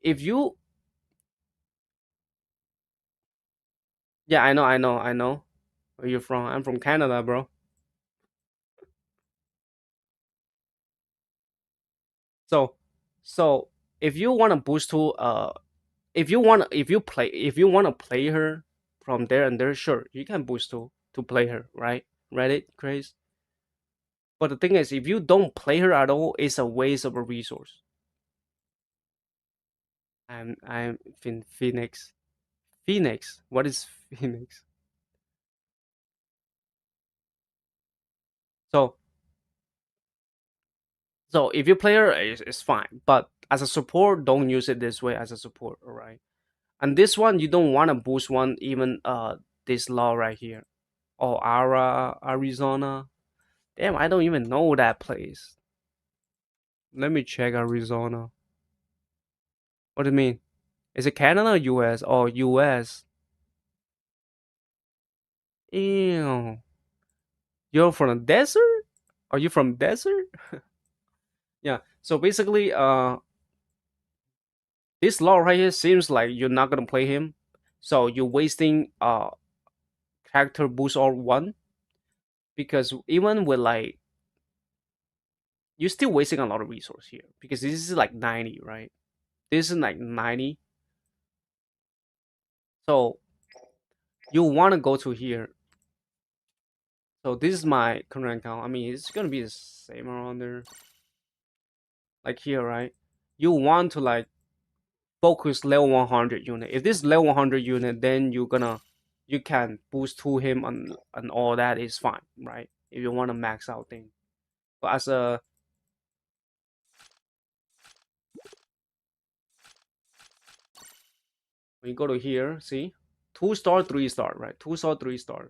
if you, yeah, I know where you're from. I'm from Canada, bro. So, so if you want to boost to if you want to play her from there and there, sure, you can boost to play her, right? Reddit craze. But the thing is, if you don't play her at all, it's a waste of a resource. I'm Phoenix. Phoenix. What is Phoenix? So so if you play her, it's fine. But as a support, don't use it this way as a support, all right? And this one, you don't want to boost one even this law right here. Oh, Arizona. Damn, I don't even know that place. Let me check Arizona. What do you mean? Is it Canada or US? Oh, US. Ew. You're from the desert? Are you from desert? Yeah. So basically, this law right here seems like you're not gonna play him. So you're wasting character boost or one, because even with like, you're still wasting a lot of resource here because this is like 90, right? This is like 90. So you want to go to here. So this is my current account. I mean, it's gonna be the same around there, like here, right? You want to like focus level 100 unit. If this level 100 unit, then you can boost to him and all that is fine, right? If you want to max out thing. But as a when you go to here, see, 2 star, 3 star, right? 2 star, 3 star.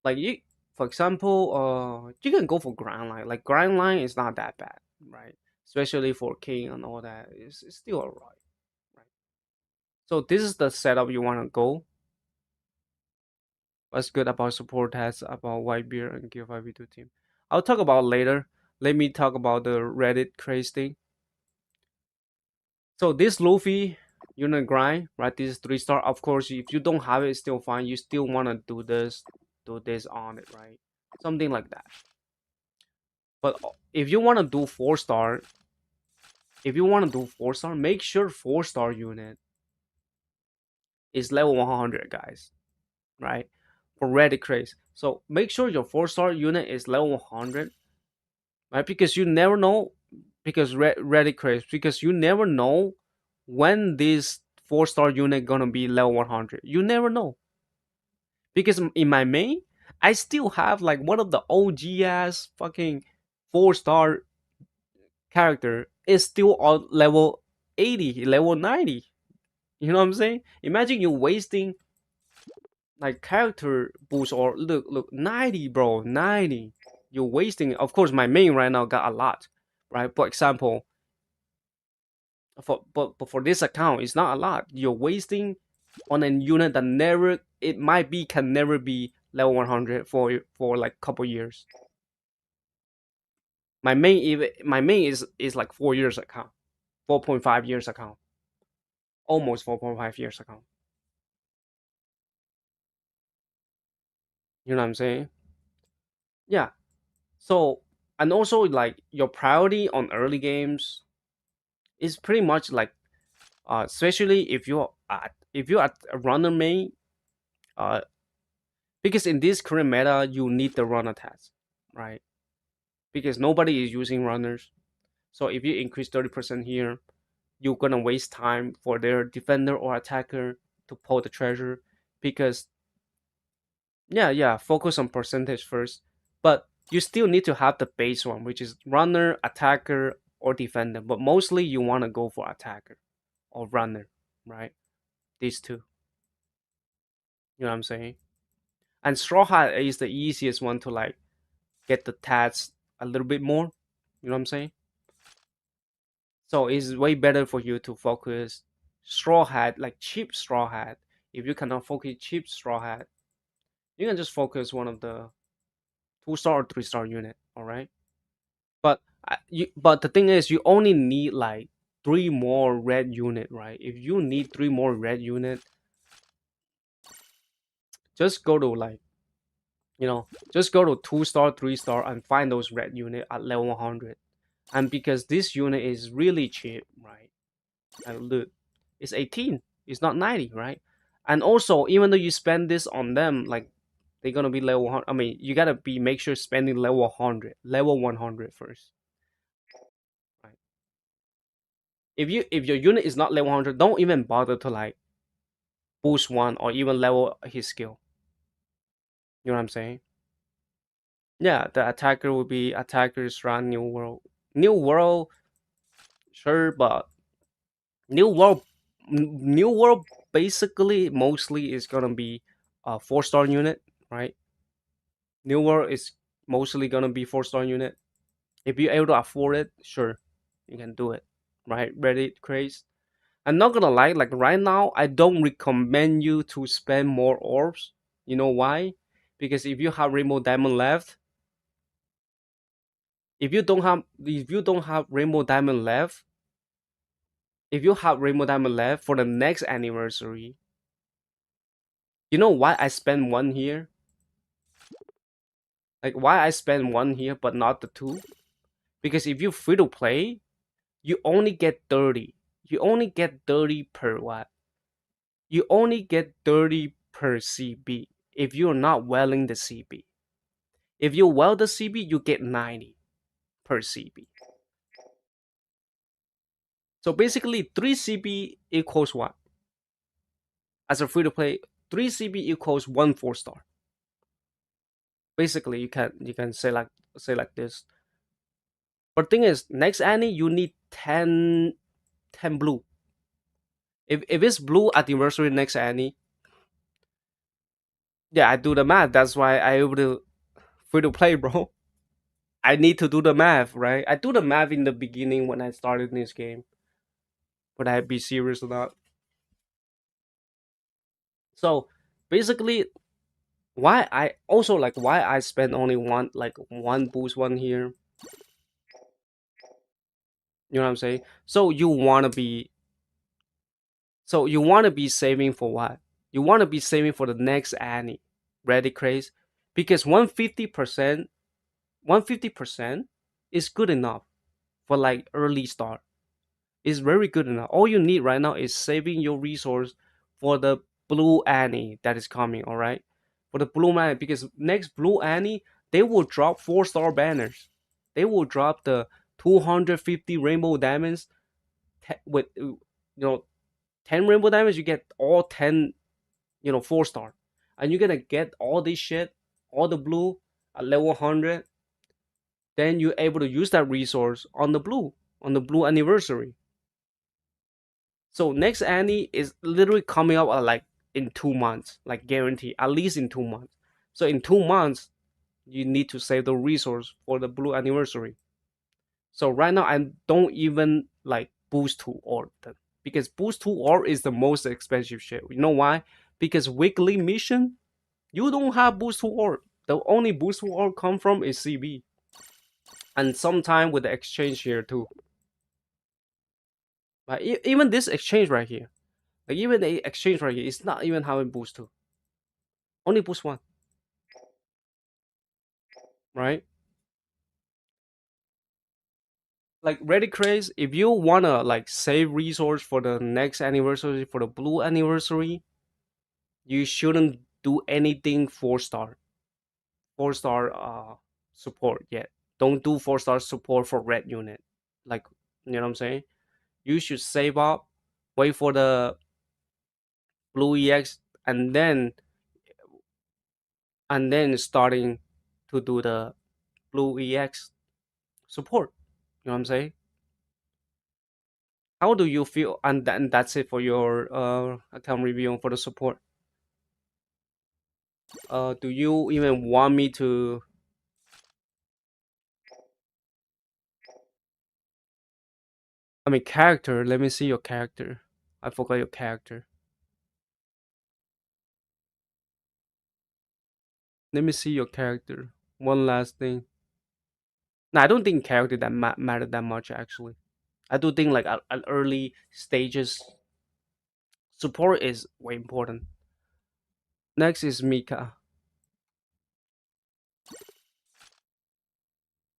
Like you, for example, you can go for grind line. Like grind line is not that bad, right? Especially for king and all that, it's still alright, right? So this is the setup you want to go. What's good about support has about Whitebeard and Gear 5v2 team? I'll talk about later. let me talk about the Reddit craze thing. So this Luffy unit grind, right? This is 3 star. Of course, if you don't have it, it's still fine. You still wanna do this on it, right? Something like that. But if you wanna do 4 star, if you wanna do 4 star, make sure 4 star unit is level 100, guys, right? For Reddit craze. So make sure your 4 star unit is level 100, right? Because you never know, because Reddit craze, because you never know when this 4 star unit gonna be level 100. You never know. Because in my main, I still have like one of the OG ass fucking 4 star character is still on level 80, level 90. You know what I'm saying? Imagine you wasting like character boost or look 90, bro, 90. You're wasting. Of course, my main right now got a lot, right? For example, but for this account, it's not a lot. You're wasting on a unit that never, it might be, can never be level 100 for like couple years. My main is like 4 years account, 4.5 years account, almost 4.5 years account. You know what I'm saying? Yeah. So, and also like your priority on early games is pretty much like, especially if you're at a runner main, uh, because in this current meta you need the runner task, right? Because nobody is using runners. So if you increase 30% here, you're gonna waste time for their defender or attacker to pull the treasure. Because yeah, focus on percentage first, but you still need to have the base one, which is runner, attacker, or defender. But mostly you want to go for attacker or runner, right? These two. You know what I'm saying? And straw hat is the easiest one to like get the tats a little bit more. You know what I'm saying? So it's way better for you to focus straw hat, like cheap straw hat. If you cannot focus cheap straw hat, you can just focus one of the 2 star or 3 star unit. All right. But the thing is, you only need like three more red unit, right? If you need three more red unit, just go to like, just go to 2 star, 3 star, and find those red unit at level 100. And because this unit is really cheap, right? And look, it's 18. It's not 90, right? And also, even though you spend this on them, like they're gonna be level 100. I mean, you gotta be make sure spending level 100, level 100 first, right? If your unit is not level 100, don't even bother to like boost one or even level his skill. You know what I'm saying? Yeah, the attacker will be attackers run new world. New world, sure, but new world, new world basically mostly is gonna be a 4 star unit, right? New world is mostly gonna be 4 star unit. If you're able to afford it, sure, you can do it, right? Reddit craze. I'm not gonna lie, like right now, I don't recommend you to spend more orbs. You know why? Because if you have Rainbow Diamond left, if you don't have Rainbow Diamond left, if you have Rainbow Diamond left for the next anniversary, you know why I spend one here? Like why I spend one here but not the two? Because if you free to play, you only get 30. You only get 30 per what? You only get 30 per CB if you're not welling the CB. If you weld the CB, you get 90 per CB. So basically, 3 CB equals what? As a free to play, 3 CB equals 1 4 star. Basically, you can say like this. But the thing is, next Annie, you need 10 blue. If it's blue anniversary next Annie, yeah, I do the math. That's why I able to free to play, bro. I need to do the math, right? I do the math in the beginning when I started this game. Would I be serious or not? So basically, why I spend only one boost one here You know what I'm saying? So you want to be saving for what? You want to be saving for the next Annie, ready craze, because 150% is good enough for like early start. It's very good enough. All you need right now is saving your resource for the blue Annie that is coming. All right, for the blue Annie, because next blue Annie they will drop 4-star banners. They will drop the 250 rainbow diamonds with 10 rainbow diamonds. You get all 10 4-star, and you're gonna get all this shit, all the blue at level 100. Then you're able to use that resource on the blue anniversary. So next Annie is literally coming up like in 2 months, like guarantee at least in 2 months. So in 2 months you need to save the resource for the blue anniversary. So right now I don't even like boost to orb them, because boost to orb is the most expensive shit. You know why? Because weekly mission you don't have boost to orb. The only boost to orb come from is CB, and sometime with the exchange here too. But even this exchange right here, like even the exchange right here, it's not even having boost two. Only boost one, right? Like ready craze, if you wanna like save resource for the next anniversary, for the blue anniversary, you shouldn't do anything 4-star, 4-star support yet. Don't do 4-star support for red unit. Like, you know what I'm saying? You should save up, wait for the blue EX, and then starting to do the blue EX support. You know what I'm saying? How do you feel? And then that's it for your account review for the support. Do you even want me to? I mean, character. Let me see your character. I forgot your character. Let me see your character. One last thing. No, I don't think character that matter that much actually. I do think like at early stages, support is way important. Next is Mika.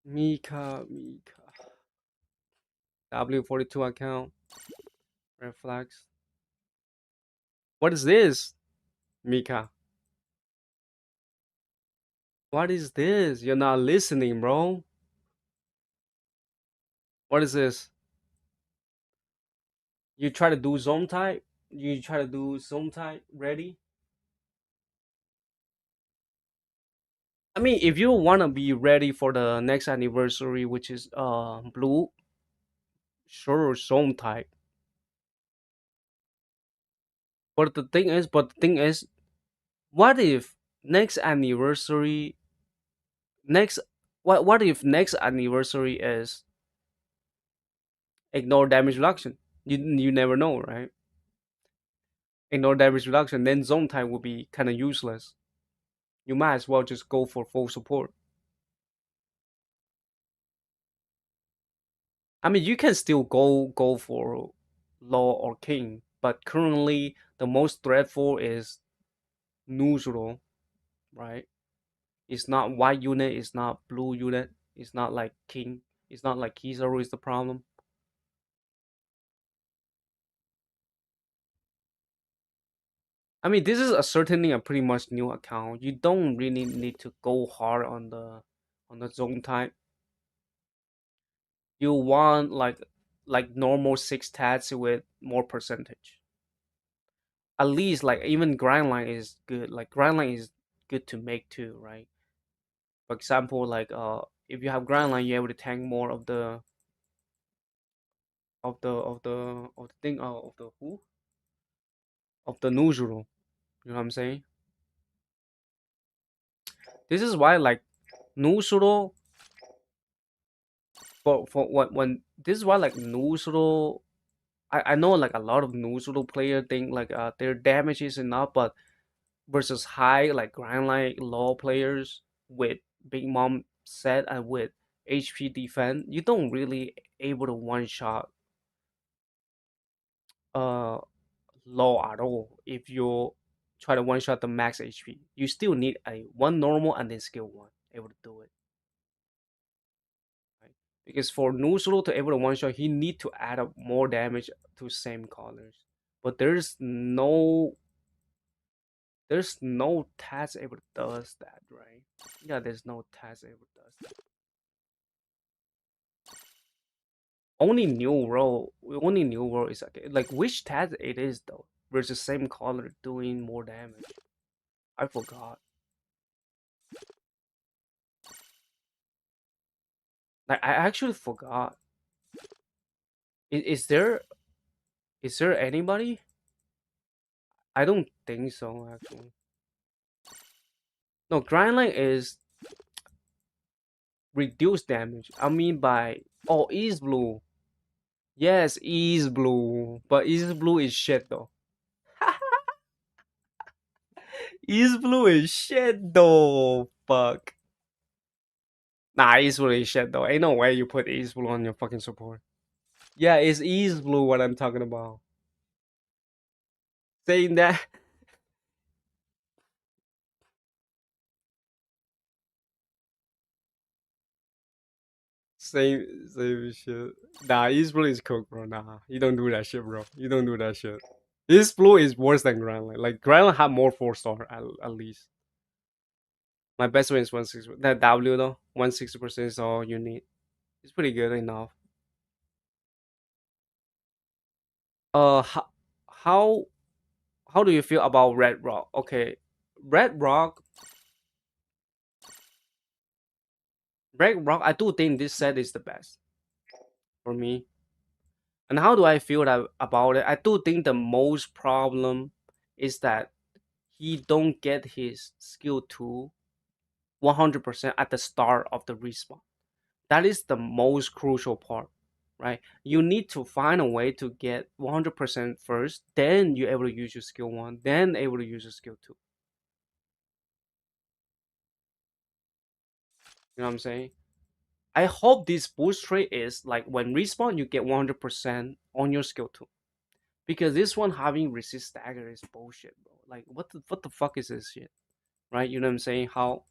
Mika. W42 account. Red flags. What is this, Mika? What is this? You're not listening, bro. What is this? You try to do zone type? You try to do zone type ready? I mean, if you wanna be ready for the next anniversary, which is blue, sure zone type. But the thing is, what if next anniversary next what if next anniversary is ignore damage reduction? You never know, right? Ignore damage reduction, then zone type will be kind of useless. You might as well just go for full support. I mean, you can still go for law or king, but currently the most dreadful is neutral, right? It's not white unit, it's not blue unit, it's not like king, it's not like Kizaru is the problem. I mean, this is a certainly a pretty much new account. You don't really need to go hard on the zone type. You want like normal 6 tats with more percentage. At least like even grind line is good. Like grind line is good to make too, right? For example, like if you have grind line, you're able to tank more of the thing of the who of the neutral. You know what I'm saying? This is why like neutral for when this is why like neutral. I know like a lot of neutral player think like their damage is enough, but versus high like grind line low players with big mom set and with HP defense, you don't really able to one shot uh low at all. If you try to one shot the max HP, you still need a one normal and then skill one able to do it. Right? Because for Nuzuru to able to one shot, he need to add up more damage to same colors. But there's no task able to does that, right? Yeah, there's no task able to does that. Only new world is like which task it is though versus same color doing more damage. I forgot. Like I actually forgot. Is there anybody? I don't think so actually. No, Grindline is reduced damage. I mean by East Blue. Yes, East Blue. But East Blue is shit though. East Blue is shit though. Fuck. Nah, East Blue is shit though. Ain't no way you put East Blue on your fucking support. Yeah, it's East Blue what I'm talking about. Saying that same shit. Nah, East Blue is cooked, bro. Nah, you don't do that shit, bro. You don't do that shit. East Blue is worse than Grindline. Like Grindline have more 4 star at least. My best win is 160. That W though, 160% is all you need. It's pretty good enough. How how how do you feel about Red Rock? Okay, Red Rock, Red Rock. I do think this set is the best for me. And how do I feel about it? I do think the most problem is that he don't get his skill 2 100% at the start of the respawn. That is the most crucial part, right? You need to find a way to get 100% first, then you're able to use your skill 1, then able to use your skill 2. You know what I'm saying? I hope this boost trait is like when respawn, you get 100% on your skill 2. Because this one having resist stagger is bullshit, bro. Like what the fuck is this shit? Right? You know what I'm saying? How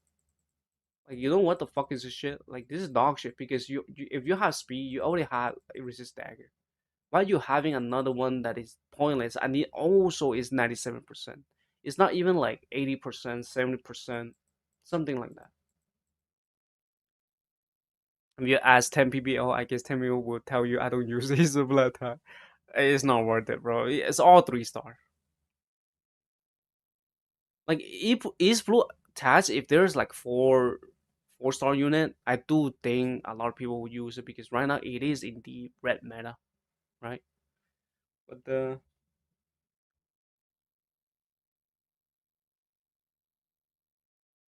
like you know what the fuck is this shit? Like this is dog shit because you if you have speed, you already have a resist stagger. Why are you having another one that is pointless and it also is 97%? It's not even like 80%, 70%, something like that. If you ask 10 PBL, I guess 10 people will tell you I don't use Isabel attack. It's not worth it, bro. It's all 3 star. Like if East Blue Tats, if there's like 4 star unit, I do think a lot of people will use it because right now it is in the red meta, right? But the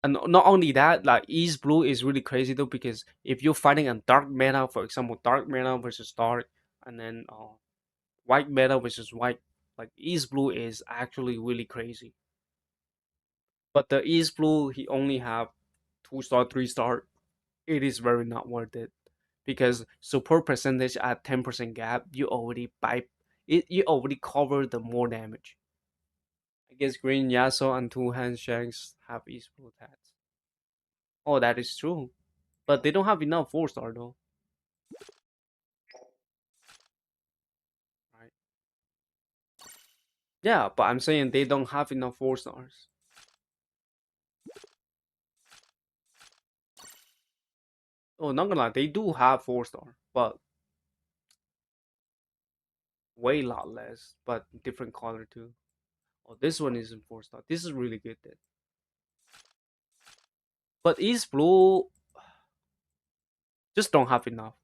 and not only that, like East Blue is really crazy though because if you're fighting a dark meta, for example, dark meta versus dark, and then white meta versus white, like East Blue is actually really crazy. But the East Blue, he only have 2 star, 3 star. It is very not worth it because support percentage at 10% gap, you already buy it. You already cover the more damage. I guess Green Yasuo and Two Hand Shanks have East Blue tats. Oh, that is true, but they don't have enough 4 star though, right? Yeah, but I'm saying they don't have enough 4 stars. Oh, not gonna lie, they do have 4 star, but way lot less, but different color too. Oh, this one isn't 4 star. This is really good then. But East Blue just don't have enough.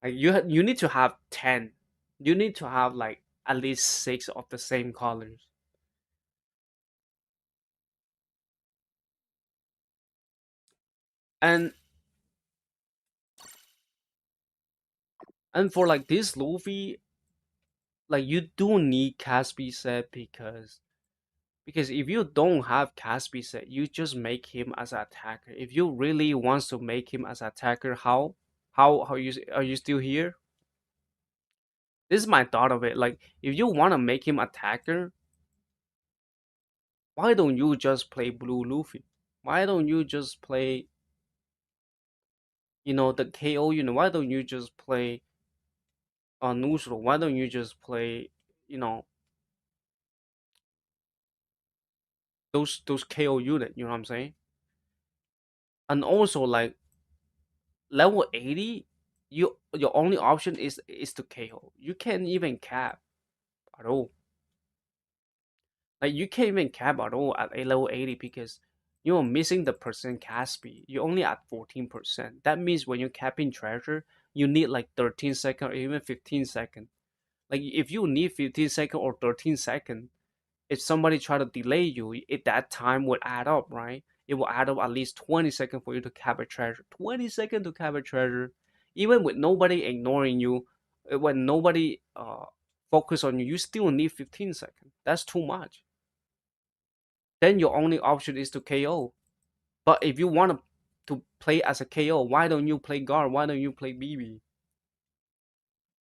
Like you need to have 10. You need to have like at least 6 of the same colors. And for like this Luffy, like you do need Caspi set because if you don't have Caspi set, you just make him as an attacker. If you really wants to make him as an attacker, how? How you are you still here? This is my thought of it. Like, if you want to make him attacker, why don't you just play blue Luffy? Why don't you just play, the KO unit? Why don't you just play neutral? Why don't you just play, you know, those KO unit? You know what I'm saying? And also, like, level 80, your only option is to KO. You can't even cap at all. Like, you can't even cap at all at a level 80 because you're missing the percent cap speed. You're only at 14%. That means when you're capping treasure, you need like 13 seconds or even 15 seconds. Like, if you need 15 seconds or 13 seconds, if somebody try to delay you, that time would add up, right? It will add up at least 20 seconds for you to cap a treasure. 20 seconds to cap a treasure. Even with nobody ignoring you, when nobody focus on you, you still need 15 seconds. That's too much. Then your only option is to KO. But if you want to play as a KO, why don't you play guard? Why don't you play BB? You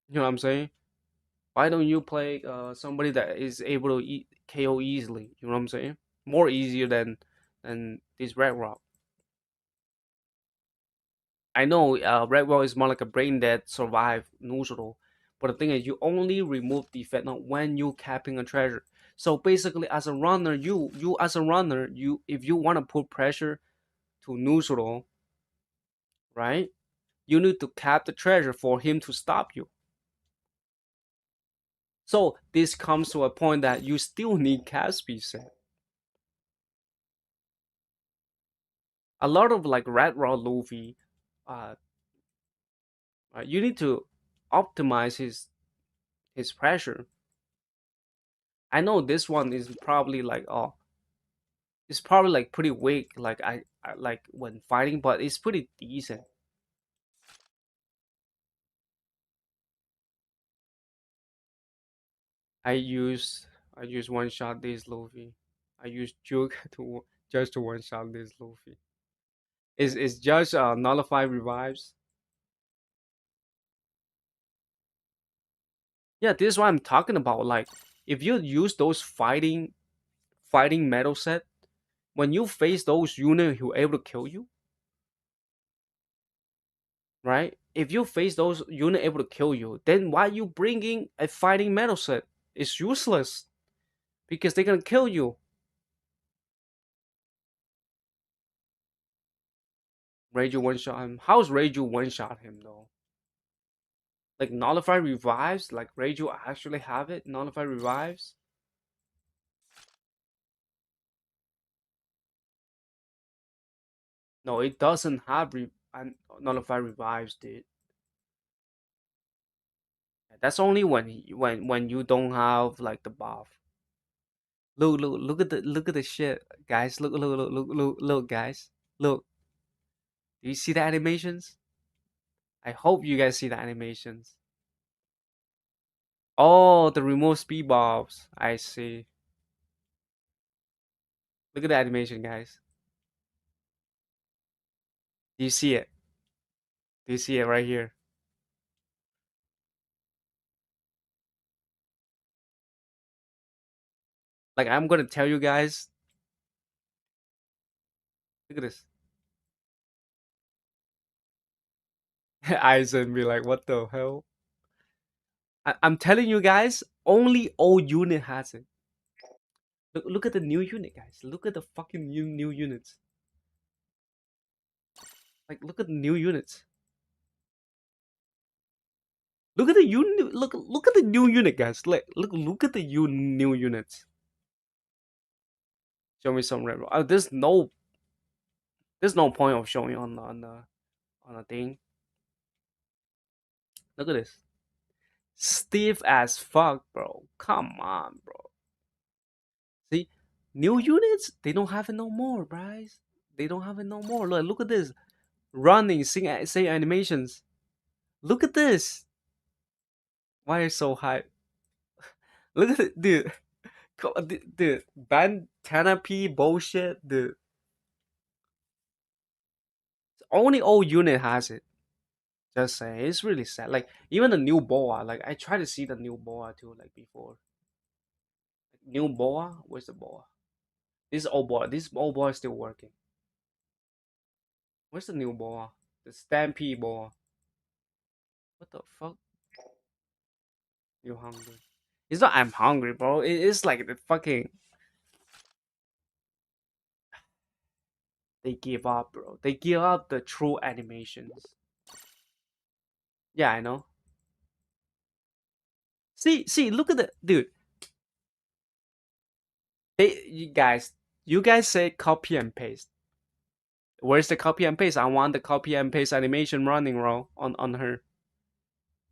know what I'm saying? Why don't you play somebody that is able to KO easily? You know what I'm saying? More easier than this Red Rock. I know Red Rock is more like a brain dead survive neutral, but the thing is, you only remove the effect not when you capping a treasure. So basically, as a runner, you as a runner, you if you want to put pressure to neutral, right? You need to cap the treasure for him to stop you. So this comes to a point that you still need cap speed set. A lot of like Red Raw Luffy, uh, you need to optimize his pressure. I know this one is probably like it's probably like pretty weak. Like I like when fighting, but it's pretty decent. I use I use one shot this Luffy. I use juke to just to one shot this Luffy. Is just nullify revives. Yeah, this is what I'm talking about. Like, if you use those fighting metal set, when you face those units who are able to kill you, right? If you face those units able to kill you, then why you bringing a fighting metal set? It's useless because they're gonna kill you. Reiju one shot him. How's Reiju one shot him though? Like nullify revives? Like Reiju actually have it? Nullify revives? No, it doesn't have nullify revives, dude. That's only when you don't have like the buff. Look at the shit, guys. Look, guys. Look. Do you see the animations? I hope you guys see the animations. Oh, the remote speed bobs. I see. Look at the animation, guys. Do you see it? Do you see it right here? Like, I'm gonna tell you guys. Look at this. Eyes and be like, what the hell? I'm telling you guys, only old unit has it. Look at the new unit, guys. Look at the fucking new units. Like, look at the new units. Look at the unit. Look at the new unit, guys. Like, look at the new units. Show me some red. There's no point of showing on the thing. Look at this. Stiff as fuck, bro. Come on, bro. See, new units they don't have it no more, guys. They don't have it no more. Look at this. Running, sing animations. Look at this. Why are you so high? Look at it, dude. Dude, Bandana P bullshit, dude. Only old unit has it. Just say it's really sad. Like even the new boa, like I try to see the new boa too, like before. New boa, where's the boa? This old boa, this old boa is still working. Where's the new boa? The stampede boa. What the fuck? You hungry? It's not I'm hungry, bro. It's like the fucking they give up, bro. They give up the true animations. Yeah, I know. See, look at the dude. You guys say copy and paste. Where's the copy and paste? I want the copy and paste animation running, bro, on her.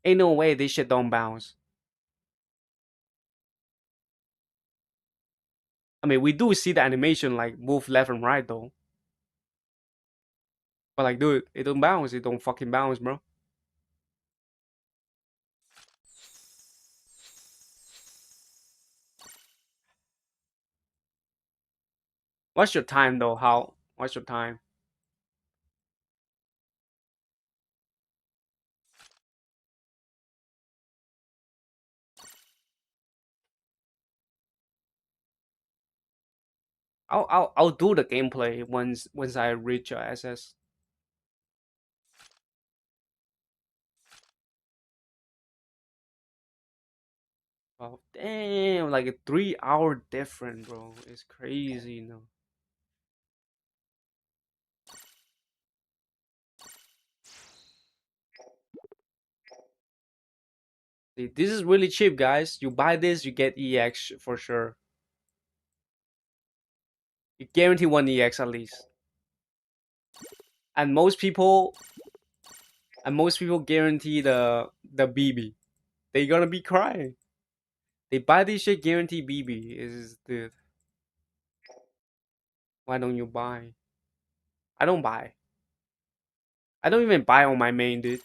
Ain't no way this shit don't bounce. I mean, we do see the animation like move left and right though, but like, dude, it don't bounce. It don't fucking bounce, bro. What's your time though? How? What's your time? I'll do the gameplay once I reach SS. Oh damn! Like a 3 hour different, bro. It's crazy, you know. See, this is really cheap, guys. You buy this, you get EX for sure. You guarantee one EX at least. And most people guarantee the BB. They gonna be crying. They buy this shit guarantee BB. Is the Why don't you buy? I don't buy. I don't even buy on my main, dude.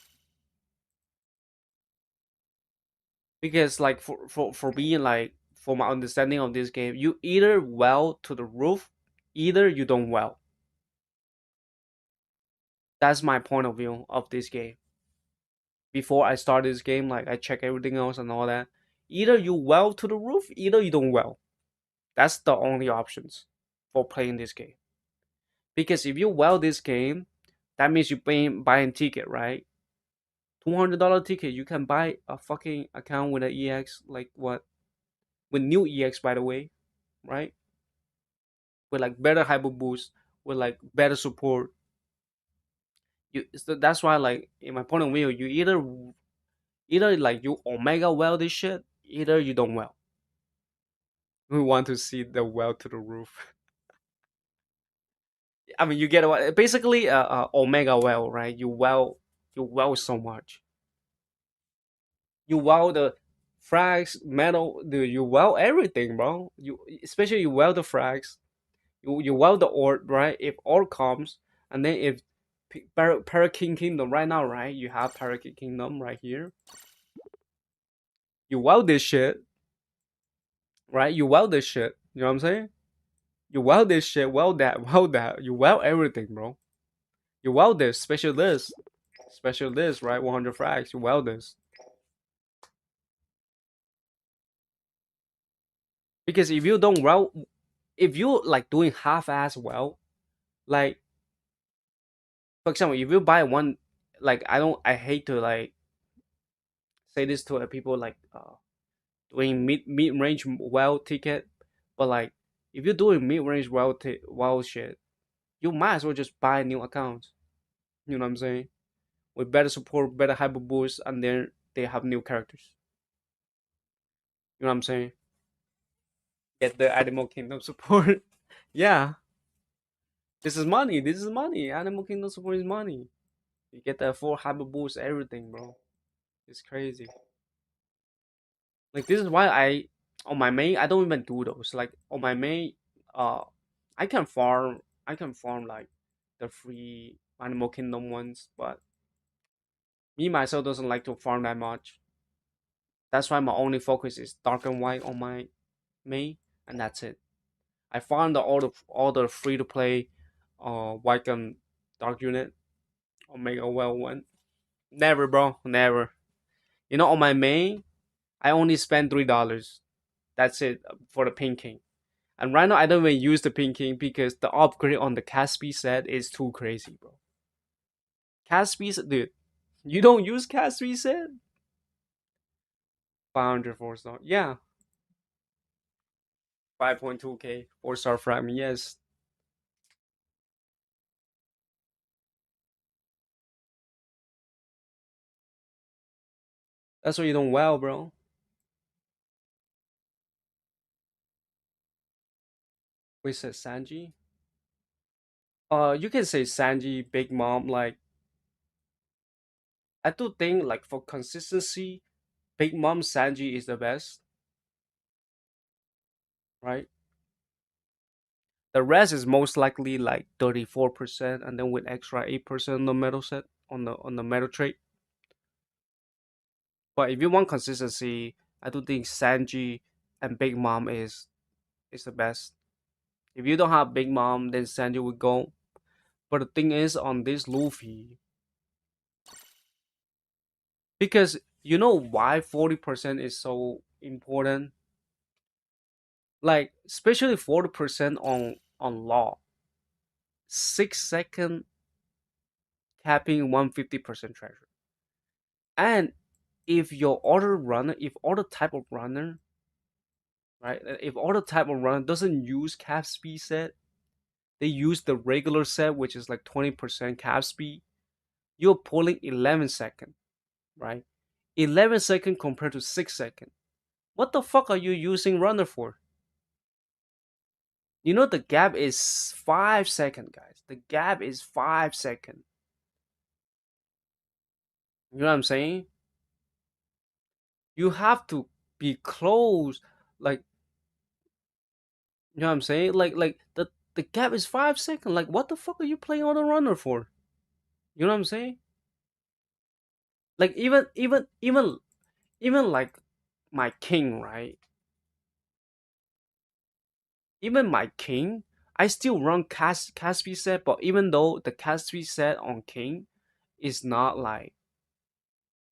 Because like for being like for my understanding of this game, you either well to the roof, either you don't well. That's my point of view of this game. Before I start this game, like I check everything else and all that. Either you well to the roof, either you don't well. That's the only options for playing this game. Because if you well this game, that means you buying ticket, right? $200 ticket, you can buy a fucking account with an EX, like what? With new EX, by the way, right? With like better hyper boost, with like better support. So that's why, like, in my point of view, you either like you omega well this shit, either you don't well. We want to see the well to the roof. I mean, you get what basically omega well, right? You well so much. You well the frags, metal, dude. You well everything, bro. You especially you well the frags. You well the orb, right? If orb comes, and then if Paraking Kingdom right now, right? You have Paraking Kingdom right here. You well this shit, right? You well this shit. You know what I'm saying? You well this shit, well that, well that. You well everything, bro. You well this, special this, right? 100 frags. You well this. Because if you don't well, if you like doing half-ass well, like for example, if you buy one, like I hate to like say this to people like doing mid range well ticket, but like if you're doing mid range well shit, you might as well just buy new accounts. You know what I'm saying? With better support, better hyper boost, and then they have new characters. You know what I'm saying? Get the Animal Kingdom support. Yeah, this is money. This is money. Animal Kingdom support is money. You get the full hyper boost, everything, bro. It's crazy. Like this is why on my main I don't even do those. Like on my main, uh, I can farm like the free Animal Kingdom ones, but me myself doesn't like to farm that much. That's why my only focus is dark and white on my main, and that's it. I farm all the free to play, white and dark unit, Omega well one. Never, bro. Never. You know, on my main, I only spend $3. That's it for the pink king. And right now, I don't even use the pink king because the upgrade on the Caspi set is too crazy, bro. Caspi, dude, you don't use Caspi set? 500 4 star. Yeah, 5.2k 4 star fragment. Yes, that's what you done well, bro. We said Sanji. You can say Sanji, Big Mom. Like, I do think like for consistency, Big Mom Sanji is the best, right? The rest is most likely like 34%, and then with extra 8% on the metal set on the metal trait. But if you want consistency, I do think Sanji and Big Mom is the best. If you don't have Big Mom, then Sanji will go. But the thing is, on this Luffy, because you know why 40% is so important? Like especially 40% on law, 6 second capping 150% treasure. And if other type of runner, right? If other type of runner doesn't use cap speed set, they use the regular set, which is like 20% cap speed. You're pulling 11 second, right? 11 second compared to 6 second. What the fuck are you using runner for? You know the gap is 5 second, guys. The gap is 5 second. You know what I'm saying? You have to be close. Like, you know what I'm saying? Like the gap is 5 second. Like, what the fuck are you playing on a runner for? You know what I'm saying? Like even like my king, right? Even my king, I still run Caspi set, but even though the Caspi set on king is not like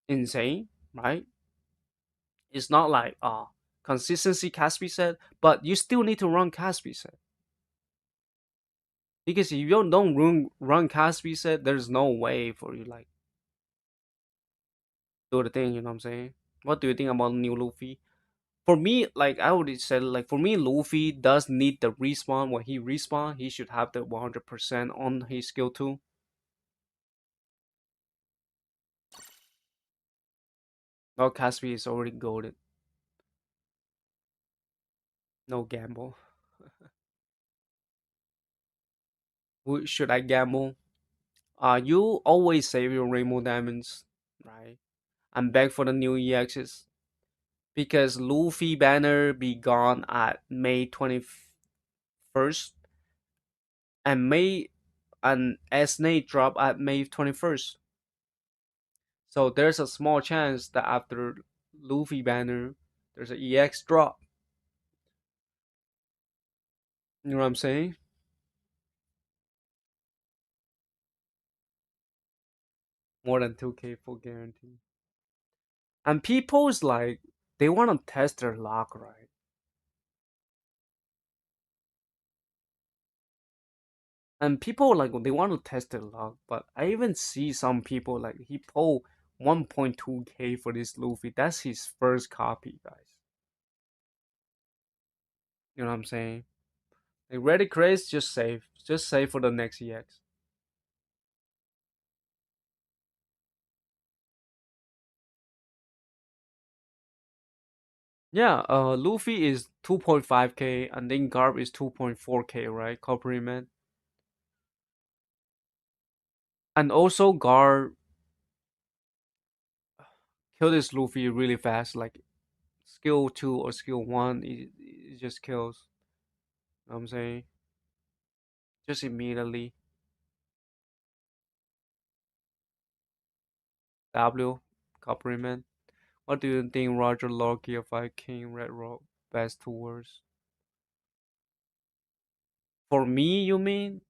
insane, right? It's not like consistency Caspi set, but you still need to run Caspi set. Because if you don't run Caspi set, there's no way for you like do the thing, you know what I'm saying? What do you think about new Luffy? For me, like I already said, like for me, Luffy does need the respawn. When he respawn, he should have the 100% on his skill too. Well, Caspi is already goaded. No gamble. Should I gamble? You always save your rainbow diamonds, right? I'm back for the new EXs because Luffy banner be gone at May 21st and May and S-Nate drop at May 21st. So there's a small chance that after Luffy banner, there's an EX drop. You know what I'm saying? More than 2k full guarantee. And people's like they want to test their luck, right? And people like they want to test their luck, but I even see some people like he pulled 1.2k for this Luffy. That's his first copy, guys. You know what I'm saying? Like ready craze, just save for the next EX. Yeah, Luffy is 2.5k and then Garb is 2.4k, right? Copper man. And also Garb kill this Luffy really fast, like skill 2 or skill 1, it just kills. You know what I'm saying? Just immediately. W, Copper man. What do you think Roger Loki of I King Red Rock best to worst? For me, you mean?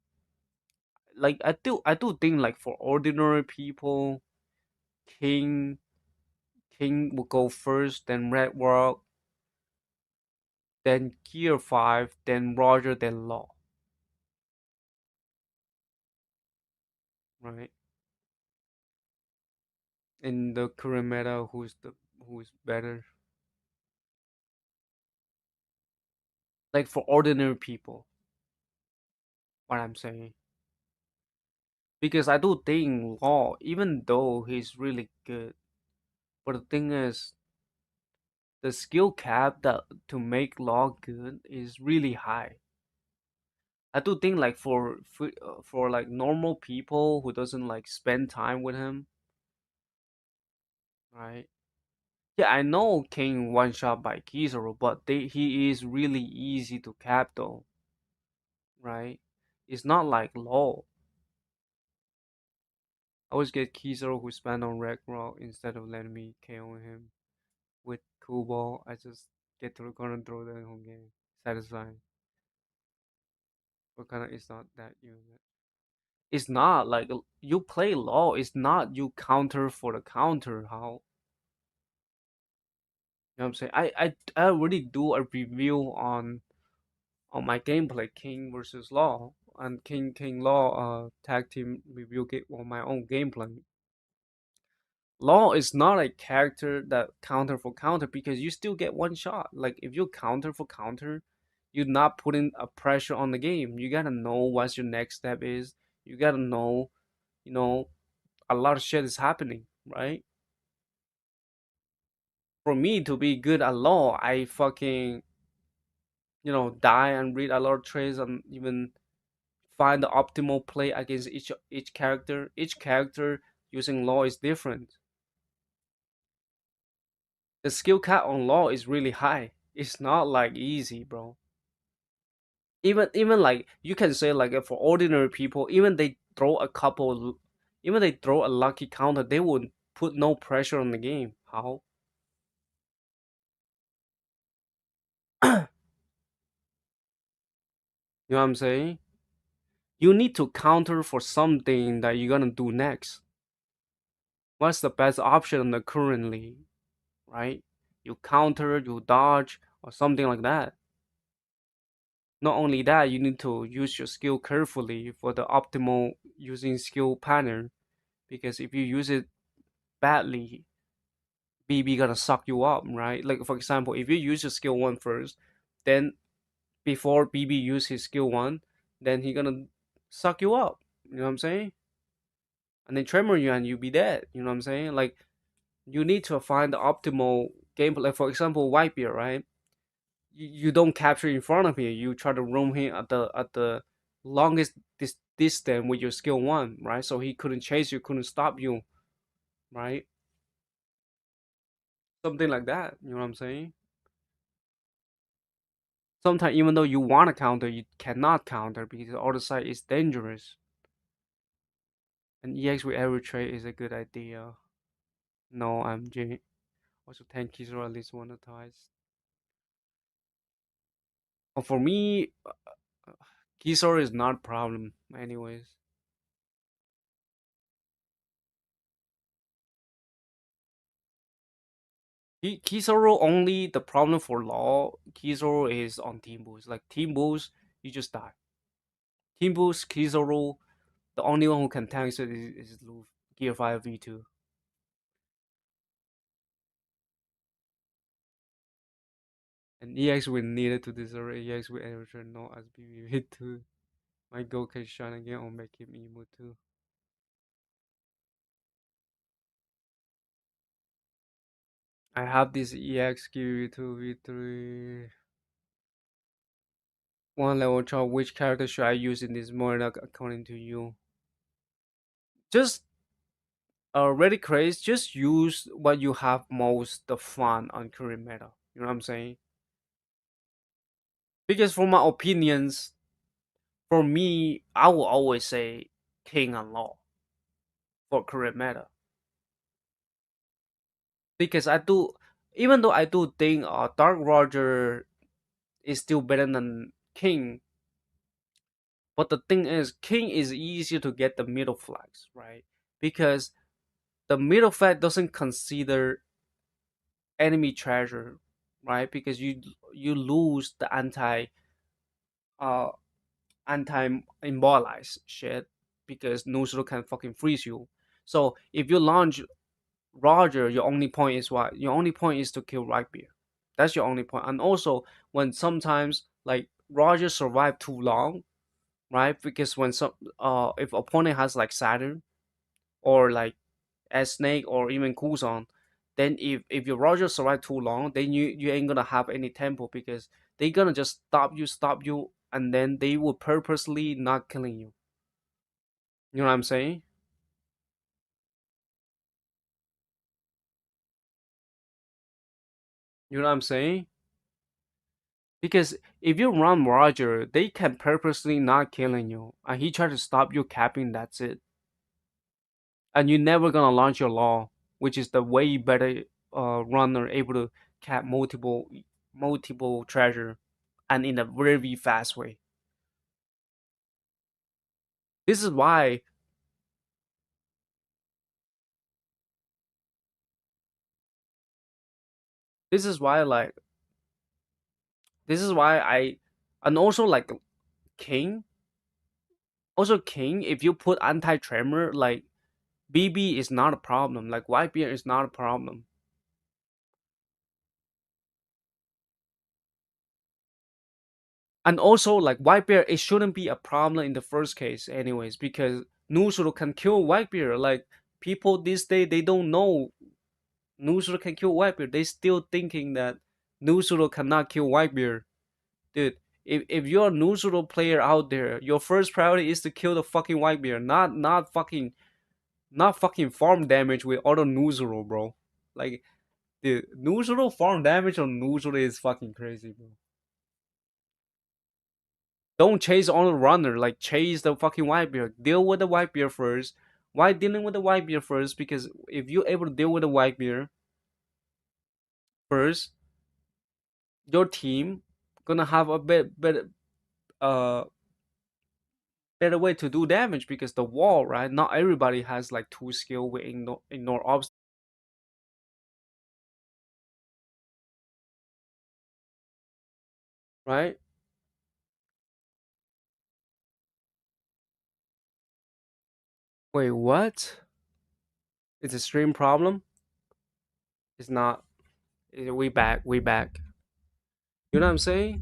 Like I do think like for ordinary people, King King will go first, then Red Rock, then Gear 5, then Roger, then Law, right? In the current meta, who's better? Like for ordinary people, what I'm saying. Because I do think Law, even though he's really good, but the thing is, the skill cap that to make Law good is really high. I do think like for like normal people who doesn't like spend time with him, right? Yeah, I know King one shot by Kizaru, but he is really easy to cap though, right? It's not like Law. I always get Kizaru who spend on Ragnarok instead of letting me KO him with Cool Ball. I just get to the corner and throw the whole game. Satisfying. But kinda it's not that unit. It's not like you play Law, it's not you counter for the counter, how you know what I'm saying? I already do a review on my gameplay King versus Law and King Law tag team review on my own gameplay. Law is not a character that counter for counter because you still get one shot. Like if you counter for counter, you're not putting a pressure on the game. You gotta know what your next step is. You gotta know, you know, a lot of shit is happening, right? For me to be good at Law, I fucking die and read a lot of trades and even find the optimal play against each character. Each character using Law is different. The skill cap on Law is really high. It's not like easy, bro. Even like you can say like for ordinary people, even they throw a lucky counter, they would put no pressure on the game. How? You know what I'm saying? You need to counter for something that you're gonna do next. What's the best option currently, right? You counter, you dodge, or something like that. Not only that, you need to use your skill carefully for the optimal using skill pattern. Because if you use it badly, BB gonna suck you up, right? Like for example, if you use your skill one first, then before BB use his skill one, then he gonna suck you up. You know what I'm saying? And then tremor you and you be dead. You know what I'm saying? Like you need to find the optimal gameplay. Like for example, Whitebeard, right? You don't capture in front of him. You try to roam him at the longest distance with your skill one, right? So he couldn't chase you, couldn't stop you, right? Something like that. You know what I'm saying? Sometimes even though you want to counter, you cannot counter because the other side is dangerous. And EX with every trade is a good idea. No, I'm J. Also, 10 keys or at least one ties. For me, Kisor is not a problem, anyways. Kizaru only the problem for Law. Kizaru is on team boost. Like team boost, you just die. Team boost, Kizaru, the only one who can tank it is Luffy, Gear 5 V2. And EX we needed to deserve EX with return no as BB V2. My goal can shine again or make him emo too. I have this EX Gear V2 V3. One level chart. Which character should I use in this mode according to you? Just ready craze, just use what you have most the fun on current meta. You know what I'm saying? Because for my opinions, for me, I will always say King and Law for current meta. Because I do, even though I do think Dark Roger is still better than King, but the thing is, King is easier to get the middle flags, right? Because the middle flag doesn't consider enemy treasure, right? Because you lose the uh anti immortalize shit because Nuzuru can fucking freeze you. So if you launch Roger, your only point is what? Your only point is to kill Whitebeard. That's your only point. And also when sometimes like Roger survive too long, right? Because when some if opponent has like Saturn or like as Snake or even Kuzan, then if your Roger survive too long, then you ain't gonna have any tempo because they gonna just stop you, and then they will purposely not killing you. You know what I'm saying? You know what I'm saying? Because if you run Roger, they can purposely not killing you, and he try to stop you capping. That's it, and you're never gonna launch your law, which is the way better runner able to cap multiple treasure, and in a very fast way. This is why this is why like this is why I and also like King also King, if you put anti tremor like BB is not a problem, like Whitebeard is not a problem. And also like Whitebeard, it shouldn't be a problem in the first case anyways, because Nuzuru can kill Whitebeard. Like people this day they don't know Nuzuru can kill Whitebeard. They still thinking that Nuzuru cannot kill Whitebeard. Dude, if you're a Nuzuru player out there, your first priority is to kill the fucking Whitebeard, not fucking farm damage with auto Nuzuru, bro. Like, dude, Nuzuru farm damage on Nuzuru is fucking crazy, bro. Don't chase on the runner, like chase the fucking Whitebeard. Deal with the Whitebeard first. Why dealing with the Whitebeard first? Because if you're able to deal with the Whitebeard first, your team gonna have a uh better way to do damage because the wall, right? Not everybody has like two skill with ignore obstacles, right? Wait, what? It's a stream problem? It's not. We back. We back. You know what I'm saying?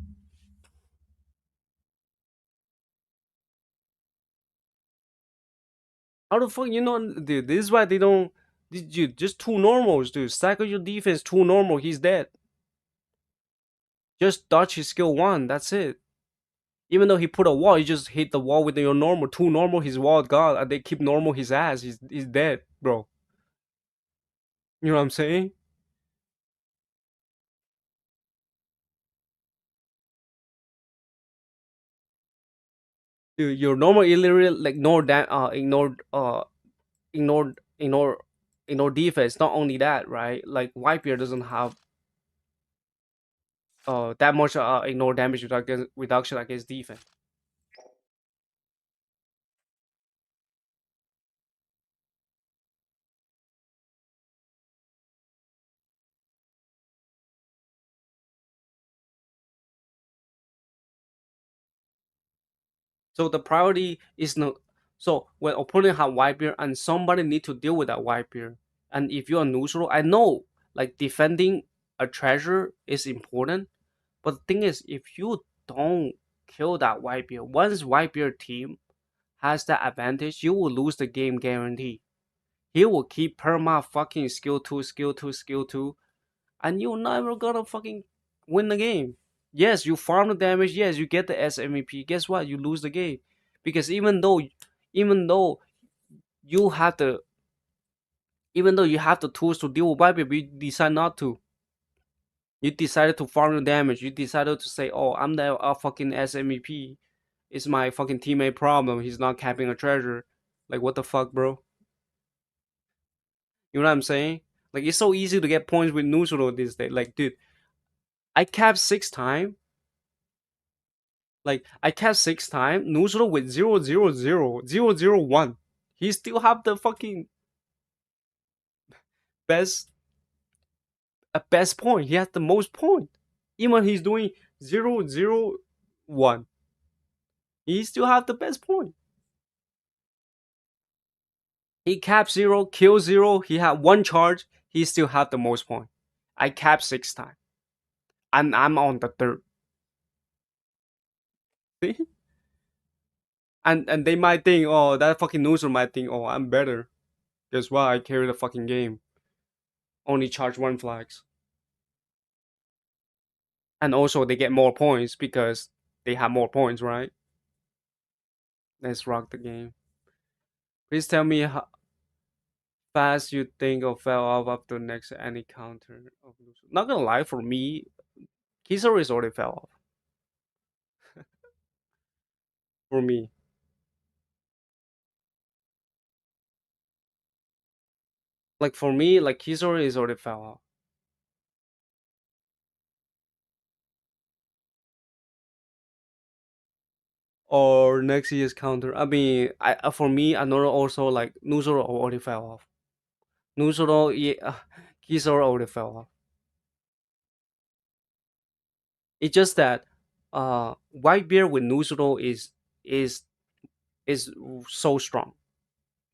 How the fuck you know, dude? This is why they don't. Dude, just two normals, dude. Cycle your defense, two normal. He's dead. Just dodge his skill one. That's it. Even though he put a wall, you just hit the wall with your normal. Two normal, his wall gone, and they keep normal his ass. He's dead, bro. You know what I'm saying? Dude, your normal illiterate like ignore ignore defense. Not only that, right? Like Whitebeard doesn't have that much ignore damage reduction against defense. So the priority is not. So when opponent have Whitebeard and somebody need to deal with that Whitebeard, and if you're neutral, I know like defending a treasure is important, but the thing is, if you don't kill that Whitebeard, once Whitebeard team has that advantage, you will lose the game guarantee. He will keep perma fucking skill two, skill two, skill two, and you're never gonna fucking win the game. Yes, you farm the damage. Yes, you get the SMVP. Guess what? You lose the game because even though you have the even though you have the tools to deal with Viper, you decide not to. You decided to farm the damage. You decided to say, "Oh, I'm the fucking SMVP. It's my fucking teammate problem. He's not capping a treasure." Like what the fuck, bro? You know what I'm saying? Like it's so easy to get points with neutral this day. Like, dude, I capped 6 times. Like I cast 6 times, neutral with 0, 0, 0, 0, 0, 1. He still have the fucking best best point. He has the most point. Even he's doing 0, 0, 1, he still have the best point. He capped 0, kill 0. He had one charge. He still have the most point. I capped 6 times. And I'm on the third. See? And they might think, oh, that fucking loser might think, oh, I'm better. Guess what? I carry the fucking game. Only charge one flags. And also they get more points because they have more points, right? Let's rock the game. Please tell me how fast you think of fell off after next any counter of loser. Not gonna lie, for me, Kizaru already fell off. For me. Like for me, like Kizaru is already fell off. Or next year's counter. I mean, I for me, another also like Nuzoro already fell off. Nuzoro, yeah, Kizaru already fell off. It's just that Whitebeard with Nuzoro is is so strong,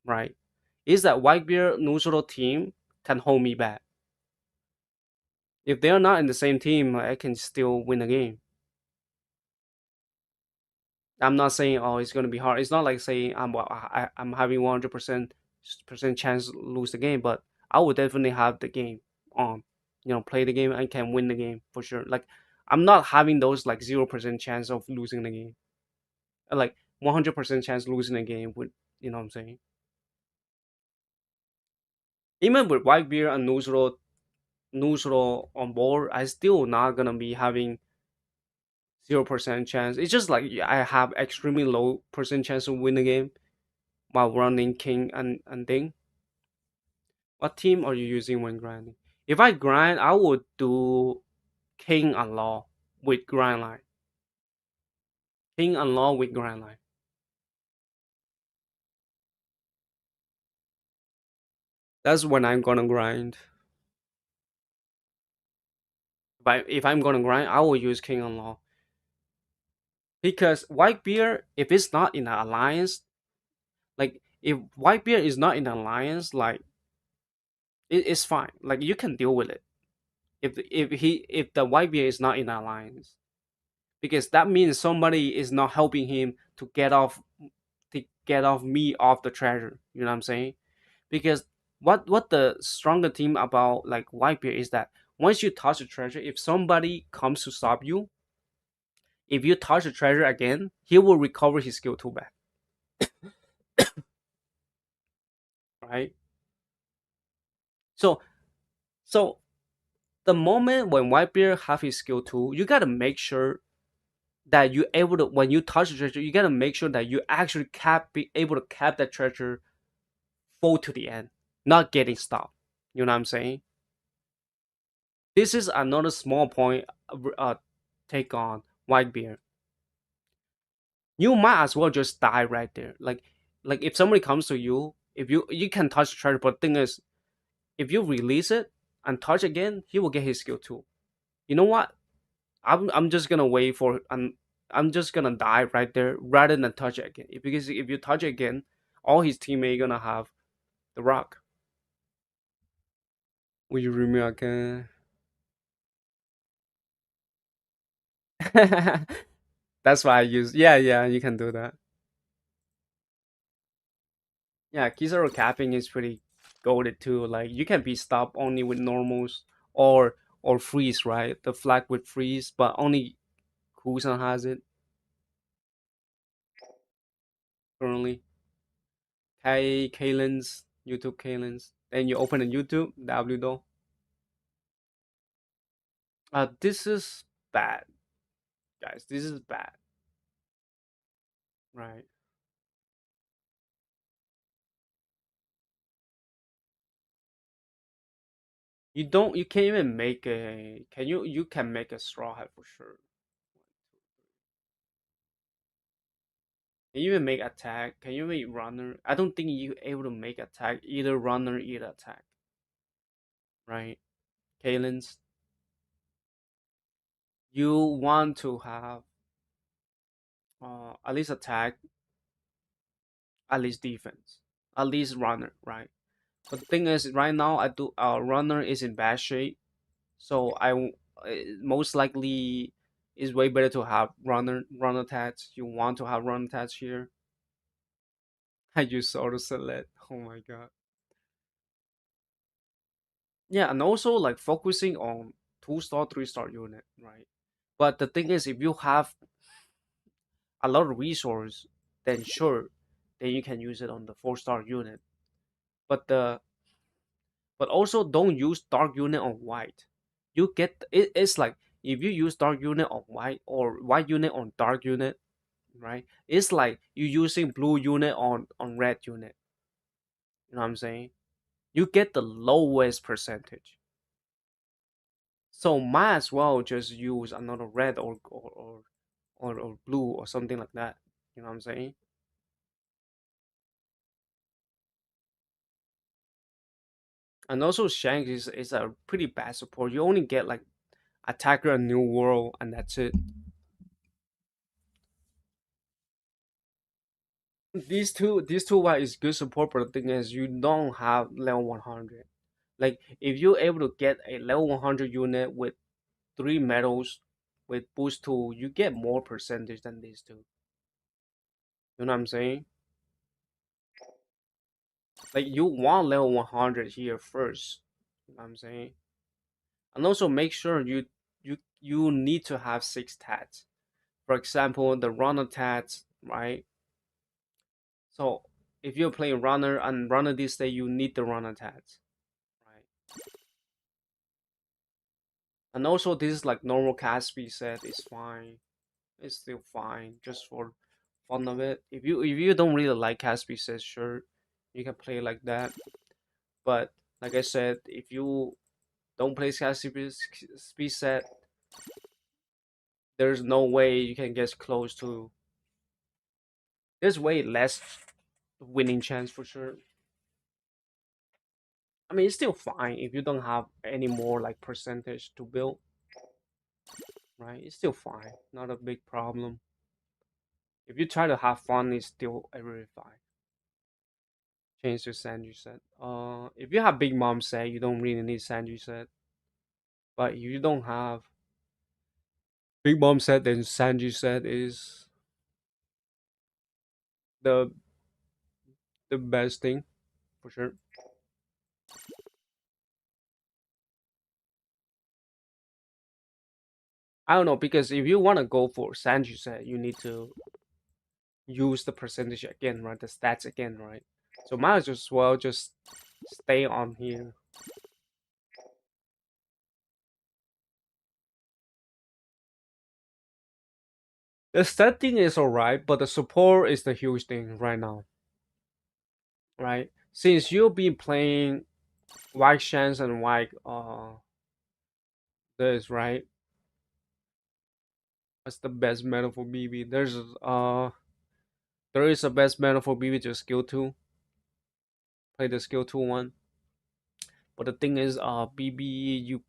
right? Is that Whitebeard Nuzoro team can hold me back. If they are not in the same team, I can still win the game. I'm not saying oh it's gonna be hard. It's not like saying I'm having 100% chance to lose the game, but I would definitely have the game on. Play the game and can win the game for sure. Like I'm not having those like 0% chance of losing the game. Like 100% chance losing the game with what I'm saying. Even with Whitebeard and Nuzuro on board, I still not gonna be having 0% chance. It's just like I have extremely low percent chance to win the game while running King and Ding. What team are you using when grinding? If I grind, I would do King and Law with grind line. King and Law with grind line. That's when I'm gonna grind. But if I'm gonna grind, I will use King and Law because Whitebeard, if it's not in an alliance, like if Whitebeard is not in an alliance, like it's fine. Like you can deal with it. If the Whitebeard is not in an alliance, because that means somebody is not helping him to get off me off the treasure. You know what I'm saying? Because what the stronger team about like Whitebeard is that once you touch the treasure, if somebody comes to stop you, if you touch the treasure again, he will recover his skill 2 back. Right? So so the moment when Whitebeard have his skill 2, you gotta make sure that you able to when you touch the treasure, you gotta make sure that you actually be able to cap that treasure full to the end, not getting stopped. You know what I'm saying? This is another small point. Take on Whitebeard. You might as well just die right there. Like if somebody comes to you, if you can touch the treasure, but the thing is, if you release it and touch again, he will get his skill too. You know what? I'm just gonna wait for I'm just gonna die right there rather than touch it again. Because if you touch it again, all his teammates gonna have the rock. Will you remember again? That's why I use. Yeah, yeah, you can do that. Yeah, Kizaru capping is pretty goaded too. Like you can be stopped only with normals or freeze, right? The flag with freeze, but only Kusan has it currently. Kalen's YouTube Kalen's. Then you open a YouTube W though. This is bad, guys. This is bad, right? You can't even make a. Can you? You can make a straw hat for sure. Can you even make attack? Can you make runner? I don't think you able to make attack either runner either attack. right? Kalins, you want to have at least attack, at least defense, at least runner, right? But the thing is, right now I do runner is in bad shape, so most likely is way better to have runner tats. You want to have runner tats here. I use auto select. Oh my god. Yeah, and also like focusing on 2 star, 3 star unit, right? But the thing is, if you have a lot of resource, then sure, then you can use it on the 4 star unit. But the but also don't use dark unit on white. You get it's like if you use dark unit on white or white unit on dark unit, right? It's like you using blue unit on red unit. You know what I'm saying? You get the lowest percentage. So might as well just use another red or blue or something like that. You know what I'm saying? And also Shanks is a pretty bad support. You only get like attacker and new world and that's it. These two white is good support, but the thing is you don't have level 100. Like if you're able to get a level 100 unit with 3 medals with boost 2, you get more percentage than these two. You know what I'm saying? Like you want level 100 here first. You know what I'm saying? And also make sure you need to have 6 tats. For example, the runner tats, right? So if you're playing runner and runner this day, you need the runner tats, right? And also this is like normal cast speed set is fine. It's still fine just for fun of it. If you don't really like cast speed set, sure, you can play like that. But like I said, if you don't play cast speed set, there's no way you can get close to. There's way less winning chance for sure. I mean, it's still fine if you don't have any more like percentage to build, right? It's still fine, not a big problem. If you try to have fun, it's still very fine. Change to Sanji set. If you have Big Mom set, you don't really need Sanji set. But if you don't have Big Mom set, then Sanji set is the the best thing for sure. I don't know because if you want to go for Sanji set, you need to use the percentage again, right? The stats again, right? So might as well just stay on here. The stat thing is alright, but the support is the huge thing right now, right? Since you've been playing White Chance and White this, right? What's the best meta for BB? There is a best meta for BB to skill 2. Play the skill 2 one. But the thing is BB you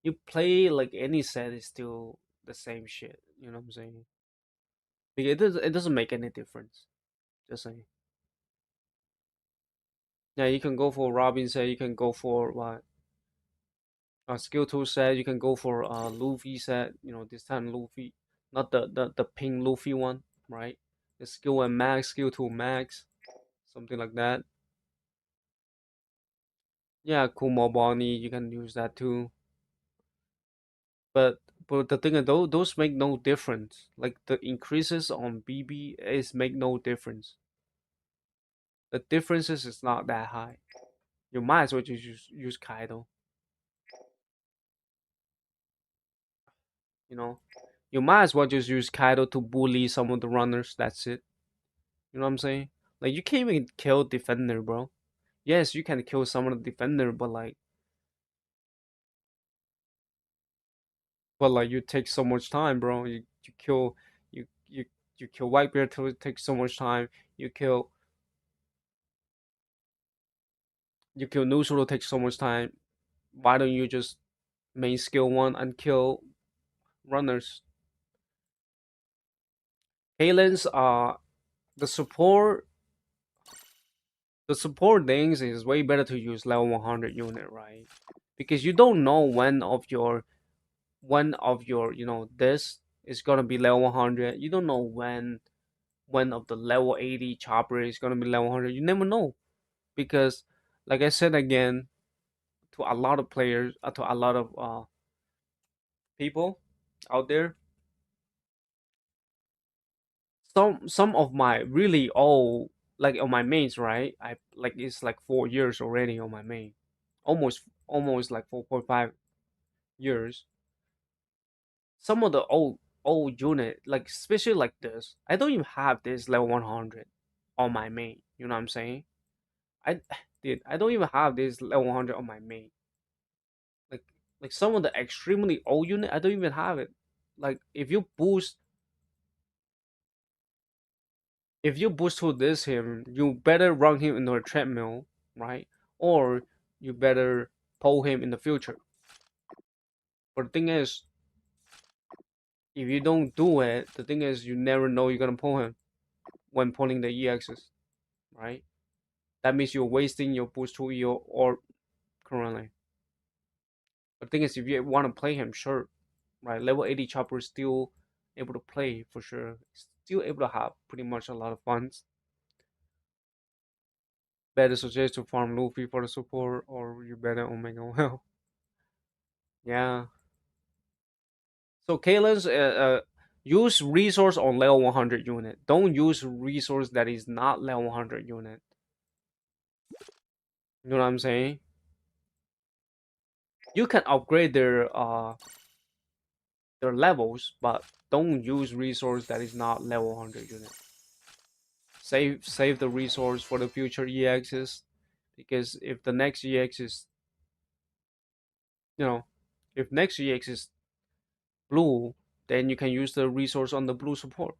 you play like any set is still the same shit. You know what I'm saying? Like, it doesn't make any difference. Just saying. Yeah, you can go for Robin set, you can go for what skill 2 set, you can go for Luffy set, this time Luffy. Not the pink Luffy one, right? The skill 1 max, skill 2 max, something like that. Yeah, Kumo Bonnie, you can use that too. But the thing is, those make no difference. Like the increases on BB is make no difference. The differences is not that high. You might as well just use Kaido. You know, you might as well just use Kaido to bully some of the runners. That's it. You know what I'm saying? Like you can't even kill defender, bro. Yes, you can kill some of the defender, but like you take so much time, bro. You kill you you kill Whitebeard to take so much time. You kill You kill neutral takes so much time. Why don't you just main skill one and kill runners? Kalen's the support the support things is way better to use level 100 unit, right? Because you don't know when of your this is gonna be level 100. You don't know when of the level 80 chopper is gonna be level 100. You never know because, like I said again, to a lot of players, to a lot of people out there, some of my really old like on my mains, right? I like it's like 4 years already on my main, almost like 4.5 years. Some of the old unit, like especially like this, I don't even have this level 100 on my main. You know what I'm saying? I Dude, I don't even have this level 100 on my main. Like like some of the extremely old unit, I don't even have it. Like if you boost to this him, you better run him into a treadmill, right? Or you better pull him in the future. But the thing is, if you don't do it, the thing is you never know you're gonna pull him when pulling the EXs, right? That means you're wasting your boost to EO or currently. But the thing is, if you want to play him, sure, right? Level 80 chopper is still able to play for sure. Still able to have pretty much a lot of funds. Better suggest to farm Luffy for the support, or you better Omega well. Yeah. So Kalen's use resource on level 100 unit. Don't use resource that is not level 100 unit. You know what I'm saying? You can upgrade their levels, but don't use resource that is not level 100 unit. Save the resource for the future EXs, because if the next EX is you know if next EX is blue, then you can use the resource on the blue support.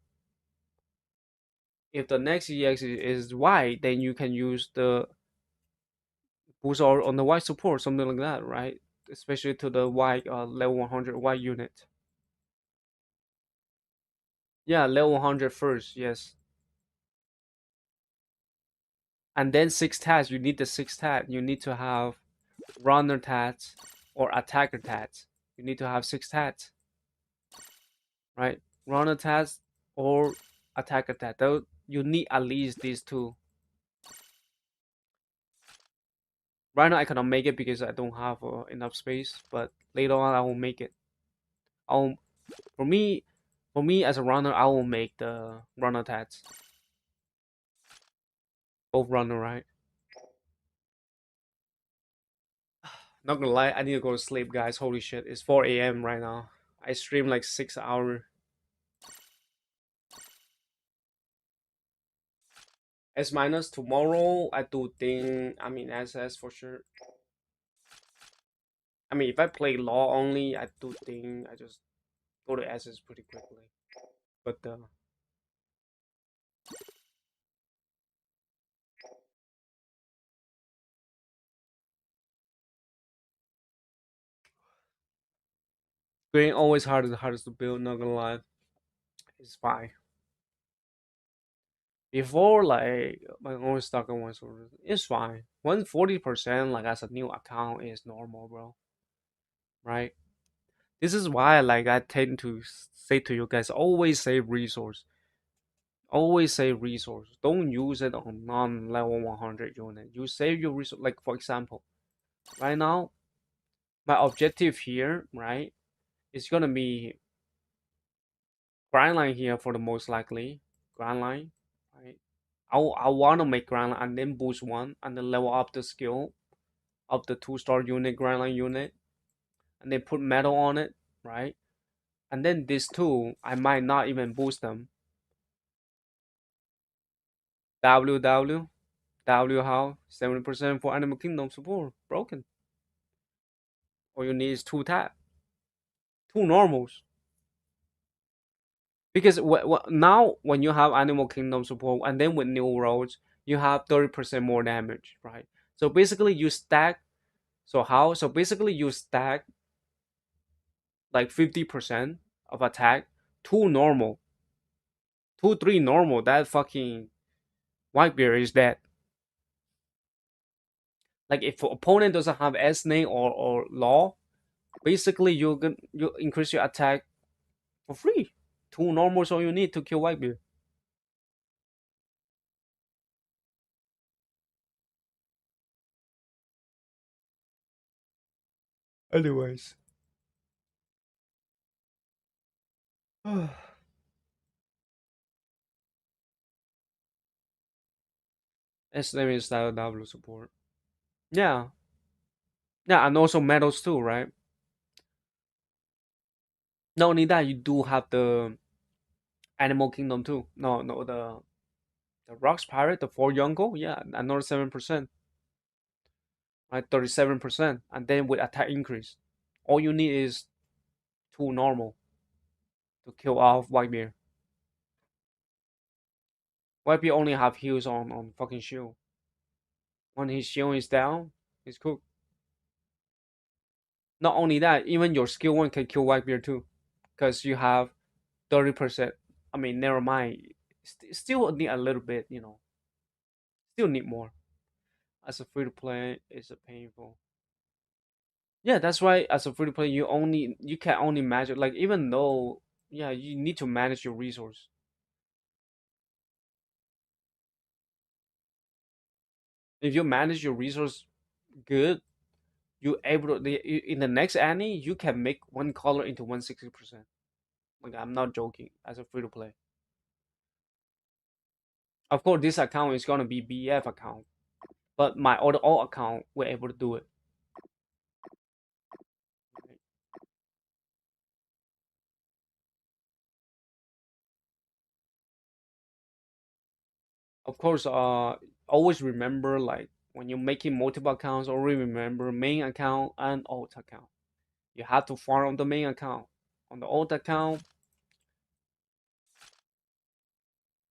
If the next EX is white, then you can use the boost on the white support, something like that, right? Especially to the white level 100 white unit. Yeah, level 100 first, yes. And then six tats. You need the six tat. You need to have runner tats or attacker tats. You need to have six tats, right? Runner tats or attacker tat. Though you need at least these two. Right now I cannot make it because I don't have enough space, but later on I will make it. I'll for me for me as a runner I will make the runner tats. Both runner, right? Not gonna lie, I need to go to sleep, guys. Holy shit, it's 4 a.m. right now. I stream like 6 hours. S minus tomorrow. I do think. I mean SS for sure. I mean if I play law only, I do think I just go to SS pretty quickly. But green always hardest to build. Not gonna lie, it's fine. Before like my own stock on one sort it's fine. 140% like as a new account is normal, bro. Right? This is why like I tend to say to you guys always save resource. Always save resource. Don't use it on non-level 100 unit. You save your resource. Like for example, right now my objective here, right, is gonna be grind line here for the most likely grind line, right? I want to make grind line and then boost one and then level up the skill of the 2-star unit, grind line unit, and then put metal on it, right? And then these two, I might not even boost them. W how 70% for Animal Kingdom support broken. All you need is two tap, two normals. Because now when you have Animal Kingdom support and then with new roads, you have 30% more damage, right? So basically you stack. So how? So basically you stack like 50% of attack, two normal, two three normal. That fucking Whitebeard is dead. Like if opponent doesn't have S name or law, basically you increase your attack for free. Two normals all you need to kill Whitebeard. Anyways. S name is style W support. Yeah. Yeah, and also medals too, right? Not only that, you do have the Animal Kingdom too. No, the Rocks Pirate, the four Yonko, yeah, another 7%, right? 37%, and then with attack increase, all you need is two normal to kill off Whitebeard. Whitebeard only have heals on fucking shield. When his shield is down, he's cooked. Not only that, even your skill one can kill Whitebeard too, because you have 30%. I mean, never mind. Still need a little bit, Still need more. As a free to play, it's a painful. Yeah, that's why as a free to play, you can only manage, like, even though, yeah, you need to manage your resource. If you manage your resource good, you able to in the next annie you can make one color into 160%. Like, I'm not joking. As a free to play, of course, this account is gonna be BF account, but my other all account we're able to do it. Of course, always remember, like, when you're making multiple accounts, always remember main account and alt account. You have to farm on the main account. On the alt account,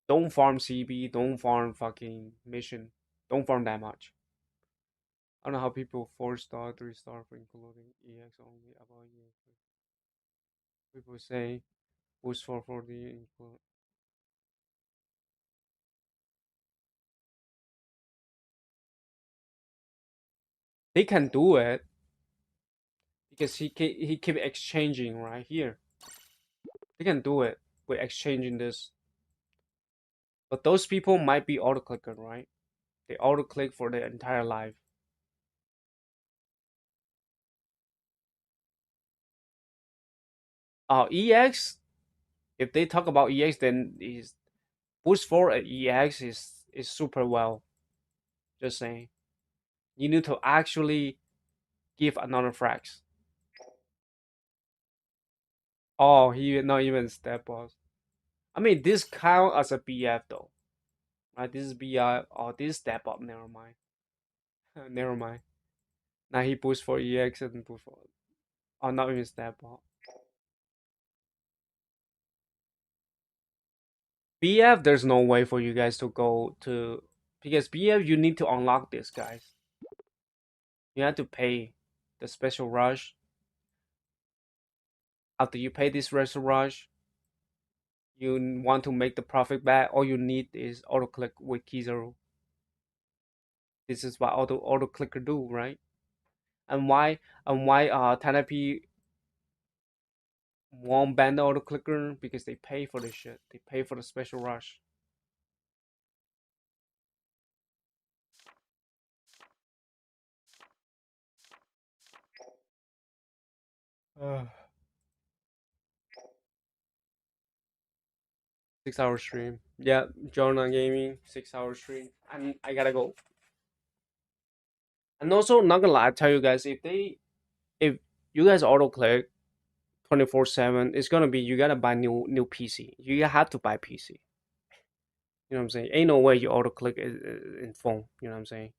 don't farm CB, don't farm fucking mission, don't farm that much. I don't know how people 4-star, 3-star for including EX only about you. People say boost for the include. They can do it because he keep exchanging right here. They can do it with exchanging this, but those people might be auto clicker, right? They auto click for their entire life. EX. If they talk about EX, then is boost for EX is super well. Just saying, you need to actually give another frax. Oh, he not even step boss. I mean, this count as a BF though, right? This is BF. Oh, this step up. Never mind. Never mind. Now he boost for EX and boost for. Oh, not even step up. BF, there's no way for you guys to go to, because BF you need to unlock this, guys. You have to pay the special rush. After you pay this special rush, you want to make the profit back. All you need is auto click with Kizaru. This is what auto clicker do, right? And why Tanape won't ban the auto clicker? Because they pay for this shit. They pay for the special rush. Uh, 6 hour stream. Yeah, Jonah Gaming, 6 hour stream. And I gotta go. And also, not gonna lie, I tell you guys, if you guys auto click 24/7, it's gonna be you gotta buy new PC. You have to buy PC. You know what I'm saying? Ain't no way you auto click in phone. You know what I'm saying?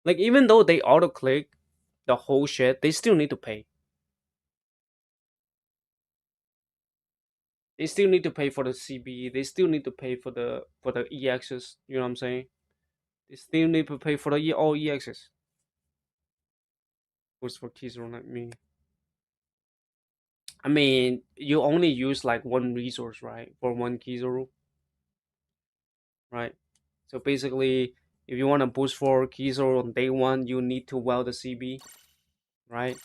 Like, even though they auto click the whole shit, they still need to pay. They still need to pay for the CB. They still need to pay for the EXs. You know what I'm saying? They still need to pay for the all EXs. Boost for Kizuru like me. I mean, you only use like one resource, right? For one Kizuru, right? So basically, if you want to boost for Kizuru on day one, you need to weld the CB, right?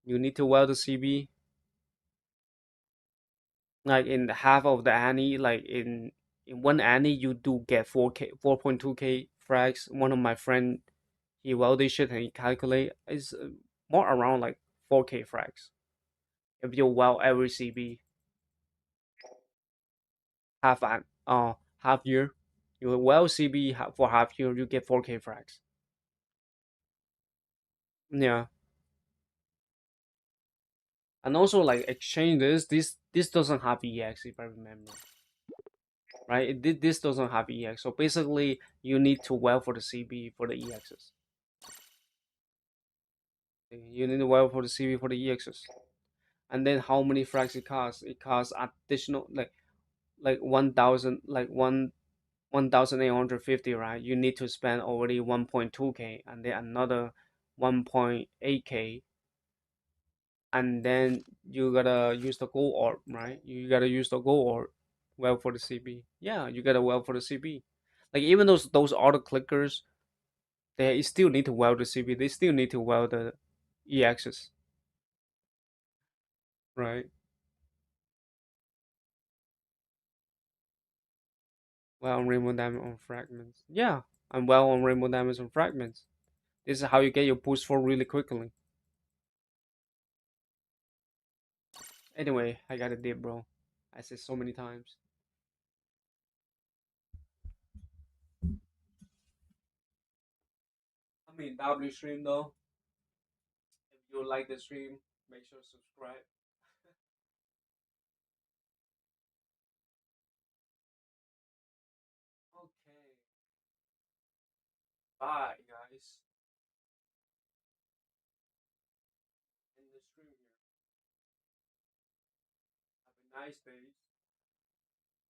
You need to weld the CB. Like in half of the Annie, like in one Annie, you do get 4K, 4.2K frags. One of my friend, he welded shit and he calculate is more around like 4K frags. If you weld every CB half an half year, you weld CB for half year, you get 4K frags. Yeah, and also like exchange this doesn't have EX if I remember. Right, this doesn't have EX, so basically you need to weld for the CB for the EXs. You need to weld for the CB for the EXs, and then how many frags it costs? It costs additional like 1,000 like 1,850, right? You need to spend already 1.2K and then another 1.8K, and then you gotta use the gold orb, right? You gotta use the gold orb well for the CB. Yeah, you gotta well for the CB. Like even those auto clickers, they still need to weld the CB. They still need to weld the EXs, right? Well on rainbow damage on fragments. Yeah, I'm well on rainbow damage on fragments. This is how you get your boost for really quickly. Anyway, I got a dip, bro. I said so many times. I mean, W stream though. If you like the stream, make sure to subscribe. Okay. Bye, guys. In the stream here. Have a nice day.